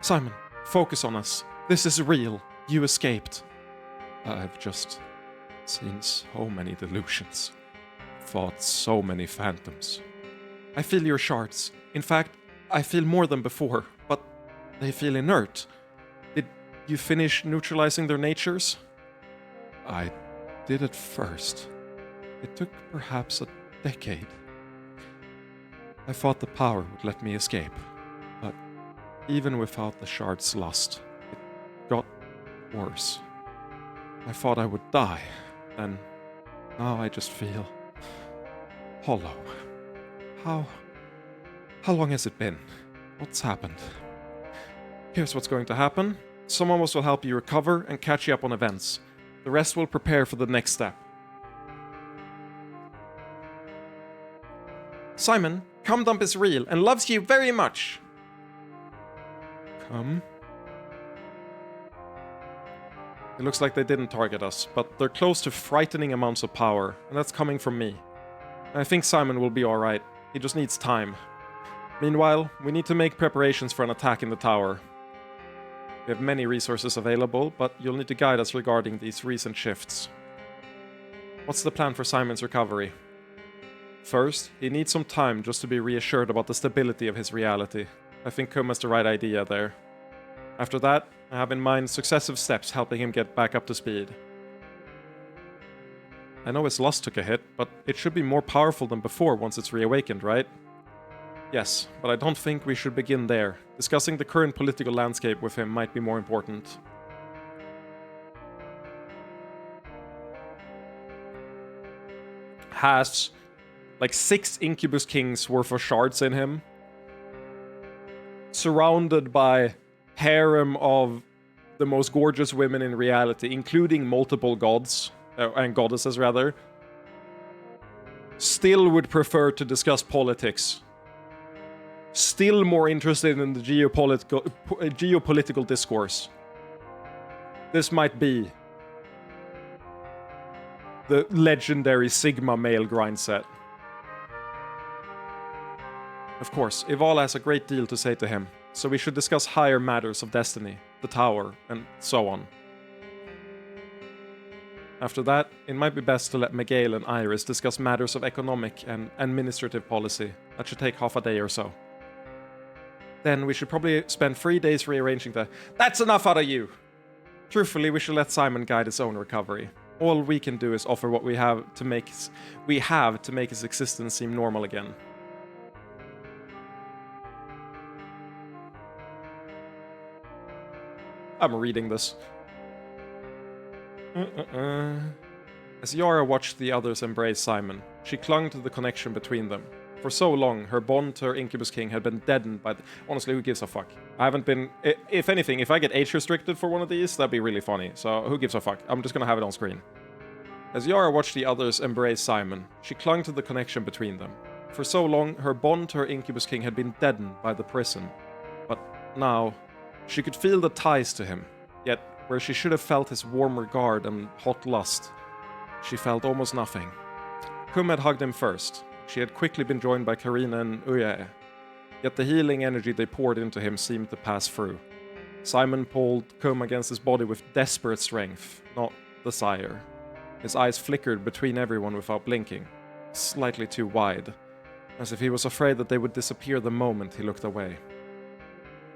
Simon, focus on us. This is real. You escaped. I've just seen so many delusions. Fought so many phantoms. I feel your shards. In fact, I feel more than before, but they feel inert. Did you finish neutralizing their natures? I did at first. It took perhaps a decade. I thought the power would let me escape, but even without the shard's lust, it got worse. I thought I would die, and now I just feel hollow. How long has it been? What's happened? Here's what's going to happen. Someone of us will help you recover and catch you up on events. The rest will prepare for the next step. Simon, Cumdump is real and loves you very much. Come? It looks like they didn't target us, but they're close to frightening amounts of power, and that's coming from me. I think Simon will be alright. He just needs time. Meanwhile, we need to make preparations for an attack in the tower. We have many resources available, but you'll need to guide us regarding these recent shifts. What's the plan for Simon's recovery? First, he needs some time just to be reassured about the stability of his reality. I think Kum has the right idea there. After that, I have in mind successive steps helping him get back up to speed. I know his lust took a hit, but it should be more powerful than before once it's reawakened, right? Yes, but I don't think we should begin there. Discussing the current political landscape with him might be more important. Has like 6 Incubus Kings worth of shards in him. Surrounded by harem of the most gorgeous women in reality, including multiple gods, and goddesses rather. Still would prefer to discuss politics. Still more interested in the geopolitical discourse. This might be the legendary Sigma male grind set. Of course, Ivala has a great deal to say to him, so we should discuss higher matters of destiny, the tower, and so on. After that, it might be best to let Miguel and Iris discuss matters of economic and administrative policy. That should take half a day or so. Then we should probably spend 3 days rearranging the... That's enough out of you! Truthfully, we should let Simon guide his own recovery. All we can do is offer what we have to make his existence seem normal again. I'm reading this. As Yara watched the others embrace Simon, she clung to the connection between them. For so long, her bond to her Incubus King had been deadened by the... Honestly, who gives a fuck? I haven't been... If anything, if I get age restricted for one of these, that'd be really funny. So, who gives a fuck? I'm just gonna have it on screen. As Yara watched the others embrace Simon, she clung to the connection between them. For so long, her bond to her Incubus King had been deadened by the prison. But now, she could feel the ties to him. Yet, where she should have felt his warm regard and hot lust, she felt almost nothing. Kum had hugged him first. She had quickly been joined by Karina and Uyae. Yet the healing energy they poured into him seemed to pass through. Simon pulled Kum against his body with desperate strength, not desire. His eyes flickered between everyone without blinking, slightly too wide. as if he was afraid that they would disappear the moment he looked away.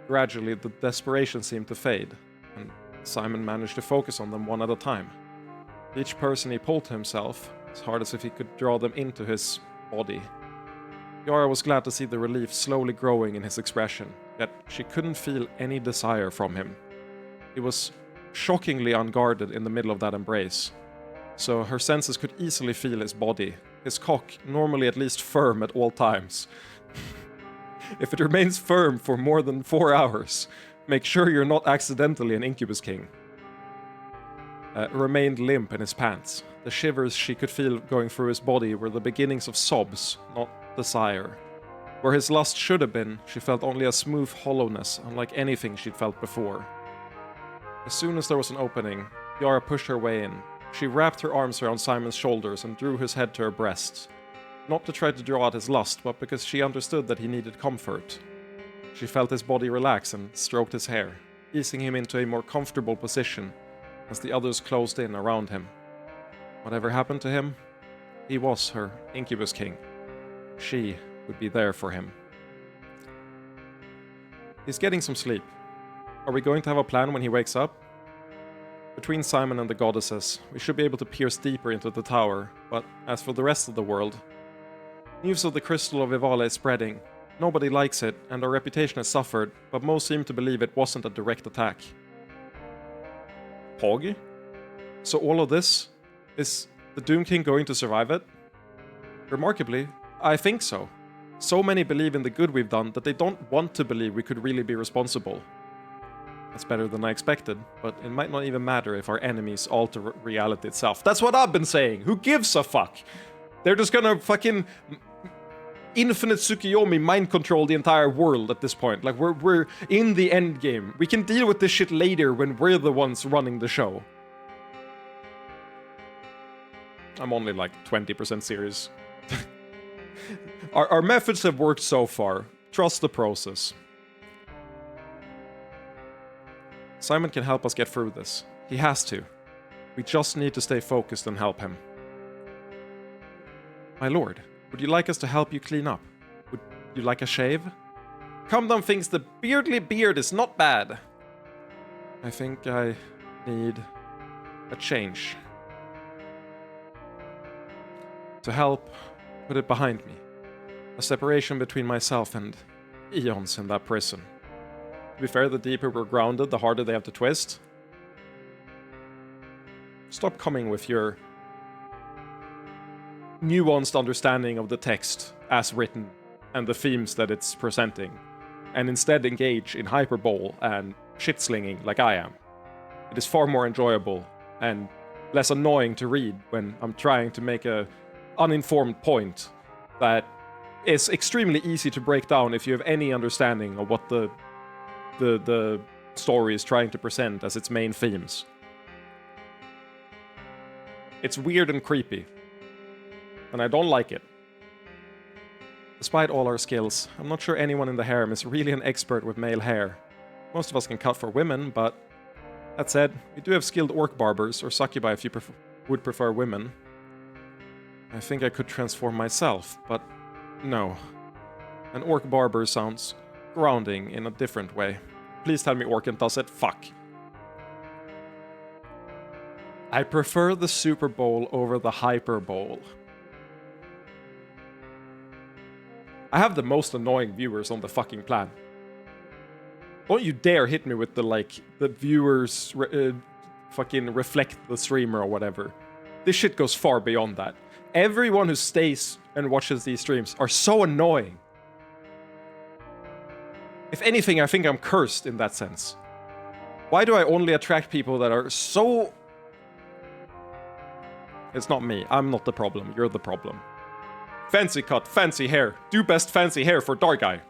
Gradually, the desperation seemed to fade, and Simon managed to focus on them one at a time. Each person he pulled to himself, as hard as if he could draw them into his body. Yara was glad to see the relief slowly growing in his expression, yet she couldn't feel any desire from him. He was shockingly unguarded in the middle of that embrace, so her senses could easily feel his body, his cock normally at least firm at all times. If it remains firm for more than 4 hours, make sure you're not accidentally an incubus king. Remained limp in his pants. The shivers she could feel going through his body were the beginnings of sobs, not desire. Where his lust should have been, she felt only a smooth hollowness, unlike anything she'd felt before. As soon as there was an opening, Yara pushed her way in. She wrapped her arms around Simon's shoulders and drew his head to her breasts. Not to try to draw out his lust, but because she understood that he needed comfort. She felt his body relax and stroked his hair, easing him into a more comfortable position as the others closed in around him. Whatever happened to him, he was her incubus king. She would be there for him. He's getting some sleep. Are we going to have a plan when he wakes up? Between Simon and the goddesses, we should be able to pierce deeper into the tower, but as for the rest of the world, news of the Crystal of Ivala is spreading. Nobody likes it, and our reputation has suffered, but most seem to believe it wasn't a direct attack. Pog? So all of this? Is the Doom King going to survive it? Remarkably, I think so. So many believe in the good we've done that they don't want to believe we could really be responsible. That's better than I expected, but it might not even matter if our enemies alter reality itself. That's what I've been saying! Who gives a fuck? They're just gonna fucking infinite Tsukiyomi mind control the entire world at this point. Like, we're in the end game. We can deal with this shit later when we're the ones running the show. I'm only like 20% serious. Our methods have worked so far. Trust the process. Simon can help us get through this. He has to. We just need to stay focused and help him. My lord, would you like us to help you clean up? Would you like a shave? Comdom thinks the beardly beard is not bad. I think I need a change. To help put it behind me. A separation between myself and eons in that prison. To be fair, the deeper we're grounded, the harder they have to twist. Stop coming with your nuanced understanding of the text as written and the themes that it's presenting, and instead engage in hyperbole and shit-slinging like I am. It is far more enjoyable and less annoying to read when I'm trying to make a uninformed point that is extremely easy to break down if you have any understanding of what the story is trying to present as its main themes. It's weird and creepy, and I don't like it. Despite all our skills, I'm not sure anyone in the harem is really an expert with male hair. Most of us can cut for women, but that said, we do have skilled orc barbers or succubi if you would prefer women. I think I could transform myself, but no. An orc barber sounds grounding in a different way. Please tell me Orkin does it. Fuck. I prefer the Super Bowl over the Hyper Bowl. I have the most annoying viewers on the fucking planet. Don't you dare hit me with the viewers fucking reflect the streamer or whatever. This shit goes far beyond that. Everyone who stays and watches these streams are so annoying. If anything, I think I'm cursed in that sense. Why do I only attract people that are so... It's not me. I'm not the problem. You're the problem. Fancy cut, fancy hair. Do best fancy hair for dark eye.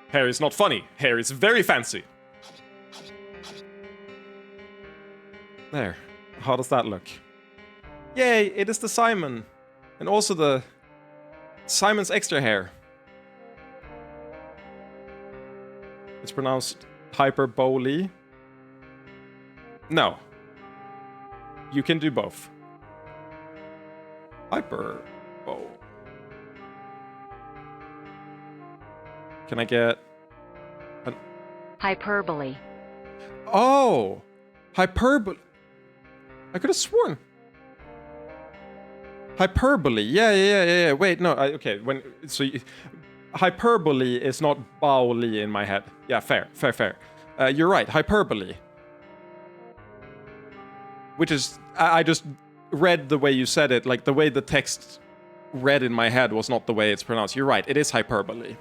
Hair is not funny. Hair is very fancy. There. How does that look? Yay, it is the Simon. And also the Simon's extra hair. It's pronounced hyperbole. No. You can do both. Hyper bow. Can I get... Hyperbole. Oh! Hyperbole. I could have sworn. Hyperbole. Yeah. Wait, no. Okay. Hyperbole is not Baoli in my head. Yeah, fair. You're right. Hyperbole. Which is... I just read the way you said it. Like, the way the text read in my head was not the way it's pronounced. You're right. It is hyperbole.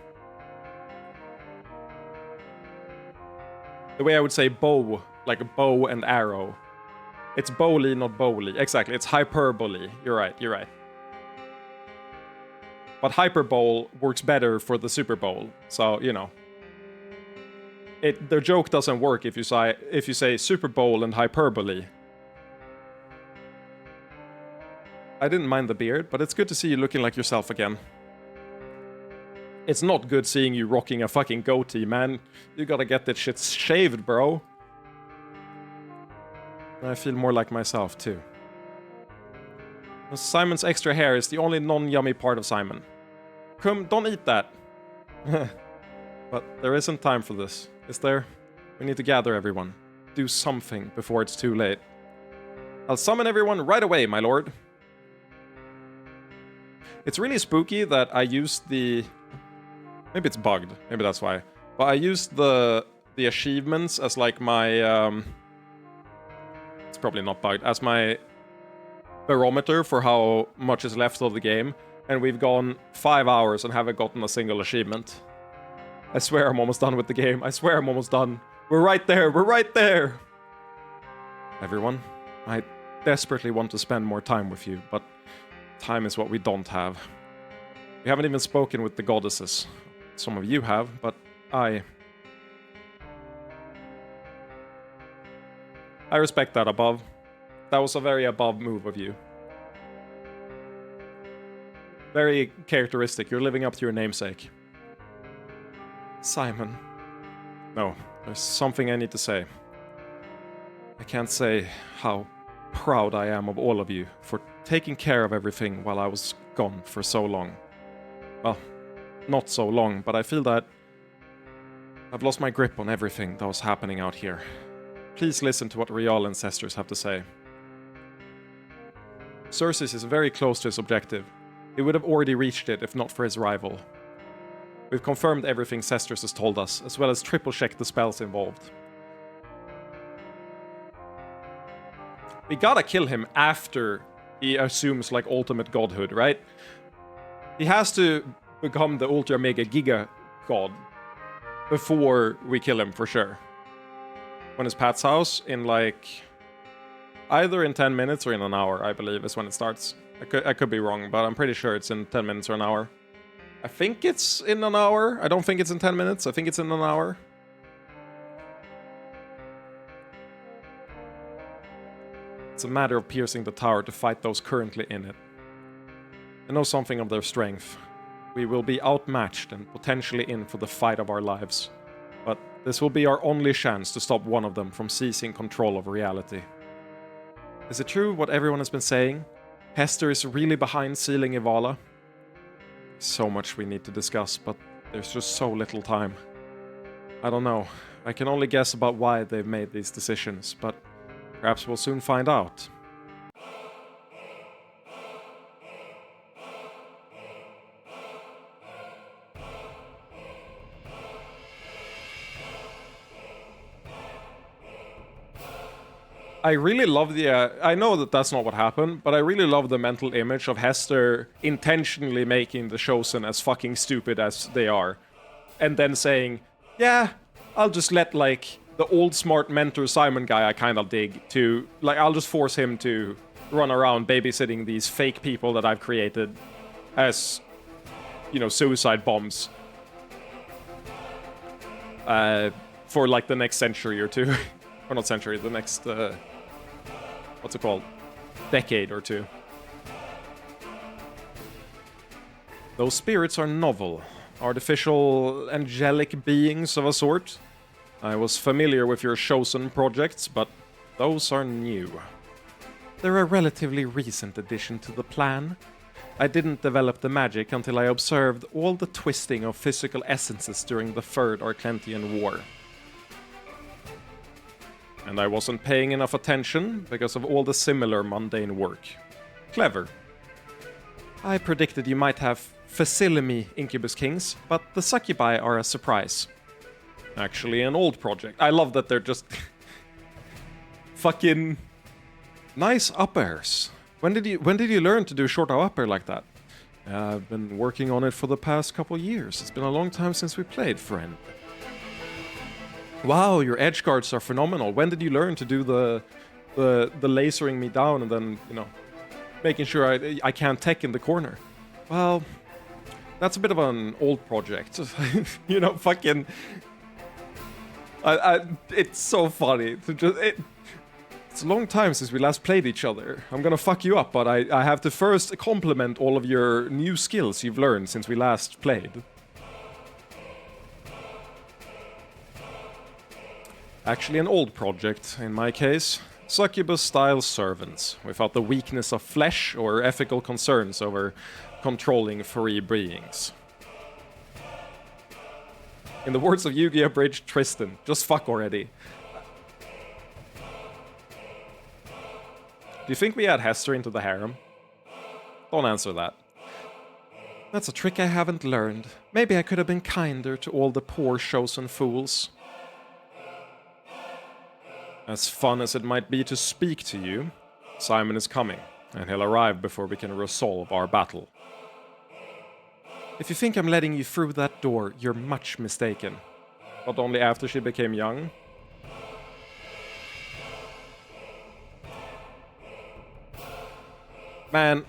The way I would say bow, like a bow and arrow. It's bowly, not bowly. Exactly, it's hyperbole. You're right. But hyperbole works better for the Super Bowl, so, you know. The joke doesn't work if you say Super Bowl and hyperbole. I didn't mind the beard, but it's good to see you looking like yourself again. It's not good seeing you rocking a fucking goatee, man. You gotta get that shit shaved, bro. I feel more like myself, too. Simon's extra hair is the only non-yummy part of Simon. Come, don't eat that. But there isn't time for this, is there? We need to gather everyone. Do something before it's too late. I'll summon everyone right away, my lord. It's really spooky that I used the... Maybe it's bugged. Maybe that's why. But I used the achievements as like my... It's probably not bugged. As my barometer for how much is left of the game. And we've gone 5 hours and haven't gotten a single achievement. I swear I'm almost done with the game. I swear I'm almost done. We're right there. Everyone, I desperately want to spend more time with you, but time is what we don't have. We haven't even spoken with the goddesses. Some of you have, but I respect that above. That was a very above move of you. Very characteristic. You're living up to your namesake. Simon. No, there's something I need to say. I can't say how proud I am of all of you for taking care of everything while I was gone for so long. Well, not so long, but I feel that I've lost my grip on everything that was happening out here. Please listen to what Real ancestors have to say. Xerxes is very close to his objective. He would have already reached it if not for his rival. We've confirmed everything Cestris has told us, as well as triple-checked the spells involved. We gotta kill him after he assumes, like, ultimate godhood, right? He has to become the Ultra Mega Giga God before we kill him, for sure. When is Pat's house? In, like... either in 10 minutes or in an hour, I believe, is when it starts. I could be wrong, but I'm pretty sure it's in 10 minutes or an hour. I think it's in an hour. I don't think it's in 10 minutes. I think it's in an hour. It's a matter of piercing the tower to fight those currently in it. I know something of their strength. We will be outmatched and potentially in for the fight of our lives. But this will be our only chance to stop one of them from seizing control of reality. Is it true what everyone has been saying? Hester is really behind sealing Ivala? So much we need to discuss, but there's just so little time. I don't know. I can only guess about why they've made these decisions, but perhaps we'll soon find out. I really love the... I know that that's not what happened, but I really love the mental image of Hester intentionally making the Chosen as fucking stupid as they are. And then saying, yeah, I'll just let, like, the old smart mentor Simon guy I kind of dig to... like, I'll just force him to run around babysitting these fake people that I've created as, you know, suicide bombs. For, like, the next century or two. Or not century, the next... what's it called? Decade or two. Those spirits are novel. Artificial, angelic beings of a sort. I was familiar with your Chosen projects, but those are new. They're a relatively recent addition to the plan. I didn't develop the magic until I observed all the twisting of physical essences during the Third Arclentian War. And I wasn't paying enough attention because of all the similar mundane work. Clever. I predicted you might have Facilimi Incubus Kings, but the Succubi are a surprise. Actually, an old project. I love that they're just... fucking... nice up airs. When did you learn to do short up air like that? I've been working on it for the past couple years. It's been a long time since we played, friend. Wow, your edge guards are phenomenal. When did you learn to do the lasering me down and then, you know, making sure I can't tech in the corner? Well, that's a bit of an old project. You know, fucking... it's so funny to just... It's a long time since we last played each other. I'm gonna fuck you up, but I have to first compliment all of your new skills you've learned since we last played. Actually an old project, in my case. Succubus-style servants, without the weakness of flesh or ethical concerns over controlling free beings. In the words of Yu-Gi-Oh! Bridge Tristan, just fuck already. Do you think we add Hester into the harem? Don't answer that. That's a trick I haven't learned. Maybe I could have been kinder to all the poor chosen fools. As fun as it might be to speak to you, Simon is coming, and he'll arrive before we can resolve our battle. If you think I'm letting you through that door, you're much mistaken. Not only after she became young. Man.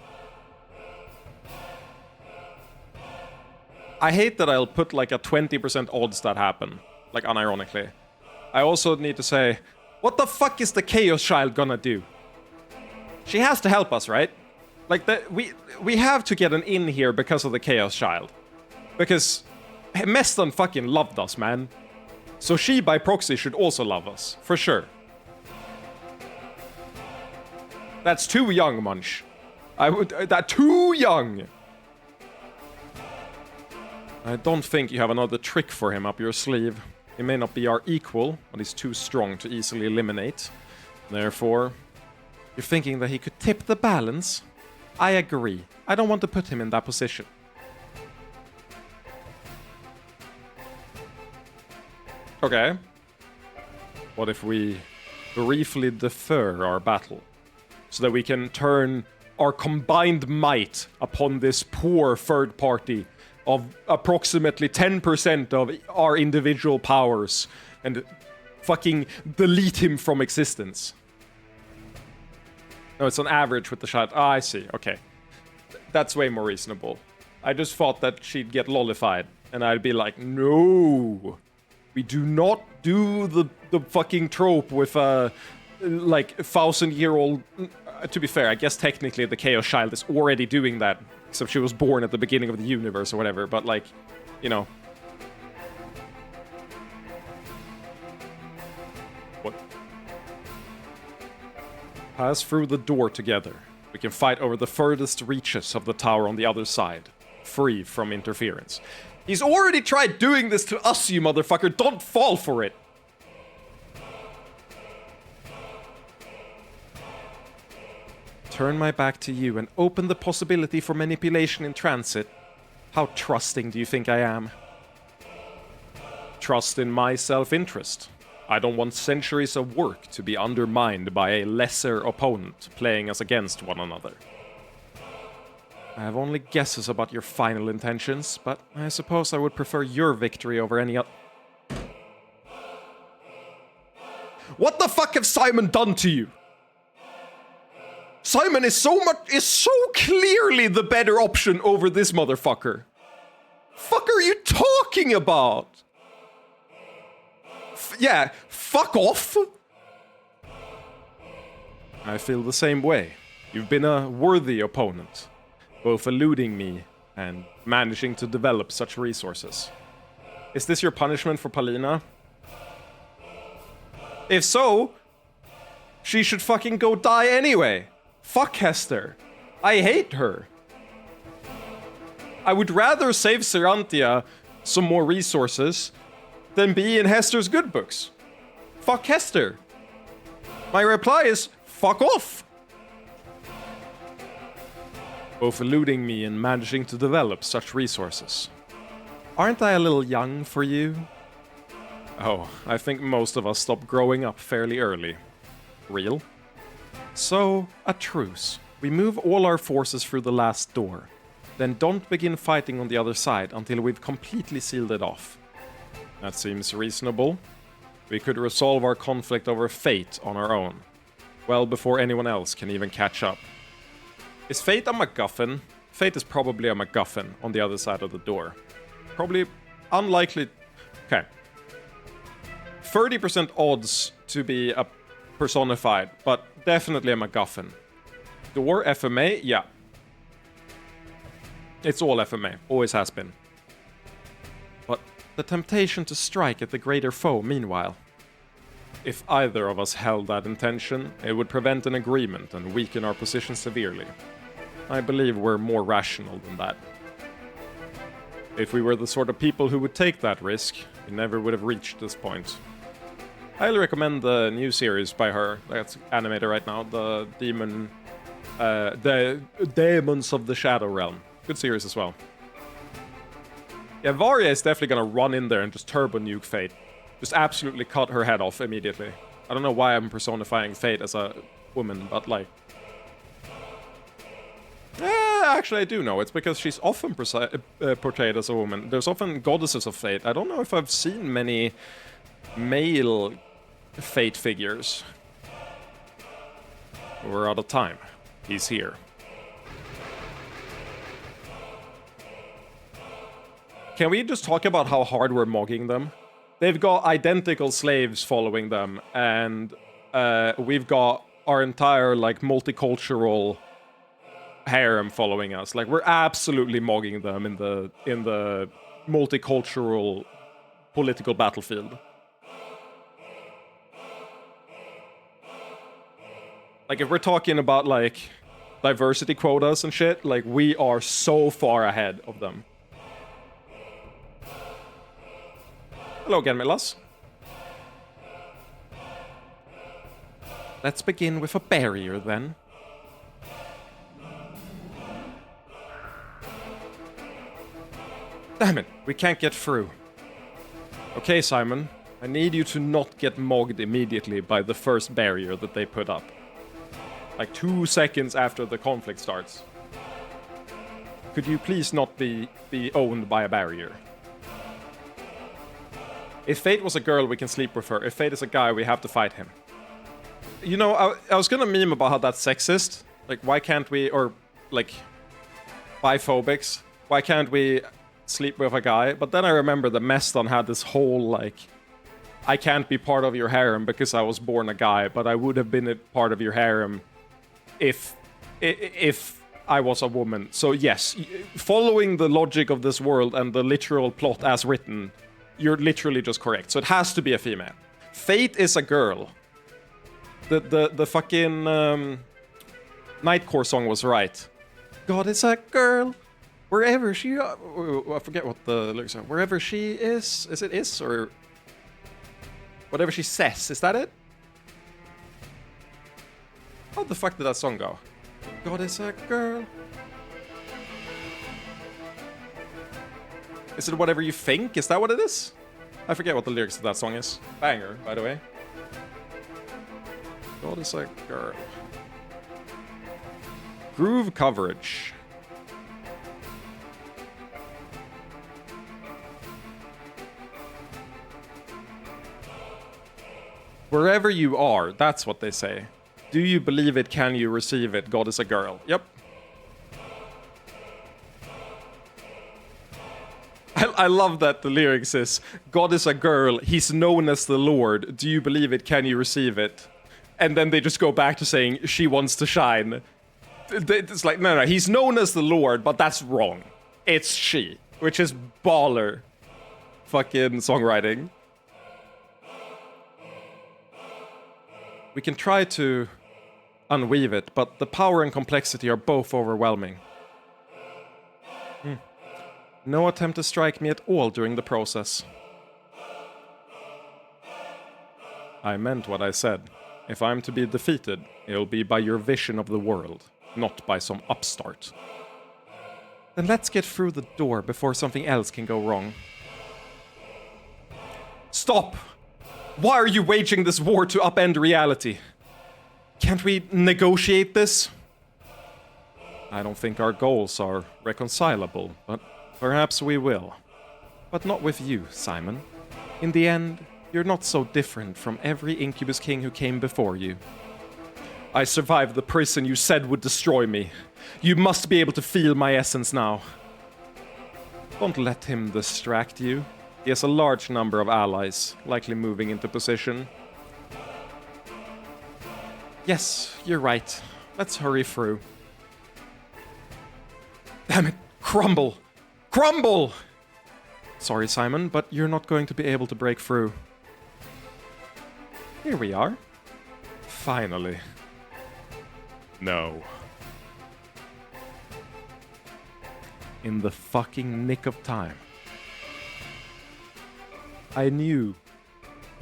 I hate that I'll put like a 20% odds that happen. Like unironically. I also need to say, what the fuck is the Chaos Child gonna do? She has to help us, right? Like, we have to get an in here because of the Chaos Child. Because Meston fucking loved us, man. So she, by proxy, should also love us. For sure. That's too young, Munch. Too young! I don't think you have another trick for him up your sleeve. He may not be our equal, but he's too strong to easily eliminate. Therefore, you're thinking that he could tip the balance? I agree. I don't want to put him in that position. Okay. What if we briefly defer our battle, so that we can turn our combined might upon this poor third party of approximately 10% of our individual powers and fucking delete him from existence? No, it's on average with the shot. Ah, I see. Okay. That's way more reasonable. I just thought that she'd get lollified, and I'd be like, no! We do not do the fucking trope with a, like, 1,000-year-old... To be fair, I guess technically the Chaos Child is already doing that, except she was born at the beginning of the universe or whatever, but like, you know. What? Pass through the door together. We can fight over the furthest reaches of the tower on the other side, free from interference. He's already tried doing this to us, you motherfucker! Don't fall for it! Turn my back to you and open the possibility for manipulation in transit. How trusting do you think I am? Trust in my self-interest. I don't want centuries of work to be undermined by a lesser opponent playing us against one another. I have only guesses about your final intentions, but I suppose I would prefer your victory over any other. What the fuck have Simon done to you? Simon is so clearly the better option over this motherfucker. Fuck are you talking about? Yeah, fuck off. I feel the same way. You've been a worthy opponent, both eluding me and managing to develop such resources. Is this your punishment for Palina? If so, she should fucking go die anyway. Fuck Hester. I hate her. I would rather save Serantia some more resources than be in Hester's good books. Fuck Hester. My reply is, fuck off. Both eluding me and managing to develop such resources. Aren't I a little young for you? Oh, I think most of us stop growing up fairly early. Real? So, a truce. We move all our forces through the last door. Then don't begin fighting on the other side until we've completely sealed it off. That seems reasonable. We could resolve our conflict over fate on our own. Well before anyone else can even catch up. Is fate a MacGuffin? Fate is probably a MacGuffin on the other side of the door. Probably unlikely... Okay. 30% odds to be a personified, but definitely a MacGuffin. Door, FMA, yeah. It's all FMA, always has been. But the temptation to strike at the greater foe, meanwhile. If either of us held that intention, it would prevent an agreement and weaken our position severely. I believe we're more rational than that. If we were the sort of people who would take that risk, we never would have reached this point. I highly recommend the new series by her, that's animated right now, the Demons of the Shadow Realm. Good series as well. Yeah, Varya is definitely gonna run in there and just turbo nuke Fate. Just absolutely cut her head off immediately. I don't know why I'm personifying Fate as a woman, but like... actually I do know. It's because she's often portrayed as a woman. There's often goddesses of Fate. I don't know if I've seen many male Fate figures. We're out of time. He's here. Can we just talk about how hard we're mogging them? They've got identical slaves following them, and we've got our entire, like, multicultural harem following us. Like, we're absolutely mogging them in the multicultural political battlefield. Like, if we're talking about, like, diversity quotas and shit, like, we are so far ahead of them. Hello again, Milas. Let's begin with a barrier, then. Damn it, we can't get through. Okay, Simon, I need you to not get mogged immediately by the first barrier that they put up. Like 2 seconds after the conflict starts. Could you please not be owned by a barrier? If Fate was a girl, we can sleep with her. If Fate is a guy, we have to fight him. You know, I was gonna meme about how that's sexist. Like, why can't we, or, like, biphobics, why can't we sleep with a guy? But then I remember that Meston had this whole, like, I can't be part of your harem because I was born a guy, but I would have been a part of your harem if I was a woman. So yes, following the logic of this world and the literal plot as written, you're literally just correct. So it has to be a female. Fate is a girl. The fucking Nightcore song was right. God is a girl. Wherever she... I forget what the lyrics are. Wherever she is it is? Or... whatever she says. Is that it? How the fuck did that song go? God is a girl. Is it whatever you think? Is that what it is? I forget what the lyrics to that song is. Banger, by the way. God is a girl. Groove coverage. Wherever you are, that's what they say. Do you believe it? Can you receive it? God is a girl. Yep. I love that the lyrics is, God is a girl, he's known as the Lord. Do you believe it? Can you receive it? And then they just go back to saying, she wants to shine. It's like, no, he's known as the Lord, but that's wrong. It's she, which is baller fucking songwriting. We can try to unweave it, but the power and complexity are both overwhelming. No attempt to strike me at all during the process. I meant what I said. If I'm to be defeated, it'll be by your vision of the world, not by some upstart. Then let's get through the door before something else can go wrong. Stop! Why are you waging this war to upend reality? Can't we negotiate this? I don't think our goals are reconcilable, but perhaps we will. But not with you, Simon. In the end, you're not so different from every Incubus King who came before you. I survived the prison you said would destroy me. You must be able to feel my essence now. Don't let him distract you. He has a large number of allies, likely moving into position. Yes, you're right. Let's hurry through. Damn it! Crumble! Crumble! Sorry, Simon, but you're not going to be able to break through. Here we are. Finally. No. In the fucking nick of time. I knew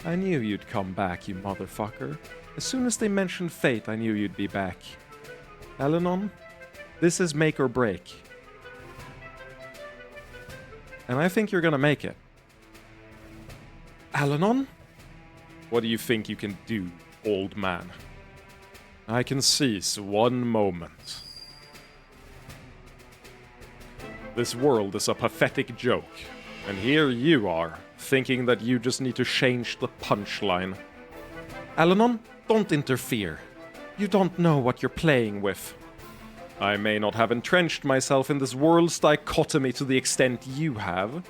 you'd come back, you motherfucker. As soon as they mentioned fate, I knew you'd be back. Elenon, this is make or break. And I think you're gonna make it. Elenon? What do you think you can do, old man? I can seize one moment. This world is a pathetic joke, and here you are, thinking that you just need to change the punchline. Elenon, don't interfere. You don't know what you're playing with. I may not have entrenched myself in this world's dichotomy to the extent you have,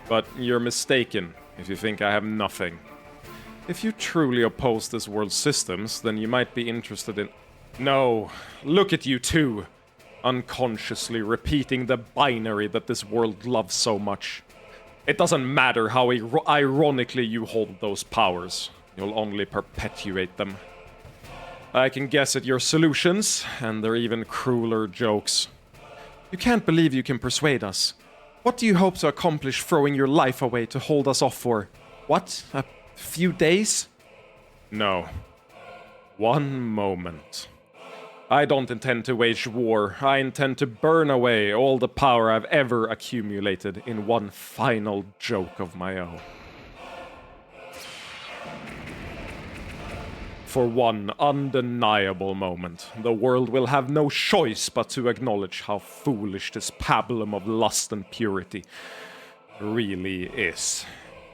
but you're mistaken if you think I have nothing. If you truly oppose this world's systems, then you might be interested in... No, look at you two! Unconsciously repeating the binary that this world loves so much. It doesn't matter how ironically you hold those powers. You'll only perpetuate them. I can guess at your solutions, and they're even crueler jokes. You can't believe you can persuade us. What do you hope to accomplish throwing your life away to hold us off for? What? A few days? No. One moment. I don't intend to wage war. I intend to burn away all the power I've ever accumulated in one final joke of my own. For one undeniable moment, the world will have no choice but to acknowledge how foolish this pablum of lust and purity really is.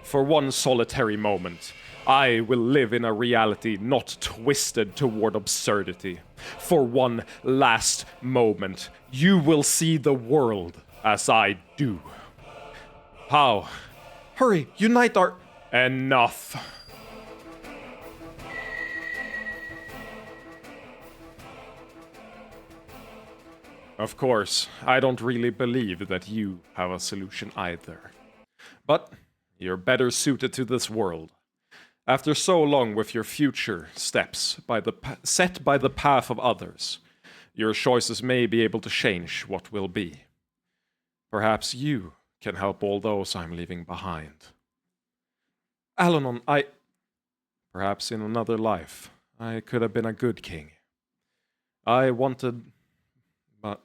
For one solitary moment, I will live in a reality not twisted toward absurdity. For one last moment, you will see the world as I do. How? Hurry, unite our... Enough. Of course, I don't really believe that you have a solution either. But you're better suited to this world. After so long with your future steps set by the path of others, your choices may be able to change what will be. Perhaps you can help all those I'm leaving behind. Elenon, perhaps in another life, I could have been a good king. I wanted... but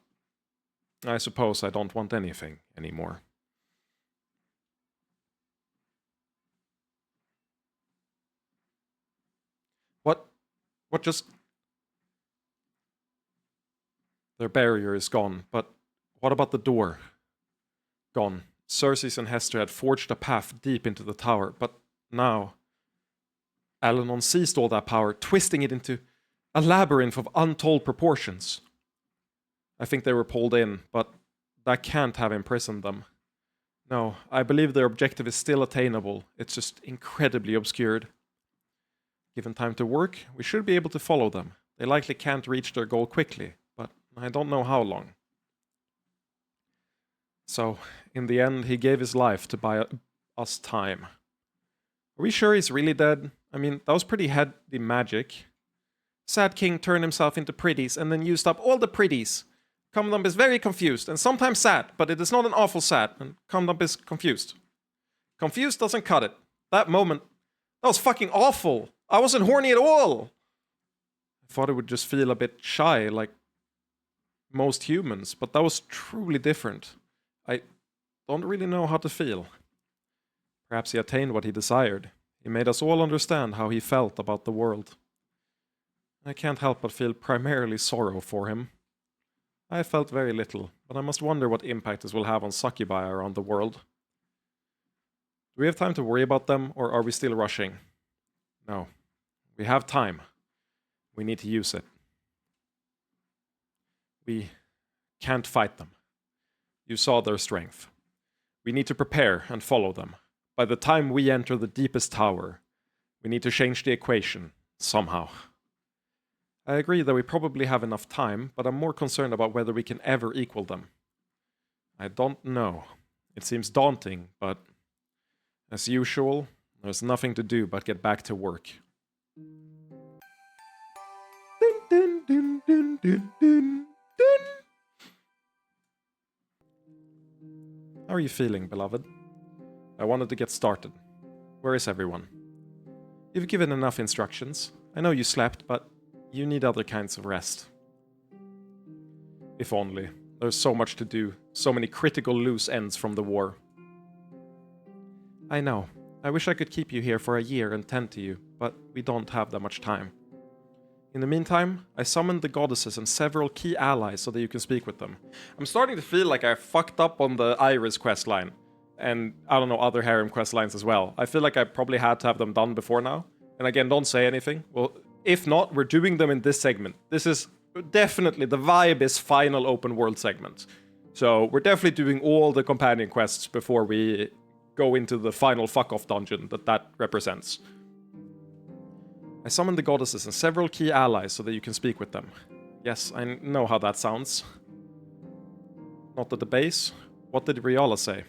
I suppose I don't want anything anymore. What just... Their barrier is gone, but what about the door? Gone. Cersei and Hester had forged a path deep into the tower, but now... Elenon seized all that power, twisting it into a labyrinth of untold proportions. I think they were pulled in, but that can't have imprisoned them. No, I believe their objective is still attainable, it's just incredibly obscured. Given time to work, we should be able to follow them. They likely can't reach their goal quickly, but I don't know how long. So, in the end, he gave his life to buy us time. Are we sure he's really dead? I mean, that was pretty heady magic. Sad King turned himself into pretties and then used up all the pretties. Commandant is very confused and sometimes sad, but it is not an awful sad, and Commandant is confused. Confused doesn't cut it. That moment, that was fucking awful. I wasn't horny at all. I thought it would just feel a bit shy, like most humans, but that was truly different. I don't really know how to feel. Perhaps he attained what he desired. He made us all understand how he felt about the world. I can't help but feel primarily sorrow for him. I have felt very little, but I must wonder what impact this will have on succubi around the world. Do we have time to worry about them, or are we still rushing? No. We have time. We need to use it. We can't fight them. You saw their strength. We need to prepare and follow them. By the time we enter the deepest tower, we need to change the equation, somehow. I agree that we probably have enough time, but I'm more concerned about whether we can ever equal them. I don't know. It seems daunting, but as usual, there's nothing to do but get back to work. Dun, dun, dun, dun, dun, dun. How are you feeling, beloved? I wanted to get started. Where is everyone? You've given enough instructions. I know you slept, but you need other kinds of rest. If only. There's so much to do, so many critical loose ends from the war. I know. I wish I could keep you here for a year and tend to you, but we don't have that much time. In the meantime, I summoned the goddesses and several key allies so that you can speak with them. I'm starting to feel like I fucked up on the Iris questline. And, I don't know, other harem questlines as well. I feel like I probably had to have them done before now. And again, don't say anything. Well, if not, we're doing them in this segment. This is definitely, the vibe is final open world segment. So, we're definitely doing all the companion quests before we go into the final fuck-off dungeon that represents. I summoned the goddesses and several key allies so that you can speak with them. Yes, I know how that sounds. Not at the base. What did Riala say?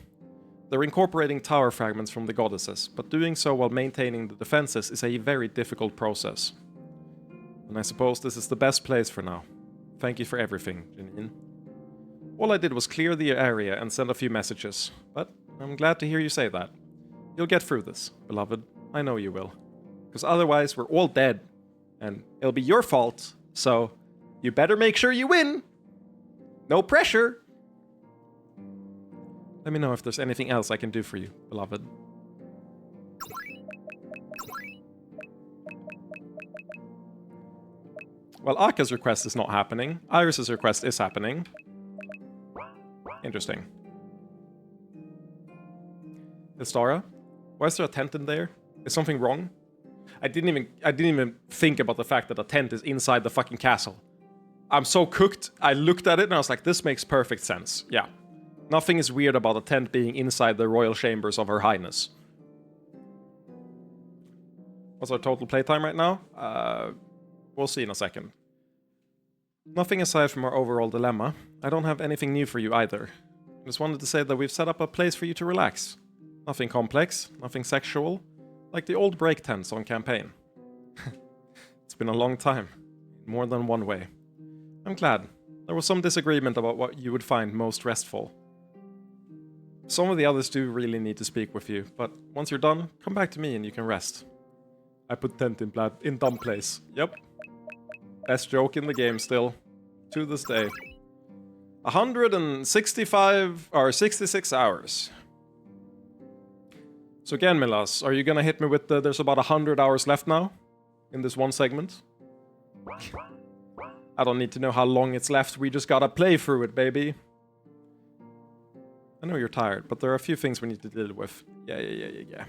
They're incorporating tower fragments from the goddesses, but doing so while maintaining the defenses is a very difficult process. And I suppose this is the best place for now. Thank you for everything, Janine. All I did was clear the area and send a few messages, but I'm glad to hear you say that. You'll get through this, beloved. I know you will. Because otherwise, we're all dead. And it'll be your fault, so you better make sure you win! No pressure! Let me know if there's anything else I can do for you, beloved. Well, Aka's request is not happening. Iris's request is happening. Interesting. Istara? Why is there a tent in there? Is something wrong? I didn't even think about the fact that a tent is inside the fucking castle. I'm so cooked. I looked at it and I was like, this makes perfect sense. Yeah. Nothing is weird about a tent being inside the royal chambers of Her Highness. What's our total playtime right now? We'll see in a second. Nothing aside from our overall dilemma. I don't have anything new for you either. I just wanted to say that we've set up a place for you to relax. Nothing complex, nothing sexual. Like the old break tents on campaign. It's been a long time. In more than one way. I'm glad. There was some disagreement about what you would find most restful. Some of the others do really need to speak with you, but once you're done, come back to me and you can rest. I put tent in dumb place. Yep. Best joke in the game still. To this day. 165 or 66 hours. So again, Milas, are you gonna hit me with the there's about 100 hours left now? In this one segment? I don't need to know how long it's left, we just gotta play through it, baby. I know you're tired, but there are a few things we need to deal with. Yeah.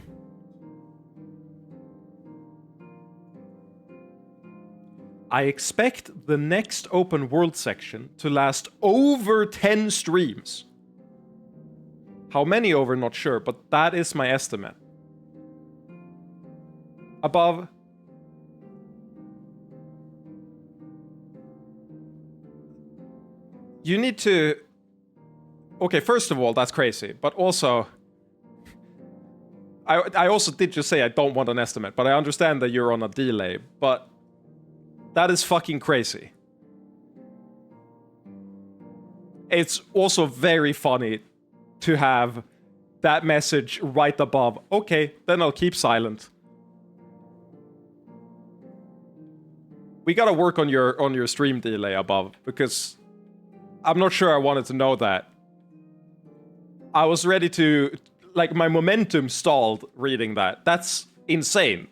I expect the next open world section to last over 10 streams. How many over, not sure, but that is my estimate. Above. You need to... Okay, first of all, that's crazy, but also... I also did just say I don't want an estimate, but I understand that you're on a delay, but... That is fucking crazy. it's also very funny to have that message right above. Okay, then I'll keep silent. We gotta work on your stream delay above, because I'm not sure I wanted to know that. I was ready to... Like, my momentum stalled reading that. That's insane.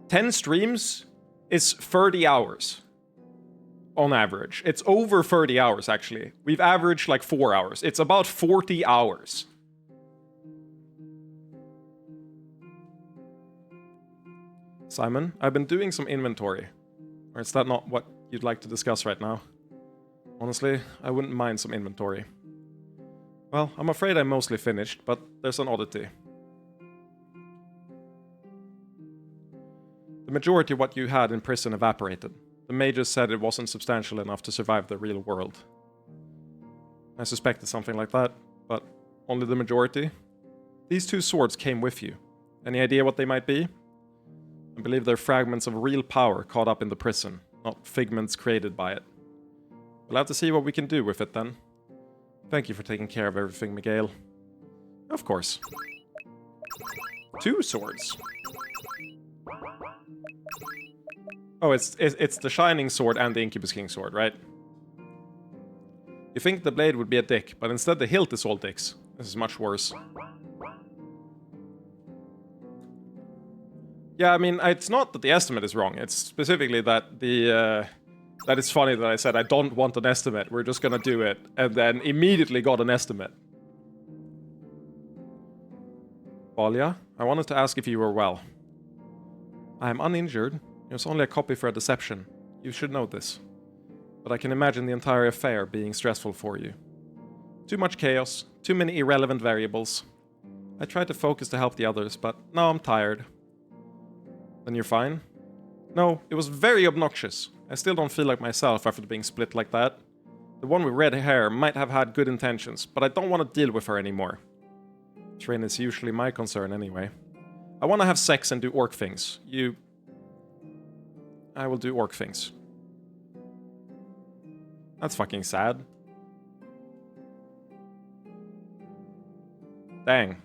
"10 streams is 30 hours on average. It's over 30 hours, actually. We've averaged like 4 hours. It's about 40 hours. Simon, I've been doing some inventory. Or is that not what you'd like to discuss right now? Honestly, I wouldn't mind some inventory. Well, I'm afraid I'm mostly finished, but there's an oddity. The majority of what you had in prison evaporated. The mages said it wasn't substantial enough to survive the real world. I suspected something like that, but only the majority. These 2 swords came with you. Any idea what they might be? I believe they're fragments of real power caught up in the prison, not figments created by it. We'll have to see what we can do with it then. Thank you for taking care of everything, Miguel. Of course. 2 swords. Oh, it's the Shining Sword and the Incubus King Sword, right? You think the blade would be a dick, but instead the hilt is all dicks. This is much worse. Yeah, I mean, it's not that the estimate is wrong. It's specifically that that it's funny that I said I don't want an estimate. We're just gonna do it, and then immediately got an estimate. Valia, I wanted to ask if you were well. I am uninjured. It was only a copy for a deception. You should know this. But I can imagine the entire affair being stressful for you. Too much chaos, too many irrelevant variables. I tried to focus to help the others, but now I'm tired. Then you're fine? No, it was very obnoxious. I still don't feel like myself after being split like that. The one with red hair might have had good intentions, but I don't want to deal with her anymore. Train is usually my concern anyway. I want to have sex and do orc things. I will do orc things. That's fucking sad. Dang.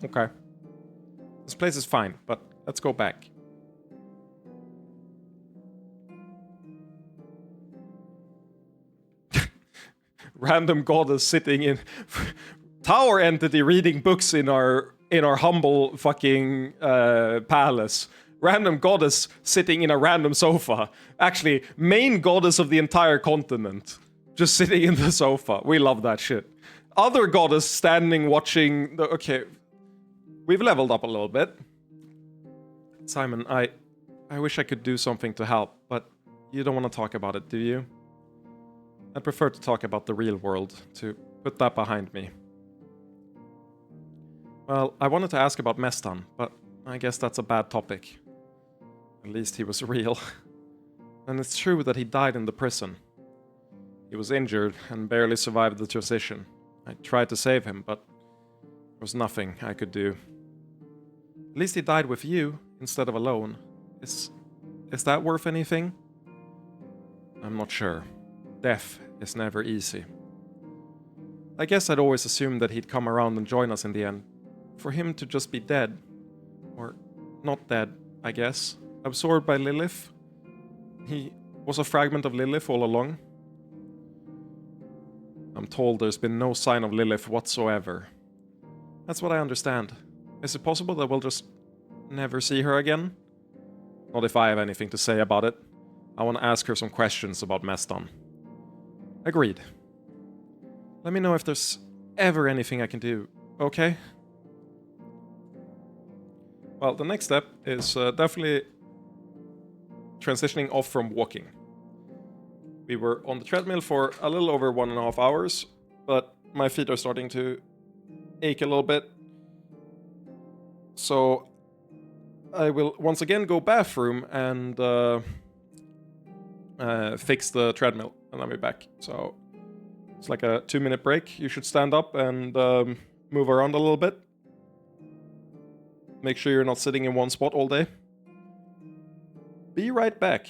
Okay. This place is fine, but let's go back. Random goddess sitting in... Tower entity reading books in our humble fucking palace. Random goddess sitting in a random sofa. Actually, main goddess of the entire continent. Just sitting in the sofa. We love that shit. Other goddess standing watching the... Okay. We've leveled up a little bit. Simon, I wish I could do something to help, but you don't want to talk about it, do you? I'd prefer to talk about the real world, to put that behind me. Well, I wanted to ask about Mestan, but I guess that's a bad topic. At least he was real. And it's true that he died in the prison. He was injured and barely survived the transition. I tried to save him, but there was nothing I could do. At least he died with you, instead of alone. Is that worth anything? I'm not sure. Death is never easy. I guess I'd always assumed that he'd come around and join us in the end. For him to just be dead. Or not dead, I guess. Absorbed by Lilith. He was a fragment of Lilith all along. I'm told there's been no sign of Lilith whatsoever. That's what I understand. Is it possible that we'll just never see her again? Not if I have anything to say about it. I want to ask her some questions about Mestan. Agreed. Let me know if there's ever anything I can do, okay? Well, the next step is definitely transitioning off from walking. We were on the treadmill for a little over 1.5 hours, but my feet are starting to ache a little bit. So I will once again go bathroom and fix the treadmill, and I'll be back. So it's like a 2-minute break. You should stand up and move around a little bit. Make sure you're not sitting in one spot all day. Be right back.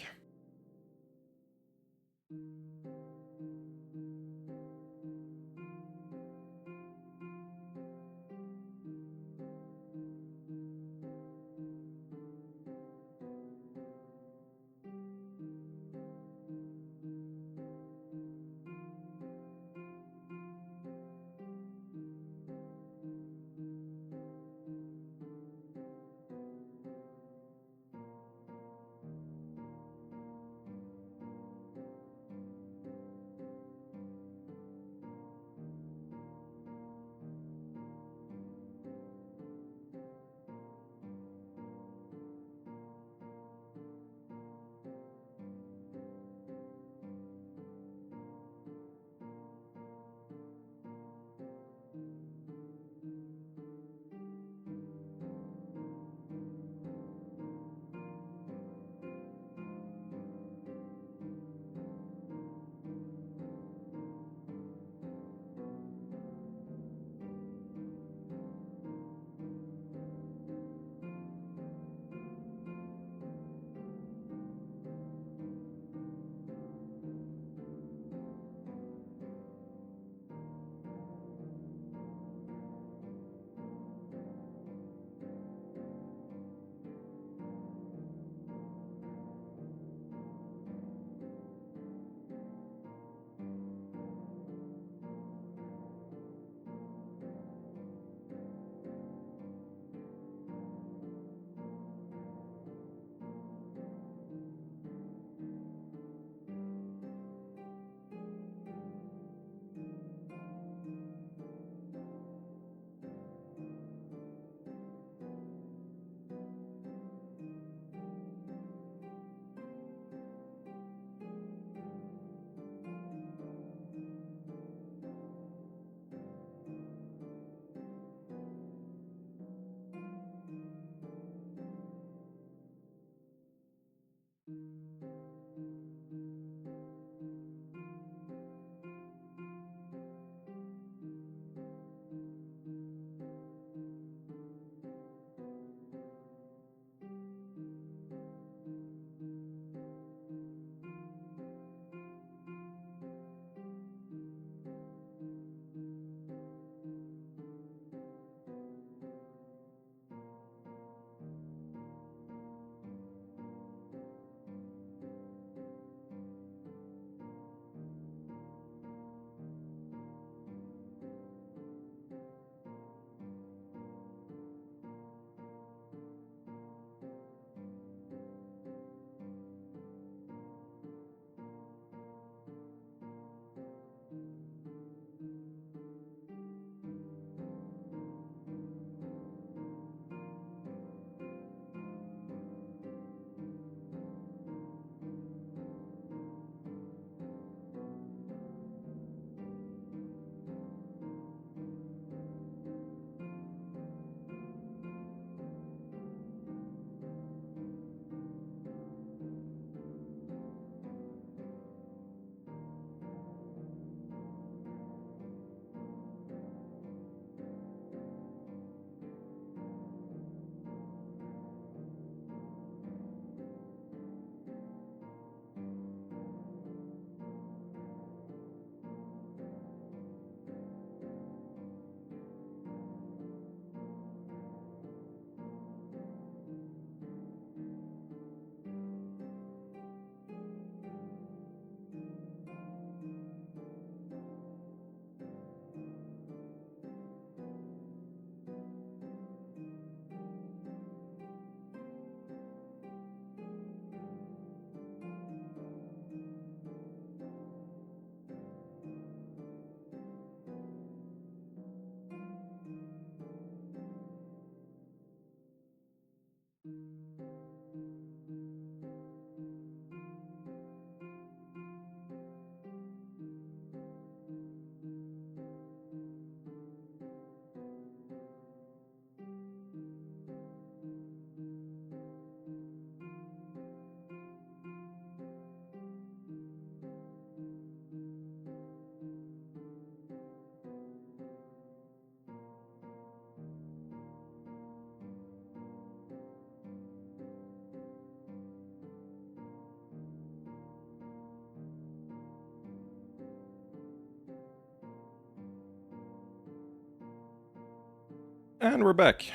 And we're back.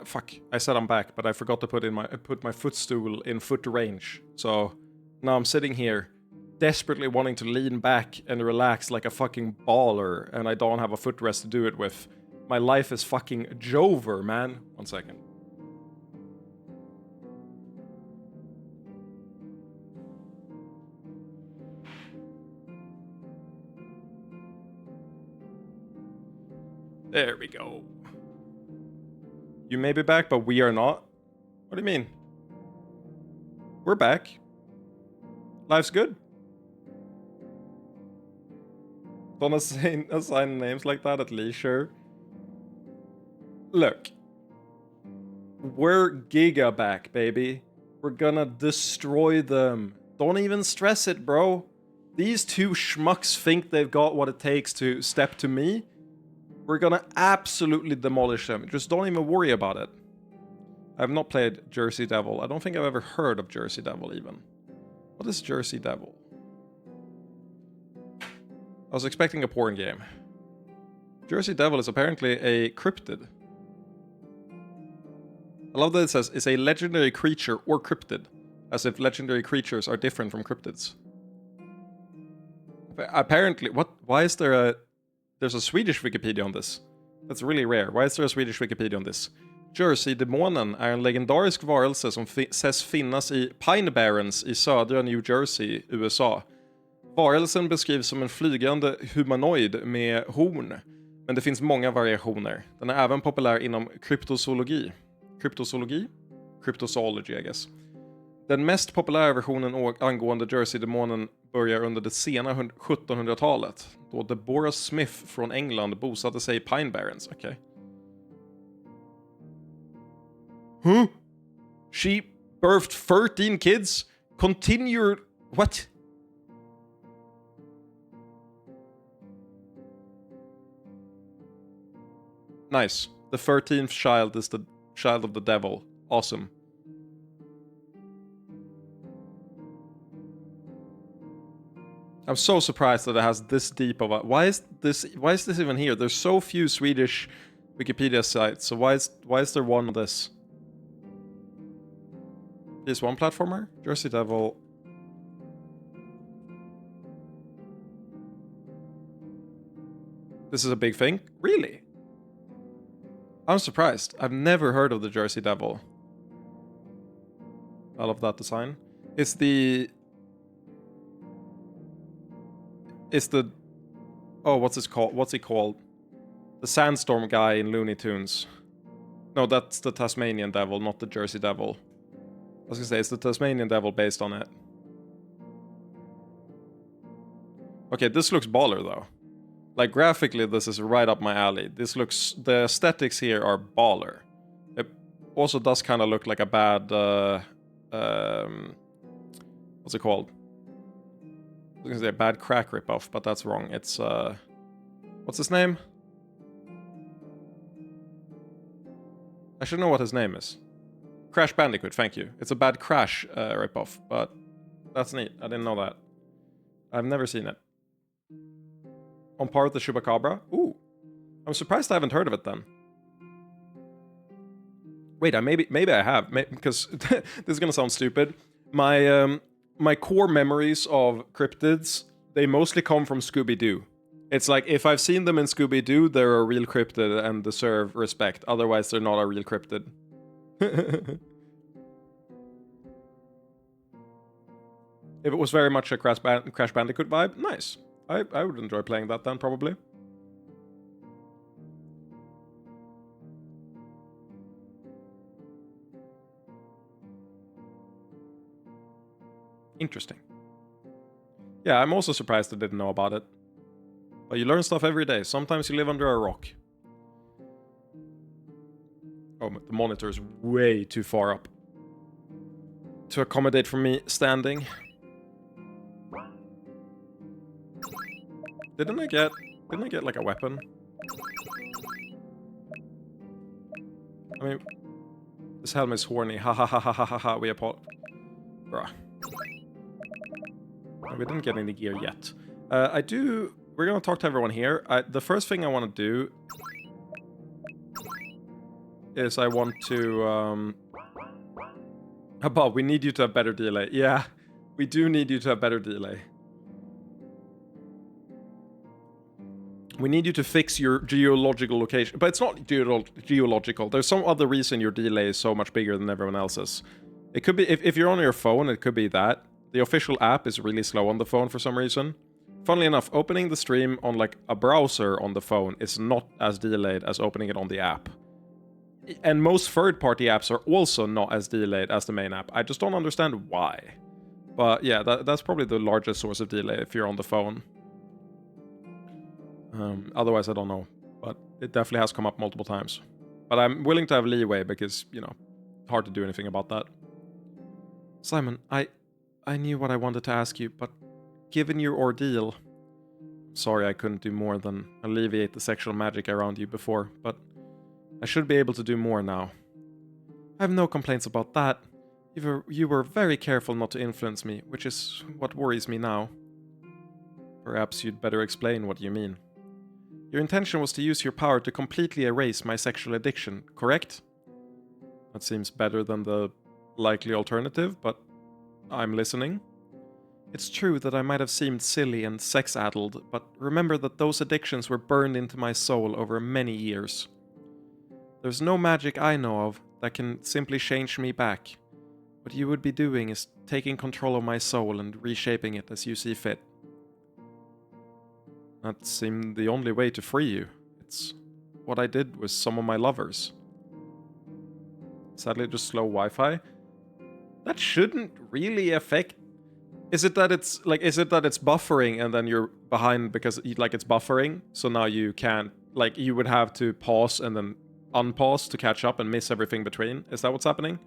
Fuck, I said I'm back, but I forgot to put my footstool in foot range. So now I'm sitting here, desperately wanting to lean back and relax like a fucking baller, and I don't have a footrest to do it with. My life is fucking Jover, man. 1 second. There we go. You may be back, but we are not. What do you mean? We're back. Life's good. Don't assign names like that at leisure. Look. We're Giga back, baby. We're gonna destroy them. Don't even stress it, bro. These two schmucks think they've got what it takes to step to me. We're gonna absolutely demolish them. Just don't even worry about it. I've not played Jersey Devil. I don't think I've ever heard of Jersey Devil even. What is Jersey Devil? I was expecting a porn game. Jersey Devil is apparently a cryptid. I love that it says it's a legendary creature or cryptid. As if legendary creatures are different from cryptids. Apparently, what? Why is there a... There's a Swedish Wikipedia on this. That's really rare. Why is there a Swedish Wikipedia on this? Jersey-demonen är en legendarisk varelse som ses finnas i Pine Barrens i södra New Jersey, USA. Varelsen beskrivs som en flygande humanoid med horn, men det finns många variationer. Den är även populär inom kryptozoologi. Cryptozoology, I guess. Den mest populära versionen angående Jersey-demonen börjar under det sena 1700-talet, då Deborah Smith från England bosatte sig i Pine Barrens. Okej. Huh? She birthed 13 kids? Continue... What? Nice. The 13th child is the child of the devil. Awesome. I'm so surprised that it has this deep of a... Why is this even here? There's so few Swedish Wikipedia sites, so why is there one of this? PS1 platformer? Jersey Devil. This is a big thing? Really? I'm surprised. I've never heard of the Jersey Devil. I love that design. It's the... Oh, what's he called? The Sandstorm guy in Looney Tunes. No, that's the Tasmanian Devil, not the Jersey Devil. I was gonna say, it's the Tasmanian Devil based on it. Okay, this looks baller though. Like, graphically, this is right up my alley. This looks... The aesthetics here are baller. It also does kind of look like a bad... what's it called? I was gonna say a bad crack ripoff, but that's wrong. It's, what's his name? I should know what his name is. Crash Bandicoot, thank you. It's a bad Crash ripoff, but that's neat. I didn't know that. I've never seen it. On par with the Chupacabra? Ooh. I'm surprised I haven't heard of it then. Wait, maybe I have, because this is gonna sound stupid. My core memories of cryptids, they mostly come from Scooby-Doo. It's like, if I've seen them in Scooby-Doo, they're a real cryptid and deserve respect. Otherwise, they're not a real cryptid. If it was very much a Crash Bandicoot vibe, nice. I would enjoy playing that then, probably. Interesting. Yeah, I'm also surprised I didn't know about it. But you learn stuff every day. Sometimes you live under a rock. Oh, the monitor is way too far up to accommodate for me standing. Didn't I get like a weapon? I mean, this helmet's horny. Ha ha ha ha ha ha ha. We apologize. Bruh. We didn't get any gear yet. We're we're gonna talk to everyone here. The first thing I want to do is I want to... Bob, we need you to have better delay. Yeah, we do need you to have better delay. We need you to fix your geological location. But it's not geological. There's some other reason your delay is so much bigger than everyone else's. It could be, if you're on your phone, it could be that. The official app is really slow on the phone for some reason. Funnily enough, opening the stream on like a browser on the phone is not as delayed as opening it on the app. And most third-party apps are also not as delayed as the main app. I just don't understand why. But yeah, that's probably the largest source of delay if you're on the phone. Otherwise, I don't know. But it definitely has come up multiple times. But I'm willing to have leeway because, you know, hard to do anything about that. Simon, I knew what I wanted to ask you, but given your ordeal... Sorry I couldn't do more than alleviate the sexual magic around you before, but I should be able to do more now. I have no complaints about that. You were very careful not to influence me, which is what worries me now. Perhaps you'd better explain what you mean. Your intention was to use your power to completely erase my sexual addiction, correct? That seems better than the likely alternative, but I'm listening. It's true that I might have seemed silly and sex-addled, but remember that those addictions were burned into my soul over many years. There's no magic I know of that can simply change me back. What you would be doing is taking control of my soul and reshaping it as you see fit. That seemed the only way to free you. It's what I did with some of my lovers. Sadly, just slow Wi-Fi. That shouldn't really affect... Is it that it's buffering and then you're behind because like it's buffering? So now you can't, like you would have to pause and then unpause to catch up and miss everything between? Is that what's happening?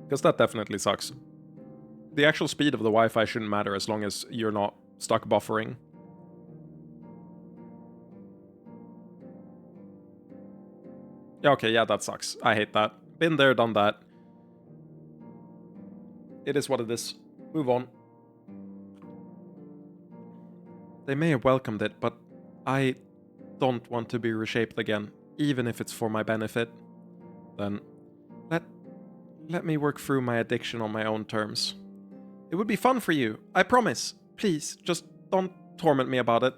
Because that definitely sucks. The actual speed of the Wi-Fi shouldn't matter as long as you're not stuck buffering. Yeah, okay, yeah, that sucks. I hate that. Been there, done that. It is what it is. Move on. They may have welcomed it, but I don't want to be reshaped again, even if it's for my benefit. Then let me work through my addiction on my own terms. It would be fun for you, I promise. Please, just don't torment me about it.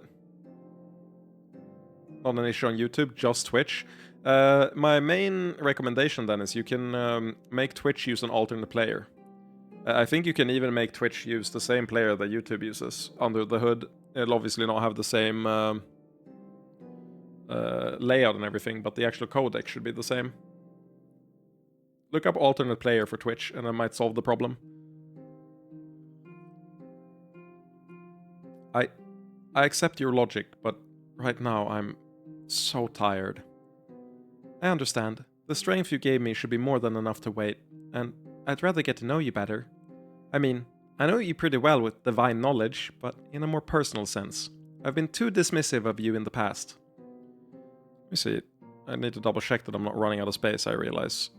Not an issue on YouTube, just Twitch. My main recommendation then is you can make Twitch use an alternate player. I think you can even make Twitch use the same player that YouTube uses under the hood. It'll obviously not have the same layout and everything, but the actual codec should be the same. Look up alternate player for Twitch and that might solve the problem. I accept your logic, but right now I'm so tired. I understand. The strength you gave me should be more than enough to wait, and I'd rather get to know you better. I mean, I know you pretty well with divine knowledge, but in a more personal sense. I've been too dismissive of you in the past. Let me see. I need to double check that I'm not running out of space, I realize.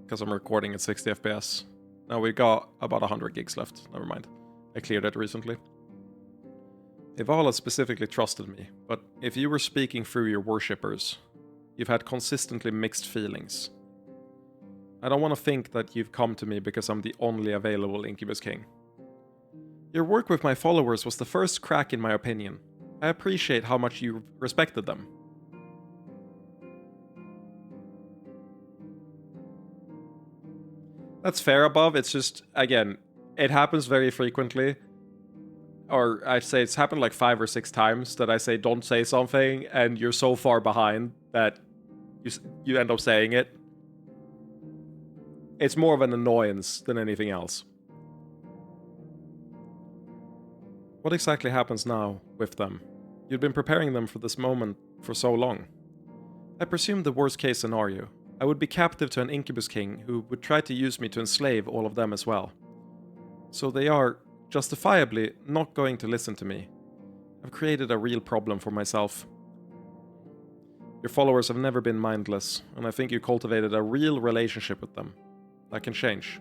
Because I'm recording at 60 FPS. Now we got about 100 gigs left. Never mind. I cleared it recently. Ivala specifically trusted me, but if you were speaking through your worshippers, you've had consistently mixed feelings. I don't want to think that you've come to me because I'm the only available Incubus King. Your work with my followers was the first crack in my opinion. I appreciate how much you respected them. That's fair, Above. It's just, again, it happens very frequently. Or I'd say it's happened like 5 or 6 times that I say don't say something and you're so far behind that you end up saying it. It's more of an annoyance than anything else. What exactly happens now with them? You've been preparing them for this moment for so long. I presume the worst case scenario. I would be captive to an Incubus King who would try to use me to enslave all of them as well. So they are, justifiably, not going to listen to me. I've created a real problem for myself. Your followers have never been mindless, and I think you cultivated a real relationship with them. That can change.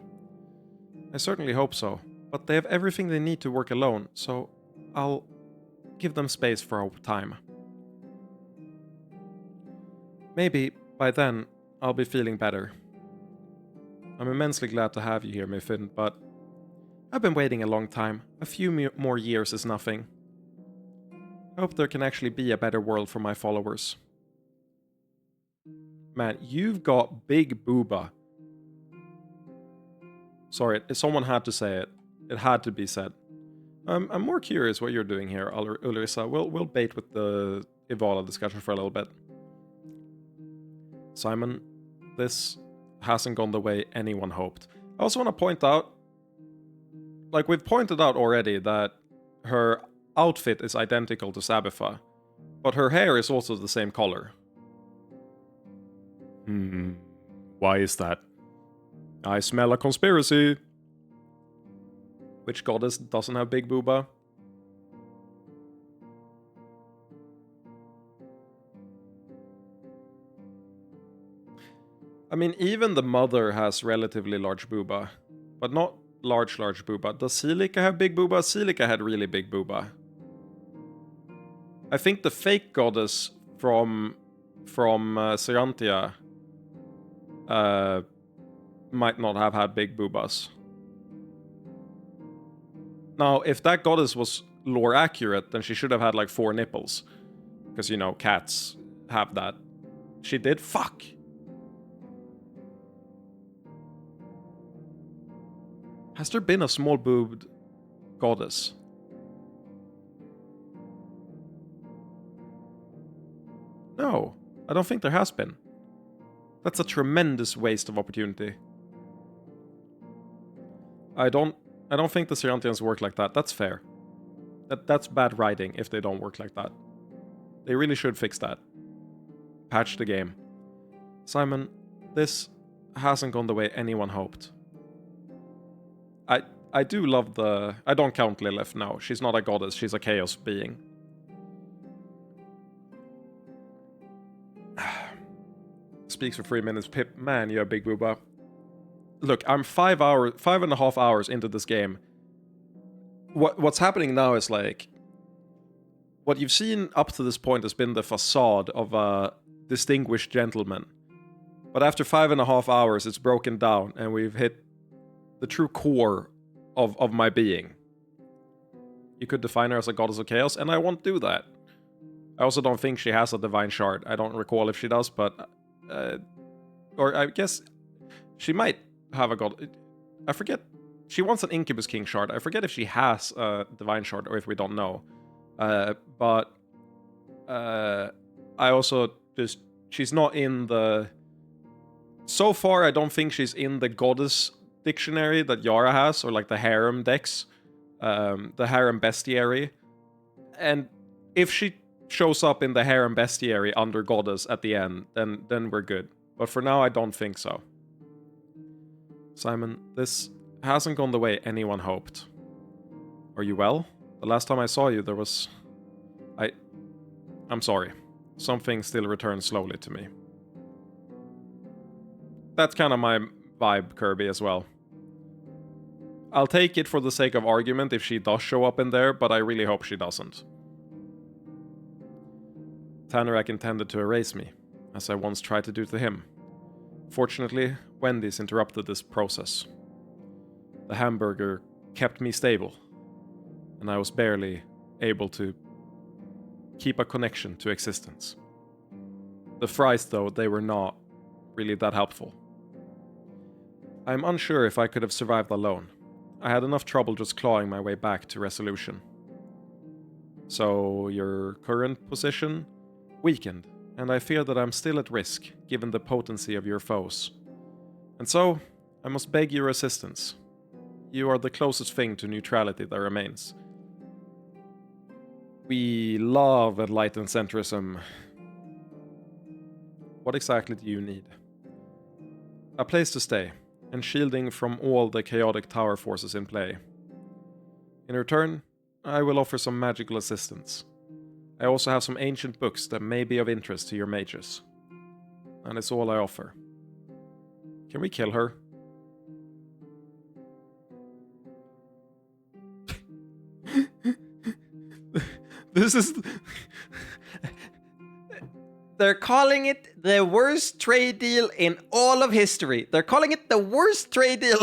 I certainly hope so, But they have everything they need to work alone, so I'll give them space for a time. Maybe by then I'll be feeling better. I'm immensely glad to have you here, Miffin, but I've been waiting a long time. A few more years is nothing. I hope there can actually be a better world for my followers. Man, you've got big booba. Sorry, someone had to say it. It had to be said. I'm more curious what you're doing here, Ulrisa. We'll bait with the Ivala discussion for a little bit. Simon, this hasn't gone the way anyone hoped. I also want to point out, like we've pointed out already, that her outfit is identical to Sabitha, but her hair is also the same color. Why is that? I smell a conspiracy. Which goddess doesn't have big booba? I mean, even the mother has relatively large booba, but not large booba. Does Celica have big booba? Celica had really big booba. I think the fake goddess from Serantia might not have had big boobas. Now, if that goddess was lore accurate, then she should have had like 4 nipples. Because, you know, cats have that. She did? Fuck! Has there been a small-boobed goddess? No, I don't think there has been. That's a tremendous waste of opportunity. I don't think the Serantians work like that. That's fair. That's bad writing if they don't work like that. They really should fix that. Patch the game. Simon, this hasn't gone the way anyone hoped. I do love the... I don't count Lilith, no. She's not a goddess, she's a chaos being. Speaks for 3 minutes. Pip, man, you have big booba. Look, I'm 5.5 hours into this game. What's happening now is like... What you've seen up to this point has been the facade of a distinguished gentleman. But after 5.5 hours, it's broken down, and we've hit the true core of my being. You could define her as a goddess of chaos, and I won't do that. I also don't think she has a divine shard. I don't recall if she does, but... or I guess she might have a god... I forget. She wants an Incubus King shard. I forget if she has a divine shard or if we don't know. But I also just... She's not in the... So far, I don't think she's in the goddess dictionary that Yara has, or like the harem dex. The harem bestiary. And if she shows up in the harem bestiary under goddess at the end, then we're good. But for now, I don't think so. Simon, this hasn't gone the way anyone hoped. Are you well? The last time I saw you, there was... I'm sorry. Something still returns slowly to me. That's kind of my vibe, Kirby, as well. I'll take it for the sake of argument if she does show up in there, but I really hope she doesn't. Tanarak intended to erase me, as I once tried to do to him. Fortunately, Wendy's interrupted this process. The hamburger kept me stable, and I was barely able to keep a connection to existence. The fries, though, they were not really that helpful. I'm unsure if I could have survived alone. I had enough trouble just clawing my way back to resolution. So, your current position? Weakened, and I fear that I'm still at risk, given the potency of your foes. And so, I must beg your assistance. You are the closest thing to neutrality that remains. We love enlightened centrism. What exactly do you need? A place to stay, and shielding from all the chaotic tower forces in play. In return, I will offer some magical assistance. I also have some ancient books that may be of interest to your mages. And it's all I offer. Can we kill her? This is... They're calling it the worst trade deal in all of history. They're calling it the worst trade deal.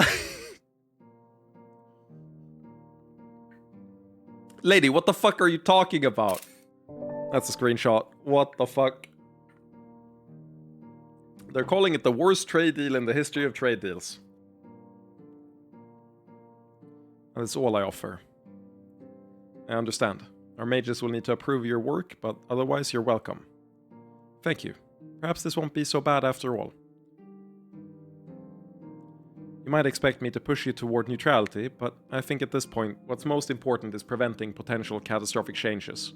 Lady, what the fuck are you talking about? That's a screenshot. What the fuck? They're calling it the worst trade deal in the history of trade deals. That's all I offer. I understand. Our mages will need to approve your work, but otherwise you're welcome. Thank you. Perhaps this won't be so bad after all. You might expect me to push you toward neutrality, but I think at this point, what's most important is preventing potential catastrophic changes.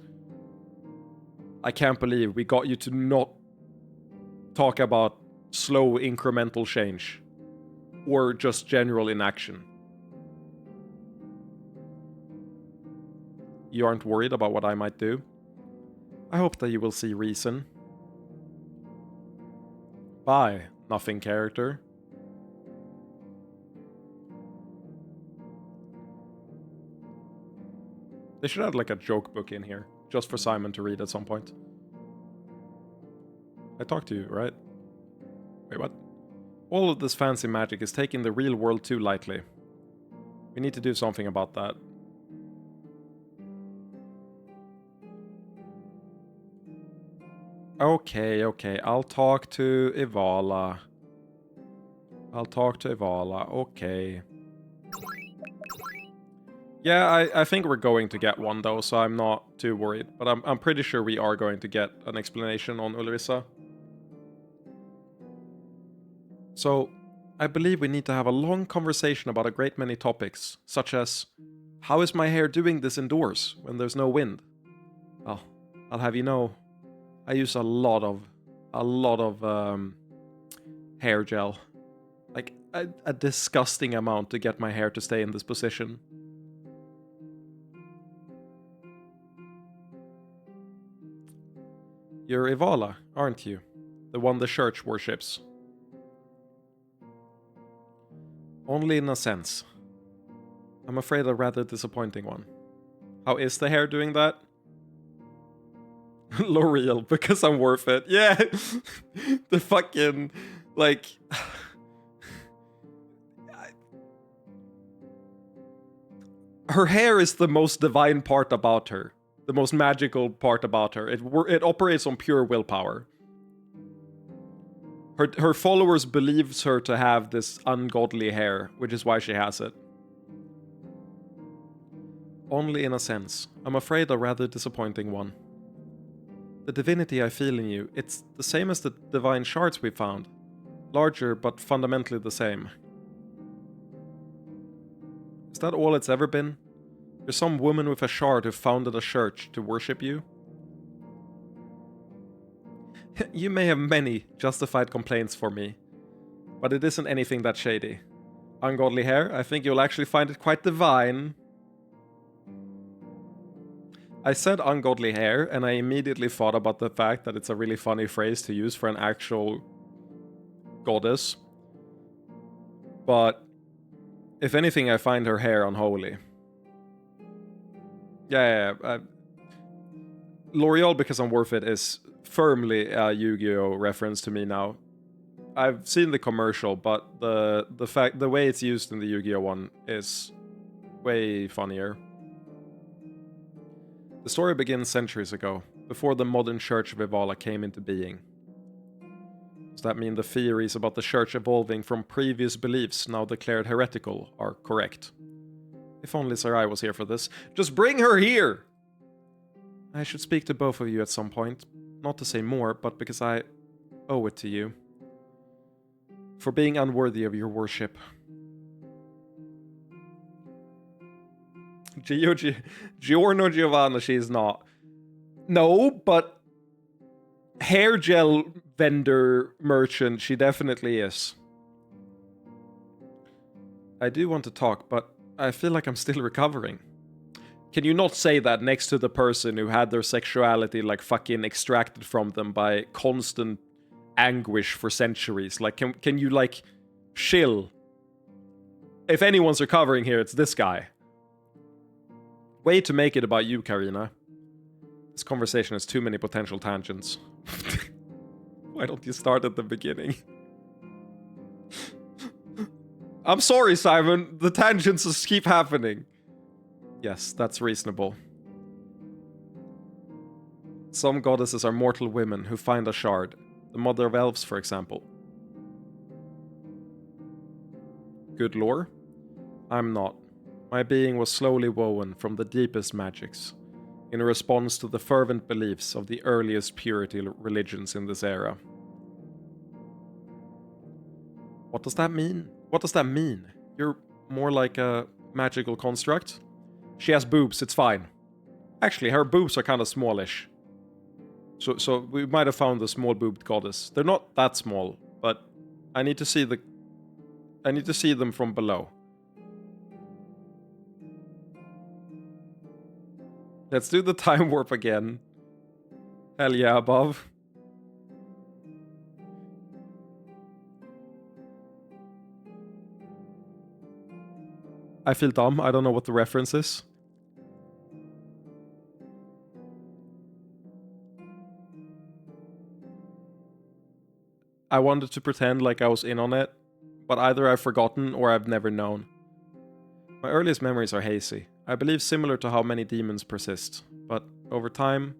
I can't believe we got you to not talk about slow incremental change, or just general inaction. You aren't worried about what I might do? I hope that you will see reason. Bye, nothing character. They should add like a joke book in here, just for Simon to read at some point. I talked to you, right? Wait, what? All of this fancy magic is taking the real world too lightly. We need to do something about that. Okay, I'll talk to Ivala. Okay. Yeah, I think we're going to get one though, so I'm not too worried. But I'm pretty sure we are going to get an explanation on Ulrissa. So, I believe we need to have a long conversation about a great many topics, such as, how is my hair doing this indoors when there's no wind? Well, I'll have you know, I use a lot of hair gel. Like, a disgusting amount to get my hair to stay in this position. You're Ivala, aren't you? The one the church worships. Only in a sense. I'm afraid a rather disappointing one. How is the hair doing that? L'Oreal, because I'm worth it. Yeah! The fucking... like... Her hair is the most divine part about her. The most magical part about her. It operates on pure willpower. Her followers believes her to have this ungodly hair, which is why she has it. Only in a sense. I'm afraid a rather disappointing one. The divinity I feel in you, it's the same as the divine shards we found. Larger, but fundamentally the same. Is that all it's ever been? You're some woman with a shard who founded a church to worship you? You may have many justified complaints for me, but it isn't anything that shady. Ungodly hair, I think you'll actually find it quite divine. I said ungodly hair, and I immediately thought about the fact that it's a really funny phrase to use for an actual goddess. But if anything, I find her hair unholy. Yeah. L'Oreal, because I'm worth it, is firmly a Yu-Gi-Oh reference to me now. I've seen the commercial, but the way it's used in the Yu-Gi-Oh one is way funnier. The story begins centuries ago, before the modern Church of Ivala came into being. Does that mean the theories about the church evolving from previous beliefs now declared heretical are correct? If only Sarai was here for this. Just bring her here! I should speak to both of you at some point. Not to say more, but because I owe it to you. For being unworthy of your worship. Giorno Giovanna, she's not. No, but hair gel vendor merchant, she definitely is. I do want to talk, but I feel like I'm still recovering. Can you not say that next to the person who had their sexuality like fucking extracted from them by constant anguish for centuries? Like, can you like chill? If anyone's recovering here, it's this guy. Way to make it about you, Karina. This conversation has too many potential tangents. Why don't you start at the beginning? I'm sorry, Simon. The tangents just keep happening. Yes, that's reasonable. Some goddesses are mortal women who find a shard. The Mother of Elves, for example. Good lore? I'm not. My being was slowly woven from the deepest magics, in response to the fervent beliefs of the earliest purity religions in this era. What does that mean? What does that mean? You're more like a magical construct? She has boobs, it's fine. Actually, her boobs are kind of smallish. So we might have found a small-boobed goddess. They're not that small, but I need to see them from below. Let's do the time warp again. Hell yeah, above. I feel dumb. I don't know what the reference is. I wanted to pretend like I was in on it, but either I've forgotten or I've never known. My earliest memories are hazy. I believe similar to how many demons persist, but over time,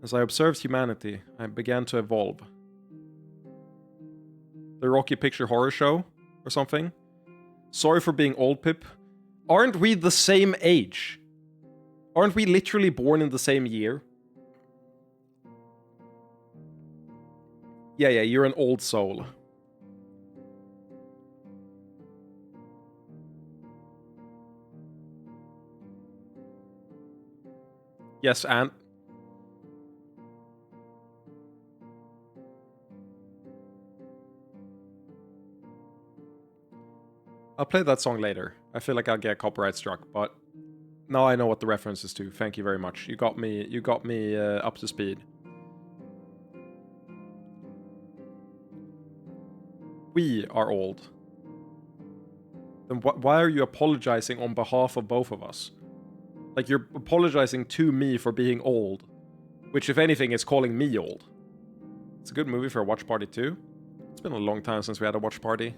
as I observed humanity, I began to evolve. The Rocky Picture Horror Show? Or something? Sorry for being old, Pip. Aren't we the same age? Aren't we literally born in the same year? Yeah, you're an old soul. Yes, Ant. I'll play that song later. I feel like I'll get copyright struck, but now I know what the reference is to. Thank you very much. You got me up to speed. We are old. Then why are you apologizing on behalf of both of us? Like, you're apologizing to me for being old, which, if anything, is calling me old. It's a good movie for a watch party too. It's been a long time since we had a watch party.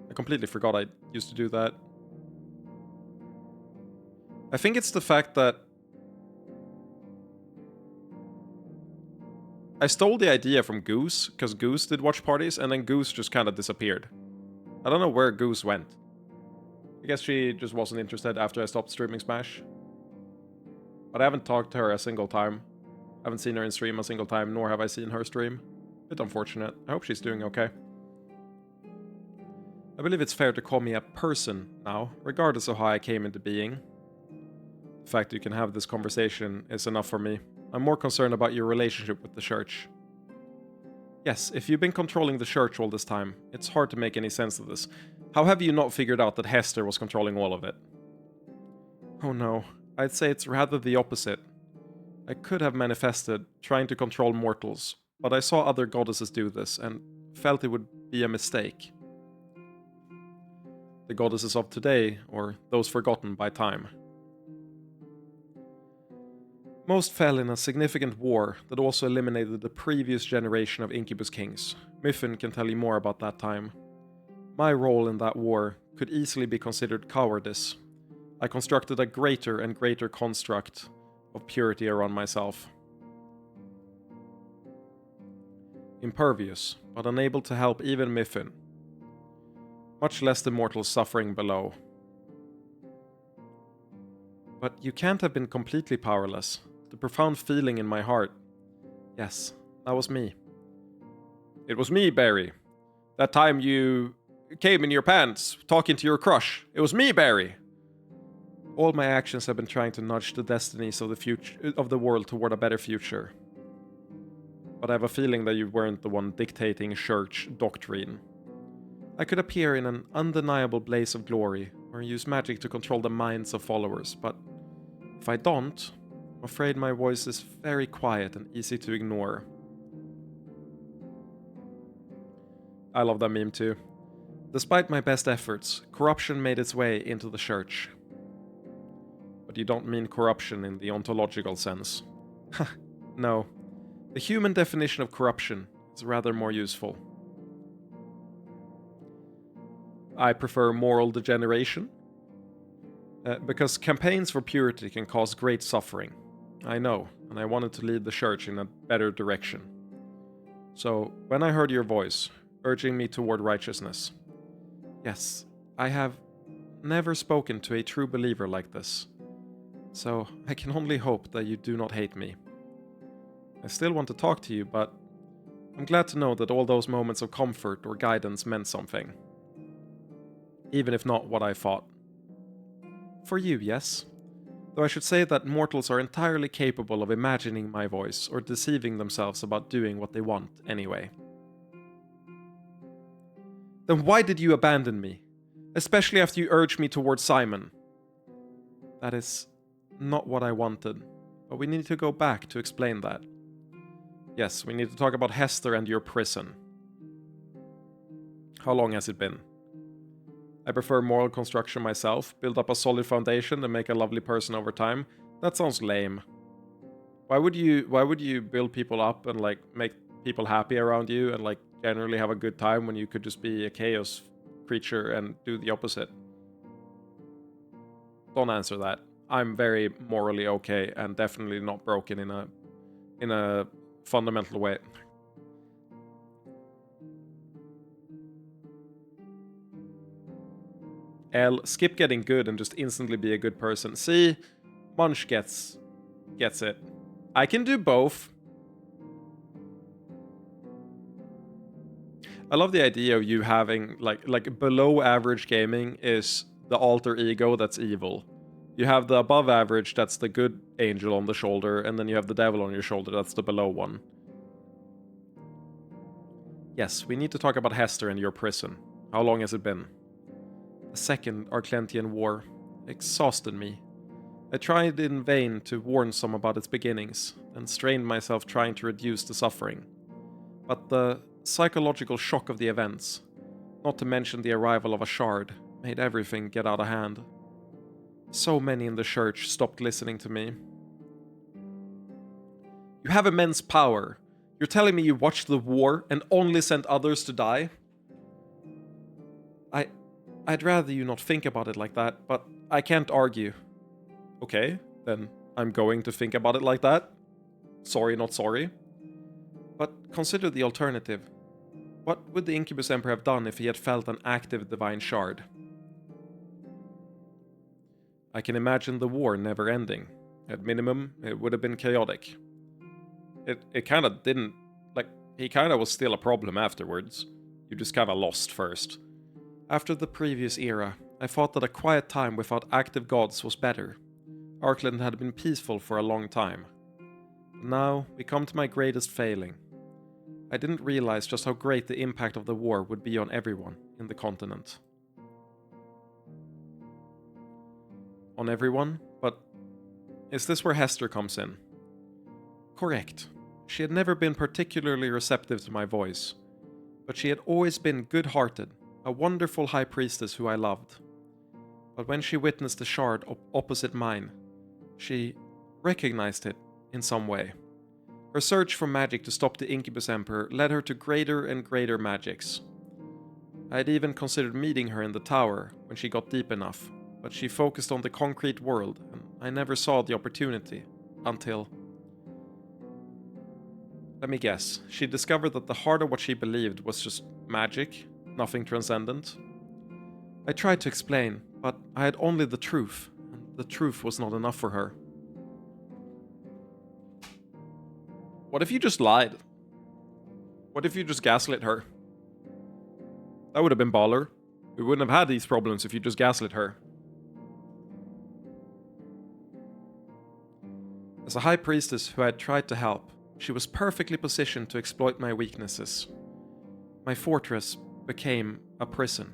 I completely forgot I used to do that. I think it's the fact that I stole the idea from Goose, because Goose did watch parties, and then Goose just kind of disappeared. I don't know where Goose went. I guess she just wasn't interested after I stopped streaming Smash. But I haven't talked to her a single time. I haven't seen her in stream a single time, nor have I seen her stream. Bit unfortunate. I hope she's doing okay. I believe it's fair to call me a person now, regardless of how I came into being. The fact that you can have this conversation is enough for me. I'm more concerned about your relationship with the church. Yes, if you've been controlling the church all this time, it's hard to make any sense of this. How have you not figured out that Hester was controlling all of it? Oh no, I'd say it's rather the opposite. I could have manifested, trying to control mortals, but I saw other goddesses do this, and felt it would be a mistake. The goddesses of today, or those forgotten by time. Most fell in a significant war that also eliminated the previous generation of Incubus Kings. Miffin can tell you more about that time. My role in that war could easily be considered cowardice. I constructed a greater and greater construct of purity around myself. Impervious, but unable to help even Miffin. Much less the mortals suffering below. But you can't have been completely powerless. The profound feeling in my heart. Yes, that was me. It was me, Barry. That time you came in your pants, talking to your crush. It was me, Barry. All my actions have been trying to nudge the destinies of the future of the world toward a better future. But I have a feeling that you weren't the one dictating church doctrine. I could appear in an undeniable blaze of glory, or use magic to control the minds of followers, but if I don't, I'm afraid my voice is very quiet and easy to ignore. I love that meme too. Despite my best efforts, corruption made its way into the church. But you don't mean corruption in the ontological sense. No. The human definition of corruption is rather more useful. I prefer moral degeneration. Because campaigns for purity can cause great suffering. I know, and I wanted to lead the church in a better direction. So, when I heard your voice, urging me toward righteousness, yes, I have never spoken to a true believer like this. So, I can only hope that you do not hate me. I still want to talk to you, but I'm glad to know that all those moments of comfort or guidance meant something. Even if not what I thought. For you, yes. Though I should say that mortals are entirely capable of imagining my voice or deceiving themselves about doing what they want anyway. Then why did you abandon me? Especially after you urged me towards Simon. That is not what I wanted, but we need to go back to explain that. Yes, we need to talk about Hester and your prison. How long has it been? I prefer moral construction myself, build up a solid foundation and make a lovely person over time. That sounds lame. Why would you build people up and like make people happy around you and like generally have a good time when you could just be a chaos creature and do the opposite? Don't answer that. I'm very morally okay and definitely not broken in a fundamental way. L, skip getting good and just instantly be a good person. See, Munch gets it. I can do both. I love the idea of you having like below average gaming is the alter ego that's evil. You have the above average, that's the good angel on the shoulder, and then you have the devil on your shoulder, that's the below one. Yes, we need to talk about Hester and your prison. How long has it been? The Second Arclentian War exhausted me. I tried in vain to warn some about its beginnings, and strained myself trying to reduce the suffering. But the psychological shock of the events, not to mention the arrival of a shard, made everything get out of hand. So many in the church stopped listening to me. You have immense power. You're telling me you watched the war and only sent others to die? I'd rather you not think about it like that, but I can't argue. Okay, then I'm going to think about it like that. Sorry, not sorry. But consider the alternative. What would the Incubus Emperor have done if he had felt an active divine shard? I can imagine the war never ending. At minimum, it would have been chaotic. It kind of didn't... Like, he kind of was still a problem afterwards. You just kind of lost first. After the previous era, I thought that a quiet time without active gods was better. Arkland had been peaceful for a long time. But now, we come to my greatest failing. I didn't realize just how great the impact of the war would be on everyone in the continent. On everyone? But is this where Hester comes in? Correct. She had never been particularly receptive to my voice, but she had always been good-hearted, a wonderful high priestess who I loved. But when she witnessed the shard opposite mine, she recognized it in some way. Her search for magic to stop the Incubus Emperor led her to greater and greater magics. I had even considered meeting her in the tower when she got deep enough, but she focused on the concrete world, and I never saw the opportunity until... Let me guess, she discovered that the heart of what she believed was just magic, nothing transcendent. I tried to explain, but I had only the truth, and the truth was not enough for her. What if you just lied? What if you just gaslit her? That would have been baller. We wouldn't have had these problems if you just gaslit her. As a high priestess who had tried to help, she was perfectly positioned to exploit my weaknesses. My fortress became a prison.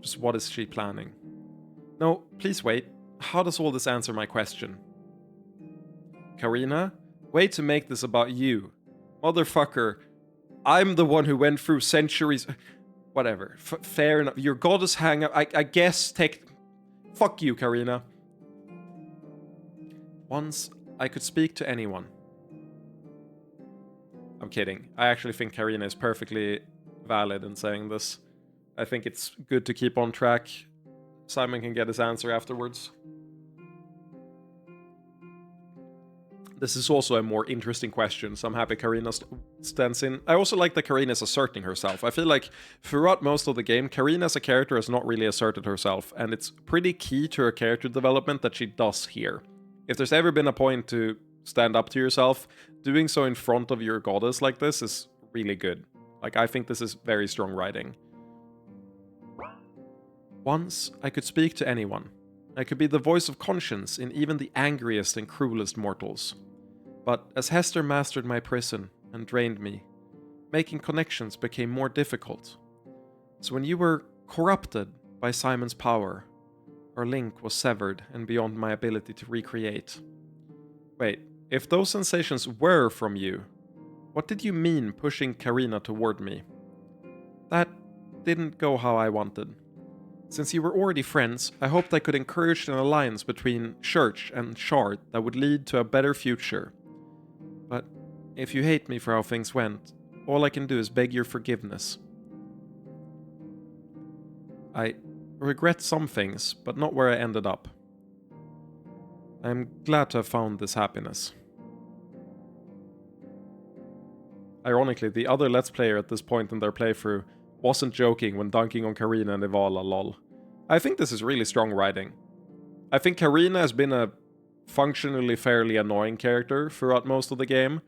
Just what is she planning? No, please wait. How does all this answer my question? Karina, wait to make this about you. Motherfucker, I'm the one who went through centuries... Whatever, fair enough. Your goddess hang up, I guess take... Fuck you, Karina. Once I could speak to anyone. I'm kidding. I actually think Karina is perfectly valid in saying this. I think it's good to keep on track. Simon can get his answer afterwards. This is also a more interesting question, so I'm happy Karina stands in. I also like that Karina is asserting herself. I feel like throughout most of the game, Karina as a character has not really asserted herself, and it's pretty key to her character development that she does here. If there's ever been a point to stand up to yourself, doing so in front of your goddess like this is really good. Like, I think this is very strong writing. Once, I could speak to anyone. I could be the voice of conscience in even the angriest and cruelest mortals. But as Hester mastered my prison and drained me, making connections became more difficult. So when you were corrupted by Simon's power, our link was severed and beyond my ability to recreate. Wait, if those sensations were from you, what did you mean pushing Karina toward me? That didn't go how I wanted. Since you were already friends, I hoped I could encourage an alliance between Church and Shard that would lead to a better future. But if you hate me for how things went, all I can do is beg your forgiveness. I regret some things, but not where I ended up. I'm glad to have found this happiness. Ironically, the other Let's Player at this point in their playthrough wasn't joking when dunking on Karina and Ivala, lol. I think this is really strong writing. I think Karina has been a functionally fairly annoying character throughout most of the game.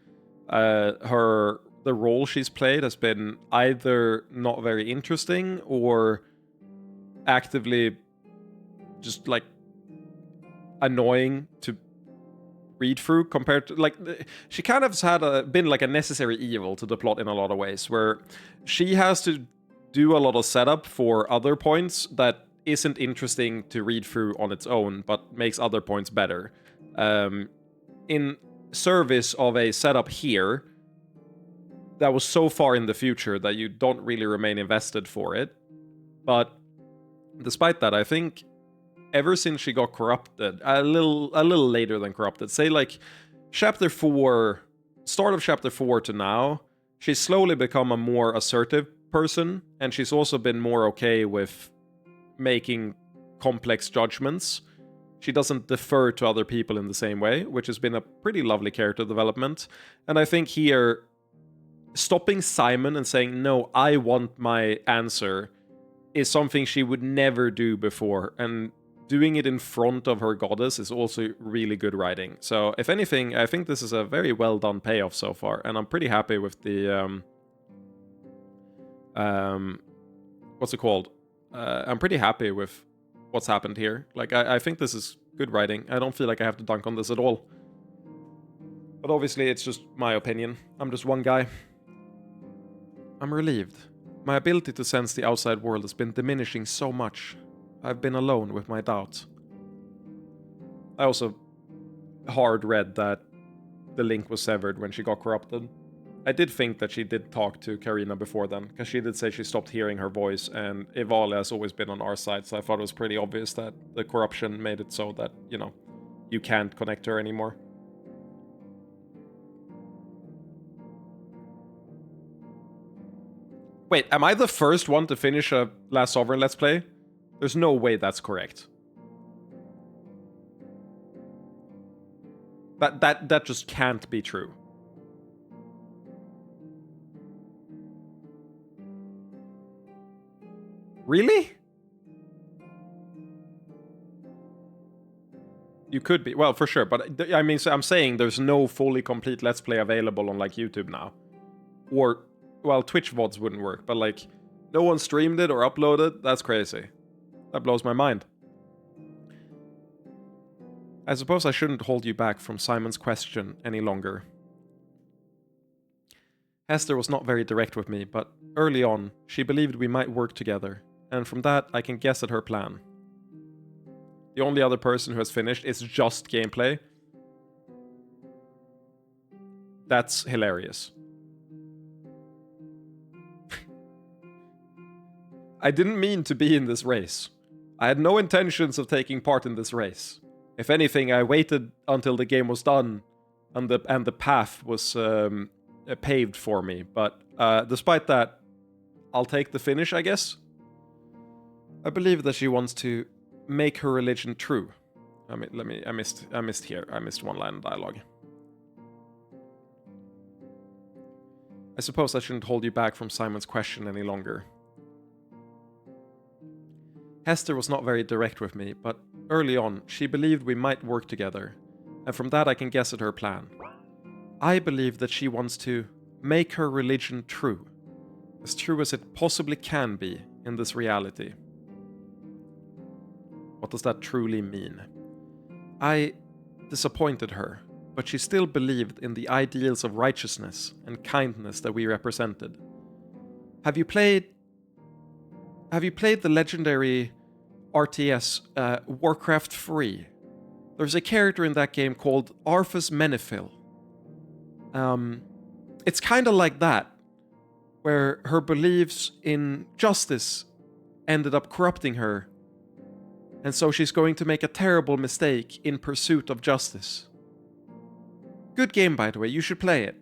The role she's played has been either not very interesting or actively just like annoying to read through compared to, like, she kind of has been like a necessary evil to the plot in a lot of ways, where she has to do a lot of setup for other points that isn't interesting to read through on its own, but makes other points better. In service of a setup here that was so far in the future that you don't really remain invested for it. But despite that, I think ever since she got corrupted, a little later than corrupted, say like chapter 4, start of chapter 4 to now, she's slowly become a more assertive person, and she's also been more okay with making complex judgments. She doesn't defer to other people in the same way, which has been a pretty lovely character development. And I think here, stopping Simon and saying, no, I want my answer, is something she would never do before. And doing it in front of her goddess is also really good writing. So if anything, I think this is a very well done payoff so far. And I'm pretty happy with the... what's it called? I'm pretty happy with what's happened here. Like, I think this is good writing. I don't feel like I have to dunk on this at all. But obviously, it's just my opinion. I'm just one guy. I'm relieved. My ability to sense the outside world has been diminishing so much. I've been alone with my doubts. I also hard read that the link was severed when she got corrupted. I did think that she did talk to Karina before then, because she did say she stopped hearing her voice, and Ivala has always been on our side, so I thought it was pretty obvious that the corruption made it so that, you know, you can't connect to her anymore. Wait, am I the first one to finish a Last Sovereign Let's Play? There's no way that's correct. That just can't be true. Really? You could be. Well, for sure. But I mean, so I'm saying there's no fully complete Let's Play available on like YouTube now. Or, well, Twitch VODs wouldn't work. But like, no one streamed it or uploaded. That's crazy. That blows my mind. I suppose I shouldn't hold you back from Simon's question any longer. Hester was not very direct with me, but early on, she believed we might work together. And from that, I can guess at her plan. The only other person who has finished is just gameplay. That's hilarious. I didn't mean to be in this race. I had no intentions of taking part in this race. If anything, I waited until the game was done and the path was paved for me. But despite that, I'll take the finish, I guess. I believe that she wants to make her religion true. I mean, I missed one line of dialogue. I suppose I shouldn't hold you back from Simon's question any longer. Hester was not very direct with me, but early on, she believed we might work together, and from that I can guess at her plan. I believe that she wants to make her religion true as it possibly can be in this reality. What does that truly mean? I disappointed her, but she still believed in the ideals of righteousness and kindness that we represented. Have you played the legendary RTS Warcraft 3? There's a character in that game called Arthas Menethil. It's kind of like that, where her beliefs in justice ended up corrupting her, and so she's going to make a terrible mistake in pursuit of justice. Good game, by the way, you should play it.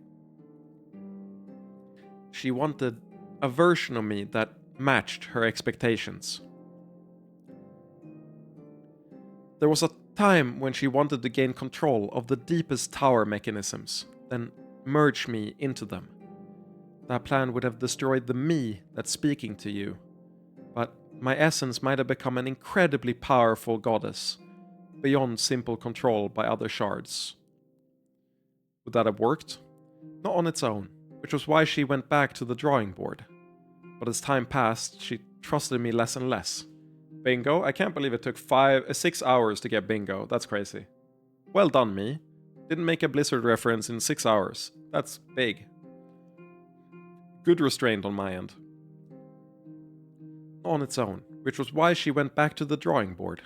She wanted a version of me that matched her expectations. There was a time when she wanted to gain control of the deepest tower mechanisms, then merge me into them. That plan would have destroyed the me that's speaking to you, but my essence might have become an incredibly powerful goddess, beyond simple control by other shards. Would that have worked? Not on its own, which was why she went back to the drawing board. But as time passed, she trusted me less and less. Bingo? I can't believe it took 6 hours to get bingo. That's crazy. Well done, me. Didn't make a Blizzard reference in 6 hours. That's big. Good restraint on my end. On its own, which was why she went back to the drawing board.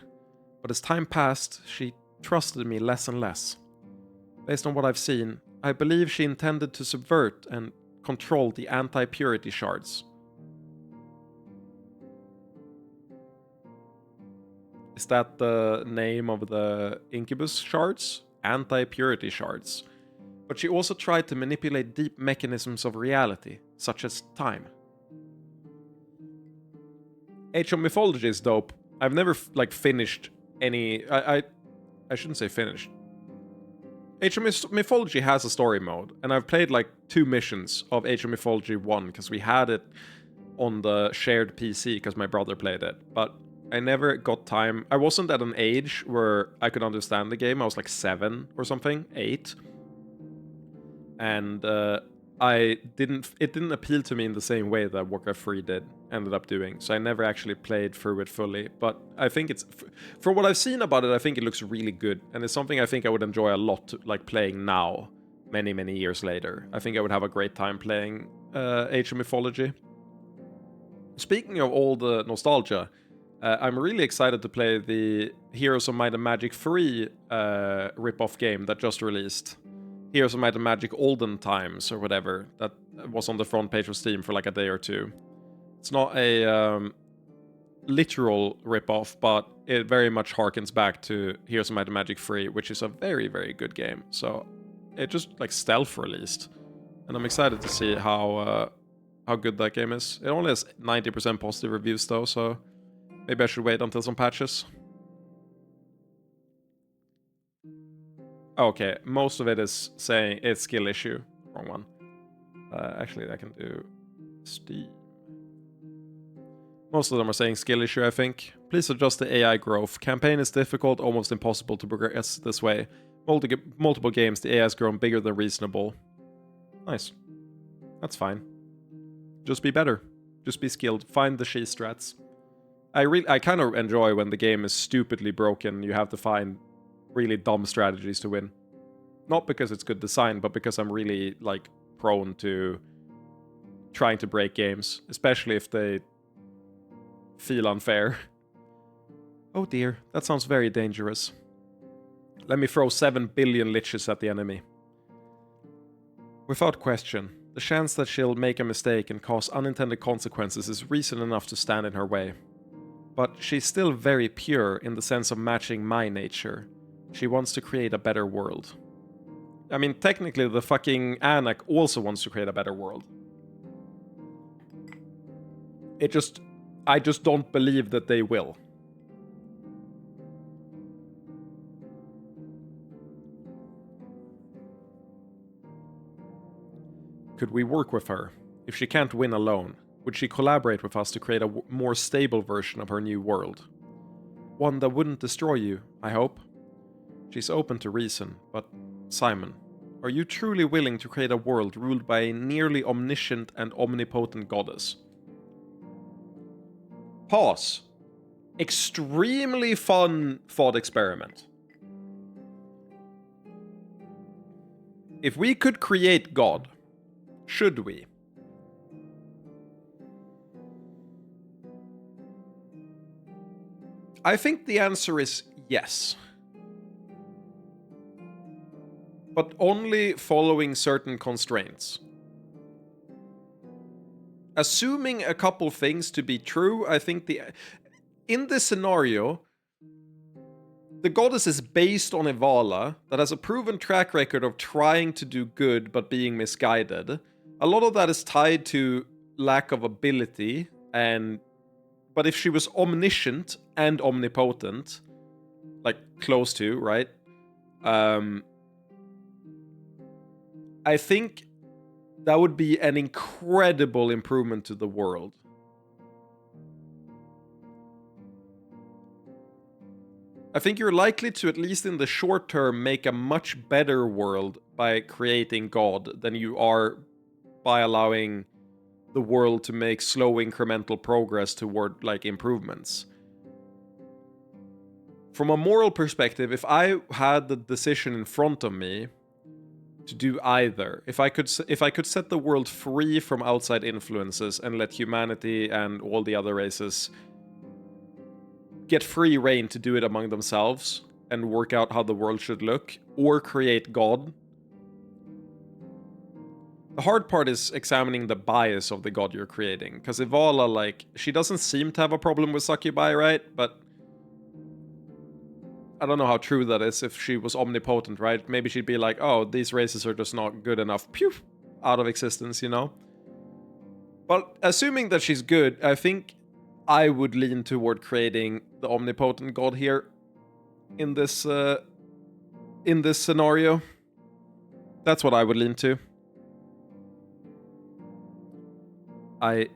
But as time passed, she trusted me less and less. Based on what I've seen, I believe she intended to subvert and control the anti-purity shards. Is that the name of the incubus shards? Anti-purity shards. But she also tried to manipulate deep mechanisms of reality, such as time. Age of Mythology is dope. I've never finished any. I shouldn't say finished. Age of Mythology has a story mode, and I've played 2 missions of Age of Mythology 1 because we had it on the shared PC because my brother played it. But I never got time. I wasn't at an age where I could understand the game. I was 7 or something, 8. And it didn't appeal to me in the same way that Warcraft 3 ended up doing. So I never actually played through it fully. But I think it's, for what I've seen about it, I think it looks really good. And it's something I think I would enjoy a lot, playing now, many, many years later. I think I would have a great time playing Age of Mythology. Speaking of all the nostalgia, I'm really excited to play the Heroes of Might and Magic 3 rip-off game that just released. Heroes of Might and Magic Olden Times, or whatever, that was on the front page of Steam for a day or two. It's not a literal rip-off, but it very much harkens back to Heroes of Might and Magic 3, which is a very, very good game. So it just stealth released, and I'm excited to see how good that game is. It only has 90% positive reviews though, so maybe I should wait until some patches. Okay, most of it is saying it's skill issue. Wrong one. Actually, I can do Steam. Most of them are saying skill issue, I think. Please adjust the AI growth. Campaign is difficult, almost impossible to progress this way. Multiple games, the AI has grown bigger than reasonable. Nice. That's fine. Just be better. Just be skilled. Find the she strats. I kind of enjoy when the game is stupidly broken. You have to find really dumb strategies to win. Not because it's good design, but because I'm really prone to trying to break games, especially if they feel unfair. Oh dear, that sounds very dangerous. Let me throw 7 billion liches at the enemy. Without question, the chance that she'll make a mistake and cause unintended consequences is reason enough to stand in her way. But she's still very pure in the sense of matching my nature. She wants to create a better world. I mean, technically, the fucking Anak also wants to create a better world. I just don't believe that they will. Could we work with her? If she can't win alone, would she collaborate with us to create a more stable version of her new world? One that wouldn't destroy you, I hope. She's open to reason, but Simon, are you truly willing to create a world ruled by a nearly omniscient and omnipotent goddess? Pause. Extremely fun thought experiment. If we could create God, should we? I think the answer is yes. But only following certain constraints. Assuming a couple things to be true, I think in this scenario, the goddess is based on Evala that has a proven track record of trying to do good but being misguided. A lot of that is tied to lack of ability, but if she was omniscient and omnipotent, like close to, right? I think that would be an incredible improvement to the world. I think you're likely to, at least in the short term, make a much better world by creating God than you are by allowing the world to make slow incremental progress toward, like, improvements. From a moral perspective, if I had the decision in front of me to do either, if I could set the world free from outside influences and let humanity and all the other races get free reign to do it among themselves and work out how the world should look, or create God. The hard part is examining the bias of the god you're creating, because Evala, like, she doesn't seem to have a problem with succubi, right? But I don't know how true that is. If she was omnipotent, right? Maybe she'd be like, oh, these races are just not good enough. Pew! Out of existence, you know? But assuming that she's good, I think I would lean toward creating the omnipotent god here in this scenario. That's what I would lean to. I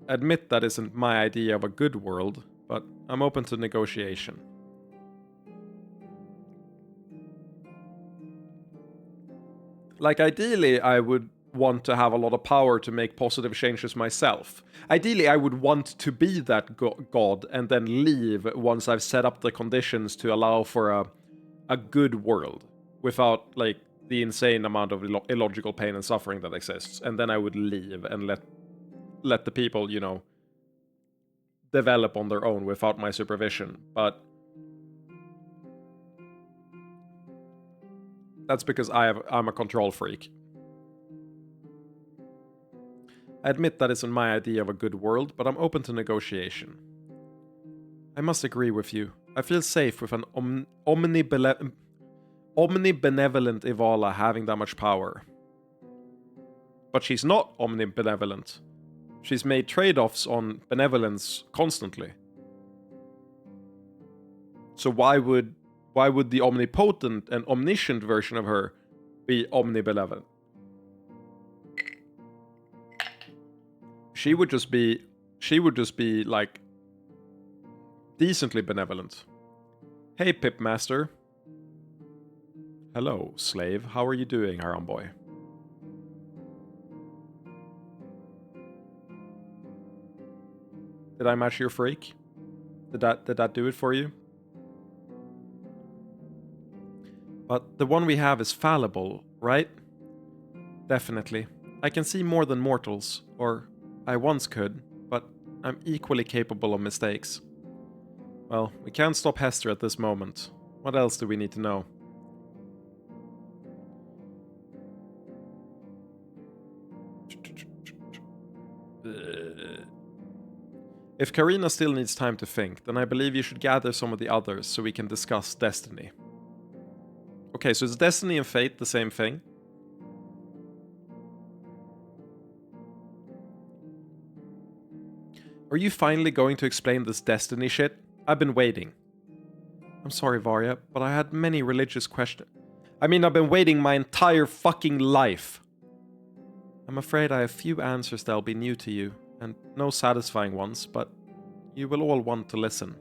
admit that isn't my idea of a good world, but I'm open to negotiation. Like, ideally, I would want to have a lot of power to make positive changes myself. Ideally, I would want to be that god and then leave once I've set up the conditions to allow for a good world without, like, the insane amount of illogical pain and suffering that exists. And then I would leave and let the people, you know, develop on their own without my supervision. But that's because I'm a control freak. I admit that isn't my idea of a good world, but I'm open to negotiation. I must agree with you. I feel safe with an omnibenevolent Evala having that much power. But she's not omnibenevolent. She's made trade-offs on benevolence constantly. So why would the omnipotent and omniscient version of her be omnibenevolent? She would just be like decently benevolent. Hey, Pipmaster. Hello, slave. How are you doing, Haram boy? Did I match your freak? Did that do it for you? But the one we have is fallible, right? Definitely. I can see more than mortals, or I once could, but I'm equally capable of mistakes. Well, we can't stop Hester at this moment. What else do we need to know? If Karina still needs time to think, then I believe you should gather some of the others so we can discuss destiny. Okay, so is destiny and fate the same thing? Are you finally going to explain this destiny shit? I've been waiting. I'm sorry, Varya, but I had many religious questions. I mean, I've been waiting my entire fucking life. I'm afraid I have few answers that'll be new to you, and no satisfying ones, but you will all want to listen.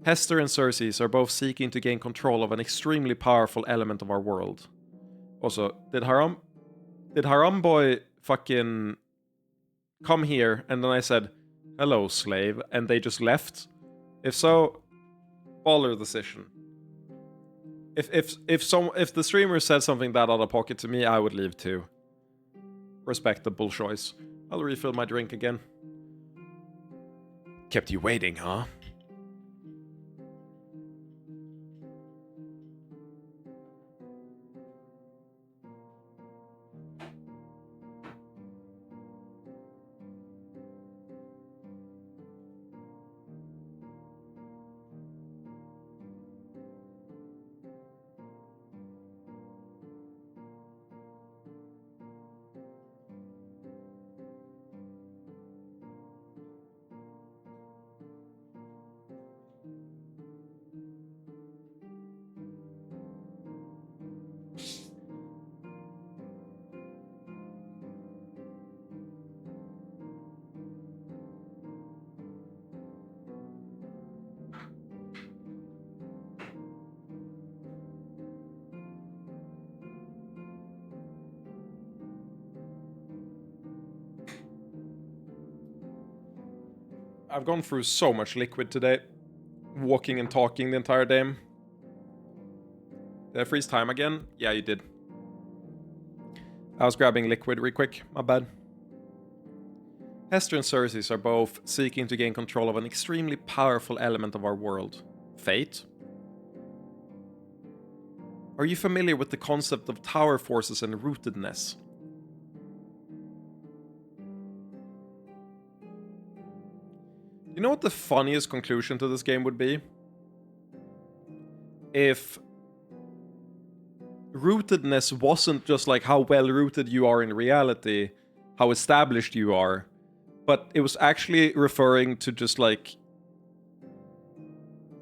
Hester and Xerxes are both seeking to gain control of an extremely powerful element of our world. Also, did Haram Boy fucking come here and then I said, hello, slave, and they just left? If so, baller decision. If the streamer said something that out of pocket to me, I would leave too. Respectable choice. I'll refill my drink again. Kept you waiting, huh? I've gone through so much liquid today. Walking and talking the entire day. Did I freeze time again? Yeah, you did. I was grabbing liquid real quick. My bad. Hester and Xerxes are both seeking to gain control of an extremely powerful element of our world. Fate? Are you familiar with the concept of tower forces and rootedness? You know what the funniest conclusion to this game would be? If rootedness wasn't just like how well rooted you are in reality, how established you are, but it was actually referring to just like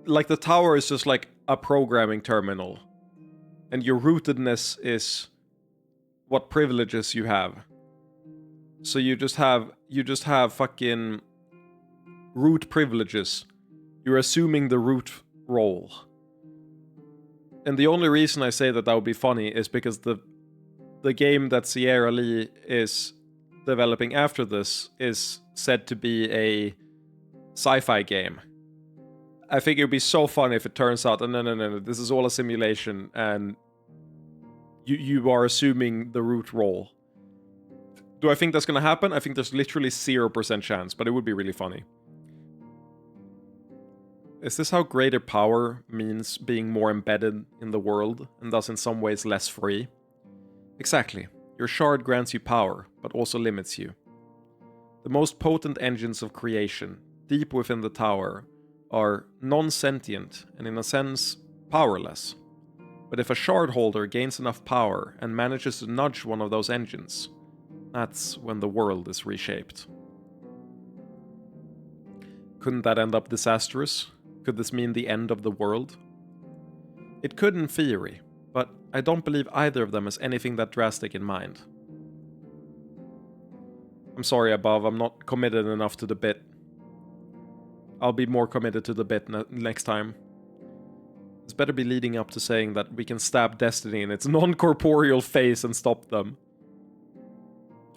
the tower is just like a programming terminal, and your rootedness is what privileges you have. So you just have fucking root privileges. You're assuming the root role. And the only reason I say that would be funny is because the game that Sierra Lee is developing after this is said to be a sci-fi game. I think it would be so funny if it turns out, no, this is all a simulation and you are assuming the root role. Do I think that's gonna happen? I think there's literally 0% chance, but it would be really funny. Is this how greater power means being more embedded in the world, and thus in some ways less free? Exactly. Your shard grants you power, but also limits you. The most potent engines of creation, deep within the tower, are non-sentient and in a sense, powerless. But if a shard holder gains enough power and manages to nudge one of those engines, that's when the world is reshaped. Couldn't that end up disastrous? Could this mean the end of the world? It could in theory, but I don't believe either of them has anything that drastic in mind. I'm sorry, Above, I'm not committed enough to the bit. I'll be more committed to the bit next time. This better be leading up to saying that we can stab Destiny in its non-corporeal face and stop them.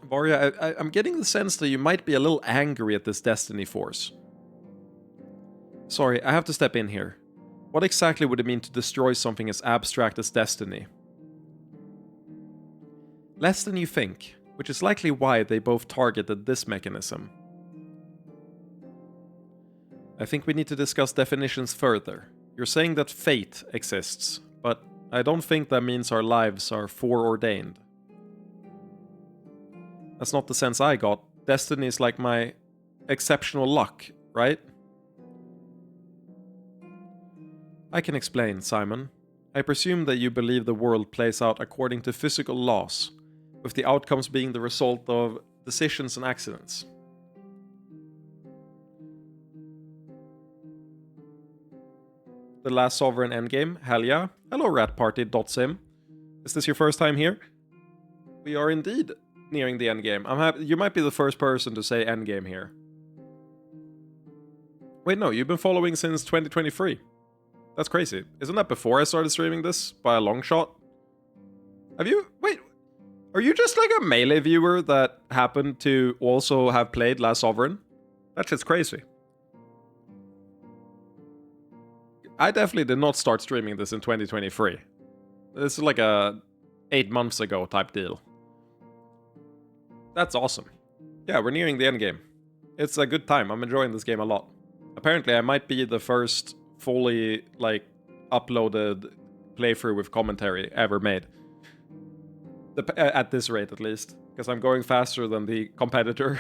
Varya, I'm getting the sense that you might be a little angry at this Destiny force. Sorry, I have to step in here. What exactly would it mean to destroy something as abstract as Destiny? Less than you think, which is likely why they both targeted this mechanism. I think we need to discuss definitions further. You're saying that fate exists, but I don't think that means our lives are foreordained. That's not the sense I got. Destiny is like my exceptional luck, right? I can explain, Simon. I presume that you believe the world plays out according to physical laws, with the outcomes being the result of decisions and accidents. The Last Sovereign endgame? Hell yeah. Hello, ratparty.sim. Is this your first time here? We are indeed nearing the endgame. I'm happy. You might be the first person to say endgame here. Wait, no, you've been following since 2023. That's crazy. Isn't that before I started streaming this? By a long shot? Have you... Wait, are you just like a Melee viewer that happened to also have played Last Sovereign? That shit's crazy. I definitely did not start streaming this in 2023. This is like a 8 months ago type deal. That's awesome. Yeah, we're nearing the endgame. It's a good time. I'm enjoying this game a lot. Apparently, I might be the first fully, like, uploaded playthrough with commentary ever made. At this rate, at least. Because I'm going faster than the competitor.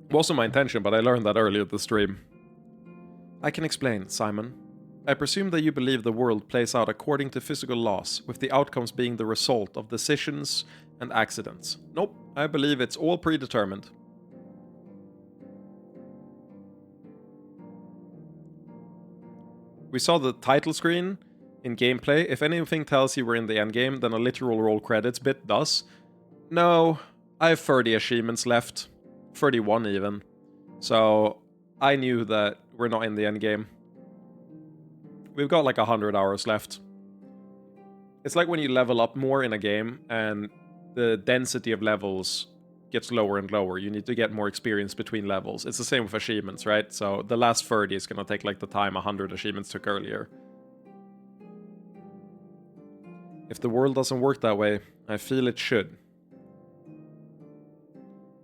Wasn't my intention, but I learned that earlier the stream. I can explain, Simon. I presume that you believe the world plays out according to physical laws, with the outcomes being the result of decisions and accidents. Nope, I believe it's all predetermined. We saw the title screen in gameplay. If anything tells you we're in the endgame, then a literal roll credits bit does. No, I have 30 achievements left. 31 even. So I knew that we're not in the endgame. We've got like 100 hours left. It's like when you level up more in a game and the density of levels gets lower and lower. You need to get more experience between levels. It's the same with achievements, right? So the last 30 is gonna take like the time 100 achievements took earlier. If the world doesn't work that way, I feel it should.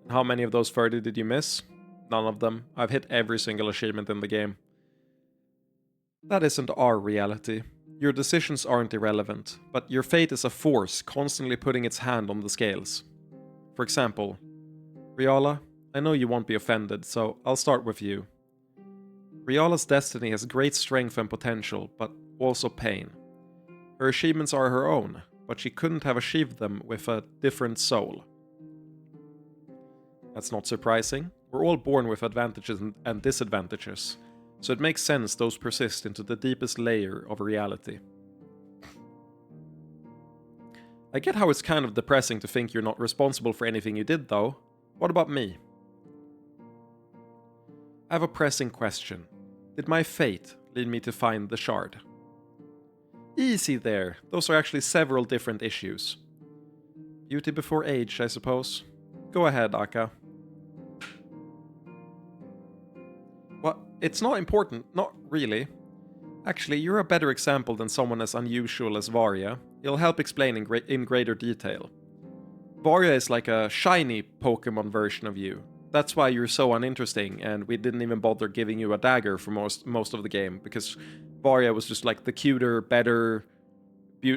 How many of those 30 did you miss? None of them. I've hit every single achievement in the game. That isn't our reality. Your decisions aren't irrelevant, but your fate is a force constantly putting its hand on the scales. For example, Riala, I know you won't be offended, so I'll start with you. Riala's destiny has great strength and potential, but also pain. Her achievements are her own, but she couldn't have achieved them with a different soul. That's not surprising. We're all born with advantages and disadvantages, so it makes sense those persist into the deepest layer of reality. I get how it's kind of depressing to think you're not responsible for anything you did, though. What about me? I have a pressing question. Did my fate lead me to find the shard? Easy there. Those are actually several different issues. Beauty before age, I suppose. Go ahead, Aka. What? It's not important. Not really. Actually, you're a better example than someone as unusual as Varya. It'll help explain in greater detail. Varya is like a shiny Pokemon version of you. That's why you're so uninteresting, and we didn't even bother giving you a dagger for most of the game, because Varya was just like the cuter, better,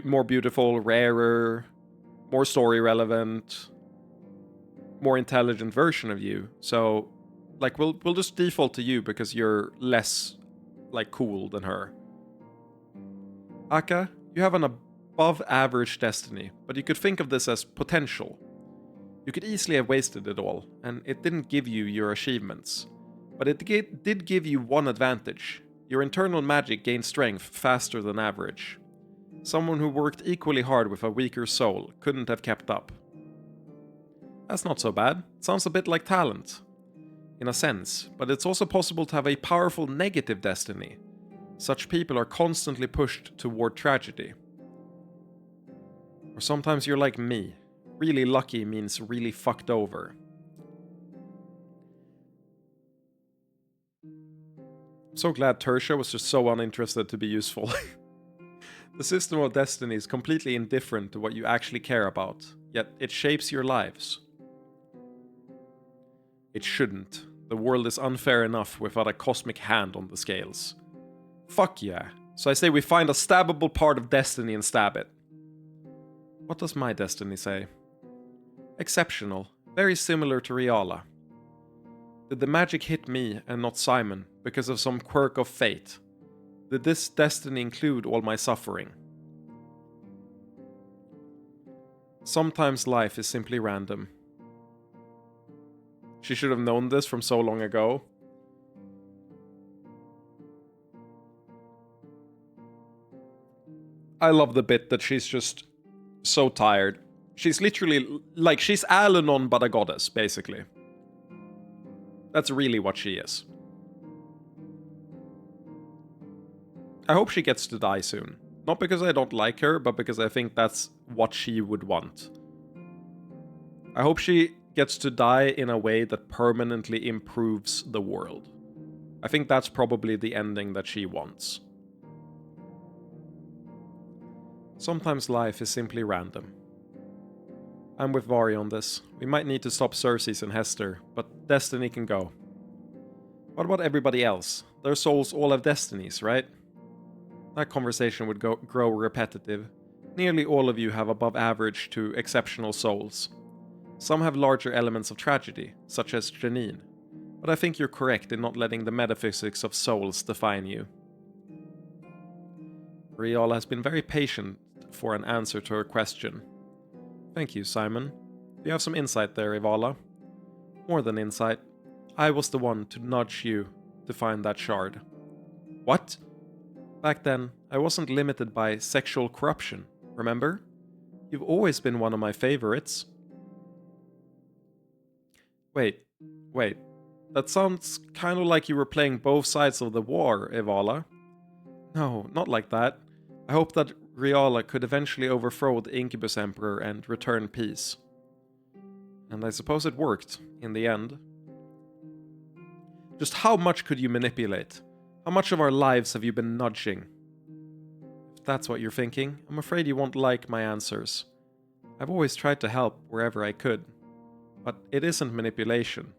more beautiful, rarer, more story relevant, more intelligent version of you. So, like, we'll just default to you because you're less, like, cool than her. Aka, you have an above average destiny, but you could think of this as potential. You could easily have wasted it all, and it didn't give you your achievements. But it did give you one advantage. Your internal magic gained strength faster than average. Someone who worked equally hard with a weaker soul couldn't have kept up. That's not so bad. It sounds a bit like talent. In a sense, but it's also possible to have a powerful negative destiny. Such people are constantly pushed toward tragedy. Or sometimes you're like me. Really lucky means really fucked over. I'm so glad Tertia was just so uninterested to be useful. The system of destiny is completely indifferent to what you actually care about, yet it shapes your lives. It shouldn't. The world is unfair enough without a cosmic hand on the scales. Fuck yeah. So I say we find a stabbable part of destiny and stab it. What does my destiny say? Exceptional. Very similar to Riala. Did the magic hit me and not Simon because of some quirk of fate? Did this destiny include all my suffering? Sometimes life is simply random. She should have known this from so long ago. I love the bit that she's just so tired. She's literally, like, she's Al-Anon but a goddess, basically. That's really what she is. I hope she gets to die soon. Not because I don't like her, but because I think that's what she would want. I hope she gets to die in a way that permanently improves the world. I think that's probably the ending that she wants. Sometimes life is simply random. I'm with Vari on this. We might need to stop Cersei's and Hester, but destiny can go. What about everybody else? Their souls all have destinies, right? That conversation would grow repetitive. Nearly all of you have above average to exceptional souls. Some have larger elements of tragedy, such as Janine, but I think you're correct in not letting the metaphysics of souls define you. Riala has been very patient for an answer to her question. Thank you, Simon. You have some insight there, Ivala. More than insight. I was the one to nudge you to find that shard. What? Back then, I wasn't limited by sexual corruption, remember? You've always been one of my favorites. Wait. That sounds kind of like you were playing both sides of the war, Ivala. No, not like that. I hope that Riala could eventually overthrow the Incubus Emperor and return peace. And I suppose it worked, in the end. Just how much could you manipulate? How much of our lives have you been nudging? If that's what you're thinking, I'm afraid you won't like my answers. I've always tried to help wherever I could. But it isn't manipulation.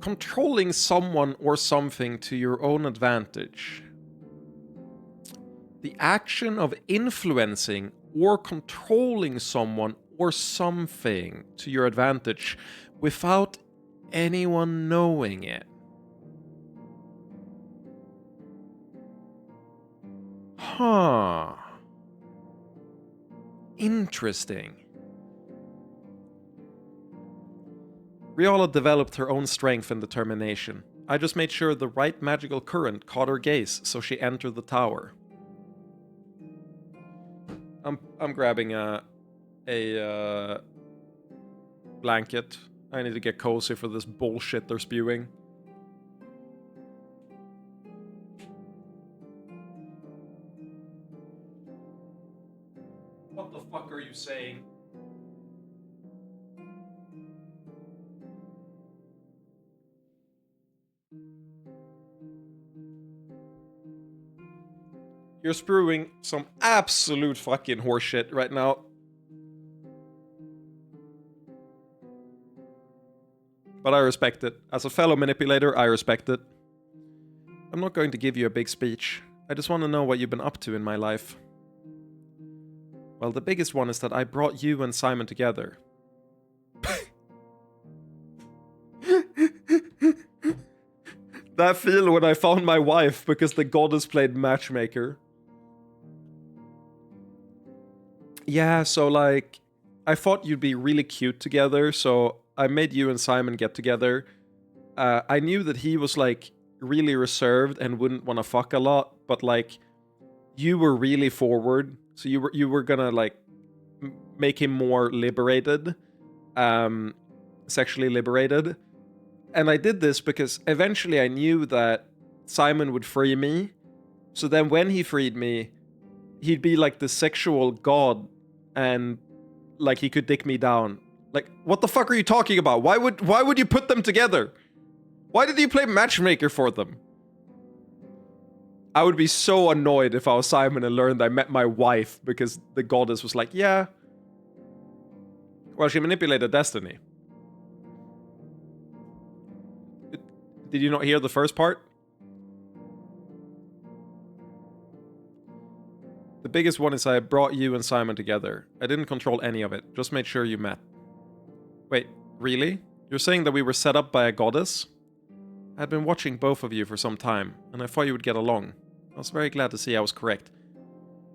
Controlling someone or something to your own advantage. The action of influencing or controlling someone or something to your advantage without anyone knowing it. Huh. Interesting. Riala developed her own strength and determination. I just made sure the right magical current caught her gaze, so she entered the tower. I'm grabbing a blanket. I need to get cozy for this bullshit they're spewing. What the fuck are you saying? You're spewing some absolute fucking horseshit right now. But I respect it. As a fellow manipulator, I respect it. I'm not going to give you a big speech. I just want to know what you've been up to in my life. Well, the biggest one is that I brought you and Simon together. That feel when I found my wife because the goddess played matchmaker. Yeah, so like, I thought you'd be really cute together, so I made you and Simon get together. I knew that he was like really reserved and wouldn't want to fuck a lot, but like, you were really forward, so you were gonna like make him more liberated, sexually liberated. And I did this because eventually I knew that Simon would free me. So then when he freed me, he'd be like the sexual god and like he could dick me down. Like, what the fuck are you talking about? Why would you put them together? Why did you play matchmaker for them? I would be so annoyed if I was Simon and learned I met my wife because the goddess was like, yeah. Well, she manipulated destiny. Did you not hear the first part? The biggest one is I brought you and Simon together. I didn't control any of it, just made sure you met. Wait, really? You're saying that we were set up by a goddess? I had been watching both of you for some time, and I thought you would get along. I was very glad to see I was correct.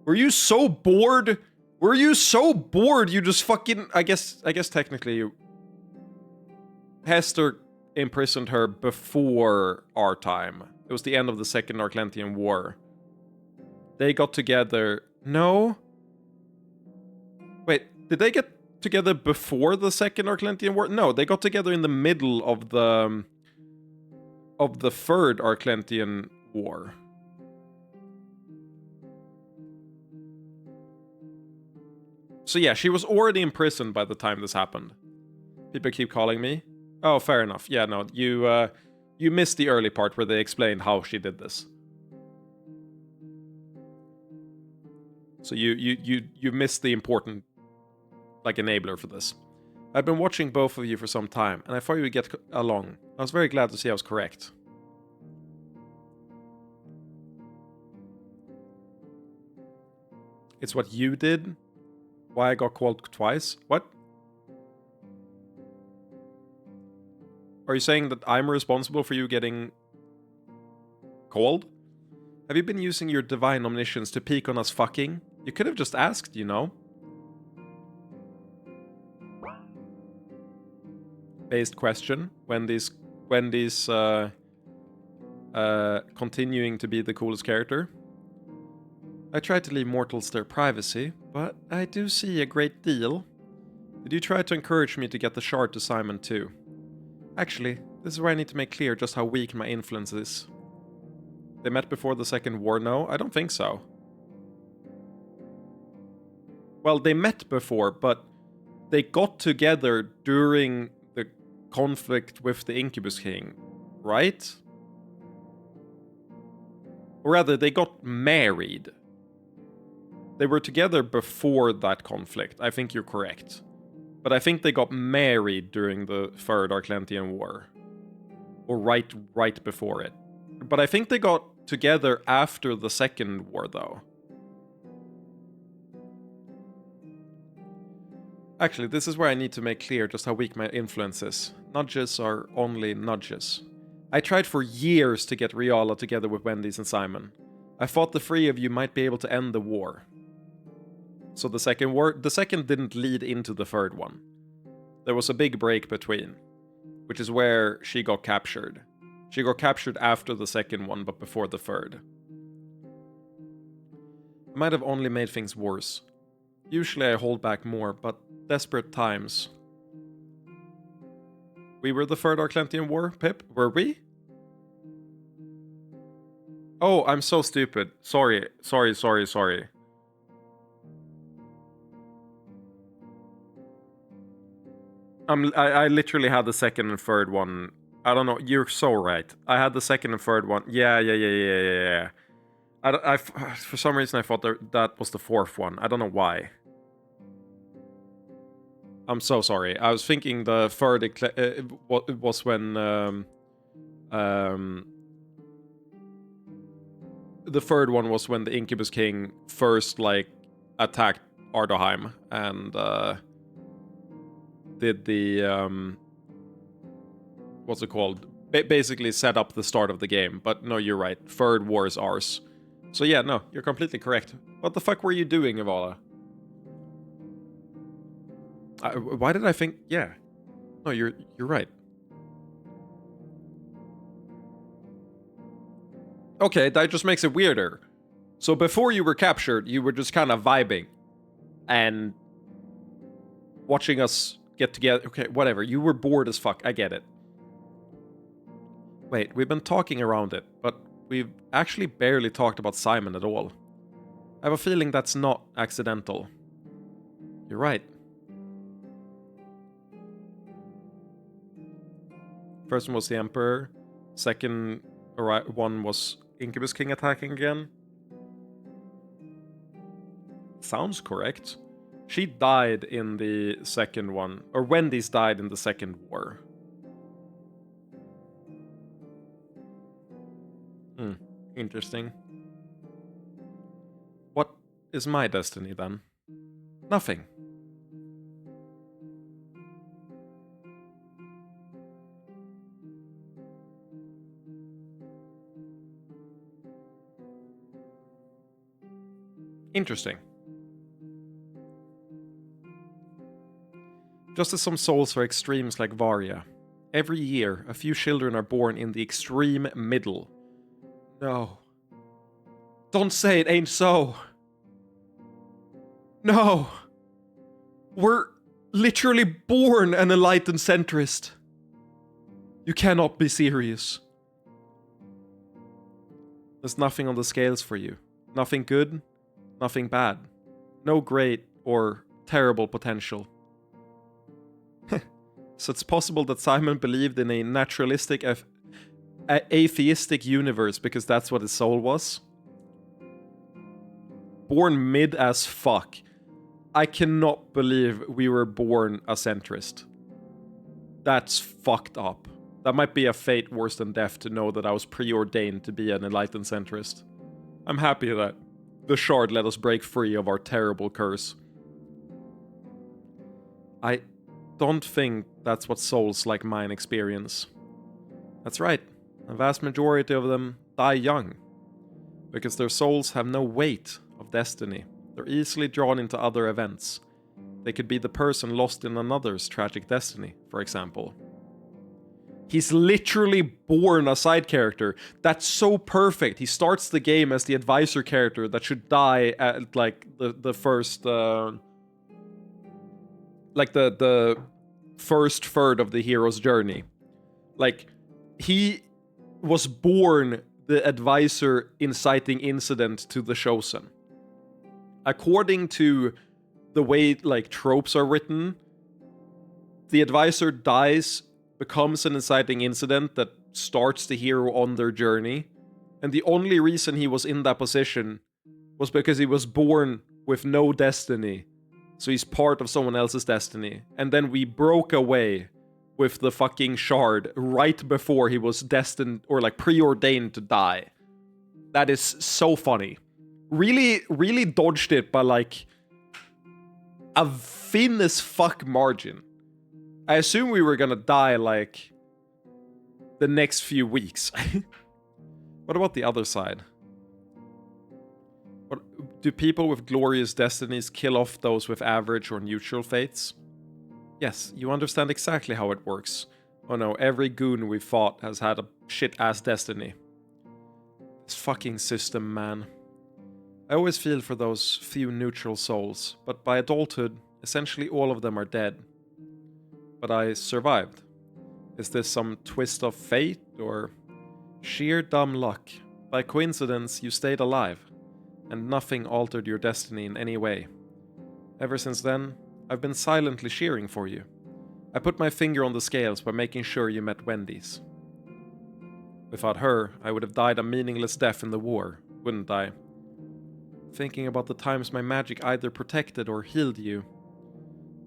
Were you so bored? Were you so bored you just fucking... I guess technically you... Hester imprisoned her before our time. It was the end of the Second Arclentian War. They got together... No? Wait, did they get together before the Second Arclentian War? No, they got together in the middle of the Third Arclentian War. So yeah, she was already imprisoned by the time this happened. People keep calling me. Oh, fair enough. Yeah, no, you missed the early part where they explained how she did this. So you missed the important, like, enabler for this. I've been watching both of you for some time, and I thought you would get along. I was very glad to see I was correct. It's what you did? Why I got called twice? What? Are you saying that I'm responsible for you getting called? Have you been using your divine omniscience to peek on us fucking? You could have just asked, you know? Based question. Wendy's continuing to be the coolest character. I try to leave mortals their privacy, but I do see a great deal. Did you try to encourage me to get the shard to Simon too? Actually, this is where I need to make clear just how weak my influence is. They met before the Second War? No, I don't think so. Well, they met before, but they got together during the conflict with the Incubus King, right? Or rather, they got married. They were together before that conflict. I think you're correct. But I think they got married during the Third Arclentian War. Or right before it. But I think they got together after the Second War, though. Actually, this is where I need to make clear just how weak my influence is. Nudges are only nudges. I tried for years to get Riala together with Wendy's and Simon. I thought the three of you might be able to end the war. So the second didn't lead into the third one. There was a big break between, which is where she got captured. She got captured after the second one, but before the third. I might have only made things worse. Usually I hold back more, but desperate times. We were the Third Arclentian War, Pip? Were we? Oh, I'm so stupid. Sorry. I literally had the second and third one. I don't know. You're so right. I had the second and third one. Yeah. I for some reason I thought that was the fourth one. I don't know why. I'm so sorry. I was thinking the third was when the third one was when the Incubus King first attacked Ardoheim and did the what's it called? Basically set up the start of the game. But no, you're right. Third war is ours. So yeah, no, you're completely correct. What the fuck were you doing, Ivala? Why did I think? Yeah. No, you're right. Okay, that just makes it weirder. So before you were captured, you were just kind of vibing and watching us get together. Okay, whatever. You were bored as fuck. I get it. Wait, we've been talking around it, but we've actually barely talked about Simon at all. I have a feeling that's not accidental. You're right. First one was the Emperor. Second one was Incubus King attacking again. Sounds correct. She died in the second one. Or Wendy's died in the second war. Interesting. What is my destiny then? Nothing. Interesting. Just as some souls are extremes like Varya, every year a few children are born in the extreme middle. No. Don't say it ain't so. No. We're literally born an enlightened centrist. You cannot be serious. There's nothing on the scales for you. Nothing good, nothing bad. No great or terrible potential. So it's possible that Simon believed in a naturalistic, atheistic universe because that's what his soul was. Born mid as fuck. I cannot believe we were born a centrist. That's fucked up. That might be a fate worse than death to know that I was preordained to be an enlightened centrist. I'm happy that the shard let us break free of our terrible curse. I don't think that's what souls like mine experience. That's right. A vast majority of them die young. Because their souls have no weight of destiny. They're easily drawn into other events. They could be the person lost in another's tragic destiny, for example. He's literally born a side character. That's so perfect. He starts the game as the advisor character that should die at like the first the first third of the hero's journey. Like, he was born the advisor inciting incident to the chosen. According to the way like tropes are written, the advisor dies, becomes an inciting incident that starts the hero on their journey, and the only reason he was in that position was because he was born with no destiny, so he's part of someone else's destiny, and then we broke away with the fucking shard right before he was destined or like preordained to die. That is so funny. Really, really dodged it by like a thin as fuck margin. I assume we were gonna die like the next few weeks. What about the other side? Do people with glorious destinies kill off those with average or neutral fates? Yes, you understand exactly how it works. Oh no, every goon we've fought has had a shit-ass destiny. This fucking system, man. I always feel for those few neutral souls, but by adulthood, essentially all of them are dead. But I survived. Is this some twist of fate, or sheer dumb luck? By coincidence, you stayed alive, and nothing altered your destiny in any way. Ever since then, I've been silently cheering for you. I put my finger on the scales by making sure you met Wendy's. Without her, I would have died a meaningless death in the war, wouldn't I? Thinking about the times my magic either protected or healed you.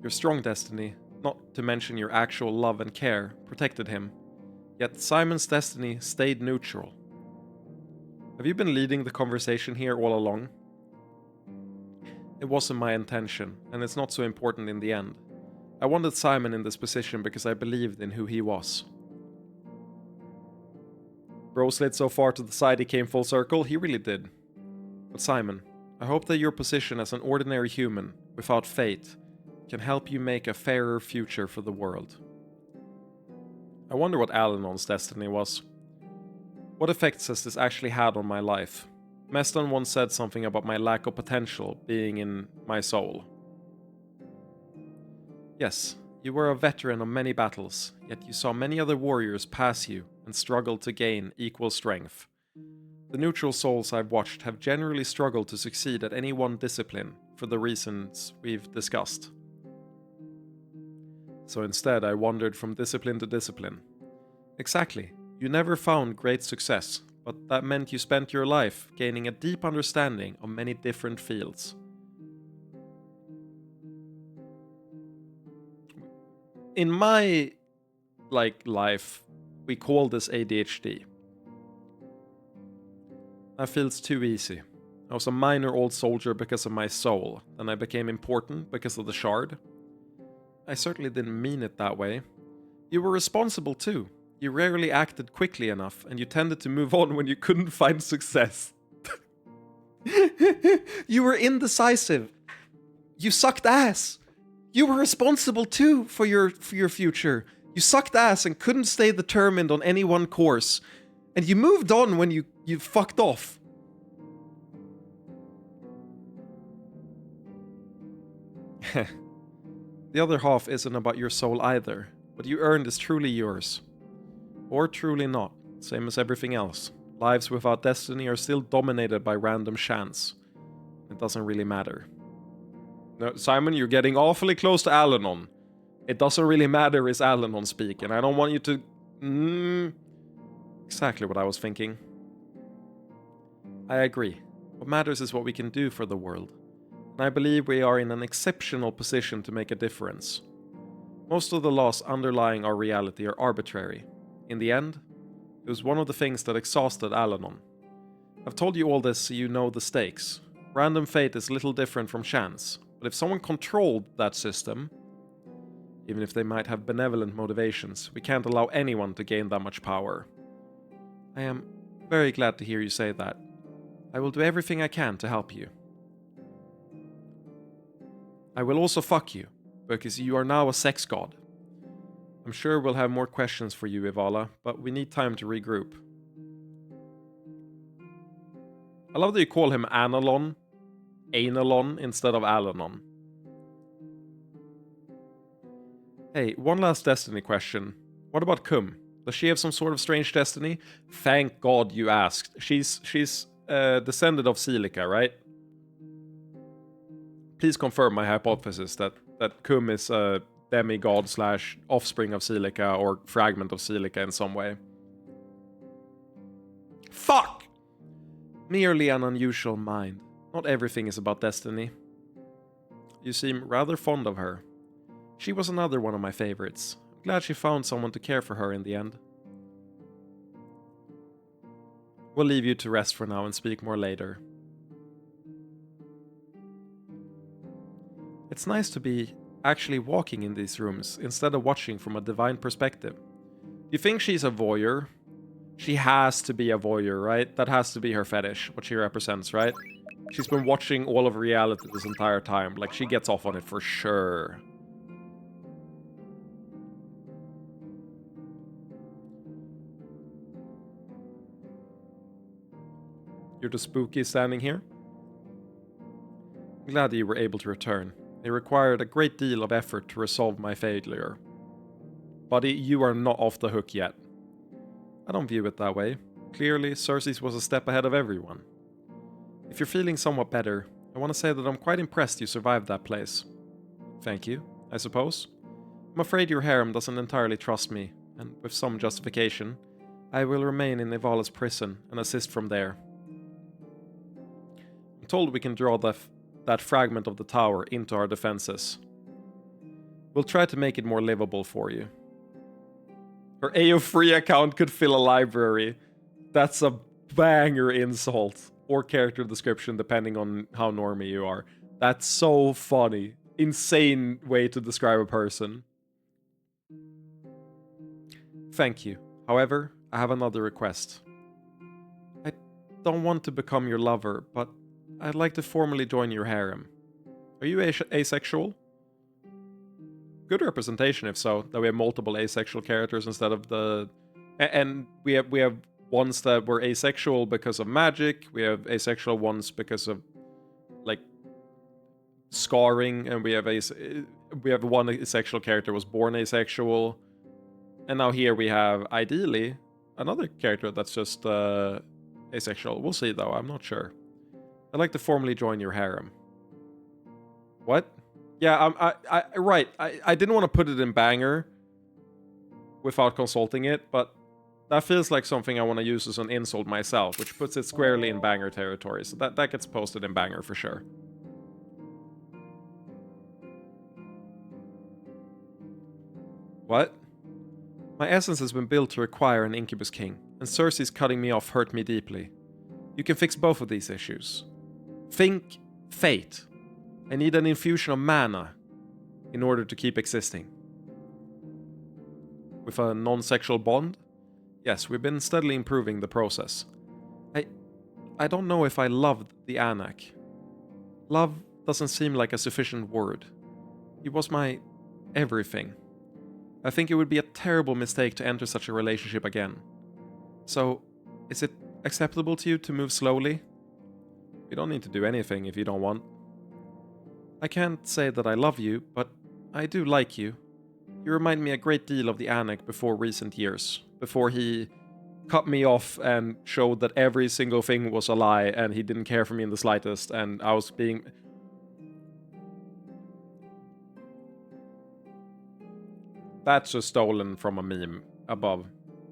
Your strong destiny, not to mention your actual love and care, protected him. Yet Simon's destiny stayed neutral. Have you been leading the conversation here all along? It wasn't my intention, and it's not so important in the end. I wanted Simon in this position because I believed in who he was. Bro slid so far to the side he came full circle, he really did. But Simon, I hope that your position as an ordinary human, without fate, can help you make a fairer future for the world. I wonder what Al-Anon's destiny was. What effects has this actually had on my life? Meston once said something about my lack of potential being in my soul. Yes, you were a veteran of many battles, yet you saw many other warriors pass you and struggled to gain equal strength. The neutral souls I've watched have generally struggled to succeed at any one discipline for the reasons we've discussed. So instead, I wandered from discipline to discipline, Exactly. You never found great success, but that meant you spent your life gaining a deep understanding of many different fields. In my life, we call this ADHD. That feels too easy. I was a minor old soldier because of my soul, then I became important because of the shard. I certainly didn't mean it that way. You were responsible too. You rarely acted quickly enough, and you tended to move on when you couldn't find success. You were indecisive. You sucked ass. You were responsible too for your future. You sucked ass and couldn't stay determined on any one course. And you moved on when you fucked off. The other half isn't about your soul either. What you earned is truly yours. Or truly not, same as everything else. Lives without destiny are still dominated by random chance. It doesn't really matter. No, Simon, you're getting awfully close to Alanon. It doesn't really matter is Alanon speaking. I don't want you to... Exactly what I was thinking. I agree. What matters is what we can do for the world. And I believe we are in an exceptional position to make a difference. Most of the laws underlying our reality are arbitrary. In the end, it was one of the things that exhausted Alanon. I've told you all this so you know the stakes. Random fate is little different from chance, but if someone controlled that system, even if they might have benevolent motivations, we can't allow anyone to gain that much power. I am very glad to hear you say that. I will do everything I can to help you. I will also fuck you, because you are now a sex god. I'm sure we'll have more questions for you, Ivala, but we need time to regroup. I love that you call him Analon, instead of Alanon. Hey, one last destiny question. What about Kum? Does she have some sort of strange destiny? Thank God you asked. She's descended of Celica, right? Please confirm my hypothesis that Kum is a demigod / offspring of Celica or fragment of Celica in some way. Fuck! Merely an unusual mind. Not everything is about destiny. You seem rather fond of her. She was another one of my favorites. I'm glad she found someone to care for her in the end. We'll leave you to rest for now and speak more later. It's nice to be actually walking in these rooms instead of watching from a divine perspective. Do you think she's a voyeur? She has to be a voyeur, right? That has to be her fetish, what she represents, right? She's been watching all of reality this entire time. Like, she gets off on it for sure. You're the spooky standing here? I'm glad that you were able to return. It required a great deal of effort to resolve my failure. Buddy, you are not off the hook yet. I don't view it that way. Clearly, Cersei's was a step ahead of everyone. If you're feeling somewhat better, I want to say that I'm quite impressed you survived that place. Thank you, I suppose. I'm afraid your harem doesn't entirely trust me, and with some justification, I will remain in Ivala's prison and assist from there. I'm told we can draw that fragment of the tower into our defenses. We'll try to make it more livable for you. Her AO3 account could fill a library. That's a banger insult. Or character description, depending on how normie you are. That's so funny. Insane way to describe a person. Thank you. However, I have another request. I don't want to become your lover, but I'd like to formally join your harem. Are you asexual? Good representation, if so, that we have multiple asexual characters instead of the... And we have ones that were asexual because of magic, we have asexual ones because of, like, scarring, and we have one asexual character was born asexual, and now here we have, ideally, another character that's just asexual. We'll see, though, I'm not sure. I'd like to formally join your harem. What? Yeah, right. I didn't want to put it in banger without consulting it, but that feels like something I want to use as an insult myself, which puts it squarely in banger territory. So that gets posted in banger for sure. What? My essence has been built to require an Incubus King, and Cersei's cutting me off hurt me deeply. You can fix both of these issues. Think fate. I need an infusion of mana in order to keep existing. With a non-sexual bond? Yes, we've been steadily improving the process. I don't know if I loved the Anak. Love doesn't seem like a sufficient word. He was my everything. I think it would be a terrible mistake to enter such a relationship again. So, is it acceptable to you to move slowly? You don't need to do anything if you don't want. I can't say that I love you, but I do like you. You remind me a great deal of the Anak before recent years, before he cut me off and showed that every single thing was a lie and he didn't care for me in the slightest and I was being... That's just stolen from a meme above.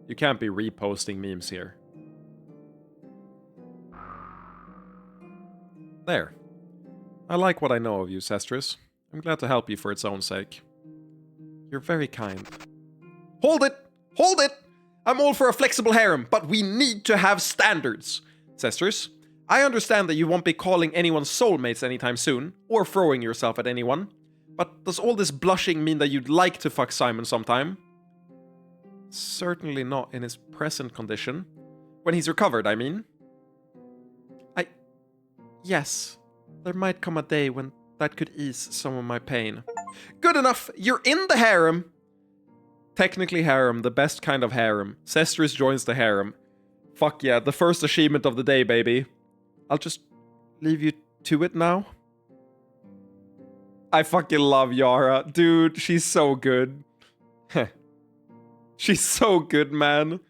You can't be reposting memes here. There. I like what I know of you, Sestris. I'm glad to help you for its own sake. You're very kind. Hold it! Hold it! I'm all for a flexible harem, but we need to have standards. Sestris, I understand that you won't be calling anyone soulmates anytime soon, or throwing yourself at anyone. But does all this blushing mean that you'd like to fuck Simon sometime? Certainly not in his present condition. When he's recovered, I mean. Yes. There might come a day when that could ease some of my pain. Good enough! You're in the harem! Technically harem, the best kind of harem. Sestris joins the harem. Fuck yeah, the first achievement of the day, baby. I'll just leave you to it now. I fucking love Yara. Dude, she's so good. She's so good, man.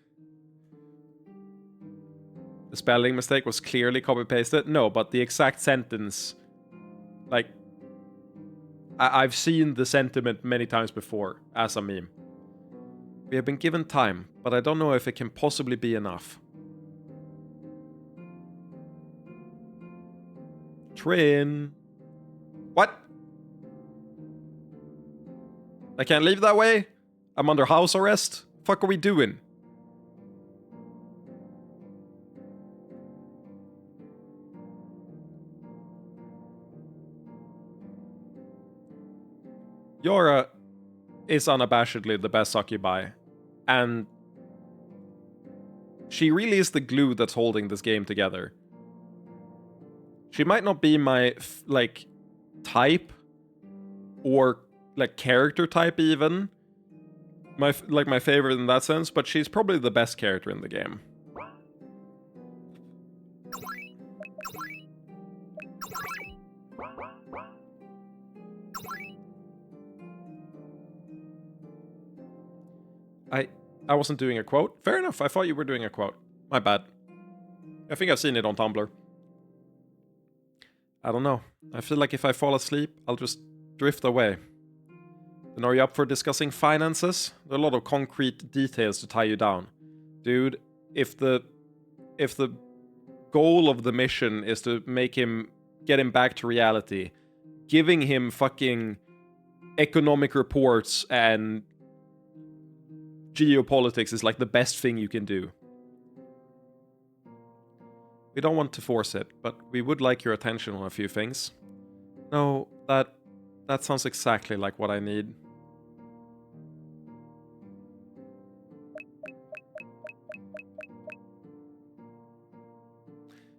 The spelling mistake was clearly copy-pasted. No, but the exact sentence... Like... I've seen the sentiment many times before, as a meme. We have been given time, but I don't know if it can possibly be enough. Trin. What? I can't leave that way? I'm under house arrest? Fuck are we doing? Yara is unabashedly the best succubi, and she really is the glue that's holding this game together. She might not be my, like, type, or, like, character type even, my favorite in that sense, but she's probably the best character in the game. I wasn't doing a quote. Fair enough, I thought you were doing a quote. My bad. I think I've seen it on Tumblr. I don't know. I feel like if I fall asleep, I'll just drift away. Then are you up for discussing finances? There are a lot of concrete details to tie you down. Dude, if the goal of the mission is to get him back to reality, giving him fucking economic reports and geopolitics is like the best thing you can do. We don't want to force it, but we would like your attention on a few things. No, that sounds exactly like what I need.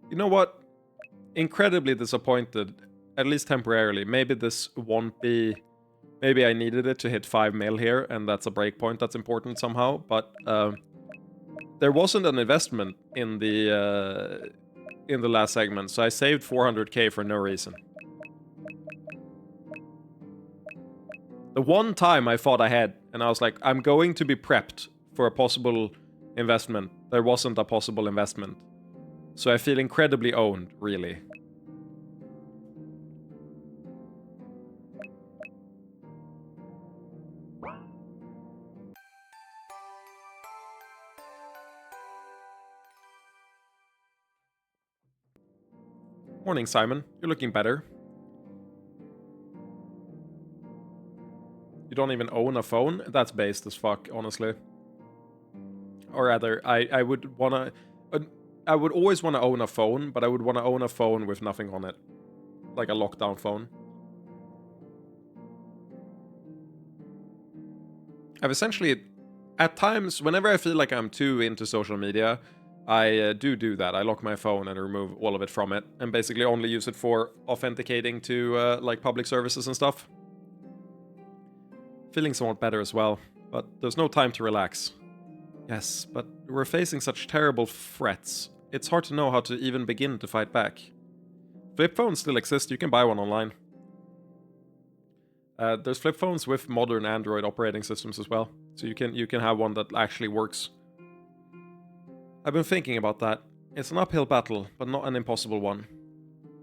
You know what? Incredibly disappointed, at least temporarily. Maybe this won't be... Maybe I needed it to hit 5 mil here, and that's a breakpoint that's important somehow, but there wasn't an investment in the last segment, so I saved 400k for no reason. The one time I thought ahead, and I was like, I'm going to be prepped for a possible investment, there wasn't a possible investment. So I feel incredibly owned, really. Morning, Simon. You're looking better. You don't even own a phone? That's based as fuck, honestly. Or rather, I would wanna... I would always want to own a phone, but I would want to own a phone with nothing on it. Like a lockdown phone. I've essentially... At times, whenever I feel like I'm too into social media, I do that. I lock my phone and remove all of it from it, and basically only use it for authenticating to, like, public services and stuff. Feeling somewhat better as well, but there's no time to relax. Yes, but we're facing such terrible threats. It's hard to know how to even begin to fight back. Flip phones still exist, you can buy one online. There's flip phones with modern Android operating systems as well, so you can have one that actually works. I've been thinking about that. It's an uphill battle, but not an impossible one.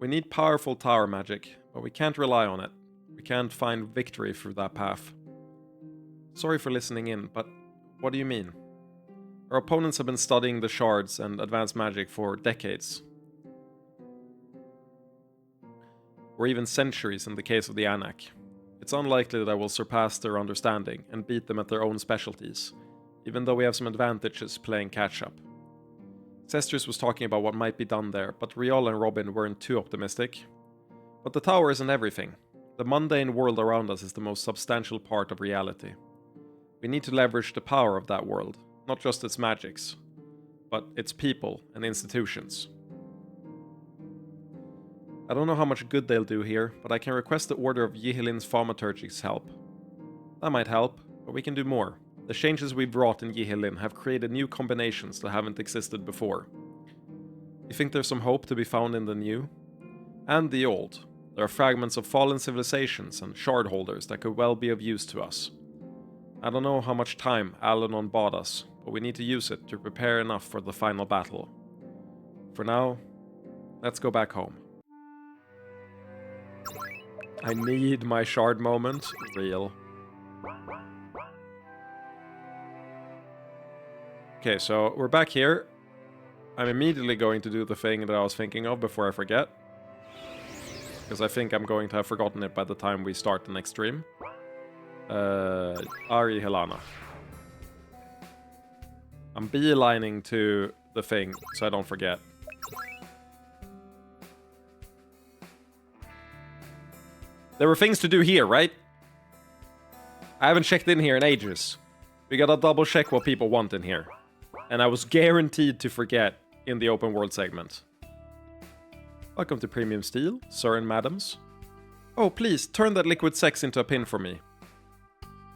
We need powerful tower magic, but we can't rely on it. We can't find victory through that path. Sorry for listening in, but what do you mean? Our opponents have been studying the shards and advanced magic for decades. Or even centuries in the case of the Anak. It's unlikely that I will surpass their understanding and beat them at their own specialties, even though we have some advantages playing catch-up. Cestris was talking about what might be done there, but Riol and Robin weren't too optimistic. But the tower isn't everything. The mundane world around us is the most substantial part of reality. We need to leverage the power of that world. Not just its magics, but its people and institutions. I don't know how much good they'll do here, but I can request the order of Yihilin's thaumaturgic's help. That might help, but we can do more. The changes we've wrought in Yihilin have created new combinations that haven't existed before. You think there's some hope to be found in the new? And the old. There are fragments of fallen civilizations and shard holders that could well be of use to us. I don't know how much time Alanon bought us, but we need to use it to prepare enough for the final battle. For now, let's go back home. I need my shard moment. Real. Okay, so we're back here. I'm immediately going to do the thing that I was thinking of before I forget. Because I think I'm going to have forgotten it by the time we start the next stream. Ari Helana. I'm beelining to the thing, so I don't forget. There were things to do here, right? I haven't checked in here in ages. We gotta double check what people want in here. And I was guaranteed to forget in the open world segment. Welcome to Premium Steel, sir and madams. Oh, please, turn that liquid sex into a pin for me.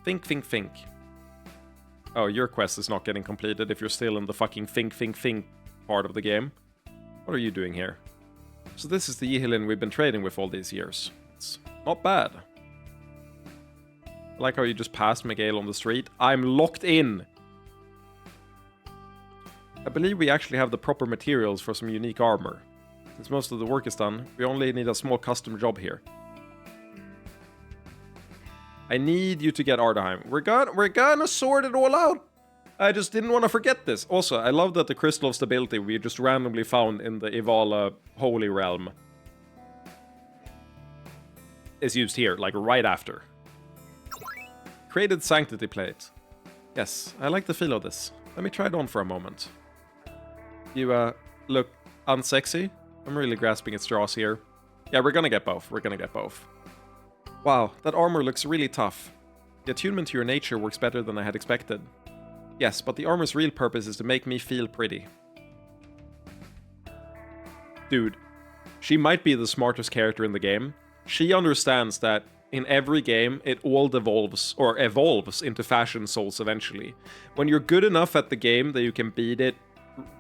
Think, think, think. Oh, your quest is not getting completed if you're still in the fucking think, think, think part of the game. What are you doing here? So this is the Yihilin we've been trading with all these years. It's not bad. I like how you just passed Miguel on the street. I'm locked in! I believe we actually have the proper materials for some unique armor. Since most of the work is done, we only need a small custom job here. I need you to get Ardaheim. We're gonna sort it all out. I just didn't want to forget this. Also, I love that the Crystal of Stability we just randomly found in the Ivala Holy Realm is used here, like right after. Created Sanctity Plate. Yes, I like the feel of this. Let me try it on for a moment. You, look unsexy. I'm really grasping at straws here. Yeah, we're gonna get both. We're gonna get both. Wow, that armor looks really tough. The attunement to your nature works better than I had expected. Yes, but the armor's real purpose is to make me feel pretty. Dude, she might be the smartest character in the game. She understands that in every game, it all devolves, or evolves into fashion souls eventually. When you're good enough at the game that you can beat it,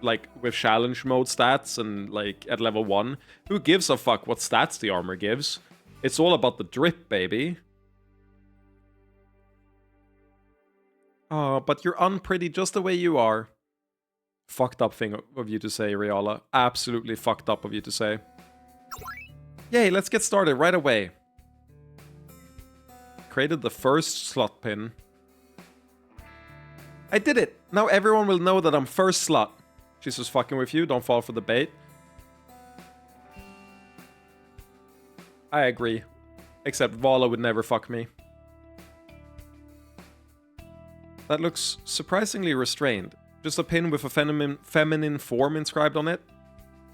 like, with challenge mode stats and, like, at level 1, who gives a fuck what stats the armor gives? It's all about the drip, baby. Oh, but you're unpretty just the way you are. Fucked up thing of you to say, Riala. Absolutely fucked up of you to say. Yay, let's get started right away. Created the first slot pin. I did it! Now everyone will know that I'm first slot. She's just fucking with you, don't fall for the bait. I agree. Except Vala would never fuck me. That looks surprisingly restrained. Just a pin with a feminine form inscribed on it?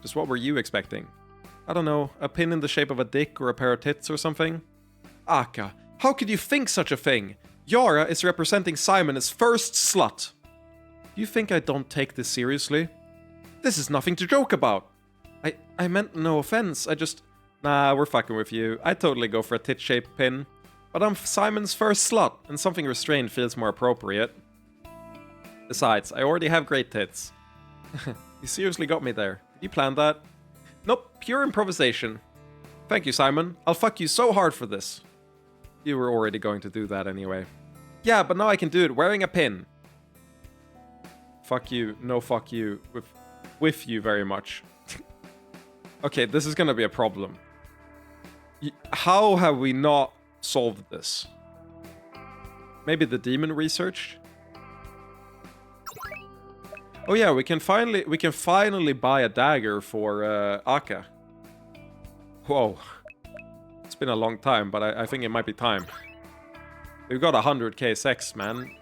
Just what were you expecting? I don't know, a pin in the shape of a dick or a pair of tits or something? Aka, how could you think such a thing? Yara is representing Simon as first slut. Do you think I don't take this seriously? This is nothing to joke about. I meant no offense, I just... Nah, we're fucking with you. I'd totally go for a tit-shaped pin. But I'm Simon's first slut, and something restrained feels more appropriate. Besides, I already have great tits. You seriously got me there. Did you plan that? Nope, pure improvisation. Thank you, Simon. I'll fuck you so hard for this. You were already going to do that anyway. Yeah, but now I can do it wearing a pin. Fuck you, no fuck you, with you very much. Okay, this is gonna be a problem. How have we not solved this? Maybe the demon research? Oh yeah, we can finally buy a dagger for Aka. Whoa. It's been a long time, but I think it might be time. We've got 100k sex, man.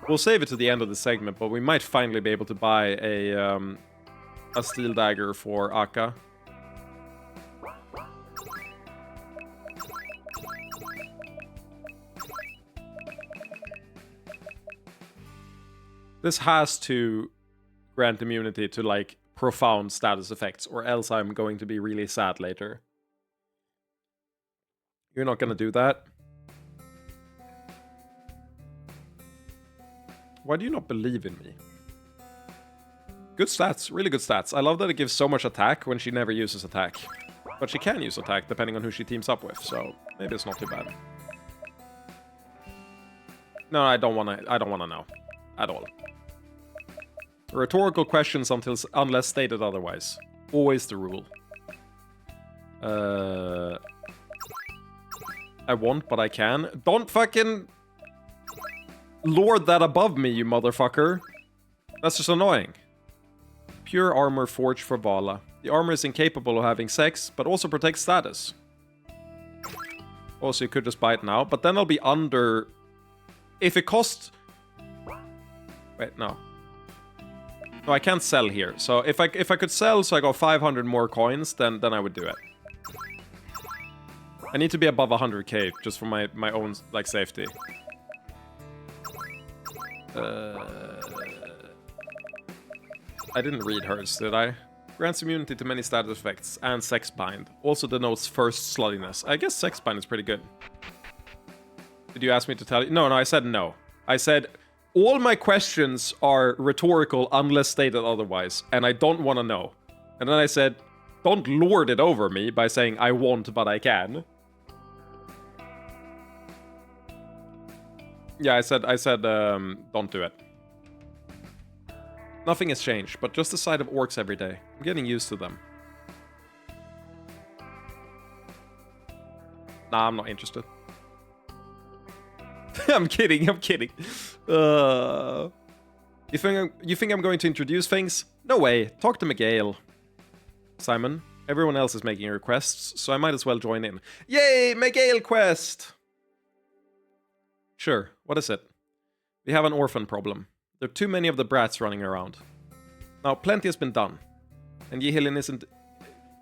We'll save it to the end of the segment, but we might finally be able to buy a steel dagger for Aka. This has to grant immunity to, like, profound status effects, or else I'm going to be really sad later. You're not gonna do that? Why do you not believe in me? Good stats, really good stats. I love that it gives so much attack when she never uses attack. But she can use attack depending on who she teams up with, so maybe it's not too bad. No, I don't wanna know. At all. Rhetorical questions unless stated otherwise. Always the rule. I want, but I can. Don't fucking lord that above me, you motherfucker. That's just annoying. Pure armor forged for Vala. The armor is incapable of having sex, but also protects status. Also, you could just buy it now, but then I'll be under... If it costs... Wait, no. No, I can't sell here. So if I could sell so I got 500 more coins, then I would do it. I need to be above 100k just for my own, like, safety. I didn't read hers, did I? Grants immunity to many status effects and sex bind. Also denotes first sluttiness. I guess sex bind is pretty good. Did you ask me to tell you? No, I said no. I said all my questions are rhetorical unless stated otherwise, and I don't want to know. And then I said, don't lord it over me by saying I want, but I can. Yeah, I said, don't do it. Nothing has changed, but just the sight of orcs every day. I'm getting used to them. Nah, I'm not interested. I'm kidding. You think I'm going to introduce things? No way. Talk to Miguel. Simon, everyone else is making requests, so I might as well join in. Yay, Miguel quest! Sure, what is it? We have an orphan problem. There are too many of the brats running around. Now, plenty has been done. And Yihilin isn't...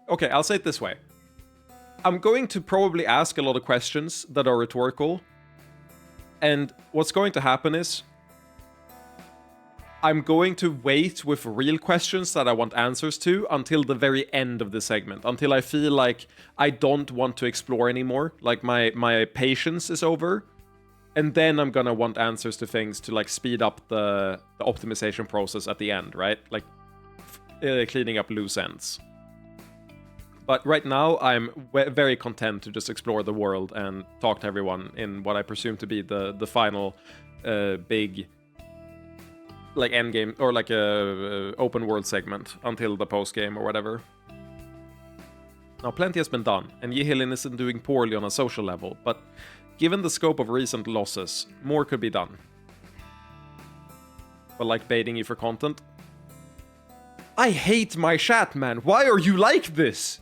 Okay, I'll say it this way. I'm going to probably ask a lot of questions that are rhetorical. And what's going to happen is... I'm going to wait with real questions that I want answers to until the very end of the segment. Until I feel like I don't want to explore anymore. Like my patience is over. And then I'm gonna want answers to things to, like, speed up the optimization process at the end, right? Like, cleaning up loose ends. But right now, I'm very content to just explore the world and talk to everyone in what I presume to be the final big, like, end game, or like a open world segment until the post game or whatever. Now, plenty has been done, and Yihilin isn't doing poorly on a social level, but given the scope of recent losses, more could be done. But, like, baiting you for content? I hate my chat, man. Why are you like this?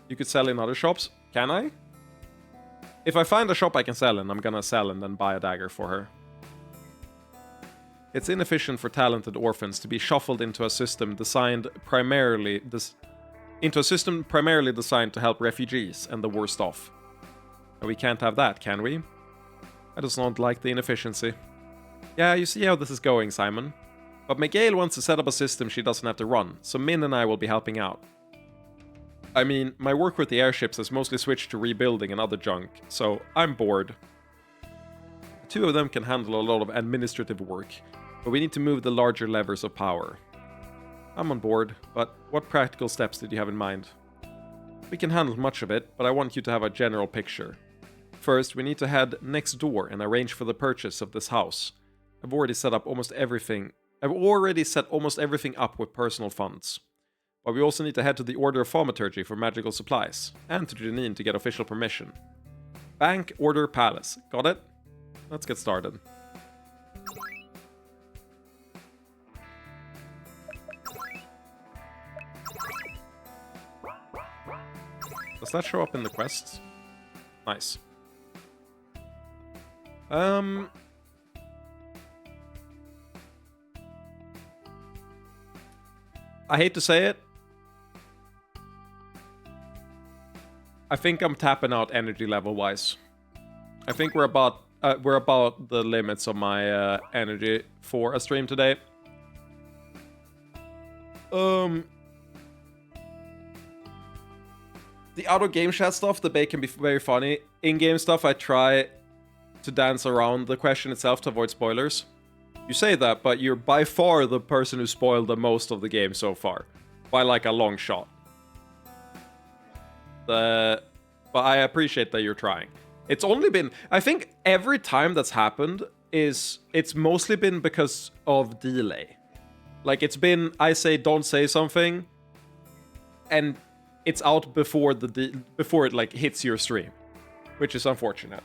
You could sell in other shops. Can I? If I find a shop I can sell in, I'm gonna sell and then buy a dagger for her. It's inefficient for talented orphans to be shuffled into a system primarily designed to help refugees and the worst off. But we can't have that, can we? I just don't like the inefficiency. Yeah, you see how this is going, Simon. But Miguel wants to set up a system she doesn't have to run, so Min and I will be helping out. I mean, my work with the airships has mostly switched to rebuilding and other junk, so I'm bored. The two of them can handle a lot of administrative work, but we need to move the larger levers of power. I'm on board, but what practical steps did you have in mind? We can handle much of it, but I want you to have a general picture. First, we need to head next door and arrange for the purchase of this house. I've already set almost everything up with personal funds. But we also need to head to the Order of Thaumaturgy for magical supplies, and to Janine to get official permission. Bank, Order, Palace. Got it? Let's get started. Does that show up in the quests? Nice. I hate to say it. I think I'm tapping out energy level wise. I think we're about the limits of my energy for a stream today. The out of game chat stuff, debate can be very funny. In-game stuff, I try to dance around the question itself to avoid spoilers. You say that, but you're by far the person who spoiled the most of the game so far. By like a long shot. But I appreciate that you're trying. It's only been... I think every time that's happened it's mostly been because of delay. Like, it's been, I say don't say something, and it's out before it like hits your stream, which is unfortunate.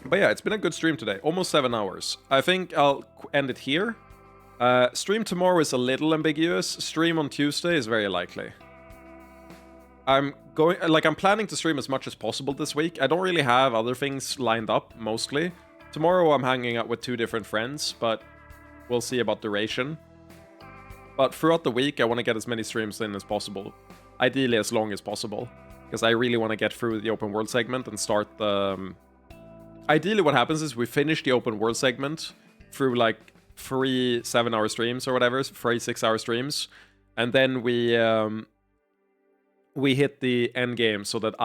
But yeah, it's been a good stream today. Almost 7 hours. I think I'll end it here. Stream tomorrow is a little ambiguous. Stream on Tuesday is very likely. I'm planning to stream as much as possible this week. I don't really have other things lined up, mostly. Tomorrow I'm hanging out with 2 different friends, but we'll see about duration. But throughout the week, I want to get as many streams in as possible. Ideally as long as possible. Because I really want to get through the open world segment and start the... Ideally what happens is we finish the open world segment through like 3 7-hour streams or whatever, 3 6-hour streams. And then we hit the end game so that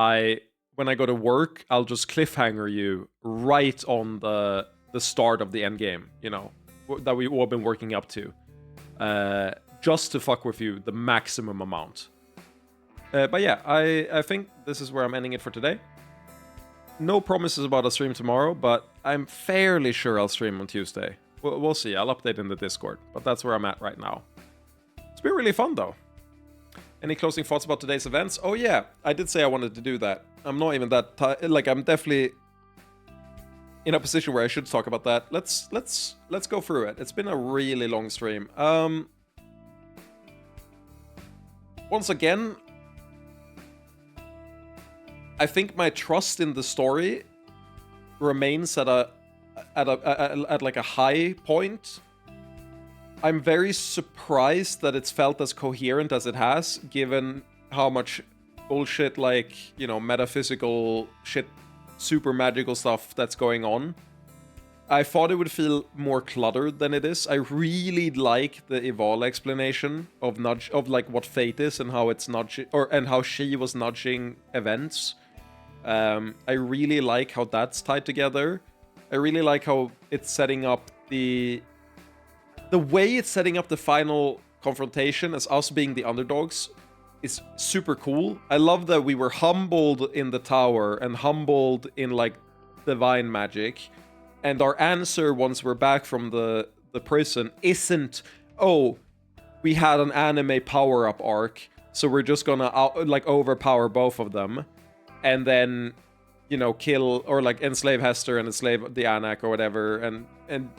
when I go to work, I'll just cliffhanger you right on the start of the end game, you know, that we've all been working up to. Just to fuck with you the maximum amount. But yeah, I think this is where I'm ending it for today. No promises about a stream tomorrow, but I'm fairly sure I'll stream on Tuesday. We'll see, I'll update in the Discord, but that's where I'm at right now. It's been really fun though. Any closing thoughts about today's events? Oh yeah, I did say I wanted to do that. I'm not even that... I'm definitely in a position where I should talk about that. Let's go through it. It's been a really long stream. Once again, I think my trust in the story remains at like a high point. I'm very surprised that it's felt as coherent as it has, given how much bullshit, like, you know, metaphysical shit, super magical stuff that's going on. I thought it would feel more cluttered than it is. I really like the Eval explanation of like what fate is and how it's nudging, and how she was nudging events. I really like how that's tied together. I really like how it's setting up the way it's setting up the final confrontation as us being the underdogs is super cool. I love that we were humbled in the tower and humbled in like divine magic. And our answer once we're back from the prison isn't, oh, we had an anime power-up arc, so we're just gonna overpower both of them. And then, you know, kill or like enslave Hester and enslave the Anak or whatever,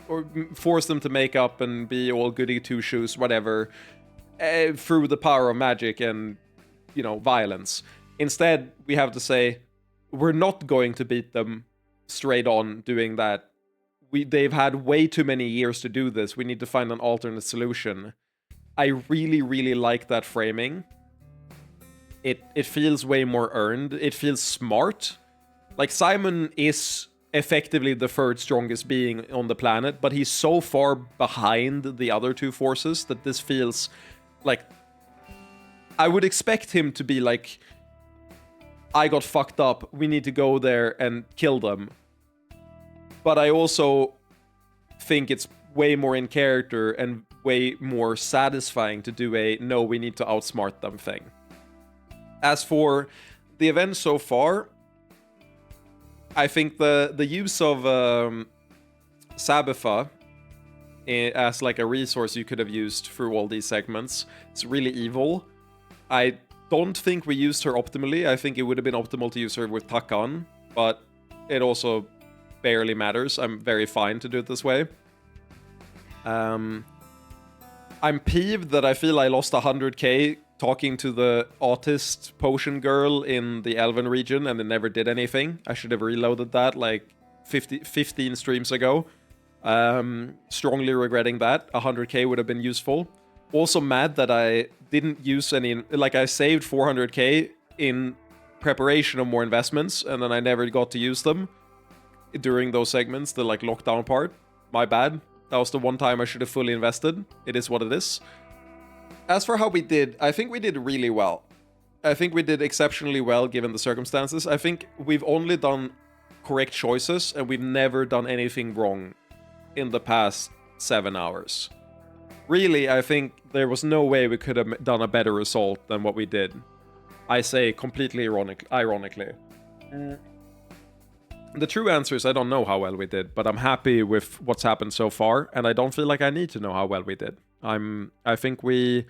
or force them to make up and be all goody two shoes, whatever, through the power of magic and violence. Instead, we have to say, we're not going to beat them straight on doing that. They've had way too many years to do this. We need to find an alternate solution. I really, really like that framing. It feels way more earned. It feels smart. Like, Simon is effectively the third strongest being on the planet, but he's so far behind the other two forces that this feels like... I would expect him to be like, I got fucked up, we need to go there and kill them. But I also think it's way more in character and way more satisfying to do a no, we need to outsmart them thing. As for the event so far, I think the use of Sabitha as like a resource you could have used through all these segments, it's really evil. I don't think we used her optimally. I think it would have been optimal to use her with Takan, but it also barely matters. I'm very fine to do it this way. I'm peeved that I feel I lost 100k talking to the autist potion girl in the Elven region and it never did anything. I should have reloaded that like 15 streams ago. Strongly regretting that. 100k would have been useful. Also mad that I didn't use any... Like, I saved 400k in preparation of more investments, and then I never got to use them during those segments, the, like, lockdown part. My bad. That was the one time I should have fully invested. It is what it is. As for how we did, I think we did really well. I think we did exceptionally well given the circumstances. I think we've only done correct choices, and we've never done anything wrong in the past 7 hours. Really, I think there was no way we could have done a better result than what we did. I say completely ironically. The true answer is I don't know how well we did, but I'm happy with what's happened so far, and I don't feel like I need to know how well we did. I think we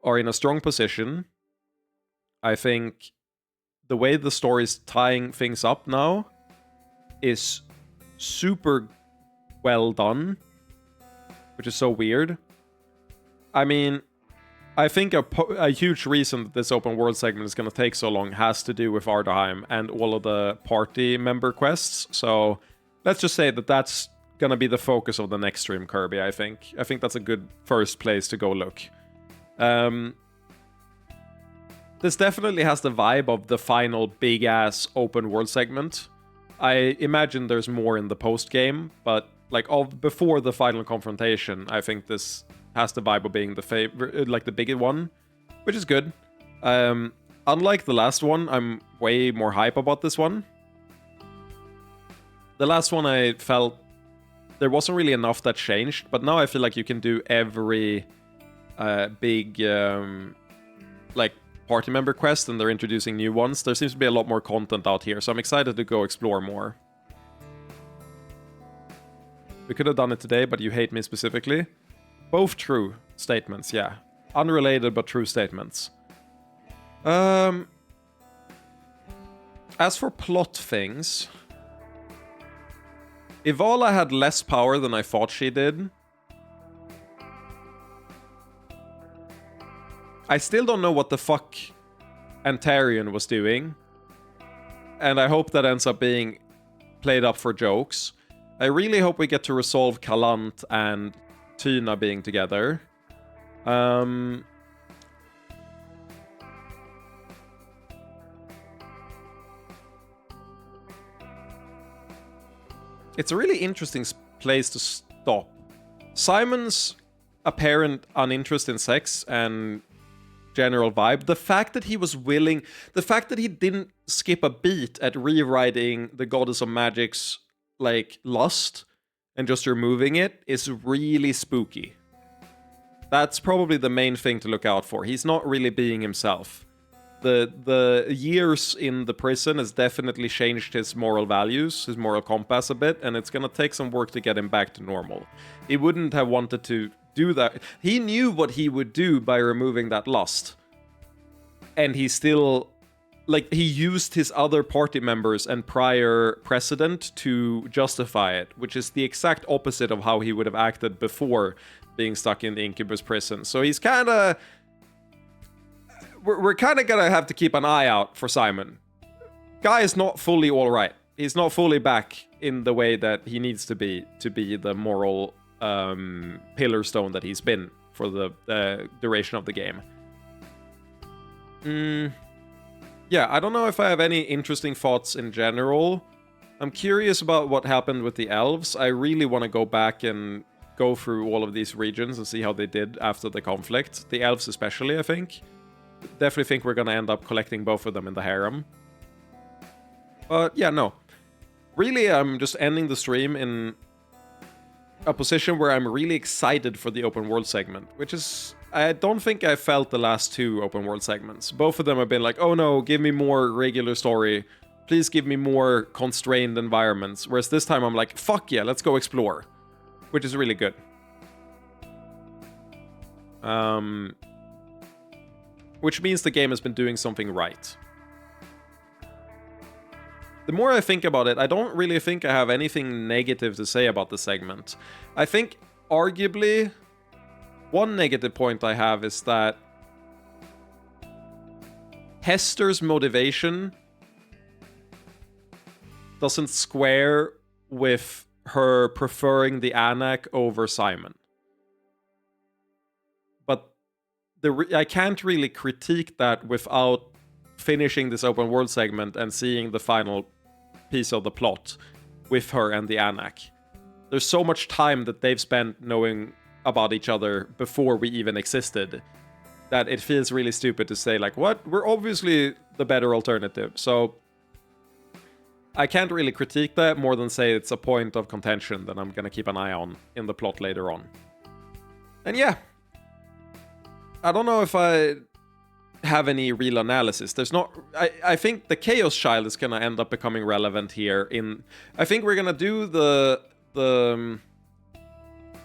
are in a strong position. I think the way the story's tying things up now is super well done, which is so weird. I mean, I think a huge reason that this open world segment is going to take so long has to do with Ardaheim and all of the party member quests. So let's just say that that's going to be the focus of the next stream, Kirby, I think. I think that's a good first place to go look. This definitely has the vibe of the final big-ass open world segment. I imagine there's more in the post-game, but like before the final confrontation, I think this has the vibe of being the favorite, like the bigger one, which is good. Unlike the last one, I'm way more hype about this one. The last one I felt there wasn't really enough that changed, but now I feel like you can do every big like party member quest, and they're introducing new ones. There seems to be a lot more content out here, so I'm excited to go explore more. We could have done it today, but you hate me specifically. Both true statements, yeah. Unrelated, but true statements. As for plot things, Ivala had less power than I thought she did. I still don't know what the fuck Antarion was doing. And I hope that ends up being played up for jokes. I really hope we get to resolve Kalant and Tina being together. It's a really interesting place to stop. Simon's apparent uninterest in sex and general vibe, the fact that he was willing, the fact that he didn't skip a beat at rewriting the Goddess of Magic's like lust and just removing it is really spooky. That's probably the main thing to look out for. He's not really being himself. The years in the prison has definitely changed his moral values, his moral compass a bit, and it's gonna take some work to get him back to normal. He wouldn't have wanted to do that. He knew what he would do by removing that lust. And he still... like, he used his other party members and prior precedent to justify it, which is the exact opposite of how he would have acted before being stuck in the Incubus prison. So he's kind of... we're kind of gonna have to keep an eye out for Simon. Guy is not fully all right. He's not fully back in the way that he needs to be the moral pillar stone that he's been for the duration of the game. Yeah, I don't know if I have any interesting thoughts in general. I'm curious about what happened with the elves. I really want to go back and go through all of these regions and see how they did after the conflict. The elves especially, I think. Definitely think we're going to end up collecting both of them in the harem. But yeah, no. Really, I'm just ending the stream in a position where I'm really excited for the open world segment, which is... I don't think I felt the last two open world segments. Both of them have been like, oh no, give me more regular story. Please give me more constrained environments. Whereas this time I'm like, fuck yeah, let's go explore. Which is really good. Which means the game has been doing something right. The more I think about it, I don't really think I have anything negative to say about the segment. I think, arguably, one negative point I have is that Hester's motivation doesn't square with her preferring the Anak over Simon. But I can't really critique that without finishing this open world segment and seeing the final piece of the plot with her and the Anak. There's so much time that they've spent knowing about each other before we even existed that it feels really stupid to say like, what? We're obviously the better alternative. So I can't really critique that more than say it's a point of contention that I'm gonna keep an eye on in the plot later on. And yeah, I don't know if I have any real analysis. There's not... I think the Chaos Child is gonna end up becoming relevant here in... I think we're gonna do the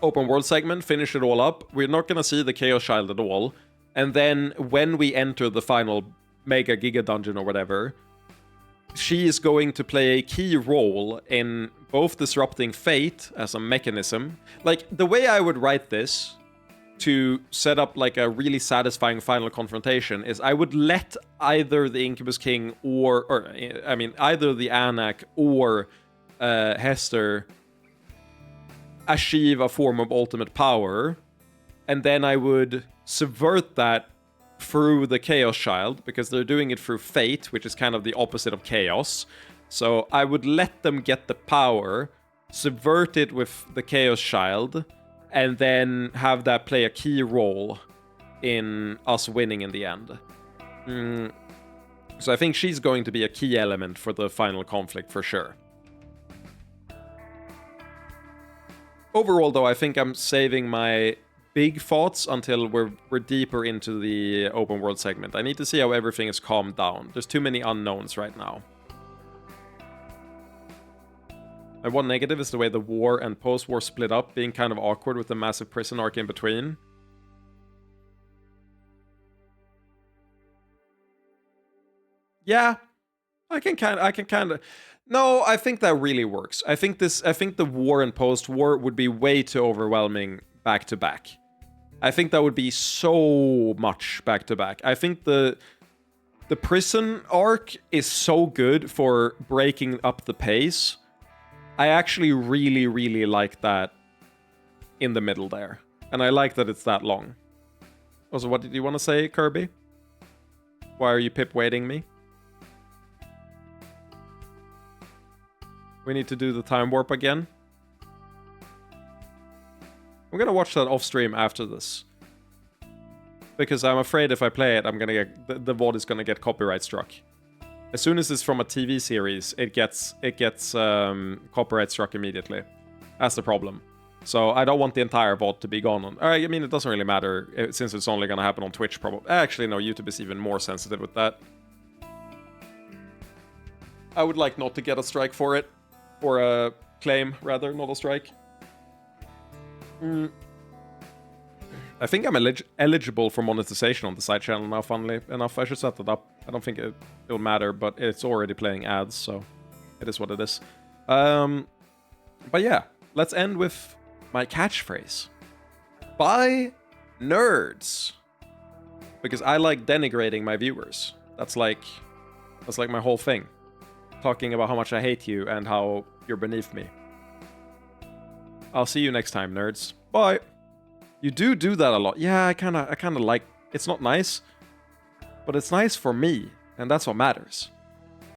open world segment, finish it all up. We're not gonna see the Chaos Child at all. And then when we enter the final Mega Giga Dungeon or whatever, she is going to play a key role in both disrupting fate as a mechanism. Like, the way I would write this to set up like a really satisfying final confrontation is I would let either the Incubus King or I mean, either the Anak or Hester achieve a form of ultimate power, and then I would subvert that through the Chaos Child, because they're doing it through fate, which is kind of the opposite of chaos. So I would let them get the power, subvert it with the Chaos Child, and then have that play a key role in us winning in the end. So I think she's going to be a key element for the final conflict for sure. Overall, though, I think I'm saving my big thoughts until we're deeper into the open world segment. I need to see how everything is calmed down. There's too many unknowns right now. And one negative is the way the war and post-war split up, being kind of awkward with the massive prison arc in between. Yeah, I can kind of. No, I think that really works. I think the war and post-war would be way too overwhelming back to back. I think that would be so much back to back. I think the prison arc is so good for breaking up the pace. I actually really, really like that in the middle there. And I like that it's that long. Also, what did you want to say, Kirby? Why are you pip-waiting me? We need to do the time warp again. I'm gonna watch that off stream after this. Because I'm afraid if I play it, I'm gonna get... The VOD is gonna get copyright struck. As soon as it's from a TV series, it gets copyright struck immediately. That's the problem. So I don't want the entire VOD to be gone on... I mean, it doesn't really matter, since it's only gonna happen on Twitch, probably. Actually, no, YouTube is even more sensitive with that. I would like not to get a strike for it. Or a claim, rather, not a strike. I think I'm eligible for monetization on the side channel now, funnily enough. I should set that up. I don't think it'll matter, but it's already playing ads, so it is what it is. But yeah, let's end with my catchphrase. Bye, nerds. because I like denigrating my viewers. That's like my whole thing. Talking about how much I hate you and how you're beneath me. I'll see you next time, nerds. Bye. You do that a lot. Yeah, I kind of like. It's not nice, but it's nice for me, and that's what matters.